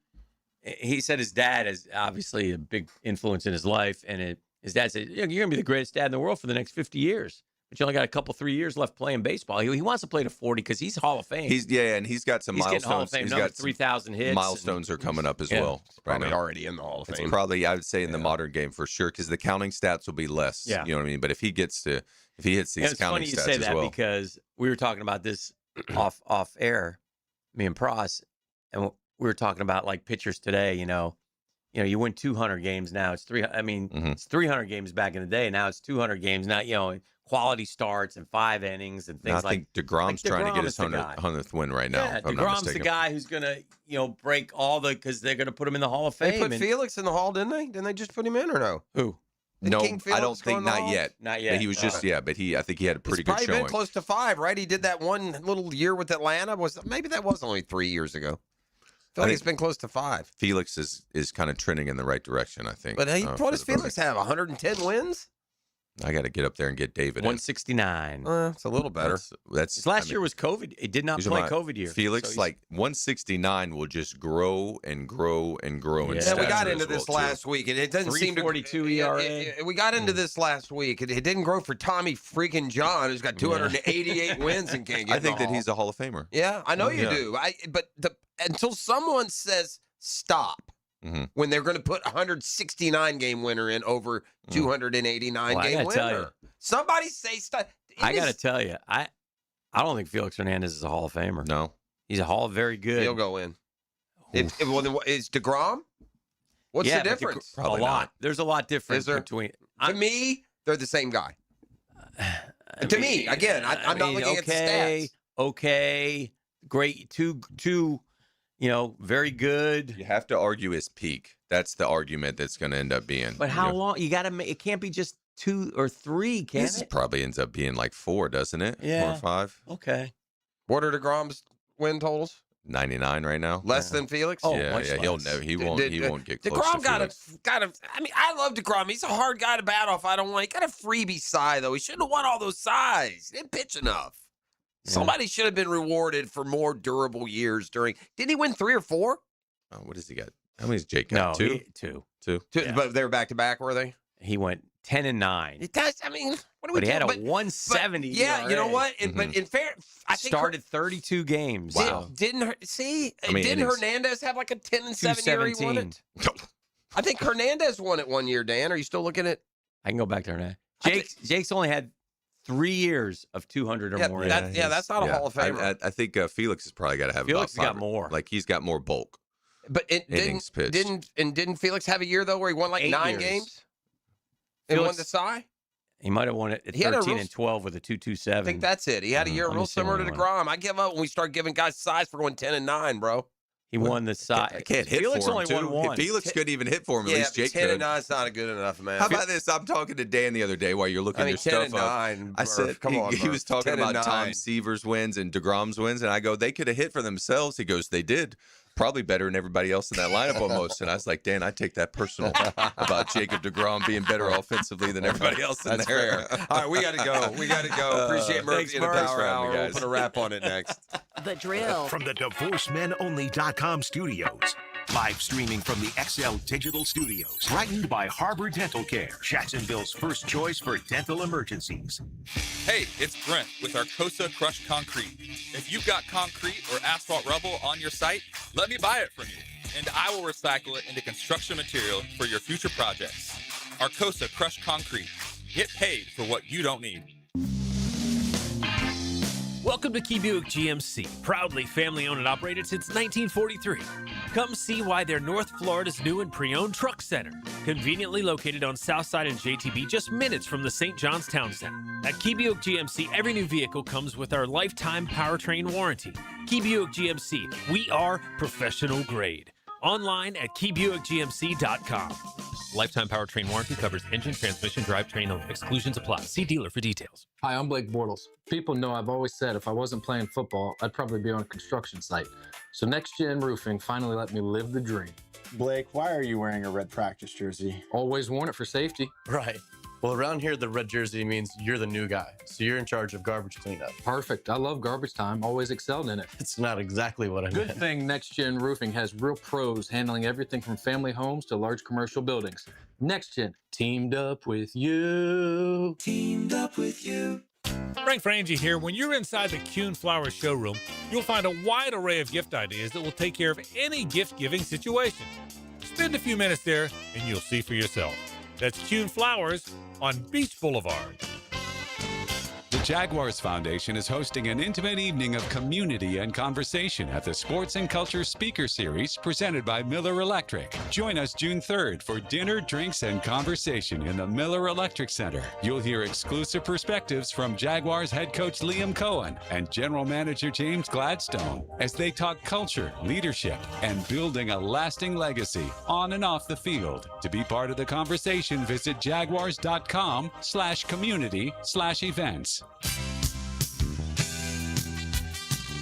He said his dad is obviously a big influence in his life, and his dad said, "You're going to be the greatest dad in the world for the next 50 years." But you only got a 3 years left playing baseball. He wants to play to 40 because he's Hall of Fame. And he's got some he's milestones. Getting Hall of Fame, he's number got 3,000 hits. Milestones are coming up as well. Probably already in the Hall of Fame. It's probably, I would say, in the modern game for sure, because the counting stats will be less. Yeah. You know what I mean? But if he hits these counting it's funny stats you say as that well, because we were talking about this off air, me and Pross, and we were talking about like pitchers today. You win 200 games now. It's 300. I mean, it's 300 games back in the day. Now it's 200 games. Now quality starts and 5 innings and things I think DeGrom's trying to get his 100th win right now. Yeah, if I'm not DeGrom's the mistaken. guy who's gonna break all because they're gonna put him in the Hall of Fame. They put and- Felix in the Hall, didn't they? Didn't they just put him in or no? Who? No, King I don't Felix go in think the not Hall? yet. Not yet. But he was just but I think he had a pretty It's good probably showing. been close to 5, right? He did that one little year with Atlanta. Maybe that was only 3 years ago. I feel like it's been close to 5. Felix is kind of trending in the right direction, I think. But what does for the Felix have? 110 wins? I got to get up there and get David. 169. It's a little better. That's His last year was COVID. It did not play COVID year. Felix, So he's- like 169, will just grow and grow and grow. Yeah. in Yeah, we got stature into as well, this too. last week, and it doesn't seem to. 3.42 ERA. We got into this last week. It didn't grow for Tommy freaking John, who's got 288 wins and can't get. I think in the that he's Hall. a Hall of Famer. Yeah, I know you Yeah. do. But until someone says stop. Mm-hmm. When they're going to put 169 game winner in over 289 Well, I game gotta tell winner. Somebody say stop. I got to tell you, I don't think Felix Hernandez is a Hall of Famer. No, he's a Hall of very good. He'll go in. Then is DeGrom? What's Yeah, the but difference? a lot. There's a lot difference Is there? between. To me, they're the same guy. To me, again, I'm not looking at the stats. Okay, great, two, very good. You have to argue his peak. That's the argument that's going to end up being. But how long? You got to make it. Can't be just 2 or 3, can This it? probably ends up being like 4, doesn't it? 4 Yeah. or 5. Okay. What are DeGrom's win totals? 99 right now. Less than Felix? Oh, yeah, much yeah. He'll less. never. He won't. He won't get close DeGrom to Felix. got a. I mean, I love DeGrom. He's a hard guy to bat off. I don't want. He got a freebie sigh though. He shouldn't have won all those sighs. He didn't pitch enough. Somebody should have been rewarded for more durable years during. Didn't he win 3 or 4? Oh, what does he got? How many's Jake got? No, 2? 2. Two. But they were back to back, were they? He went 10-9. It does. I mean, what are we But he had a doing? 170. Yeah, you know what? But in fair, I think started 32 games. Wow. Didn't Hernandez have like a 10-7 year he won it? I think Hernandez won it one year. Dan, are you still looking at? I can go back there now. Jake's only had 3 years of 200 or more. That's not a Hall of Famer. I think Felix has probably got to have. Felix about got 5 more. Like he's got more bulk. But innings pitched. didn't Felix have a year though where he won like 8 9 years. games and Felix- won the Cy? He might have won it at He had a 13 real- and 12 with a 2.27. I think that's it. He had a year Let me real see similar when to he won. DeGrom. I give up when we start giving guys size for going 10 and 9, bro. He won the side. I can't hit Felix for him only too. won one. If Felix couldn't even hit for him, at Yeah, least Jake 10 could. and 9 is not good enough, man. How about this? I'm talking to Dan the other day while you're looking I mean, your 10 stuff and up. 9, I Murph. said, Come on, he Murph. was talking 10 and about Tom 9. Seaver's wins and DeGrom's wins, and I go, they could have hit for themselves. He goes, they did. Probably better than everybody else in that lineup almost. And I was like, Dan, I take that personal about Jacob DeGrom being better offensively than everybody else in That's there. fair. All right, we got to go. We got to go. Appreciate Murphy thanks, in the Murph. Power Thanks for having Hour. me, We'll guys. put a wrap on it next. The Drill. From the DivorceMenOnly.com studios. Live streaming from the XL Digital Studios. Brightened by Harbor Dental Care, Jacksonville's first choice for dental emergencies. Hey, it's Brent with Arcosa Crushed Concrete. If you've got concrete or asphalt rubble on your site, let me buy it from you, and I will recycle it into construction material for your future projects. Arcosa Crushed Concrete. Get paid for what you don't need. Welcome to Key Buick GMC, proudly family-owned and operated since 1943. Come see why they're North Florida's new and pre-owned truck center, conveniently located on Southside and JTB, just minutes from the St. John's Town Center. At Key Buick GMC, every new vehicle comes with our lifetime powertrain warranty. Key Buick GMC, we are professional grade. Online at keybuickgmc.com. Lifetime powertrain warranty covers engine, transmission, drivetrain only. Exclusions apply. See dealer for details. Hi, I'm Blake Bortles. People know I've always said if I wasn't playing football, I'd probably be on a construction site. So Next Gen Roofing finally let me live the dream. Blake, why are you wearing a red practice jersey? Always worn it for safety. Right. Well, around here, the red jersey means you're the new guy, so you're in charge of garbage cleanup. Perfect. I love garbage time. Always excelled in it. It's not exactly what I meant. Good thing Next Gen Roofing has real pros handling everything from family homes to large commercial buildings. Next Gen, teamed up with you. Teamed up with you. Frank Frangie here. When you're inside the Kuhn Flowers showroom, you'll find a wide array of gift ideas that will take care of any gift-giving situation. Spend a few minutes there, and you'll see for yourself. That's Kuhn Flowers on Beach Boulevard. The Jaguars Foundation is hosting an intimate evening of community and conversation at the Sports and Culture Speaker Series presented by Miller Electric. Join us June 3rd for dinner, drinks, and conversation in the Miller Electric Center. You'll hear exclusive perspectives from Jaguars head coach Liam Cohen and general manager James Gladstone as they talk culture, leadership, and building a lasting legacy on and off the field. To be part of the conversation, visit jaguars.com/community/events.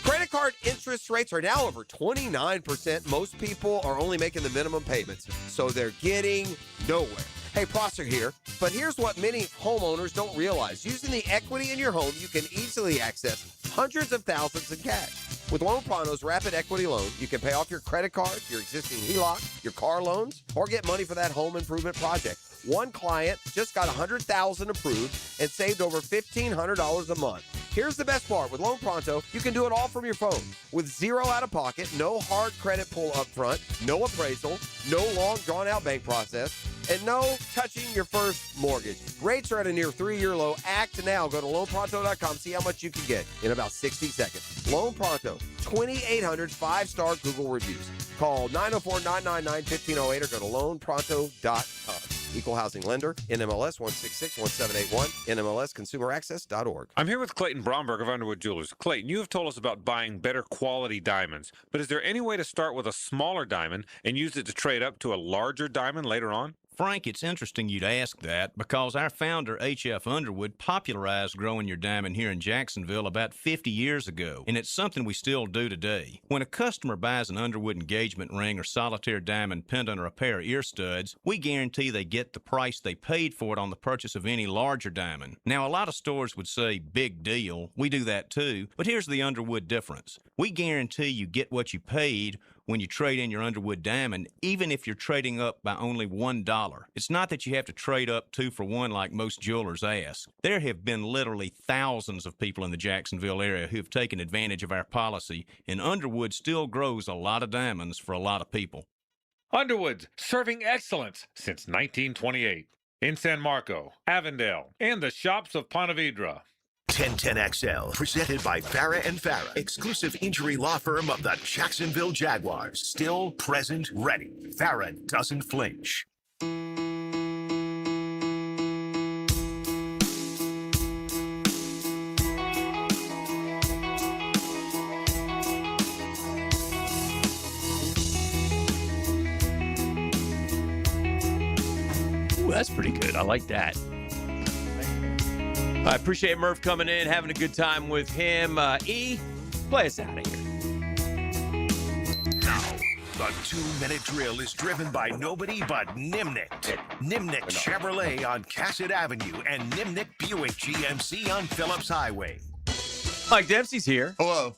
Credit card interest rates are now over 29%. Most people are only making the minimum payments, so they're getting nowhere. Hey, Prosser here, but here's what many homeowners don't realize. Using the equity in your home, you can easily access hundreds of thousands in cash. With Loan Pronto's Rapid Equity Loan, you can pay off your credit card, your existing HELOC, your car loans, or get money for that home improvement project. One client just got $100,000 approved and saved over $1,500 a month. Here's the best part. With Loan Pronto, you can do it all from your phone. With zero out-of-pocket, no hard credit pull up front, no appraisal, no long drawn-out bank process, and no touching your first mortgage. Rates are at a near 3-year low. Act now. Go to loanpronto.com. See how much you can get in about 60 seconds. Loan Pronto, 2,800 5-star Google reviews. Call 904-999-1508 or go to loanpronto.com. Equal housing lender, NMLS 1661781, NMLSconsumeraccess.org. I'm here with Clayton Bromberg of Underwood Jewelers. Clayton, you have told us about buying better quality diamonds, but is there any way to start with a smaller diamond and use it to trade up to a larger diamond later on? Frank, it's interesting you'd ask that because our founder, H.F. Underwood, popularized growing your diamond here in Jacksonville about 50 years ago, and it's something we still do today. When a customer buys an Underwood engagement ring or solitaire diamond pendant or a pair of ear studs, we guarantee they get the price they paid for it on the purchase of any larger diamond. Now, a lot of stores would say, big deal. We do that too, but here's the Underwood difference. We guarantee you get what you paid when you trade in your Underwood diamond, even if you're trading up by only $1. It's not that you have to trade up 2 for 1 like most jewelers ask. There have been literally thousands of people in the Jacksonville area who have taken advantage of our policy, and Underwood still grows a lot of diamonds for a lot of people. Underwood's, serving excellence since 1928. In San Marco, Avondale, and the shops of Ponte Vedra. 1010XL, presented by Farah & Farah, exclusive injury law firm of the Jacksonville Jaguars. Still, present, ready. Farah doesn't flinch. Ooh, that's pretty good. I like that. I appreciate Murph coming in, having a good time with him. E, play us out of here. Now, the 2-minute drill is driven by nobody but Nimnick. Nimnick Chevrolet on Cassett Avenue and Nimnick Buick GMC on Phillips Highway. Mike Dempsey's here. Hello.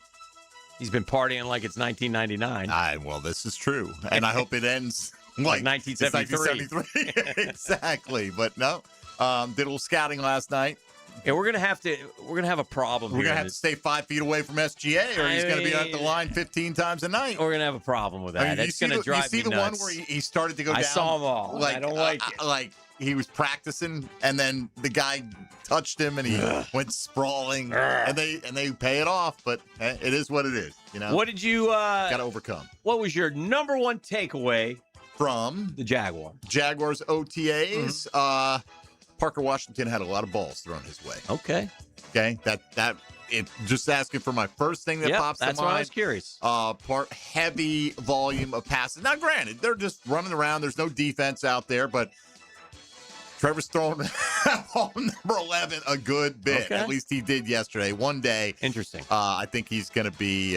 He's been partying like it's 1999. Well, this is true. And I hope it ends like 1973. Exactly. But no, did a little scouting last night. Yeah, we're gonna have a problem. We're here gonna in have to this. stay 5 feet away from SGA, or he's gonna be at the line 15 times a night. We're gonna have a problem with that. It's gonna drive me You see the nuts. one where he started to go down? I saw them all. Like, I don't like it. Like he was practicing, and then the guy touched him, and he went sprawling, and they pay it off. But it is what it is. You know. What did you got to overcome? What was your number one takeaway from the Jaguars OTAs? Parker Washington had a lot of balls thrown his way. Okay. That it just asking for my first thing that pops to mind. That's why I was curious. Heavy volume of passes. Now, granted, they're just running around. There's no defense out there, but Trevor's throwing ball number 11 a good bit. Okay. At least he did yesterday. One day. Interesting. I think he's going to be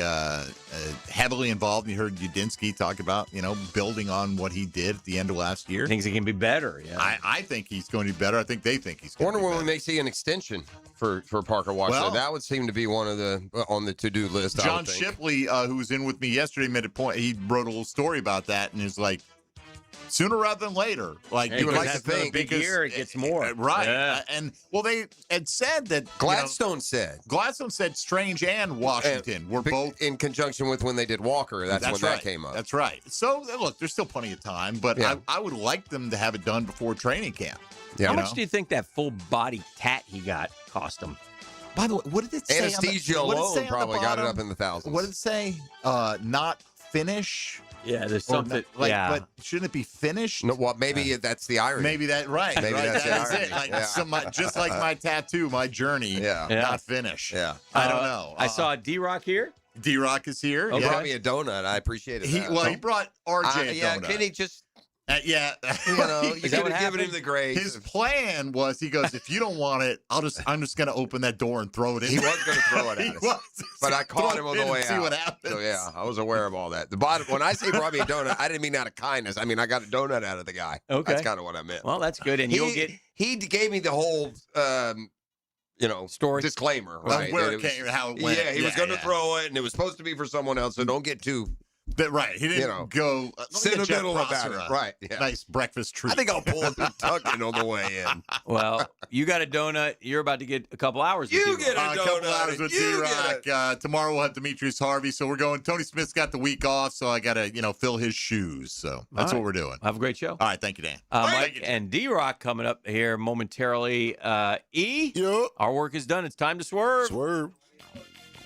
heavily involved. You heard Udinsky talk about, building on what he did at the end of last year. Thinks he can be better. Yeah. I think he's going to be better. I think they think he's going to be Wonder better. when we may see an extension for Parker Washington. Well, that would seem to be one of the on the to-do list. I John would think. Shipley, who was in with me yesterday, made a point. He wrote a little story about that, and is like, sooner rather than later. Like, you would like to think big year it gets more. Right. Yeah. They had said that Gladstone said Strange and Washington were both in conjunction with when they did Walker. That's when that came up. That's right. So look, there's still plenty of time, but Yeah. I would like them to have it done before training camp. How much do you think that full body tat he got cost him? By the way, what did it say? Anesthesia alone probably got it up in the thousands. What did it say? Not finish. Yeah, there's Or something. but shouldn't it be finished? No, well, maybe that's the irony. Maybe that right. Maybe right. that's the That is irony. it. Like, Yeah. just like my tattoo, my journey, not finish. Yeah. I don't know. I saw D-Rock here. D-Rock is here. He Yeah. brought me a donut. I appreciated that. He brought RJ a yeah, donut. can he just, Yeah. you could have given him the grace. His plan was, he goes, if you don't want it, I'm just going to open that door and throw it in. He was going to throw it He at us. was. But I caught him Throw on it the in way and see out. what happens. So, yeah, I was aware of all that. The bottom, when I say he brought me a donut, I didn't mean out of kindness. I mean, I got a donut out of the guy. Okay. That's kind of what I meant. Well, that's good. And you'll get. He gave me the whole, story disclaimer, right? Where That it came, how it went. Yeah, he was going to yeah. throw it, and it was supposed to be for someone else. So don't get too. Right. He didn't go sentimental about it. Right. Yeah. Nice breakfast treat. I think I'll pull a Kentucky on the way in. Well, you got a donut. You're about to get a couple hours. You with get D-Rock. a A donut. couple hours with You D-Rock. Tomorrow we'll have Demetrius Harvey. So we're going. Tony Smith's got the week off, so I got to, fill his shoes. So that's what we're doing. Have a great show. All right. Thank you, Dan. Mike and D-Rock coming up here momentarily. Our work is done. It's time to swerve. Swerve.